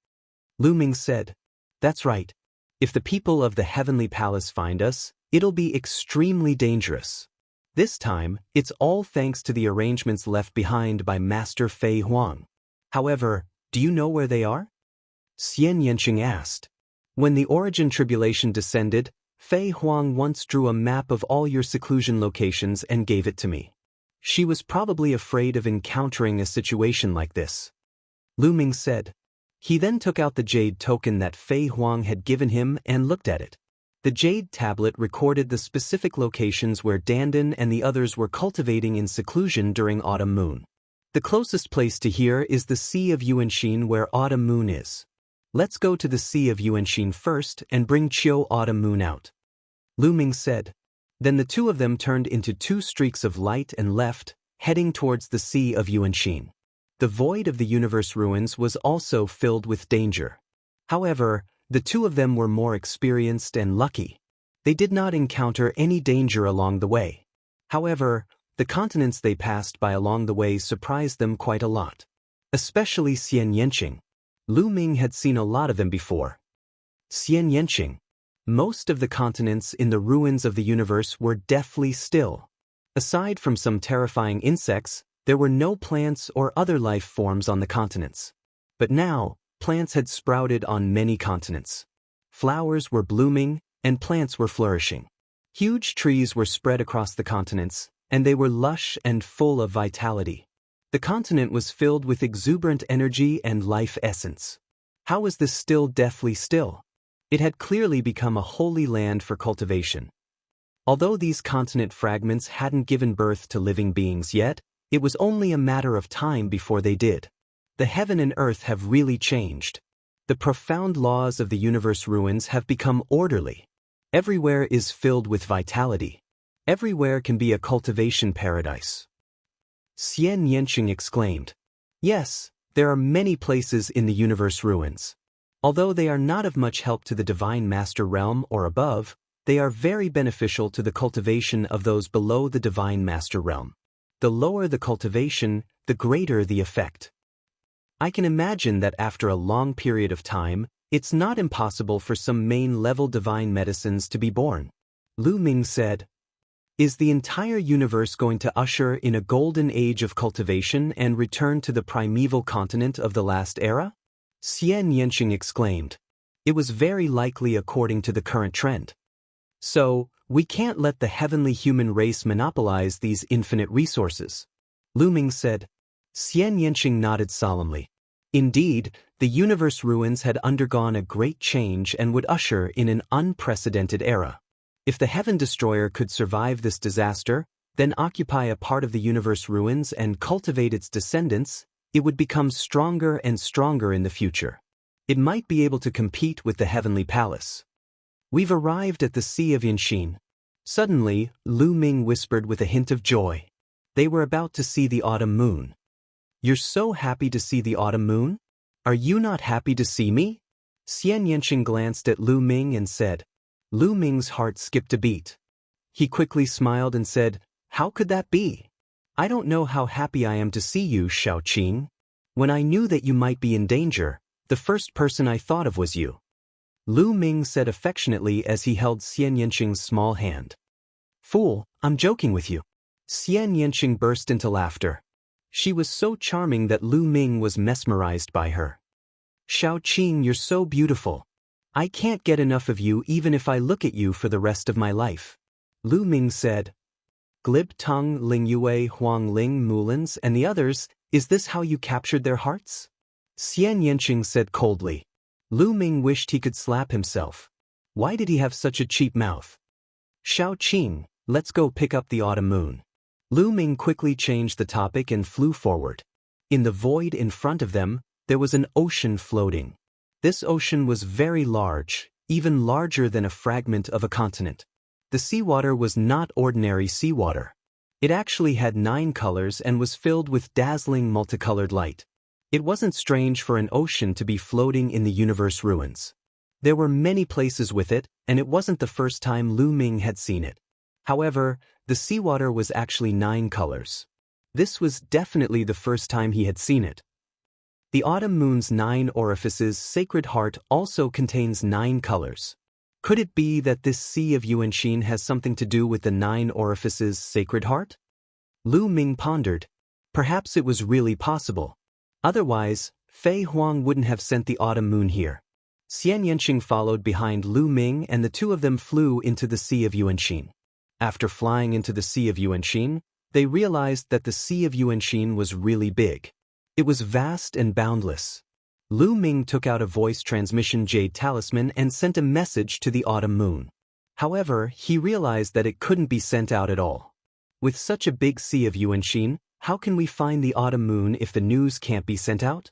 Lu Ming said. That's right. If the people of the Heavenly Palace find us, it'll be extremely dangerous. This time, it's all thanks to the arrangements left behind by Master Fei Huang. However, do you know where they are? Xian Yanqing asked. When the Origin Tribulation descended, Fei Huang once drew a map of all your seclusion locations and gave it to me. She was probably afraid of encountering a situation like this. Lu Ming said. He then took out the jade token that Fei Huang had given him and looked at it. The jade tablet recorded the specific locations where Dandan and the others were cultivating in seclusion during Autumn Moon. The closest place to here is the Sea of Yuanshin where Autumn Moon is. Let's go to the Sea of Yuanshin first and bring Chiu Autumn Moon out. Lu Ming said. Then the two of them turned into 2 streaks of light and left, heading towards the Sea of Yuanshin. The void of the universe ruins was also filled with danger. However, the two of them were more experienced and lucky. They did not encounter any danger along the way. However, the continents they passed by along the way surprised them quite a lot. Especially Xian Yanqing. Lu Ming had seen a lot of them before. Xian Yanqing. Most of the continents in the ruins of the universe were deathly still. Aside from some terrifying insects, there were no plants or other life forms on the continents. But now, plants had sprouted on many continents. Flowers were blooming, and plants were flourishing. Huge trees were spread across the continents, and they were lush and full of vitality. The continent was filled with exuberant energy and life essence. How was this still deathly still? It had clearly become a holy land for cultivation. Although these continent fragments hadn't given birth to living beings yet, it was only a matter of time before they did. The heaven and earth have really changed. The profound laws of the universe ruins have become orderly. Everywhere is filled with vitality. Everywhere can be a cultivation paradise. Xian Yanqing exclaimed. Yes, there are many places in the universe ruins. Although they are not of much help to the divine master realm or above, they are very beneficial to the cultivation of those below the divine master realm. The lower the cultivation, the greater the effect. I can imagine that after a long period of time, it's not impossible for some main-level divine medicines to be born. Lu Ming said, Is the entire universe going to usher in a golden age of cultivation and return to the primeval continent of the last era? Xian Yanqing exclaimed. It was very likely according to the current trend. So, we can't let the heavenly human race monopolize these infinite resources. Lu Ming said. Xian Yanqing nodded solemnly. Indeed, the universe ruins had undergone a great change and would usher in an unprecedented era. If the Heaven Destroyer could survive this disaster, then occupy a part of the universe ruins and cultivate its descendants, it would become stronger and stronger in the future. It might be able to compete with the Heavenly Palace. We've arrived at the Sea of Yanxin. Suddenly, Lu Ming whispered with a hint of joy. They were about to see the autumn moon. You're so happy to see the autumn moon? Are you not happy to see me? Xian Yanqing glanced at Lu Ming and said. Lu Ming's heart skipped a beat. He quickly smiled and said, How could that be? I don't know how happy I am to see you, Xiaoqing. When I knew that you might be in danger, the first person I thought of was you. Lu Ming said affectionately as he held Xian Yanqing's small hand. Fool, I'm joking with you. Xian Yanqing burst into laughter. She was so charming that Lu Ming was mesmerized by her. Xiaoqing, you're so beautiful. I can't get enough of you even if I look at you for the rest of my life. Lu Ming said. Glib Tung, Ling Yue, Huang Ling, Mulans, and the others, is this how you captured their hearts? Xian Yanqing said coldly. Lu Ming wished he could slap himself. Why did he have such a cheap mouth? Xiaoqing, let's go pick up the autumn moon. Lu Ming quickly changed the topic and flew forward. In the void in front of them, there was an ocean floating. This ocean was very large, even larger than a fragment of a continent. The seawater was not ordinary seawater. It actually had 9 colors and was filled with dazzling multicolored light. It wasn't strange for an ocean to be floating in the universe ruins. There were many places with it, and it wasn't the first time Lu Ming had seen it. However, the seawater was actually 9 colors. This was definitely the first time he had seen it. The autumn moon's 9 orifices' sacred heart also contains 9 colors. Could it be that this Sea of Yuanxin has something to do with the 9 orifices' sacred heart? Lu Ming pondered. Perhaps it was really possible. Otherwise, Fei Huang wouldn't have sent the autumn moon here. Xian Yanqing followed behind Lu Ming and the two of them flew into the Sea of Yuanxin. After flying into the Sea of Yuanxin, they realized that the Sea of Yuanxin was really big. It was vast and boundless. Lu Ming took out a voice transmission jade talisman and sent a message to the autumn moon. However, he realized that it couldn't be sent out at all. With such a big Sea of Yuanxin, how can we find the autumn moon if the news can't be sent out?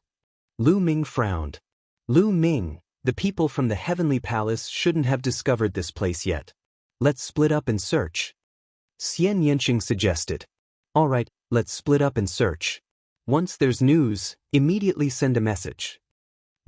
Lu Ming frowned. Lu Ming, the people from the Heavenly Palace shouldn't have discovered this place yet. Let's split up and search. Xian Yanqing suggested. All right, let's split up and search. Once there's news, immediately send a message.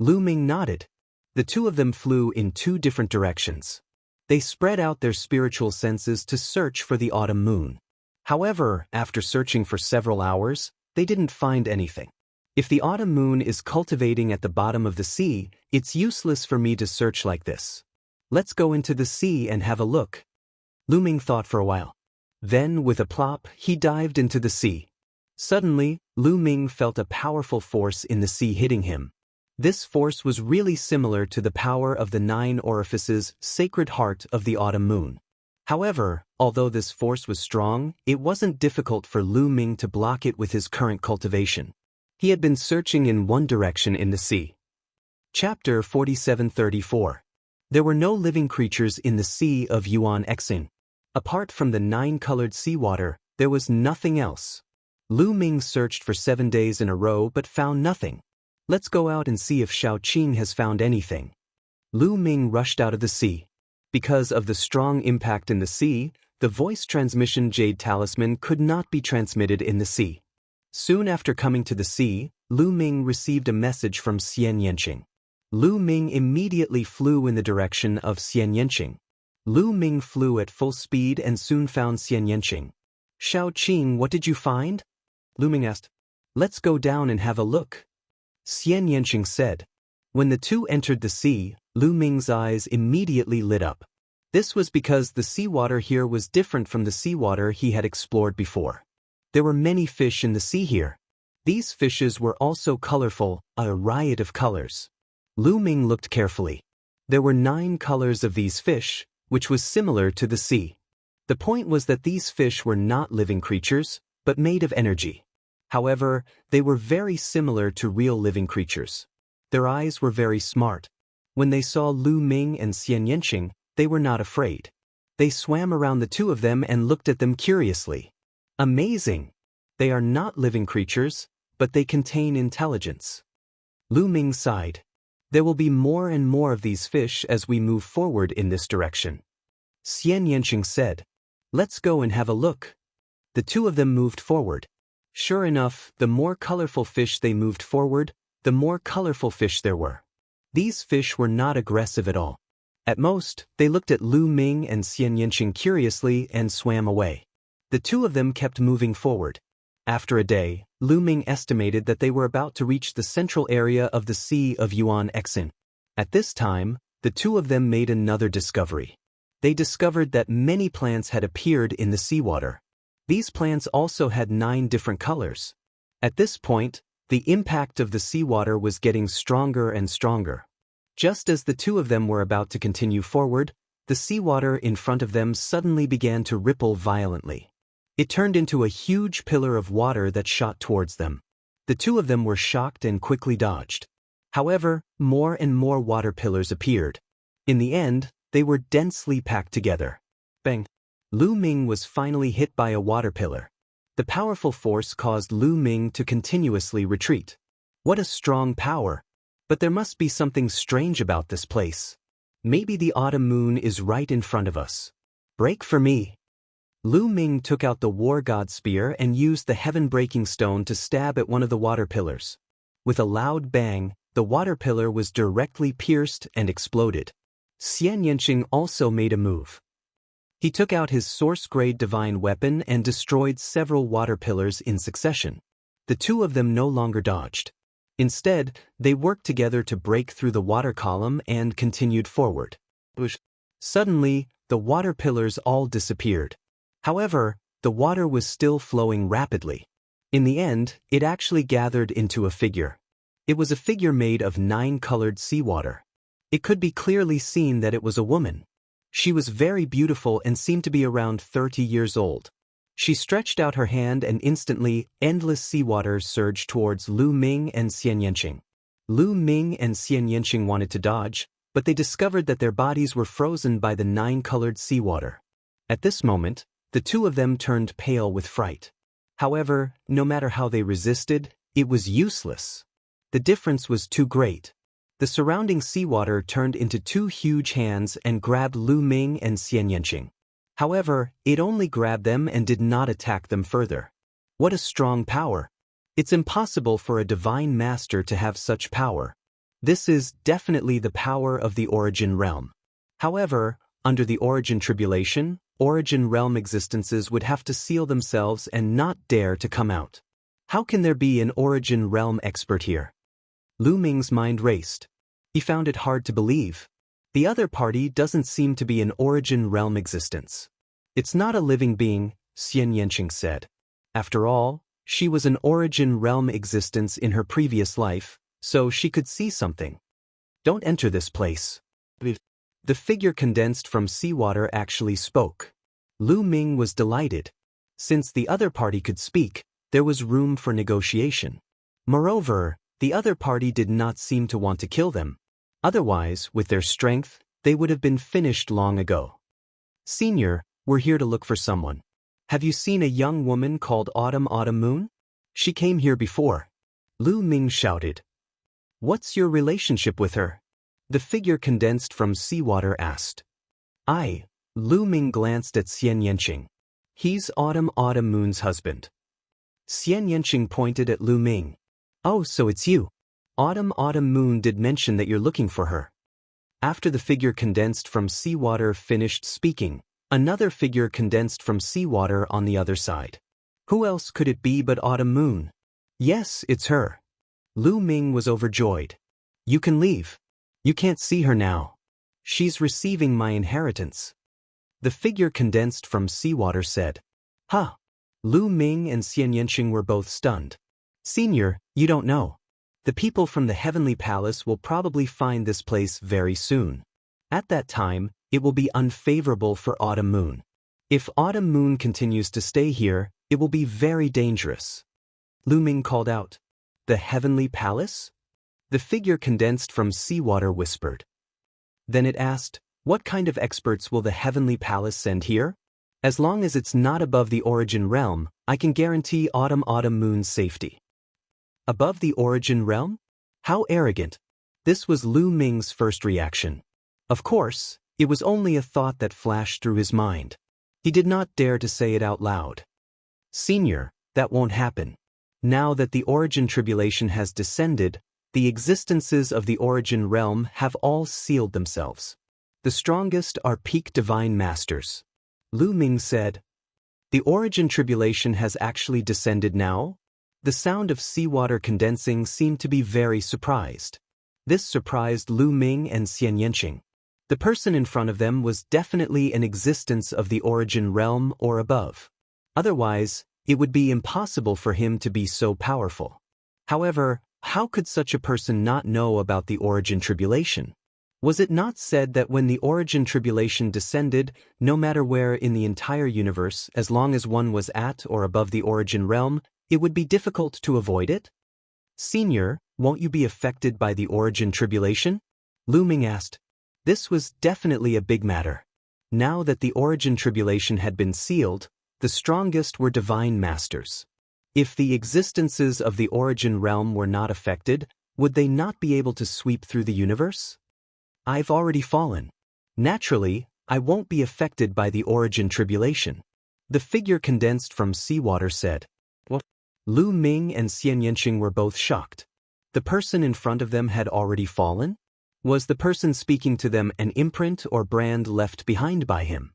Lu Ming nodded. The two of them flew in 2 different directions. They spread out their spiritual senses to search for the autumn moon. However, after searching for several hours, they didn't find anything. If the autumn moon is cultivating at the bottom of the sea, it's useless for me to search like this. Let's go into the sea and have a look. Lu Ming thought for a while. Then, with a plop, he dived into the sea. Suddenly, Lu Ming felt a powerful force in the sea hitting him. This force was really similar to the power of the 9 orifices' sacred heart of the autumn moon. However, although this force was strong, it wasn't difficult for Lu Ming to block it with his current cultivation. He had been searching in one direction in the sea. Chapter 4734. There were no living creatures in the Sea of Yuan Xing. Apart from the 9-colored seawater, there was nothing else. Lu Ming searched for 7 days in a row but found nothing. Let's go out and see if Xiao Qing has found anything. Lu Ming rushed out of the sea. Because of the strong impact in the sea, the voice transmission jade talisman could not be transmitted in the sea. Soon after coming to the sea, Lu Ming received a message from Xian Yanqing. Lu Ming immediately flew in the direction of Xian Yanqing. Lu Ming flew at full speed and soon found Xian Yanqing. Xiao Qing, what did you find? Lu Ming asked. Let's go down and have a look. Xian Yanqing said. When the two entered the sea, Lu Ming's eyes immediately lit up. This was because the seawater here was different from the seawater he had explored before. There were many fish in the sea here. These fishes were also colorful, a riot of colors. Lu Ming looked carefully. There were 9 colors of these fish, which was similar to the sea. The point was that these fish were not living creatures, but made of energy. However, they were very similar to real living creatures. Their eyes were very smart. When they saw Lu Ming and Xian Yanqing, they were not afraid. They swam around the two of them and looked at them curiously. Amazing! They are not living creatures, but they contain intelligence. Lu Ming sighed. There will be more and more of these fish as we move forward in this direction. Xian Yanqing said. Let's go and have a look. The two of them moved forward. Sure enough, the more colorful fish they moved forward, the more colorful fish there were. These fish were not aggressive at all. At most, they looked at Lu Ming and Xian Yanqing curiously and swam away. The two of them kept moving forward. After a day, Lu Ming estimated that they were about to reach the central area of the Sea of Yuan Exin. At this time, the two of them made another discovery. They discovered that many plants had appeared in the seawater. These plants also had 9 different colors. At this point, the impact of the seawater was getting stronger and stronger. Just as the two of them were about to continue forward, the seawater in front of them suddenly began to ripple violently. It turned into a huge pillar of water that shot towards them. The two of them were shocked and quickly dodged. However, more and more water pillars appeared. In the end, they were densely packed together. Bang! Lu Ming was finally hit by a water pillar. The powerful force caused Lu Ming to continuously retreat. What a strong power! But there must be something strange about this place. Maybe the autumn moon is right in front of us. Break for me! Lu Ming took out the war god spear and used the heaven-breaking stone to stab at one of the water pillars. With a loud bang, the water pillar was directly pierced and exploded. Xian Yanqing also made a move. He took out his source-grade divine weapon and destroyed several water pillars in succession. The two of them no longer dodged. Instead, they worked together to break through the water column and continued forward. Suddenly, the water pillars all disappeared. However, the water was still flowing rapidly. In the end, it actually gathered into a figure. It was a figure made of 9-colored seawater. It could be clearly seen that it was a woman. She was very beautiful and seemed to be around 30 years old. She stretched out her hand and instantly, endless seawater surged towards Lu Ming and Xian Yanqing. Lu Ming and Xian Yanqing wanted to dodge, but they discovered that their bodies were frozen by the 9-colored seawater. At this moment, the two of them turned pale with fright. However, no matter how they resisted, it was useless. The difference was too great. The surrounding seawater turned into 2 huge hands and grabbed Lu Ming and Xian Yanqing. However, it only grabbed them and did not attack them further. What a strong power! It's impossible for a divine master to have such power. This is definitely the power of the Origin Realm. However, under the Origin Tribulation, Origin Realm existences would have to seal themselves and not dare to come out. How can there be an Origin Realm expert here? Lu Ming's mind raced. He found it hard to believe. The other party doesn't seem to be an Origin Realm existence. It's not a living being, Xian Yanqing said. After all, she was an Origin Realm existence in her previous life, so she could see something. Don't enter this place. The figure condensed from seawater actually spoke. Lu Ming was delighted. Since the other party could speak, there was room for negotiation. Moreover, the other party did not seem to want to kill them. Otherwise, with their strength, they would have been finished long ago. Senior, we're here to look for someone. Have you seen a young woman called Autumn Moon? She came here before. Lu Ming shouted. What's your relationship with her? The figure condensed from seawater asked. Lu Ming glanced at Xian Yanqing. He's Autumn Moon's husband. Xian Yanqing pointed at Lu Ming. Oh, so it's you. Autumn Moon did mention that you're looking for her. After the figure condensed from seawater finished speaking, another figure condensed from seawater on the other side. Who else could it be but Autumn Moon? Yes, it's her. Lu Ming was overjoyed. You can leave. You can't see her now. She's receiving my inheritance. The figure condensed from seawater said. Huh. Lu Ming and Xian Yanqing were both stunned. Senior, you don't know. The people from the Heavenly Palace will probably find this place very soon. At that time, it will be unfavorable for Autumn Moon. If Autumn Moon continues to stay here, it will be very dangerous. Lu Ming called out. The Heavenly Palace? The figure condensed from seawater whispered. Then it asked, what kind of experts will the Heavenly Palace send here? As long as it's not above the origin realm, I can guarantee Autumn Moon's safety. Above the origin realm? How arrogant. This was Lu Ming's first reaction. Of course, it was only a thought that flashed through his mind. He did not dare to say it out loud. Senior, that won't happen. Now that the origin tribulation has descended, the existences of the origin realm have all sealed themselves. The strongest are peak divine masters. Lu Ming said. The origin tribulation has actually descended now? The sound of seawater condensing seemed to be very surprised. This surprised Lu Ming and Xian Yanqing. The person in front of them was definitely an existence of the origin realm or above. Otherwise, it would be impossible for him to be so powerful. However, how could such a person not know about the origin tribulation? Was it not said that when the origin tribulation descended, no matter where in the entire universe, as long as one was at or above the origin realm, it would be difficult to avoid it? Senior, won't you be affected by the origin tribulation? Lu Ming asked. This was definitely a big matter. Now that the origin tribulation had been sealed, the strongest were divine masters. If the existences of the origin realm were not affected, would they not be able to sweep through the universe? I've already fallen. Naturally, I won't be affected by the origin tribulation. The figure condensed from seawater said. What? Lu Ming and Xian Yanqing were both shocked. The person in front of them had already fallen? Was the person speaking to them an imprint or brand left behind by him?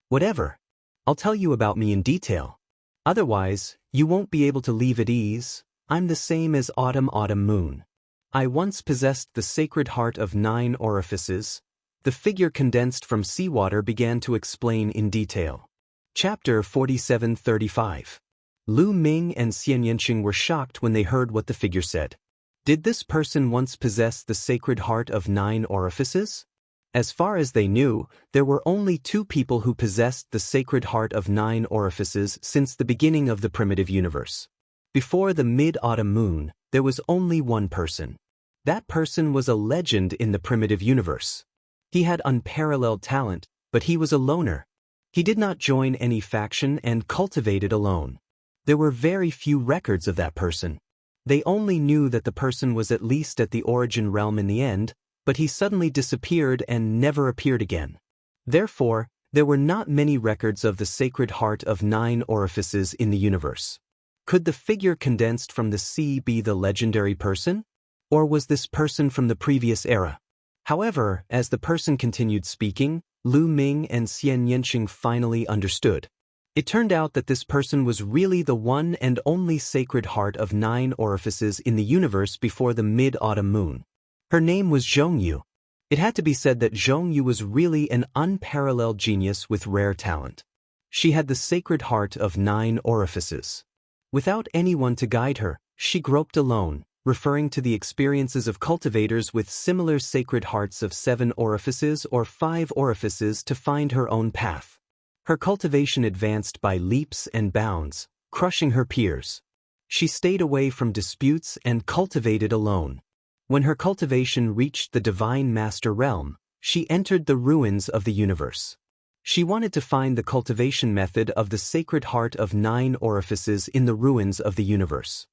Whatever. I'll tell you about me in detail. Otherwise, you won't be able to leave at ease. I'm the same as Autumn Moon. I once possessed the sacred heart of 9 orifices. The figure condensed from seawater began to explain in detail. Chapter 47:35. Lu Ming and Xian Yanqing were shocked when they heard what the figure said. Did this person once possess the sacred heart of 9 orifices? As far as they knew, there were only 2 people who possessed the sacred heart of 9 orifices since the beginning of the primitive universe. Before the mid-autumn moon, there was only one person. That person was a legend in the primitive universe. He had unparalleled talent, but he was a loner. He did not join any faction and cultivated alone. There were very few records of that person. They only knew that the person was at least at the origin realm in the end, but he suddenly disappeared and never appeared again. Therefore, there were not many records of the sacred heart of 9 orifices in the universe. Could the figure condensed from the sea be the legendary person? Or was this person from the previous era? However, as the person continued speaking, Lu Ming and Xian Yanqing finally understood. It turned out that this person was really the one and only sacred heart of 9 orifices in the universe before the mid-autumn moon. Her name was Zhongyu. It had to be said that Zhongyu was really an unparalleled genius with rare talent. She had the sacred heart of 9 orifices. Without anyone to guide her, she groped alone, referring to the experiences of cultivators with similar sacred hearts of 7 orifices or 5 orifices to find her own path. Her cultivation advanced by leaps and bounds, crushing her peers. She stayed away from disputes and cultivated alone. When her cultivation reached the Divine Master realm, she entered the ruins of the universe. She wanted to find the cultivation method of the sacred heart of 9 orifices in the ruins of the universe.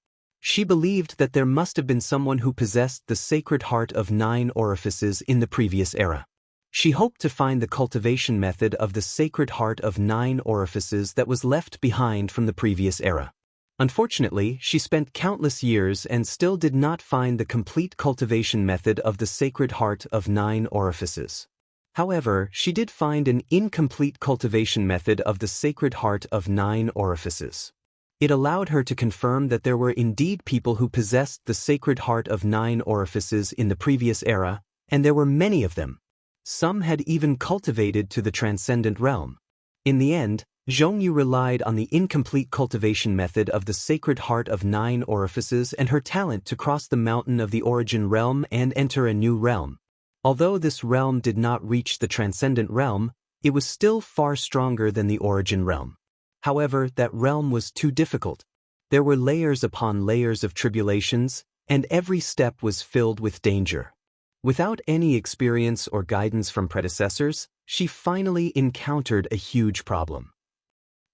She believed that there must have been someone who possessed the sacred heart of 9 orifices in the previous era. She hoped to find the cultivation method of the sacred heart of 9 orifices that was left behind from the previous era. Unfortunately, she spent countless years and still did not find the complete cultivation method of the sacred heart of 9 orifices. However, she did find an incomplete cultivation method of the sacred heart of 9 orifices. It allowed her to confirm that there were indeed people who possessed the sacred heart of 9 orifices in the previous era, and there were many of them. Some had even cultivated to the transcendent realm. In the end, Zhongyu relied on the incomplete cultivation method of the sacred heart of 9 orifices and her talent to cross the mountain of the origin realm and enter a new realm. Although this realm did not reach the transcendent realm, it was still far stronger than the origin realm. However, that realm was too difficult. There were layers upon layers of tribulations, and every step was filled with danger. Without any experience or guidance from predecessors, she finally encountered a huge problem.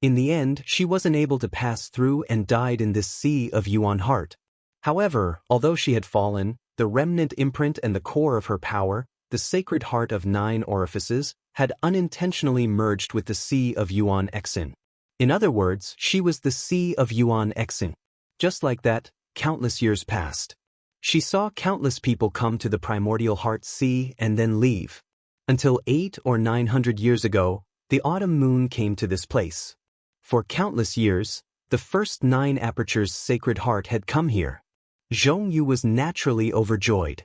In the end, she wasn't able to pass through and died in this sea of Yuan heart. However, although she had fallen, the remnant imprint and the core of her power, the sacred heart of 9 orifices, had unintentionally merged with the sea of Yuan Exin. In other words, she was the sea of Yuan Exin. Just like that, countless years passed. She saw countless people come to the primordial heart sea and then leave. Until 800 or 900 years ago, the autumn moon came to this place. For countless years, the first 9 apertures sacred heart had come here. Zhongyu was naturally overjoyed.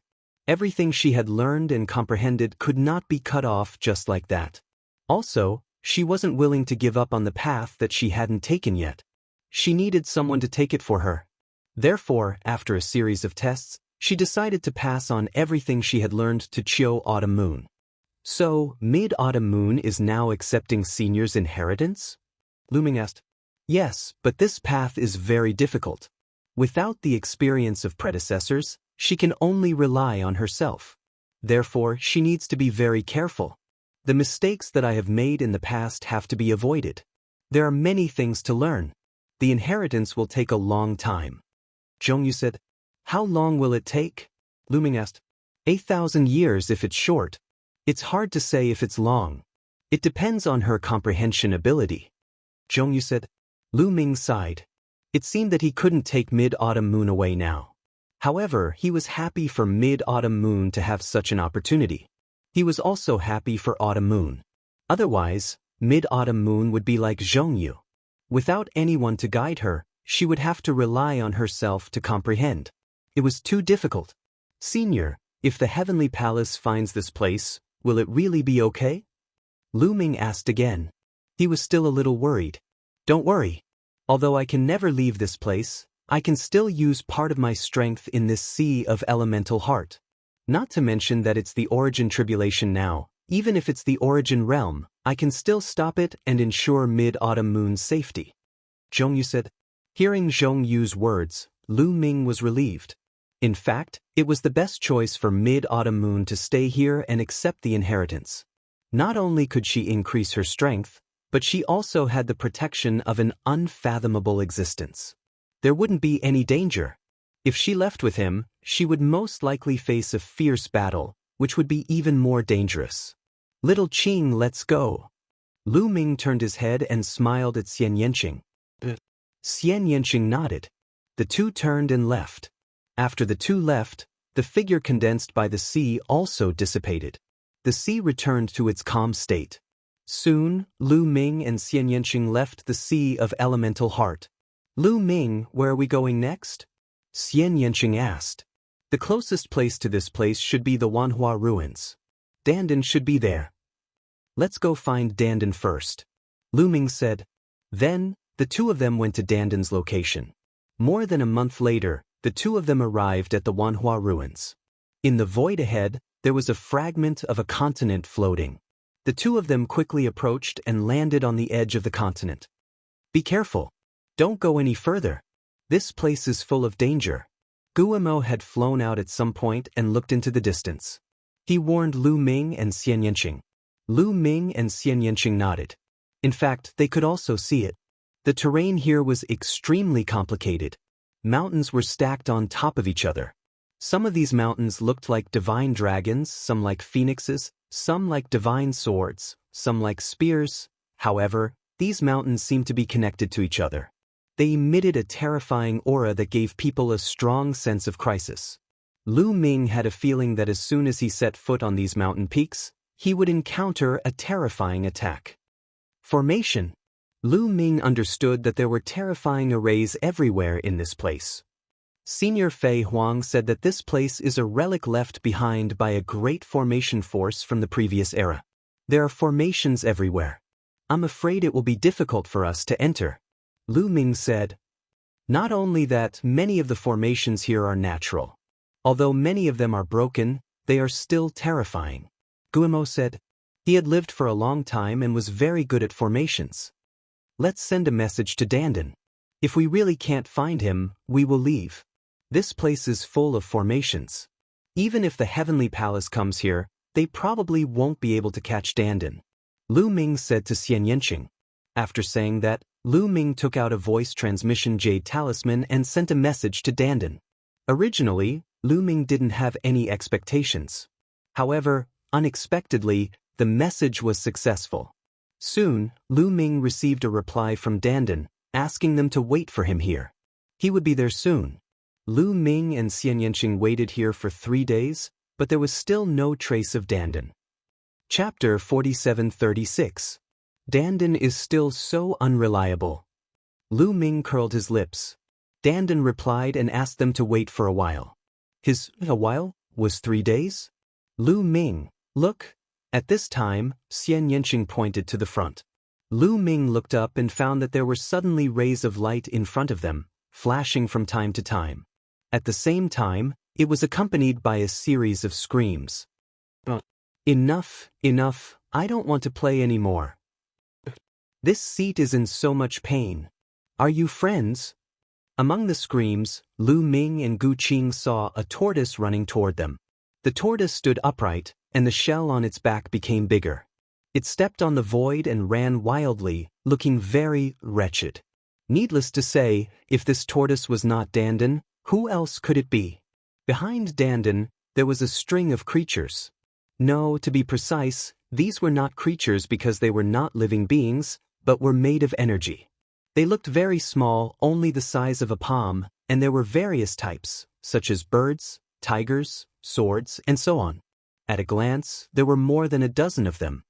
Everything she had learned and comprehended could not be cut off just like that. Also, she wasn't willing to give up on the path that she hadn't taken yet. She needed someone to take it for her. Therefore, after a series of tests, she decided to pass on everything she had learned to Chiu Autumn Moon. So, Mid-Autumn Moon is now accepting seniors' inheritance? Luming asked. Yes, but this path is very difficult. Without the experience of predecessors, she can only rely on herself. Therefore, she needs to be very careful. The mistakes that I have made in the past have to be avoided. There are many things to learn. The inheritance will take a long time. Zhongyu said. How long will it take? Luming asked. 8,000 years if it's short. It's hard to say if it's long. It depends on her comprehension ability. Zhongyu said. Lu Ming sighed. It seemed that he couldn't take Mid-Autumn Moon away now. However, he was happy for Mid-Autumn Moon to have such an opportunity. He was also happy for Autumn Moon. Otherwise, Mid-Autumn Moon would be like Zhongyu. Without anyone to guide her, she would have to rely on herself to comprehend. It was too difficult. Senior, if the Heavenly Palace finds this place, will it really be okay? Lu Ming asked again. He was still a little worried. Don't worry. Although I can never leave this place, I can still use part of my strength in this sea of elemental heart. Not to mention that it's the origin tribulation now. Even if it's the origin realm, I can still stop it and ensure Mid-Autumn Moon's safety. Zhongyu said. Hearing Zhongyu's words, Lu Ming was relieved. In fact, it was the best choice for Mid-Autumn Moon to stay here and accept the inheritance. Not only could she increase her strength, but she also had the protection of an unfathomable existence. There wouldn't be any danger. If she left with him, she would most likely face a fierce battle, which would be even more dangerous. Little Qing, let's go. Lu Ming turned his head and smiled at Xian Yanqing. Xian Yanqing nodded. The two turned and left. After the two left, the figure condensed by the sea also dissipated. The sea returned to its calm state. Soon, Lu Ming and Xian Yanqing left the sea of elemental heart. Lu Ming, where are we going next? Xian Yanqing asked. The closest place to this place should be the Wanhua ruins. Dandan should be there. Let's go find Dandan first. Lu Ming said. Then, the two of them went to Dandan's location. More than a month later, the two of them arrived at the Wanhua ruins. In the void ahead, there was a fragment of a continent floating. The two of them quickly approached and landed on the edge of the continent. Be careful. Don't go any further. This place is full of danger. Guillemot had flown out at some point and looked into the distance. He warned Lu Ming and Xian Yanqing. Lu Ming and Xian Yanqing nodded. In fact, they could also see it. The terrain here was extremely complicated. Mountains were stacked on top of each other. Some of these mountains looked like divine dragons, some like phoenixes, some like divine swords, some like spears. However, these mountains seemed to be connected to each other. They emitted a terrifying aura that gave people a strong sense of crisis. Lu Ming had a feeling that as soon as he set foot on these mountain peaks, he would encounter a terrifying attack. Formation. Lu Ming understood that there were terrifying arrays everywhere in this place. Senior Fei Huang said that this place is a relic left behind by a great formation force from the previous era. There are formations everywhere. I'm afraid it will be difficult for us to enter. Lu Ming said. Not only that, many of the formations here are natural. Although many of them are broken, they are still terrifying. Guillemot said. He had lived for a long time and was very good at formations. Let's send a message to Dandan. If we really can't find him, we will leave. This place is full of formations. Even if the Heavenly Palace comes here, they probably won't be able to catch Dandan. Lu Ming said to Xian Yanqing. After saying that, Lu Ming took out a voice transmission jade talisman and sent a message to Dandan. Originally, Lu Ming didn't have any expectations. However, unexpectedly, the message was successful. Soon, Lu Ming received a reply from Dandan, asking them to wait for him here. He would be there soon. Lu Ming and Xian Yanqing waited here for 3 days, but there was still no trace of Dandan. Chapter 4736. Dandan is still so unreliable. Lu Ming curled his lips. Dandan replied and asked them to wait for a while. A while was 3 days? Lu Ming, look. At this time, Xian Yanqing pointed to the front. Lu Ming looked up and found that there were suddenly rays of light in front of them, flashing from time to time. At the same time, it was accompanied by a series of screams. Enough, enough, I don't want to play anymore. This seat is in so much pain. Are you friends? Among the screams, Lu Ming and Gu Qing saw a tortoise running toward them. The tortoise stood upright, and the shell on its back became bigger. It stepped on the void and ran wildly, looking very wretched. Needless to say, if this tortoise was not Dandan, who else could it be? Behind Dandan, there was a string of creatures. No, to be precise, these were not creatures because they were not living beings, but were made of energy. They looked very small, only the size of a palm, and there were various types, such as birds, tigers, swords, and so on. At a glance, there were more than a dozen of them.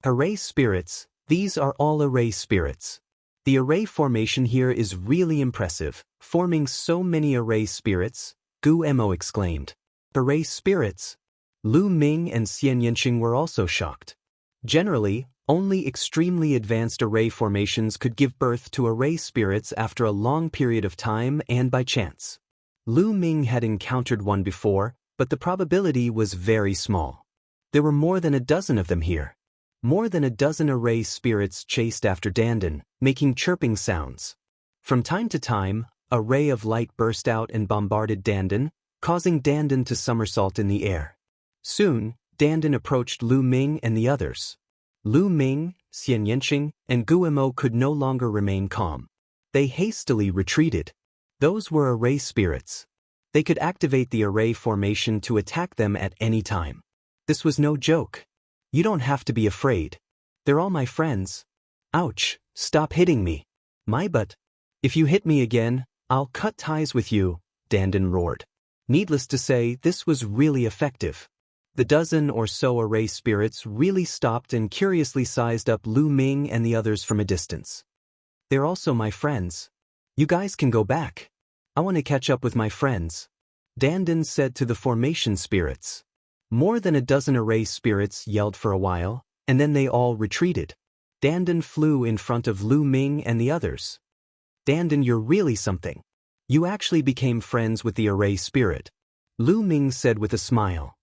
Array spirits, these are all array spirits. The array formation here is really impressive, forming so many array spirits, Gu Mo exclaimed. Array spirits? Lu Ming and Xian Yanqing were also shocked. Generally, only extremely advanced array formations could give birth to array spirits after a long period of time and by chance. Lu Ming had encountered one before, but the probability was very small. There were more than a dozen of them here. More than a dozen array spirits chased after Dandan, making chirping sounds. From time to time, a ray of light burst out and bombarded Dandan, causing Dandan to somersault in the air. Soon, Dandan approached Lu Ming and the others. Lu Ming, Xian Yanqing, and Gu Mo could no longer remain calm. They hastily retreated. Those were array spirits. They could activate the array formation to attack them at any time. This was no joke. You don't have to be afraid. They're all my friends. Ouch, stop hitting me. My butt. If you hit me again, I'll cut ties with you, Dandan roared. Needless to say, this was really effective. The dozen or so array spirits really stopped and curiously sized up Lu Ming and the others from a distance. They're also my friends. You guys can go back. I want to catch up with my friends, Dandan said to the formation spirits. More than a dozen array spirits yelled for a while, and then they all retreated. Dandan flew in front of Lu Ming and the others. Dandan, you're really something. You actually became friends with the array spirit, Lu Ming said with a smile.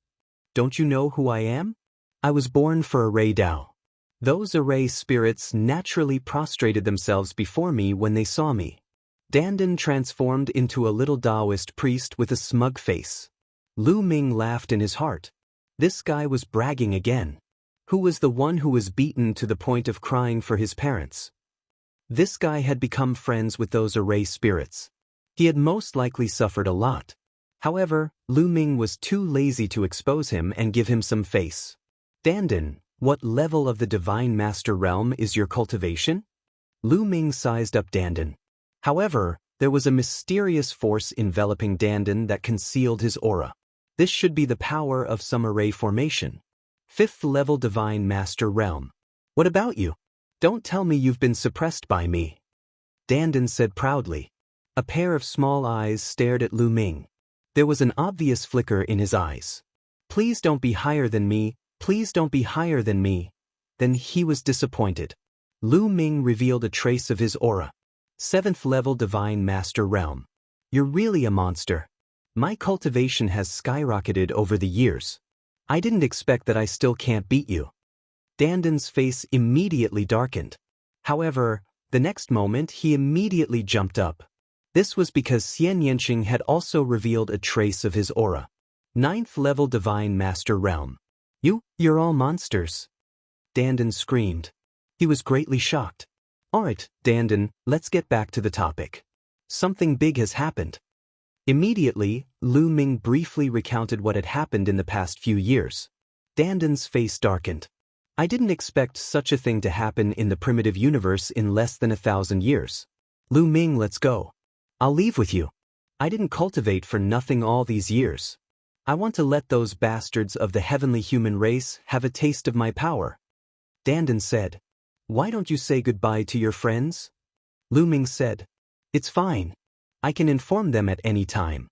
Don't you know who I am? I was born for Array Dao. Those array spirits naturally prostrated themselves before me when they saw me. Dandan transformed into a little Taoist priest with a smug face. Lu Ming laughed in his heart. This guy was bragging again. Who was the one who was beaten to the point of crying for his parents? This guy had become friends with those array spirits. He had most likely suffered a lot. However, Lu Ming was too lazy to expose him and give him some face. Dandan, what level of the Divine Master Realm is your cultivation? Lu Ming sized up Dandan. However, there was a mysterious force enveloping Dandan that concealed his aura. This should be the power of some array formation. 5th level Divine Master Realm. What about you? Don't tell me you've been suppressed by me. Dandan said proudly. A pair of small eyes stared at Lu Ming. There was an obvious flicker in his eyes. Please don't be higher than me, please don't be higher than me. Then he was disappointed. Lu Ming revealed a trace of his aura. 7th level Divine Master Realm. You're really a monster. My cultivation has skyrocketed over the years. I didn't expect that I still can't beat you. Dandan's face immediately darkened. However, the next moment he immediately jumped up. This was because Xian Yanqing had also revealed a trace of his aura. 9th level Divine Master Realm. You're all monsters. Dandan screamed. He was greatly shocked. Alright, Dandan, let's get back to the topic. Something big has happened. Immediately, Lu Ming briefly recounted what had happened in the past few years. Dandan's face darkened. I didn't expect such a thing to happen in the primitive universe in less than 1,000 years. Lu Ming, let's go. I'll leave with you. I didn't cultivate for nothing all these years. I want to let those bastards of the heavenly human race have a taste of my power. Dandan said. Why don't you say goodbye to your friends? Lu Ming said. It's fine. I can inform them at any time.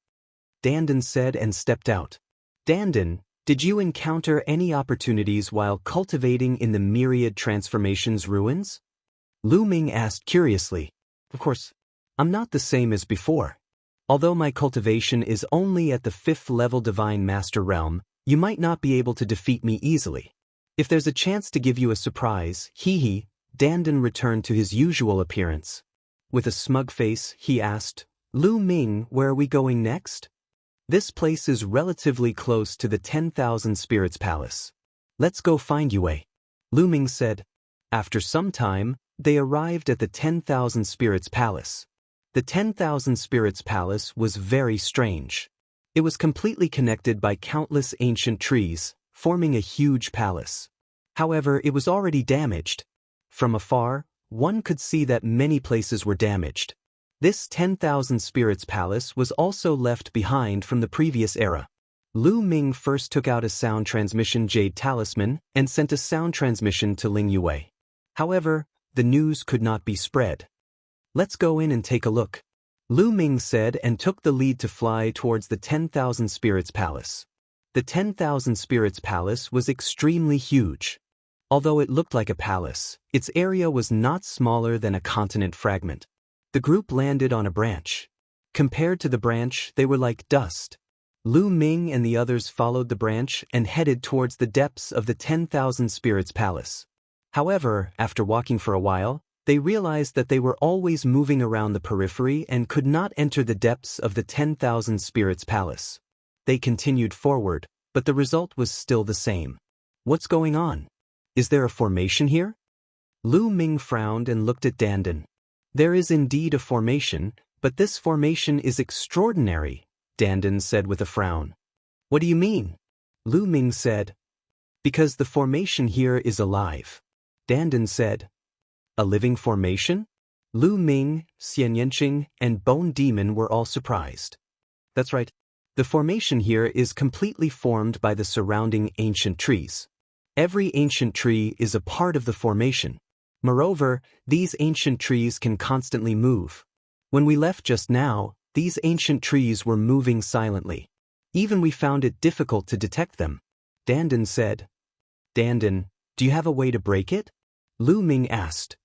Dandan said and stepped out. Dandan, did you encounter any opportunities while cultivating in the myriad transformations ruins? Lu Ming asked curiously. Of course. I'm not the same as before. Although my cultivation is only at the 5th level Divine Master Realm, you might not be able to defeat me easily. If there's a chance to give you a surprise, hee. Dandan returned to his usual appearance. With a smug face, he asked, Lu Ming, where are we going next? This place is relatively close to the 10,000 Spirits Palace. Let's go find Yue. Lu Ming said. After some time, they arrived at the 10,000 Spirits Palace. The 10,000 Spirits Palace was very strange. It was completely connected by countless ancient trees, forming a huge palace. However, it was already damaged. From afar, one could see that many places were damaged. This 10,000 Spirits Palace was also left behind from the previous era. Lu Ming first took out a sound transmission jade talisman and sent a sound transmission to Ling Yue. However, the news could not be spread. Let's go in and take a look. Lu Ming said and took the lead to fly towards the 10,000 Spirits Palace. The 10,000 Spirits Palace was extremely huge. Although it looked like a palace, its area was not smaller than a continent fragment. The group landed on a branch. Compared to the branch, they were like dust. Lu Ming and the others followed the branch and headed towards the depths of the 10,000 Spirits Palace. However, after walking for a while, they realized that they were always moving around the periphery and could not enter the depths of the 10,000 Spirits Palace. They continued forward, but the result was still the same. What's going on? Is there a formation here? Lu Ming frowned and looked at Dandan. There is indeed a formation, but this formation is extraordinary, Dandan said with a frown. What do you mean? Lu Ming said. Because the formation here is alive. Dandan said. A living formation? Lu Ming, Xian Yanqing, and Bone Demon were all surprised. That's right. The formation here is completely formed by the surrounding ancient trees. Every ancient tree is a part of the formation. Moreover, these ancient trees can constantly move. When we left just now, these ancient trees were moving silently. Even we found it difficult to detect them. Dandan said. Dandan, do you have a way to break it? Lu Ming asked.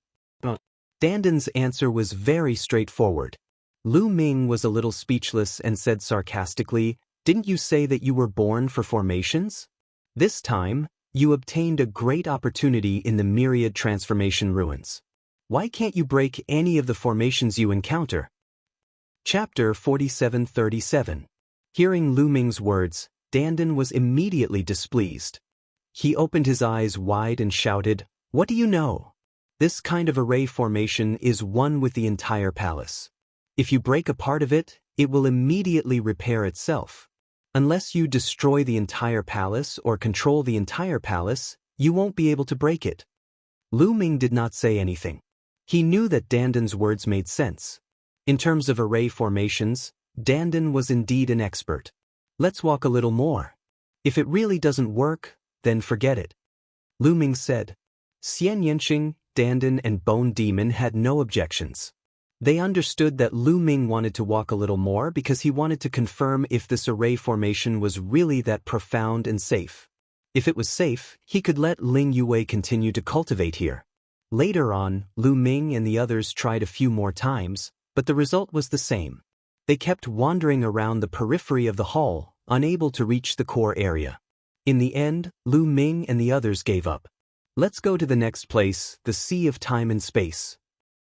Dandan's answer was very straightforward. Lu Ming was a little speechless and said sarcastically, Didn't you say that you were born for formations? This time, you obtained a great opportunity in the myriad transformation ruins. Why can't you break any of the formations you encounter? Chapter 4737. Hearing Lu Ming's words, Dandan was immediately displeased. He opened his eyes wide and shouted, What do you know? This kind of array formation is one with the entire palace. If you break a part of it, it will immediately repair itself. Unless you destroy the entire palace or control the entire palace, you won't be able to break it. Lu Ming did not say anything. He knew that Danden's words made sense. In terms of array formations, Danden was indeed an expert. Let's walk a little more. If it really doesn't work, then forget it. Lu Ming said. Xian Yanqing, Danden and Bone Demon had no objections. They understood that Lu Ming wanted to walk a little more because he wanted to confirm if this array formation was really that profound and safe. If it was safe, he could let Ling Yue continue to cultivate here. Later on, Lu Ming and the others tried a few more times, but the result was the same. They kept wandering around the periphery of the hall, unable to reach the core area. In the end, Lu Ming and the others gave up. Let's go to the next place, the Sea of Time and Space.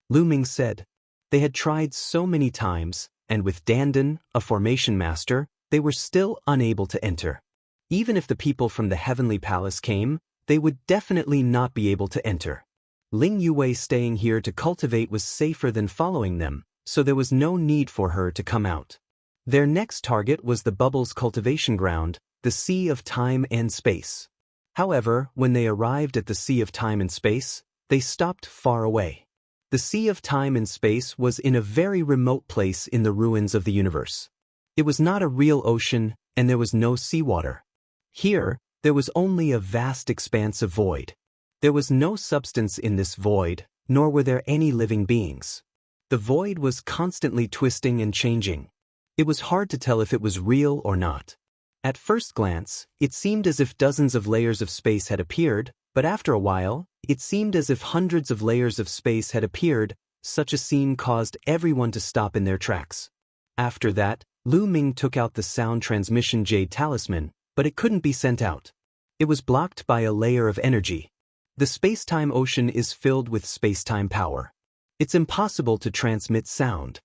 Lu Ming said. They had tried so many times, and with Danden, a formation master, they were still unable to enter. Even if the people from the Heavenly Palace came, they would definitely not be able to enter. Ling Yue staying here to cultivate was safer than following them, so there was no need for her to come out. Their next target was the Bubbles cultivation ground, the Sea of Time and Space. However, when they arrived at the Sea of Time and Space, they stopped far away. The Sea of Time and Space was in a very remote place in the ruins of the universe. It was not a real ocean, and there was no seawater. Here, there was only a vast expanse of void. There was no substance in this void, nor were there any living beings. The void was constantly twisting and changing. It was hard to tell if it was real or not. At first glance, it seemed as if dozens of layers of space had appeared, but after a while, it seemed as if hundreds of layers of space had appeared. Such a scene caused everyone to stop in their tracks. After that, Lu Ming took out the sound transmission jade talisman, but it couldn't be sent out. It was blocked by a layer of energy. The space-time ocean is filled with space-time power. It's impossible to transmit sound.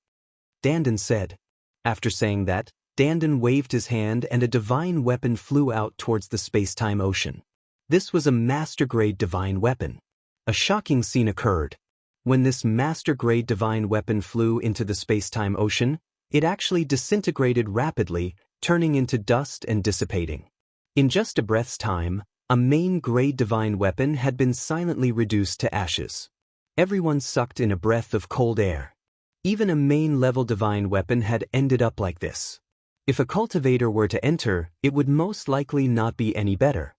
Danden said. After saying that, Danden waved his hand and a divine weapon flew out towards the space-time ocean. This was a master-grade divine weapon. A shocking scene occurred. When this master-grade divine weapon flew into the space-time ocean, it actually disintegrated rapidly, turning into dust and dissipating. In just a breath's time, a main-grade divine weapon had been silently reduced to ashes. Everyone sucked in a breath of cold air. Even a main-level divine weapon had ended up like this. If a cultivator were to enter, it would most likely not be any better.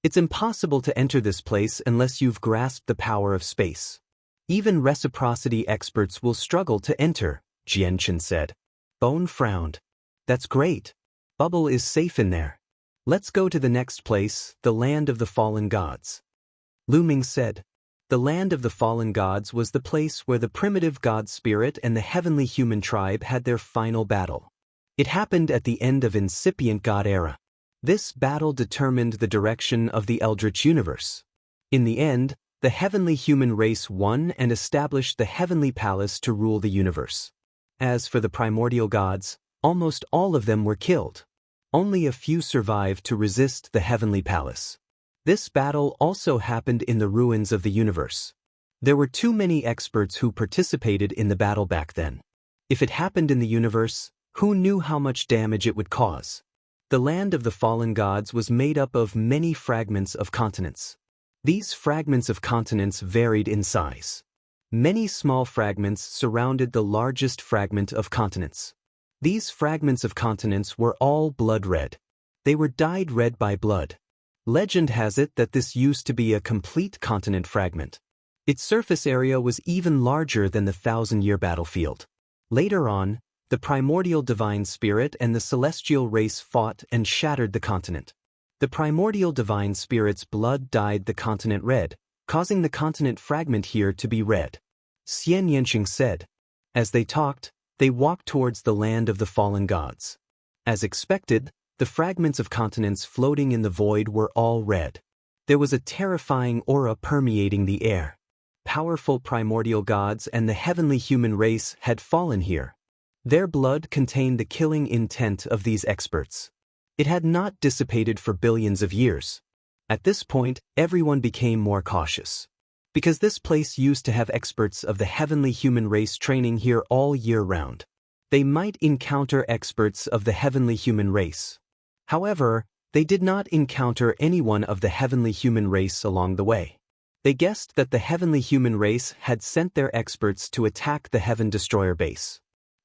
It's impossible to enter this place unless you've grasped the power of space. Even reciprocity experts will struggle to enter, Jianchen said. Bone frowned. That's great. Bubble is safe in there. Let's go to the next place, the Land of the Fallen Gods. Lu Ming said. The Land of the Fallen Gods was the place where the primitive god spirit and the heavenly human tribe had their final battle. It happened at the end of incipient god era. This battle determined the direction of the Eldritch universe. In the end, the heavenly human race won and established the heavenly palace to rule the universe. As for the primordial gods, almost all of them were killed. Only a few survived to resist the heavenly palace. This battle also happened in the ruins of the universe. There were too many experts who participated in the battle back then. If it happened in the universe, who knew how much damage it would cause? The Land of the Fallen Gods was made up of many fragments of continents. These fragments of continents varied in size. Many small fragments surrounded the largest fragment of continents. These fragments of continents were all blood red. They were dyed red by blood. Legend has it that this used to be a complete continent fragment. Its surface area was even larger than the 1,000-year battlefield. Later on, the primordial divine spirit and the celestial race fought and shattered the continent. The primordial divine spirit's blood dyed the continent red, causing the continent fragment here to be red. Xian Yanqing said. As they talked, they walked towards the Land of the Fallen Gods. As expected, the fragments of continents floating in the void were all red. There was a terrifying aura permeating the air. Powerful primordial gods and the heavenly human race had fallen here. Their blood contained the killing intent of these experts. It had not dissipated for billions of years. At this point, everyone became more cautious. because this place used to have experts of the heavenly human race training here all year round. They might encounter experts of the heavenly human race. However, they did not encounter anyone of the heavenly human race along the way. They guessed that the heavenly human race had sent their experts to attack the Heaven Destroyer base.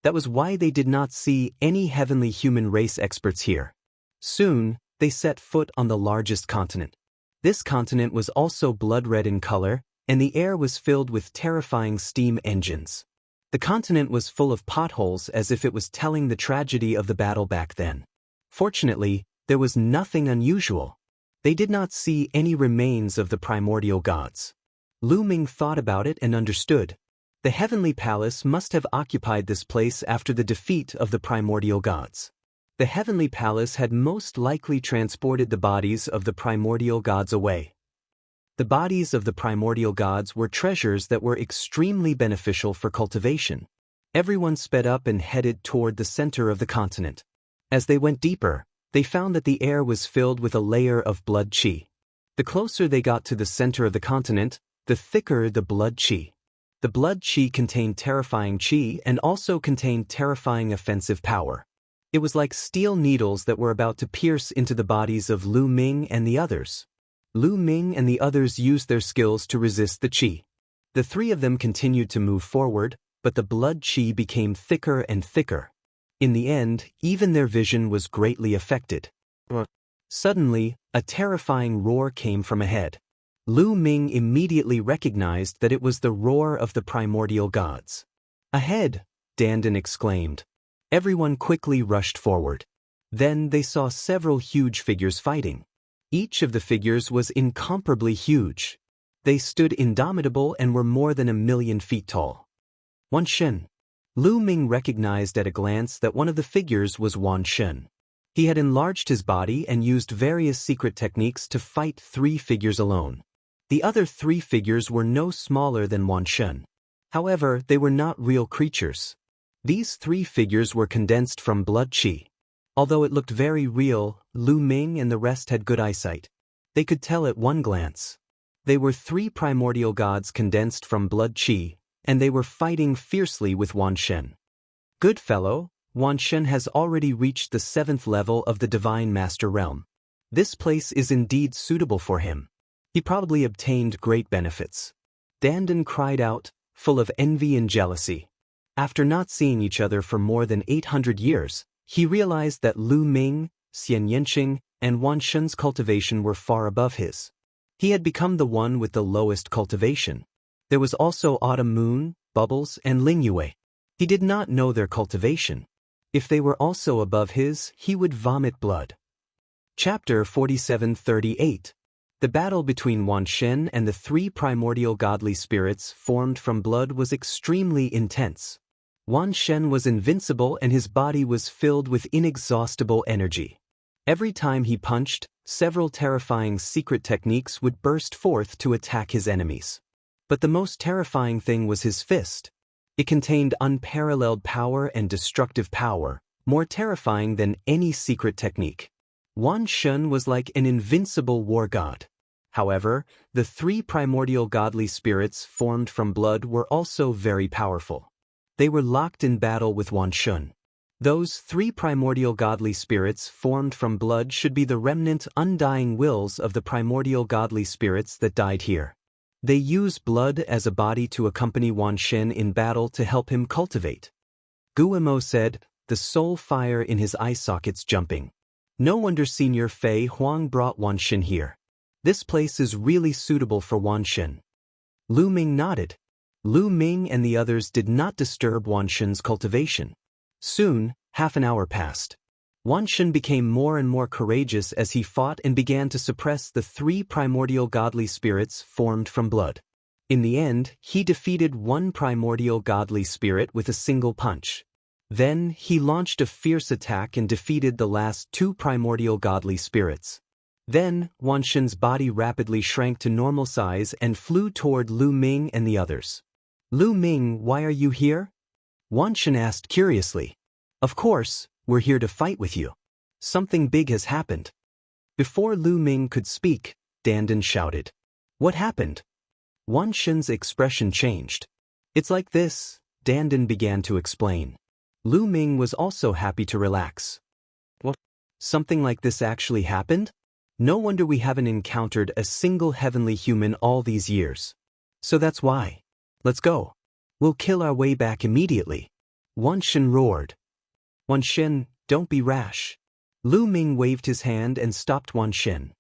That was why they did not see any heavenly human race experts here. Soon, they set foot on the largest continent. This continent was also blood-red in color, and the air was filled with terrifying steam engines. The continent was full of potholes as if it was telling the tragedy of the battle back then. Fortunately, there was nothing unusual. They did not see any remains of the primordial gods. Lu Ming thought about it and understood. The heavenly palace must have occupied this place after the defeat of the primordial gods. The heavenly palace had most likely transported the bodies of the primordial gods away. The bodies of the primordial gods were treasures that were extremely beneficial for cultivation. Everyone sped up and headed toward the center of the continent. As they went deeper, they found that the air was filled with a layer of blood qi. The closer they got to the center of the continent, the thicker the blood qi. The blood qi contained terrifying qi and also contained terrifying offensive power. It was like steel needles that were about to pierce into the bodies of Lu Ming and the others. Lu Ming and the others used their skills to resist the qi. The three of them continued to move forward, but the blood qi became thicker and thicker. In the end, even their vision was greatly affected. Suddenly, a terrifying roar came from ahead. Lu Ming immediately recognized that it was the roar of the primordial gods. "Ahead!" Dandan exclaimed. Everyone quickly rushed forward. Then they saw several huge figures fighting. Each of the figures was incomparably huge. They stood indomitable and were more than 1,000,000 feet tall. Wan Shen. Lu Ming recognized at a glance that one of the figures was Wan Shen. He had enlarged his body and used various secret techniques to fight 3 figures alone. The other 3 figures were no smaller than Wan Shen. However, they were not real creatures. These 3 figures were condensed from blood qi. Although it looked very real, Lu Ming and the rest had good eyesight. They could tell at one glance. They were 3 primordial gods condensed from blood qi, and they were fighting fiercely with Wan Shen. "Good fellow, Wan Shen has already reached the 7th level of the Divine Master Realm. This place is indeed suitable for him. He probably obtained great benefits." Dandan cried out, full of envy and jealousy. After not seeing each other for more than 800 years, he realized that Lu Ming, Xian Yanqing, and Wan Shen's cultivation were far above his. He had become the one with the lowest cultivation. There was also Autumn Moon, Bubbles, and Ling Yue. He did not know their cultivation. If they were also above his, he would vomit blood. Chapter 4738. The battle between Wan Shen and the 3 primordial godly spirits formed from blood was extremely intense. Wan Shen was invincible and his body was filled with inexhaustible energy. Every time he punched, several terrifying secret techniques would burst forth to attack his enemies. But the most terrifying thing was his fist. It contained unparalleled power and destructive power, more terrifying than any secret technique. Wan Shen was like an invincible war god. However, the 3 primordial godly spirits formed from blood were also very powerful. They were locked in battle with Wan Shen. Those 3 primordial godly spirits formed from blood should be the remnant undying wills of the primordial godly spirits that died here. They use blood as a body to accompany Wan Shen in battle to help him cultivate. Guillemot said, the soul fire in his eye sockets jumping. No wonder Senior Fei Huang brought Wan Shen here. This place is really suitable for Wan Shen. Lu Ming nodded. Lu Ming and the others did not disturb Wan Shen's cultivation. Soon, half an hour passed. Wan Shen became more and more courageous as he fought and began to suppress the 3 primordial godly spirits formed from blood. In the end, he defeated 1 primordial godly spirit with a single punch. Then, he launched a fierce attack and defeated the last 2 primordial godly spirits. Then, Wan Shen's body rapidly shrank to normal size and flew toward Lu Ming and the others. "Lu Ming, why are you here?" Wan Shen asked curiously. "Of course, we're here to fight with you. Something big has happened." Before Lu Ming could speak, Dandan shouted. "What happened?" Wan Shen's expression changed. It's like this, Dandan began to explain. Lu Ming was also happy to relax. What? Something like this actually happened? No wonder we haven't encountered a single heavenly human all these years. So that's why. Let's go. We'll kill our way back immediately. Wan Shen roared. Wan Shen, don't be rash. Lu Ming waved his hand and stopped Wan Shen.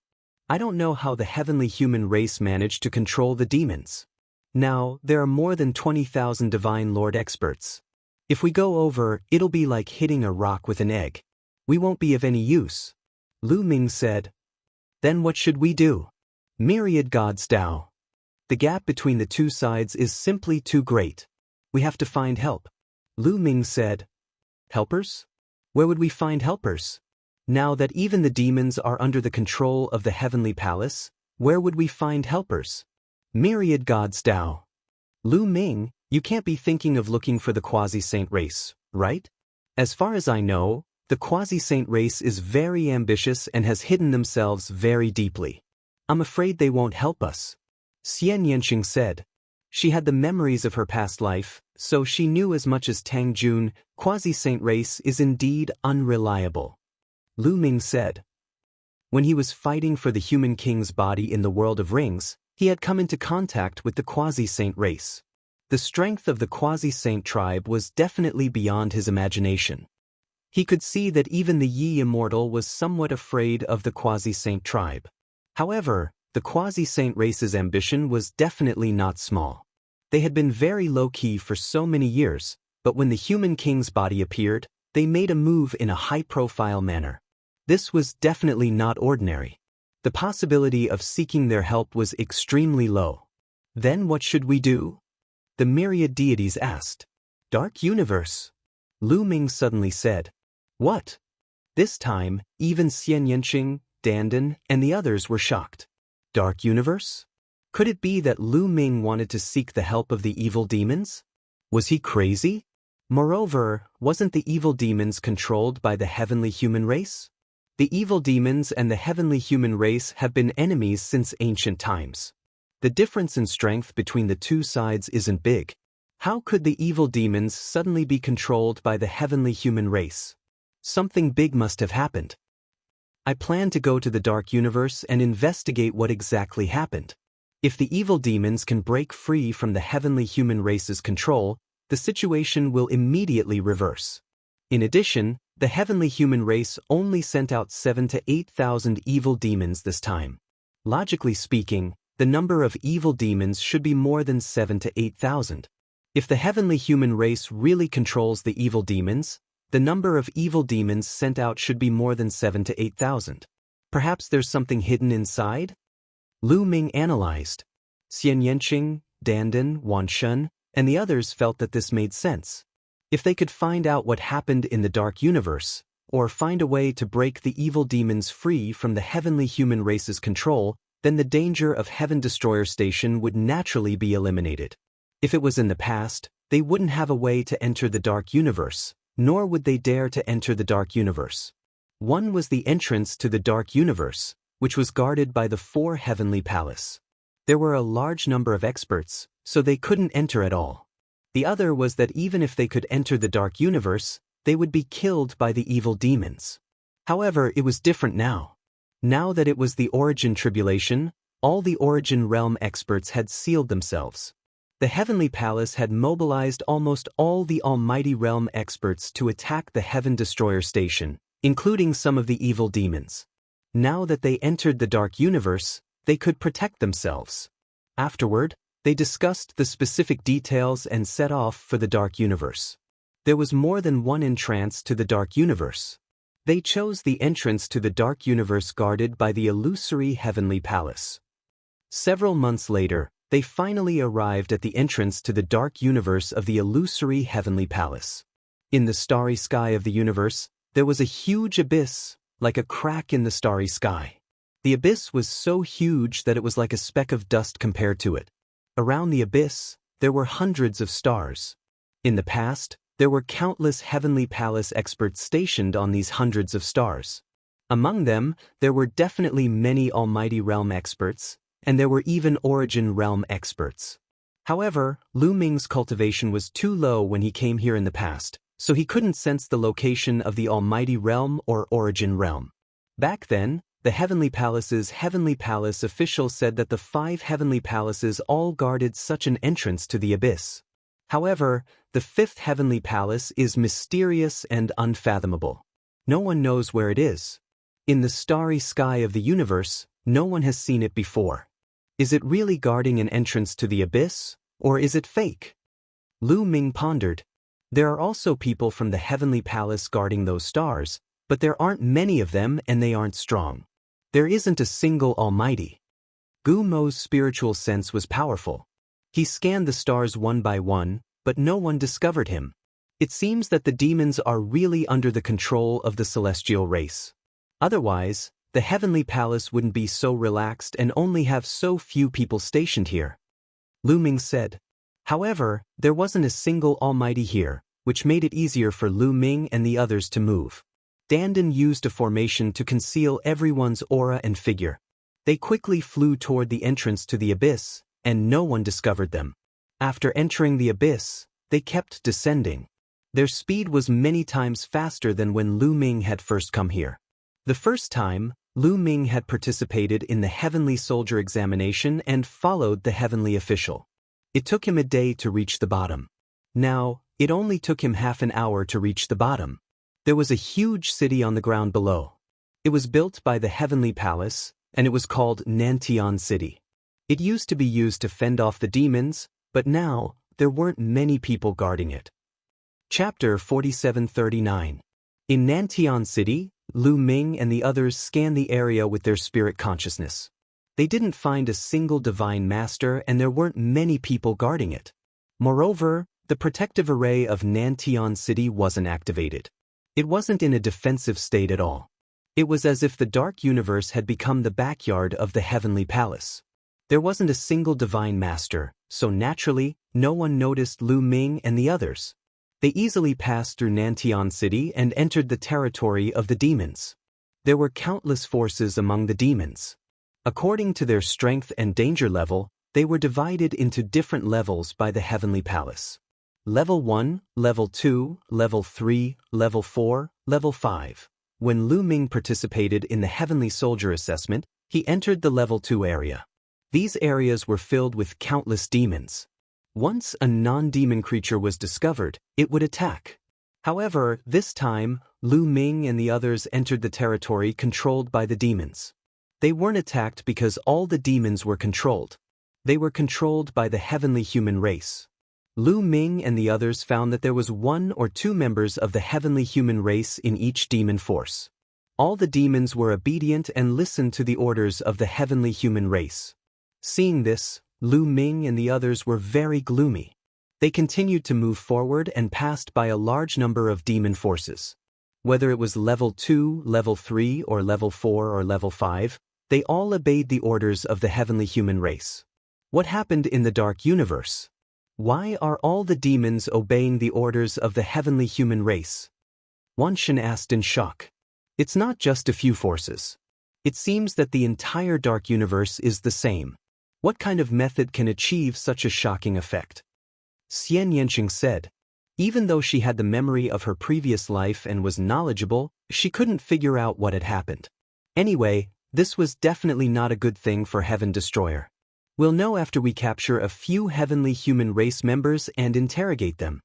I don't know how the heavenly human race managed to control the demons. Now, there are more than 20,000 Divine Lord experts. If we go over, it'll be like hitting a rock with an egg. We won't be of any use. Lu Ming said. Then what should we do? Myriad gods Dao. The gap between the two sides is simply too great. We have to find help. Lu Ming said. Helpers? Where would we find helpers? Now that even the demons are under the control of the heavenly palace, where would we find helpers? Myriad gods Dao. Lu Ming, you can't be thinking of looking for the quasi-saint race, right? As far as I know, the quasi-saint race is very ambitious and has hidden themselves very deeply. I'm afraid they won't help us. Xian Yanqing said. She had the memories of her past life, so she knew as much as Tang Jun, quasi-saint race is indeed unreliable. Lu Ming said. When he was fighting for the human king's body in the World of Rings, he had come into contact with the quasi-saint race. The strength of the quasi-saint tribe was definitely beyond his imagination. He could see that even the Yi Immortal was somewhat afraid of the quasi-saint tribe. However, the quasi-saint race's ambition was definitely not small. They had been very low-key for so many years, but when the human king's body appeared, they made a move in a high-profile manner. This was definitely not ordinary. The possibility of seeking their help was extremely low. Then what should we do? The myriad deities asked. Dark universe. Lu Ming suddenly said. What? This time, even Xian Yanqing, Dandan, and the others were shocked. Dark universe? Could it be that Lu Ming wanted to seek the help of the evil demons? Was he crazy? Moreover, wasn't the evil demons controlled by the heavenly human race? The evil demons and the heavenly human race have been enemies since ancient times. The difference in strength between the two sides isn't big. How could the evil demons suddenly be controlled by the heavenly human race? Something big must have happened. I plan to go to the Dark Universe and investigate what exactly happened. If the evil demons can break free from the heavenly human race's control, the situation will immediately reverse. In addition, the heavenly human race only sent out 7,000 to 8,000 evil demons this time. Logically speaking, the number of evil demons should be more than 7,000 to 8,000. If the heavenly human race really controls the evil demons, the number of evil demons sent out should be more than 7,000 to 8,000. Perhaps there's something hidden inside? Lu Ming analyzed. Xian Yanqing, Dandan, Wan Shen, and the others felt that this made sense. If they could find out what happened in the Dark Universe, or find a way to break the evil demons free from the heavenly human race's control, then the danger of Heaven Destroyer Station would naturally be eliminated. If it was in the past, they wouldn't have a way to enter the Dark Universe, nor would they dare to enter the Dark Universe. One was the entrance to the Dark Universe, which was guarded by the 4 Heavenly Palace. There were a large number of experts, so they couldn't enter at all. The other was that even if they could enter the Dark Universe, they would be killed by the evil demons. However, it was different now. Now that it was the Origin Tribulation, all the Origin Realm experts had sealed themselves. The Heavenly Palace had mobilized almost all the Almighty Realm experts to attack the Heaven Destroyer Station, including some of the evil demons. Now that they entered the Dark Universe, they could protect themselves. Afterward, they discussed the specific details and set off for the Dark Universe. There was more than one entrance to the Dark Universe. They chose the entrance to the Dark Universe guarded by the illusory Heavenly Palace. Several months later, they finally arrived at the entrance to the Dark Universe of the illusory Heavenly Palace. In the starry sky of the universe, there was a huge abyss, like a crack in the starry sky. The abyss was so huge that it was like a speck of dust compared to it. Around the abyss, there were hundreds of stars. In the past, there were countless Heavenly Palace experts stationed on these hundreds of stars. Among them, there were definitely many Almighty Realm experts, and there were even Origin Realm experts. However, Lu Ming's cultivation was too low when he came here in the past, so he couldn't sense the location of the Almighty Realm or Origin Realm. Back then, the Heavenly Palace's Heavenly Palace official said that the 5 Heavenly Palaces all guarded such an entrance to the abyss. However, the 5th Heavenly Palace is mysterious and unfathomable. No one knows where it is. In the starry sky of the universe, no one has seen it before. Is it really guarding an entrance to the abyss, or is it fake? Lu Ming pondered. There are also people from the Heavenly Palace guarding those stars, but there aren't many of them and they aren't strong. There isn't a single Almighty. Gu Mo's spiritual sense was powerful. He scanned the stars one by one, but no one discovered him. It seems that the demons are really under the control of the celestial race. Otherwise, the Heavenly Palace wouldn't be so relaxed and only have so few people stationed here. Lu Ming said. However, there wasn't a single Almighty here, which made it easier for Lu Ming and the others to move. Dandan used a formation to conceal everyone's aura and figure. They quickly flew toward the entrance to the abyss, and no one discovered them. After entering the abyss, they kept descending. Their speed was many times faster than when Lu Ming had first come here. The first time, Lu Ming had participated in the Heavenly Soldier examination and followed the Heavenly Official. It took him a day to reach the bottom. Now, it only took him half an hour to reach the bottom. There was a huge city on the ground below. It was built by the Heavenly Palace, and it was called Nantian City. It used to be used to fend off the demons, but now, there weren't many people guarding it. Chapter 4739. In Nantian City, Lu Ming and the others scanned the area with their spirit consciousness. They didn't find a single divine master and there weren't many people guarding it. Moreover, the protective array of Nantian City wasn't activated. It wasn't in a defensive state at all. It was as if the dark universe had become the backyard of the Heavenly Palace. There wasn't a single divine master, so naturally, no one noticed Lu Ming and the others. They easily passed through Nantian City and entered the territory of the demons. There were countless forces among the demons. According to their strength and danger level, they were divided into different levels by the Heavenly Palace. Level 1, Level 2, Level 3, Level 4, Level 5. When Lu Ming participated in the Heavenly Soldier assessment, he entered the Level 2 area. These areas were filled with countless demons. Once a non-demon creature was discovered, it would attack. However, this time, Lu Ming and the others entered the territory controlled by the demons. They weren't attacked because all the demons were controlled. They were controlled by the heavenly human race. Lu Ming and the others found that there was 1 or 2 members of the heavenly human race in each demon force. All the demons were obedient and listened to the orders of the heavenly human race. Seeing this, Lu Ming and the others were very gloomy. They continued to move forward and passed by a large number of demon forces. Whether it was Level 2, Level 3, or Level 4 or Level 5, they all obeyed the orders of the heavenly human race. What happened in the dark universe? Why are all the demons obeying the orders of the heavenly human race? Wan Shen asked in shock. It's not just a few forces. It seems that the entire dark universe is the same. What kind of method can achieve such a shocking effect? Xian Yanqing said. Even though she had the memory of her previous life and was knowledgeable, she couldn't figure out what had happened. Anyway, this was definitely not a good thing for Heaven Destroyer. We'll know after we capture a few heavenly human race members and interrogate them.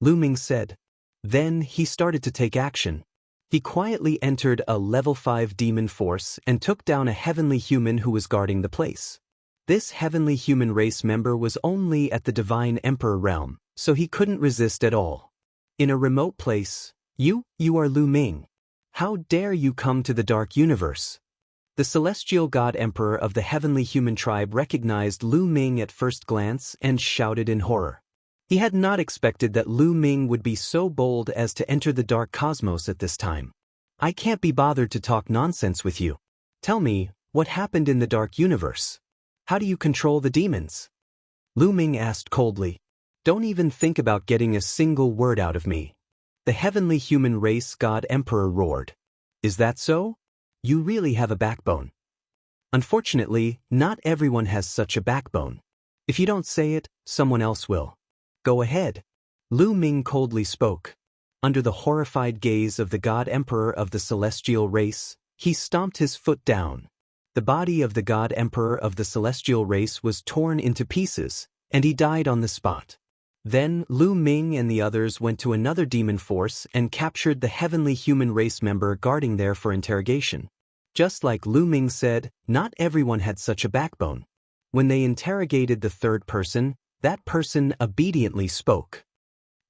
Lu Ming said. Then he started to take action. He quietly entered a Level 5 demon force and took down a heavenly human who was guarding the place. This heavenly human race member was only at the Divine Emperor realm, so he couldn't resist at all. In a remote place, you are Lu Ming. How dare you come to the dark universe? The celestial god emperor of the heavenly human tribe recognized Lu Ming at first glance and shouted in horror. He had not expected that Lu Ming would be so bold as to enter the dark cosmos at this time. I can't be bothered to talk nonsense with you. Tell me, what happened in the dark universe? How do you control the demons? Lu Ming asked coldly. Don't even think about getting a single word out of me. The heavenly human race god emperor roared. Is that so? You really have a backbone. Unfortunately, not everyone has such a backbone. If you don't say it, someone else will. Go ahead. Lu Ming coldly spoke. Under the horrified gaze of the God Emperor of the celestial race, he stomped his foot down. The body of the God Emperor of the celestial race was torn into pieces, and he died on the spot. Then Lu Ming and the others went to another demon force and captured the heavenly human race member guarding there for interrogation. Just like Lu Ming said, not everyone had such a backbone. When they interrogated the third person, that person obediently spoke.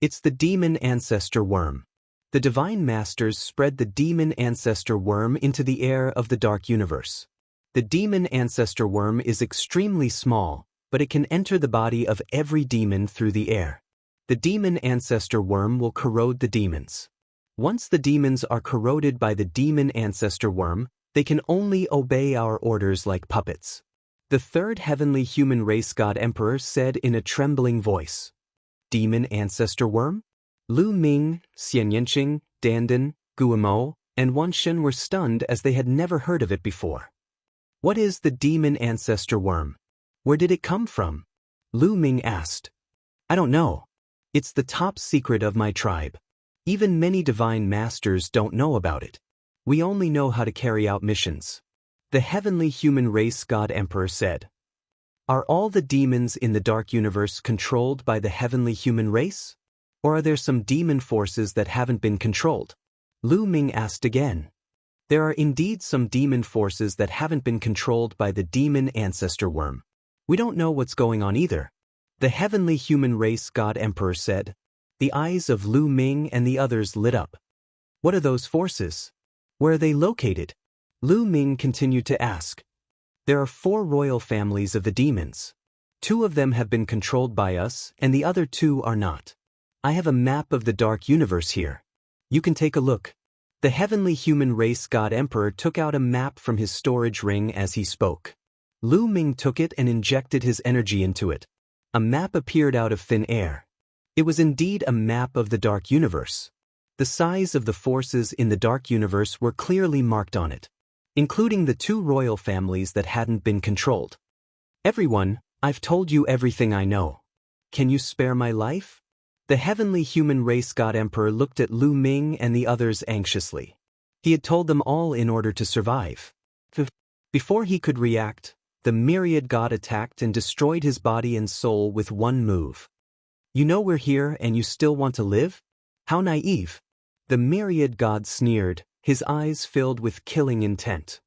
It's the demon ancestor worm. The divine masters spread the demon ancestor worm into the air of the dark universe. The demon ancestor worm is extremely small, but it can enter the body of every demon through the air. The demon ancestor worm will corrode the demons. Once the demons are corroded by the demon ancestor worm, they can only obey our orders like puppets. The third heavenly human race God Emperor said in a trembling voice. Demon ancestor worm? Lu Ming, Xian Yanqing, Dandan, Guimo, and Wanshen were stunned as they had never heard of it before. What is the demon ancestor worm? Where did it come from? Lu Ming asked. I don't know. It's the top secret of my tribe. Even many divine masters don't know about it. We only know how to carry out missions. The heavenly human race God Emperor said. Are all the demons in the dark universe controlled by the heavenly human race? Or are there some demon forces that haven't been controlled? Lu Ming asked again. There are indeed some demon forces that haven't been controlled by the demon ancestor worm. We don't know what's going on either. The heavenly human race God Emperor said. The eyes of Lu Ming and the others lit up. What are those forces? Where are they located? Lu Ming continued to ask. There are 4 royal families of the demons. 2 of them have been controlled by us, and the other 2 are not. I have a map of the dark universe here. You can take a look. The heavenly human race God Emperor took out a map from his storage ring as he spoke. Lu Ming took it and injected his energy into it. A map appeared out of thin air. It was indeed a map of the dark universe. The size of the forces in the dark universe were clearly marked on it, including the 2 royal families that hadn't been controlled. Everyone, I've told you everything I know. Can you spare my life? The heavenly human race God Emperor looked at Lu Ming and the others anxiously. He had told them all in order to survive. Before he could react, the myriad god attacked and destroyed his body and soul with one move. You know we're here and you still want to live? How naive. The myriad god sneered, his eyes filled with killing intent.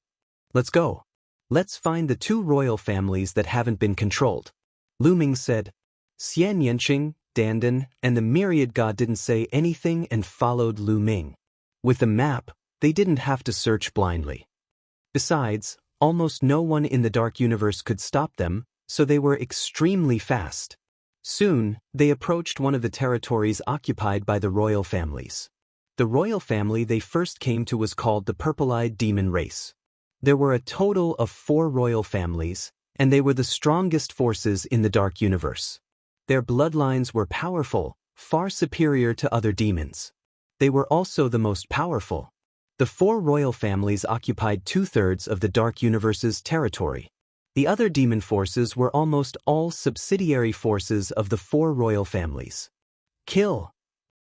Let's go. Let's find the 2 royal families that haven't been controlled. Lu Ming said. Xian Yanqing, Dandan, and the myriad god didn't say anything and followed Lu Ming. With the map, they didn't have to search blindly. Besides, almost no one in the dark universe could stop them, so they were extremely fast. Soon, they approached one of the territories occupied by the royal families. The royal family they first came to was called the Purple-Eyed Demon Race. There were a total of 4 royal families, and they were the strongest forces in the dark universe. Their bloodlines were powerful, far superior to other demons. They were also the most powerful. The 4 royal families occupied 2/3 of the dark universe's territory. The other demon forces were almost all subsidiary forces of the 4 royal families. Kill!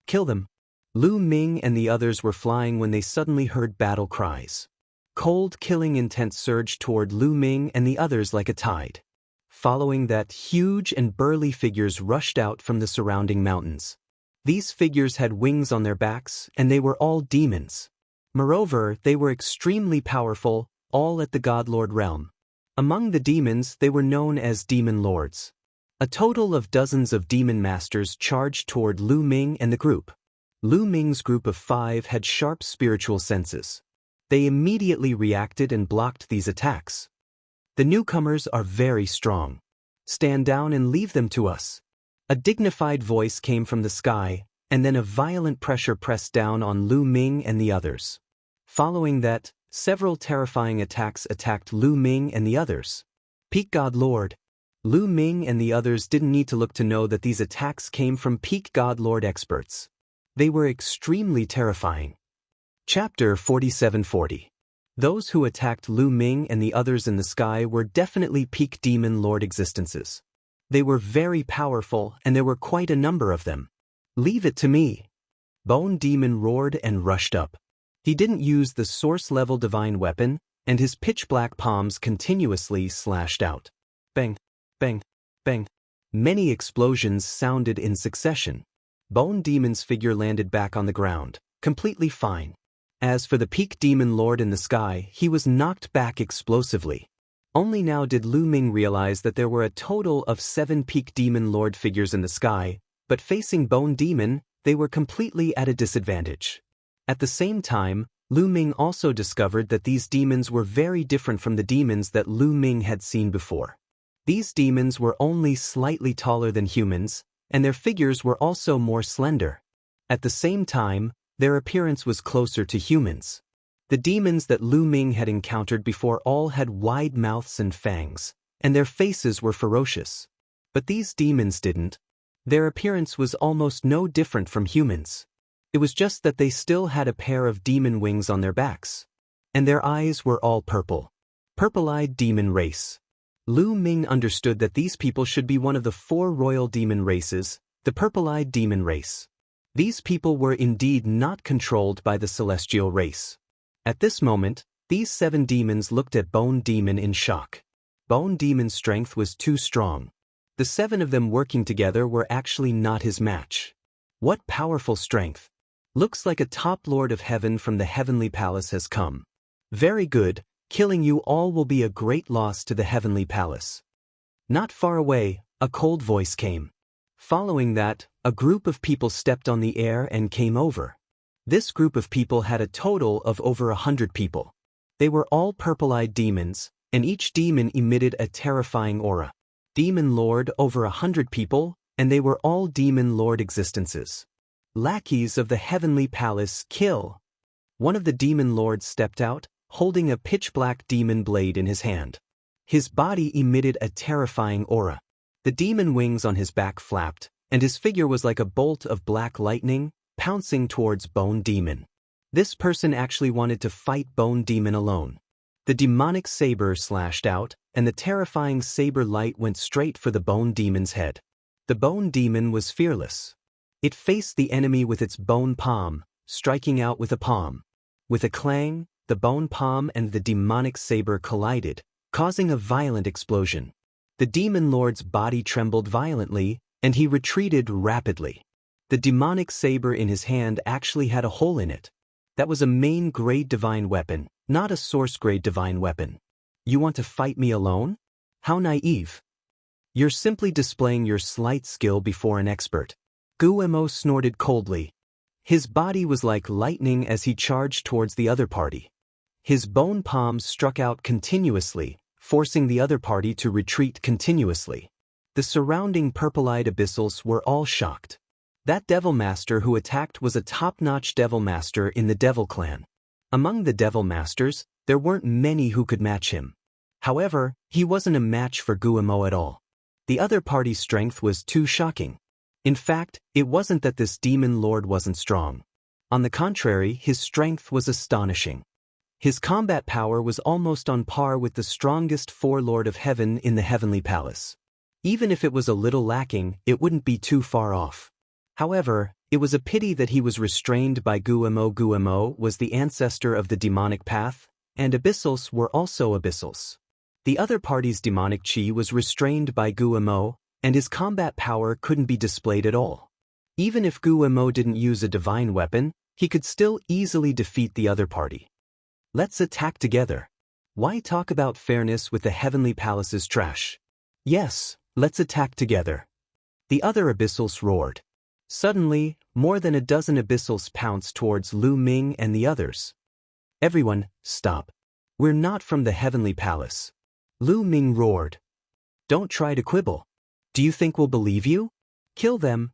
Kill them! Lu Ming and the others were flying when they suddenly heard battle cries. Cold killing intent surged toward Lu Ming and the others like a tide. Following that, huge and burly figures rushed out from the surrounding mountains. These figures had wings on their backs, and they were all demons. Moreover, they were extremely powerful, all at the Godlord realm. Among the demons, they were known as demon lords. A total of dozens of demon masters charged toward Lu Ming and the group. Lu Ming's group of 5 had sharp spiritual senses. They immediately reacted and blocked these attacks. The newcomers are very strong. Stand down and leave them to us. A dignified voice came from the sky, and then a violent pressure pressed down on Lu Ming and the others. Following that, several terrifying attacks attacked Lu Ming and the others. Peak God Lord. Lu Ming and the others didn't need to look to know that these attacks came from Peak God Lord experts. They were extremely terrifying. Chapter 4740. Those who attacked Lu Ming and the others in the sky were definitely peak demon lord existences. They were very powerful and there were quite a number of them. "Leave it to me." Bone Demon roared and rushed up. He didn't use the source-level divine weapon, and his pitch-black palms continuously slashed out. Bang, bang, bang. Many explosions sounded in succession. Bone Demon's figure landed back on the ground, completely fine. As for the peak demon lord in the sky, he was knocked back explosively. Only now did Lu Ming realize that there were a total of 7 peak demon lord figures in the sky, but facing Bone Demon, they were completely at a disadvantage. At the same time, Lu Ming also discovered that these demons were very different from the demons that Lu Ming had seen before. These demons were only slightly taller than humans, and their figures were also more slender. At the same time, their appearance was closer to humans. The demons that Lu Ming had encountered before all had wide mouths and fangs, and their faces were ferocious. But these demons didn't. Their appearance was almost no different from humans. It was just that they still had a pair of demon wings on their backs. And their eyes were all purple. Purple-eyed demon race. Lu Ming understood that these people should be one of the 4 royal demon races, the purple-eyed demon race. These people were indeed not controlled by the celestial race. At this moment, these 7 demons looked at Bone Demon in shock. Bone Demon's strength was too strong. The 7 of them working together were actually not his match. What powerful strength! Looks like a top lord of heaven from the heavenly palace has come. Very good, killing you all will be a great loss to the heavenly palace. Not far away, a cold voice came. Following that, a group of people stepped on the air and came over. This group of people had a total of over 100 people. They were all purple-eyed demons, and each demon emitted a terrifying aura. Demon Lord over 100 people, and they were all Demon Lord existences. Lackeys of the heavenly palace, kill! One of the Demon Lords stepped out, holding a pitch-black demon blade in his hand. His body emitted a terrifying aura. The demon wings on his back flapped, and his figure was like a bolt of black lightning, pouncing towards Bone Demon. This person actually wanted to fight Bone Demon alone. The demonic saber slashed out, and the terrifying saber light went straight for the Bone Demon's head. The Bone Demon was fearless. It faced the enemy with its bone palm, striking out with a palm. With a clang, the bone palm and the demonic saber collided, causing a violent explosion. The Demon Lord's body trembled violently, and he retreated rapidly. The demonic saber in his hand actually had a hole in it. That was a main-grade divine weapon, not a source-grade divine weapon. You want to fight me alone? How naive. You're simply displaying your slight skill before an expert. Guillermo snorted coldly. His body was like lightning as he charged towards the other party. His bone palms struck out continuously, forcing the other party to retreat continuously. The surrounding purple-eyed abyssals were all shocked. That Devil Master who attacked was a top-notch Devil Master in the Devil Clan. Among the Devil Masters, there weren't many who could match him. However, he wasn't a match for Guillermo at all. The other party's strength was too shocking. In fact, it wasn't that this Demon Lord wasn't strong. On the contrary, his strength was astonishing. His combat power was almost on par with the strongest 4 Lord of Heaven in the Heavenly Palace. Even if it was a little lacking, it wouldn't be too far off. However, it was a pity that he was restrained by Guillermo. Guillermo was the ancestor of the demonic path, and abyssals were also abyssals. The other party's demonic chi was restrained by Guillermo, and his combat power couldn't be displayed at all. Even if Guillermo didn't use a divine weapon, he could still easily defeat the other party. Let's attack together. Why talk about fairness with the Heavenly Palace's trash? Yes, let's attack together. The other abyssals roared. Suddenly, more than a dozen abyssals pounced towards Lu Ming and the others. Everyone, stop. We're not from the Heavenly Palace. Lu Ming roared. Don't try to quibble. Do you think we'll believe you? Kill them.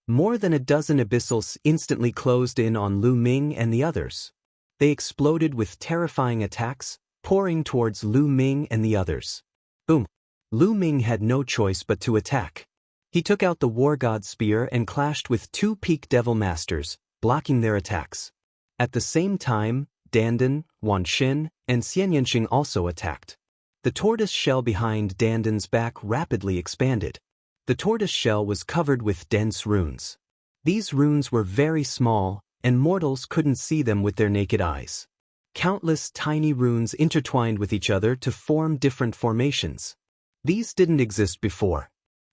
More than a dozen abyssals instantly closed in on Lu Ming and the others. They exploded with terrifying attacks, pouring towards Lu Ming and the others. Boom. Lu Ming had no choice but to attack. He took out the War God Spear and clashed with 2 peak Devil Masters, blocking their attacks. At the same time, Dandan, Wan Xin, and Xianyanqing also attacked. The tortoise shell behind Danden's back rapidly expanded. The tortoise shell was covered with dense runes. These runes were very small, and mortals couldn't see them with their naked eyes. Countless tiny runes intertwined with each other to form different formations. These didn't exist before.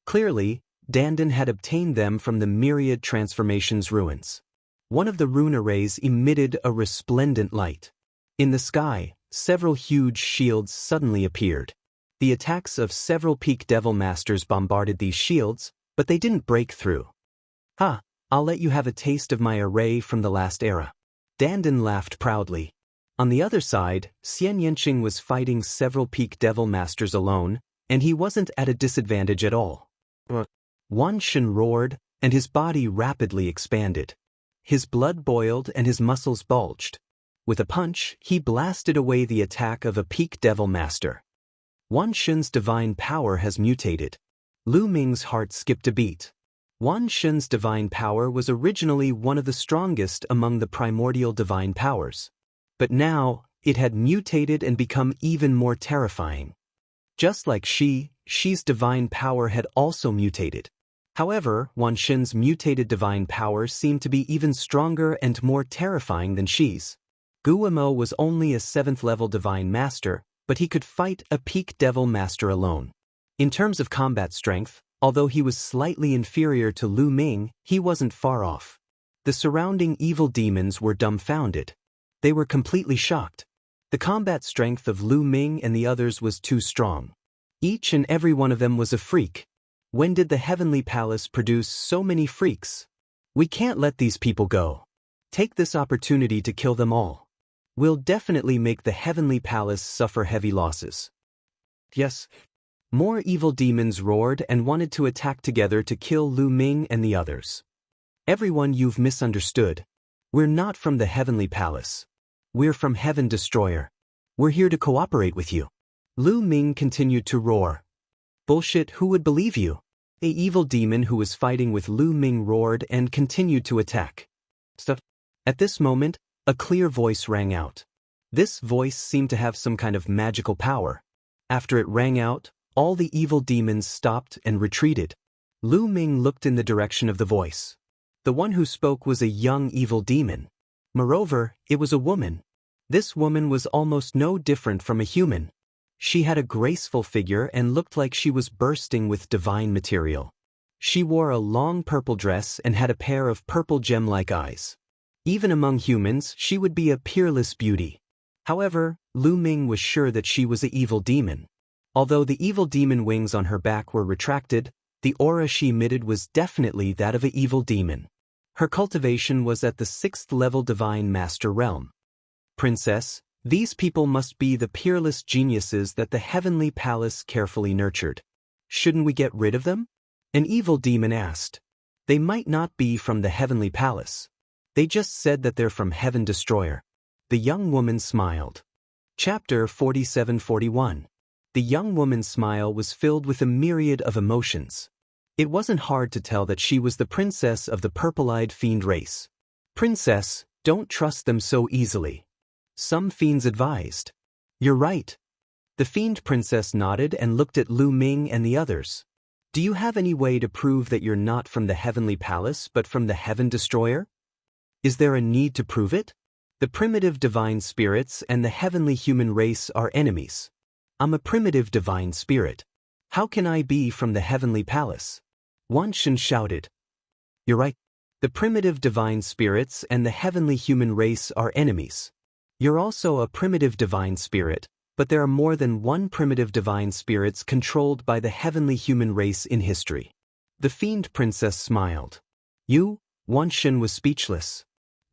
Clearly, Danden had obtained them from the myriad transformations ruins. One of the rune arrays emitted a resplendent light. In the sky, several huge shields suddenly appeared. The attacks of several peak devil masters bombarded these shields, but they didn't break through. "Ha, I'll let you have a taste of my array from the last era." Danden laughed proudly. On the other side, Xianyanqing was fighting several peak devil masters alone, and he wasn't at a disadvantage at all. Wan Xin roared, and his body rapidly expanded. His blood boiled and his muscles bulged. With a punch, he blasted away the attack of a peak devil master. Wan Xin's divine power has mutated. Lu Ming's heart skipped a beat. Wan Xin's divine power was originally one of the strongest among the primordial divine powers. But now, it had mutated and become even more terrifying. Just like Shi's divine power had also mutated. However, Wan Xin's mutated divine power seemed to be even stronger and more terrifying than Shi's. Guimo was only a 7th-level divine master, but he could fight a peak devil master alone. In terms of combat strength, although he was slightly inferior to Lu Ming, he wasn't far off. The surrounding evil demons were dumbfounded. They were completely shocked. The combat strength of Lu Ming and the others was too strong. Each and every one of them was a freak. When did the Heavenly Palace produce so many freaks? We can't let these people go. Take this opportunity to kill them all. We'll definitely make the Heavenly Palace suffer heavy losses. Yes. More evil demons roared and wanted to attack together to kill Lu Ming and the others. Everyone, you've misunderstood. We're not from the Heavenly Palace. We're from Heaven Destroyer. We're here to cooperate with you. Lu Ming continued to roar. Bullshit, who would believe you? A evil demon who was fighting with Lu Ming roared and continued to attack. Stuff. At this moment, a clear voice rang out. This voice seemed to have some kind of magical power. After it rang out, all the evil demons stopped and retreated. Lu Ming looked in the direction of the voice. The one who spoke was a young evil demon. Moreover, it was a woman. This woman was almost no different from a human. She had a graceful figure and looked like she was bursting with divine material. She wore a long purple dress and had a pair of purple gem-like eyes. Even among humans, she would be a peerless beauty. However, Lu Ming was sure that she was an evil demon. Although the evil demon wings on her back were retracted, the aura she emitted was definitely that of an evil demon. Her cultivation was at the 6th-level Divine Master realm. Princess, these people must be the peerless geniuses that the Heavenly Palace carefully nurtured. Shouldn't we get rid of them? An evil demon asked. They might not be from the Heavenly Palace. They just said that they're from Heaven Destroyer. The young woman smiled. Chapter 47-41. The young woman's smile was filled with a myriad of emotions. It wasn't hard to tell that she was the princess of the purple-eyed fiend race. Princess, don't trust them so easily. Some fiends advised. You're right. The fiend princess nodded and looked at Lu Ming and the others. Do you have any way to prove that you're not from the Heavenly Palace but from the Heaven Destroyer? Is there a need to prove it? The primitive divine spirits and the heavenly human race are enemies. I'm a primitive divine spirit. How can I be from the Heavenly Palace? Wan Xin shouted. You're right. The primitive divine spirits and the heavenly human race are enemies. You're also a primitive divine spirit, but there are more than one primitive divine spirits controlled by the heavenly human race in history. The fiend princess smiled. You? Wan Xin was speechless.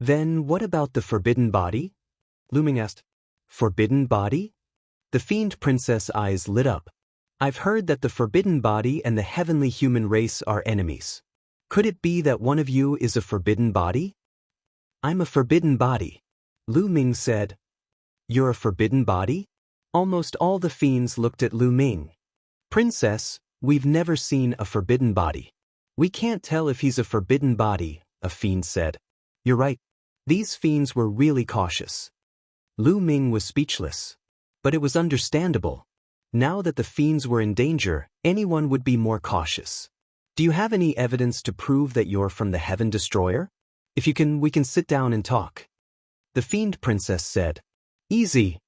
Then what about the forbidden body? Lu Ming asked. Forbidden body? The fiend princess' eyes lit up. I've heard that the forbidden body and the heavenly human race are enemies. Could it be that one of you is a forbidden body? I'm a forbidden body. Lu Ming said. You're a forbidden body? Almost all the fiends looked at Lu Ming. Princess, we've never seen a forbidden body. We can't tell if he's a forbidden body, a fiend said. You're right. These fiends were really cautious. Lu Ming was speechless. But it was understandable. Now that the fiends were in danger, anyone would be more cautious. Do you have any evidence to prove that you're from the Heaven Destroyer? If you can, we can sit down and talk. The fiend princess said. Easy.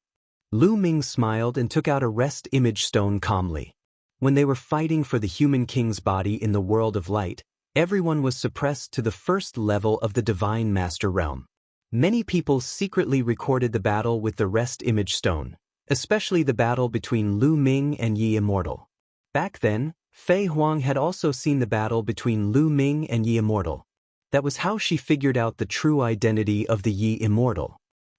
Lu Ming smiled and took out a rest image stone calmly. When they were fighting for the human king's body in the world of light, everyone was suppressed to the first level of the Divine Master Realm. Many people secretly recorded the battle with the rest image stone, especially the battle between Lu Ming and Yi Immortal. Back then, Fei Huang had also seen the battle between Lu Ming and Yi Immortal. That was how she figured out the true identity of the Yi Immortal.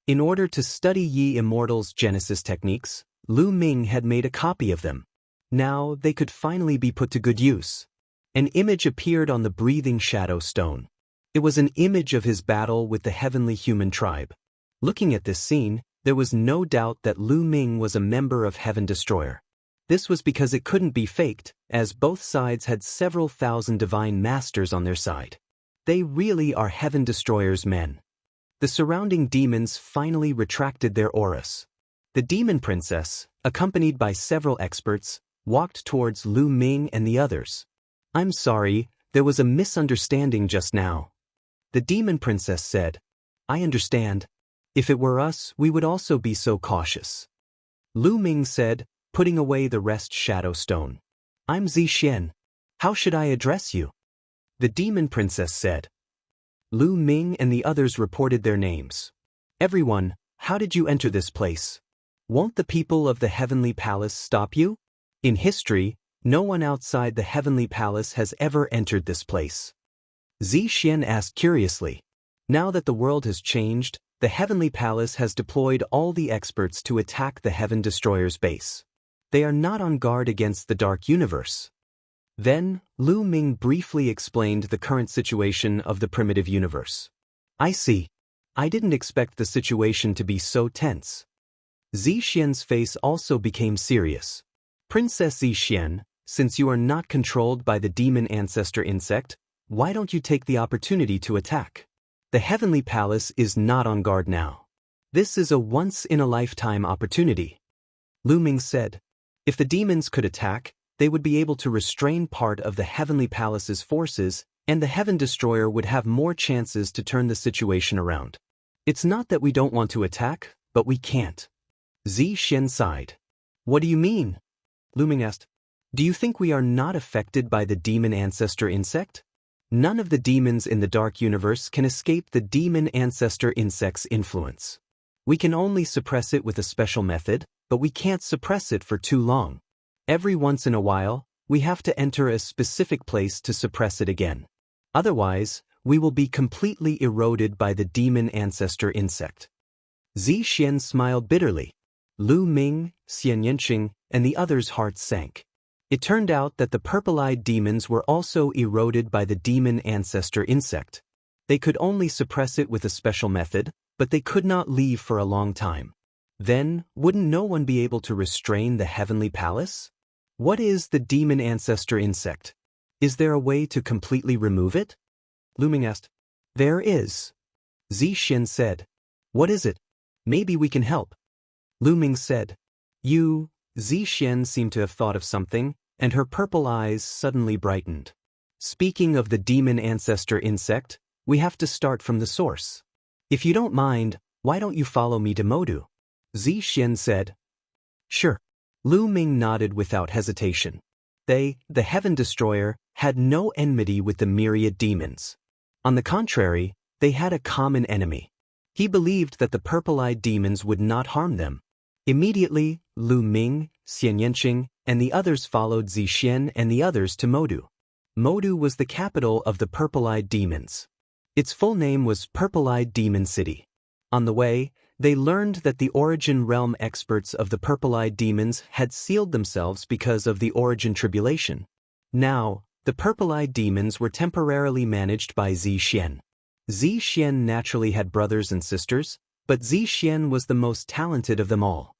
In order to study Yi Immortal's Genesis techniques, Lu Ming had made a copy of them. Now they could finally be put to good use. An image appeared on the breathing shadow stone. It was an image of his battle with the heavenly human tribe. Looking at this scene, there was no doubt that Lu Ming was a member of Heaven Destroyer. This was because it couldn't be faked, as both sides had several thousand divine masters on their side. They really are Heaven Destroyer's men. The surrounding demons finally retracted their auras. The demon princess, accompanied by several experts, walked towards Lu Ming and the others. I'm sorry, there was a misunderstanding just now. The demon princess said. I understand. If it were us, we would also be so cautious. Lu Ming said, putting away the rest shadow stone. I'm Zixian. How should I address you? The demon princess said. Lu Ming and the others reported their names. Everyone, how did you enter this place? Won't the people of the Heavenly Palace stop you? In history, no one outside the Heavenly Palace has ever entered this place. Zixian asked curiously. Now that the world has changed, the Heavenly Palace has deployed all the experts to attack the Heaven Destroyer's base. They are not on guard against the Dark Universe. Then, Lu Ming briefly explained the current situation of the primitive universe. I see. I didn't expect the situation to be so tense. Zixian's face also became serious. Princess Zixian, since you are not controlled by the demon ancestor insect, why don't you take the opportunity to attack? The Heavenly Palace is not on guard now. This is a once-in-a-lifetime opportunity. Lu Ming said. If the demons could attack, they would be able to restrain part of the Heavenly Palace's forces, and the Heaven Destroyer would have more chances to turn the situation around. It's not that we don't want to attack, but we can't. Zixian sighed. What do you mean? Lu Ming asked. Do you think we are not affected by the demon ancestor insect? None of the demons in the Dark Universe can escape the demon ancestor insect's influence. We can only suppress it with a special method, but we can't suppress it for too long. Every once in a while, we have to enter a specific place to suppress it again. Otherwise, we will be completely eroded by the demon ancestor insect. Zixian smiled bitterly. Lu Ming, Xian Yanqing, and the others' hearts sank. It turned out that the purple-eyed demons were also eroded by the demon ancestor insect. They could only suppress it with a special method, but they could not leave for a long time. Then, wouldn't no one be able to restrain the Heavenly Palace? What is the demon ancestor insect? Is there a way to completely remove it? Lu Ming asked. There is. Zixian said. What is it? Maybe we can help. Lu Ming said. Zixian seemed to have thought of something, and her purple eyes suddenly brightened. Speaking of the demon ancestor insect, we have to start from the source. If you don't mind, why don't you follow me to Modu? Zixian said. Sure. Lu Ming nodded without hesitation. They, the Heaven Destroyer, had no enmity with the myriad demons. On the contrary, they had a common enemy. He believed that the purple-eyed demons would not harm them. Immediately, Lu Ming, Xian Yanqing, and the others followed Zixian and the others to Modu. Modu was the capital of the purple-eyed demons. Its full name was Purple-Eyed Demon City. On the way, they learned that the origin realm experts of the purple-eyed demons had sealed themselves because of the origin tribulation. Now, the purple-eyed demons were temporarily managed by Zixian. Zixian naturally had brothers and sisters, but Zixian was the most talented of them all.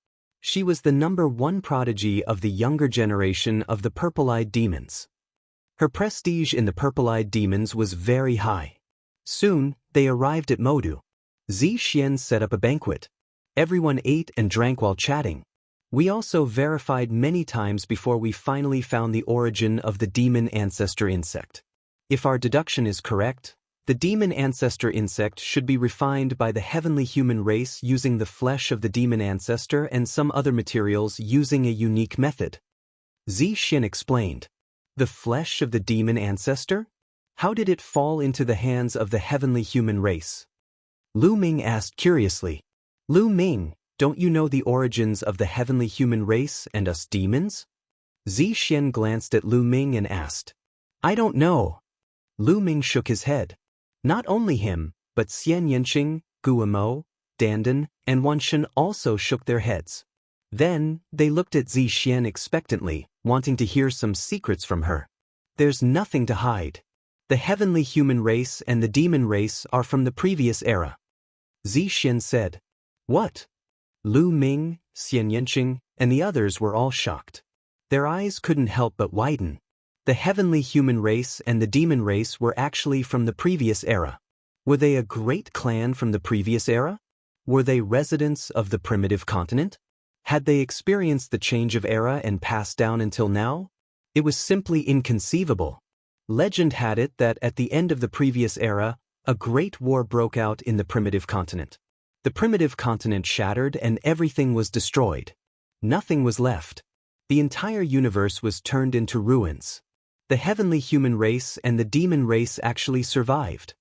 She was the #1 prodigy of the younger generation of the purple-eyed demons. Her prestige in the purple-eyed demons was very high. Soon, they arrived at Modu. Zixian set up a banquet. Everyone ate and drank while chatting. We also verified many times before we finally found the origin of the demon ancestor insect. If our deduction is correct, the demon ancestor insect should be refined by the heavenly human race using the flesh of the demon ancestor and some other materials using a unique method. Zixin explained. The flesh of the demon ancestor? How did it fall into the hands of the heavenly human race? Lu Ming asked curiously. Lu Ming, don't you know the origins of the heavenly human race and us demons? Zixin glanced at Lu Ming and asked. I don't know. Lu Ming shook his head. Not only him, but Xian Yanqing, Guimo, Dandan, and Wanshen also shook their heads. Then, they looked at Zixin expectantly, wanting to hear some secrets from her. There's nothing to hide. The heavenly human race and the demon race are from the previous era. Zixin said. What? Lu Ming, Xian Yanqing, and the others were all shocked. Their eyes couldn't help but widen. The heavenly human race and the demon race were actually from the previous era. Were they a great clan from the previous era? Were they residents of the primitive continent? Had they experienced the change of era and passed down until now? It was simply inconceivable. Legend had it that at the end of the previous era, a great war broke out in the primitive continent. The primitive continent shattered and everything was destroyed. Nothing was left. The entire universe was turned into ruins. The heavenly human race and the demon race actually survived.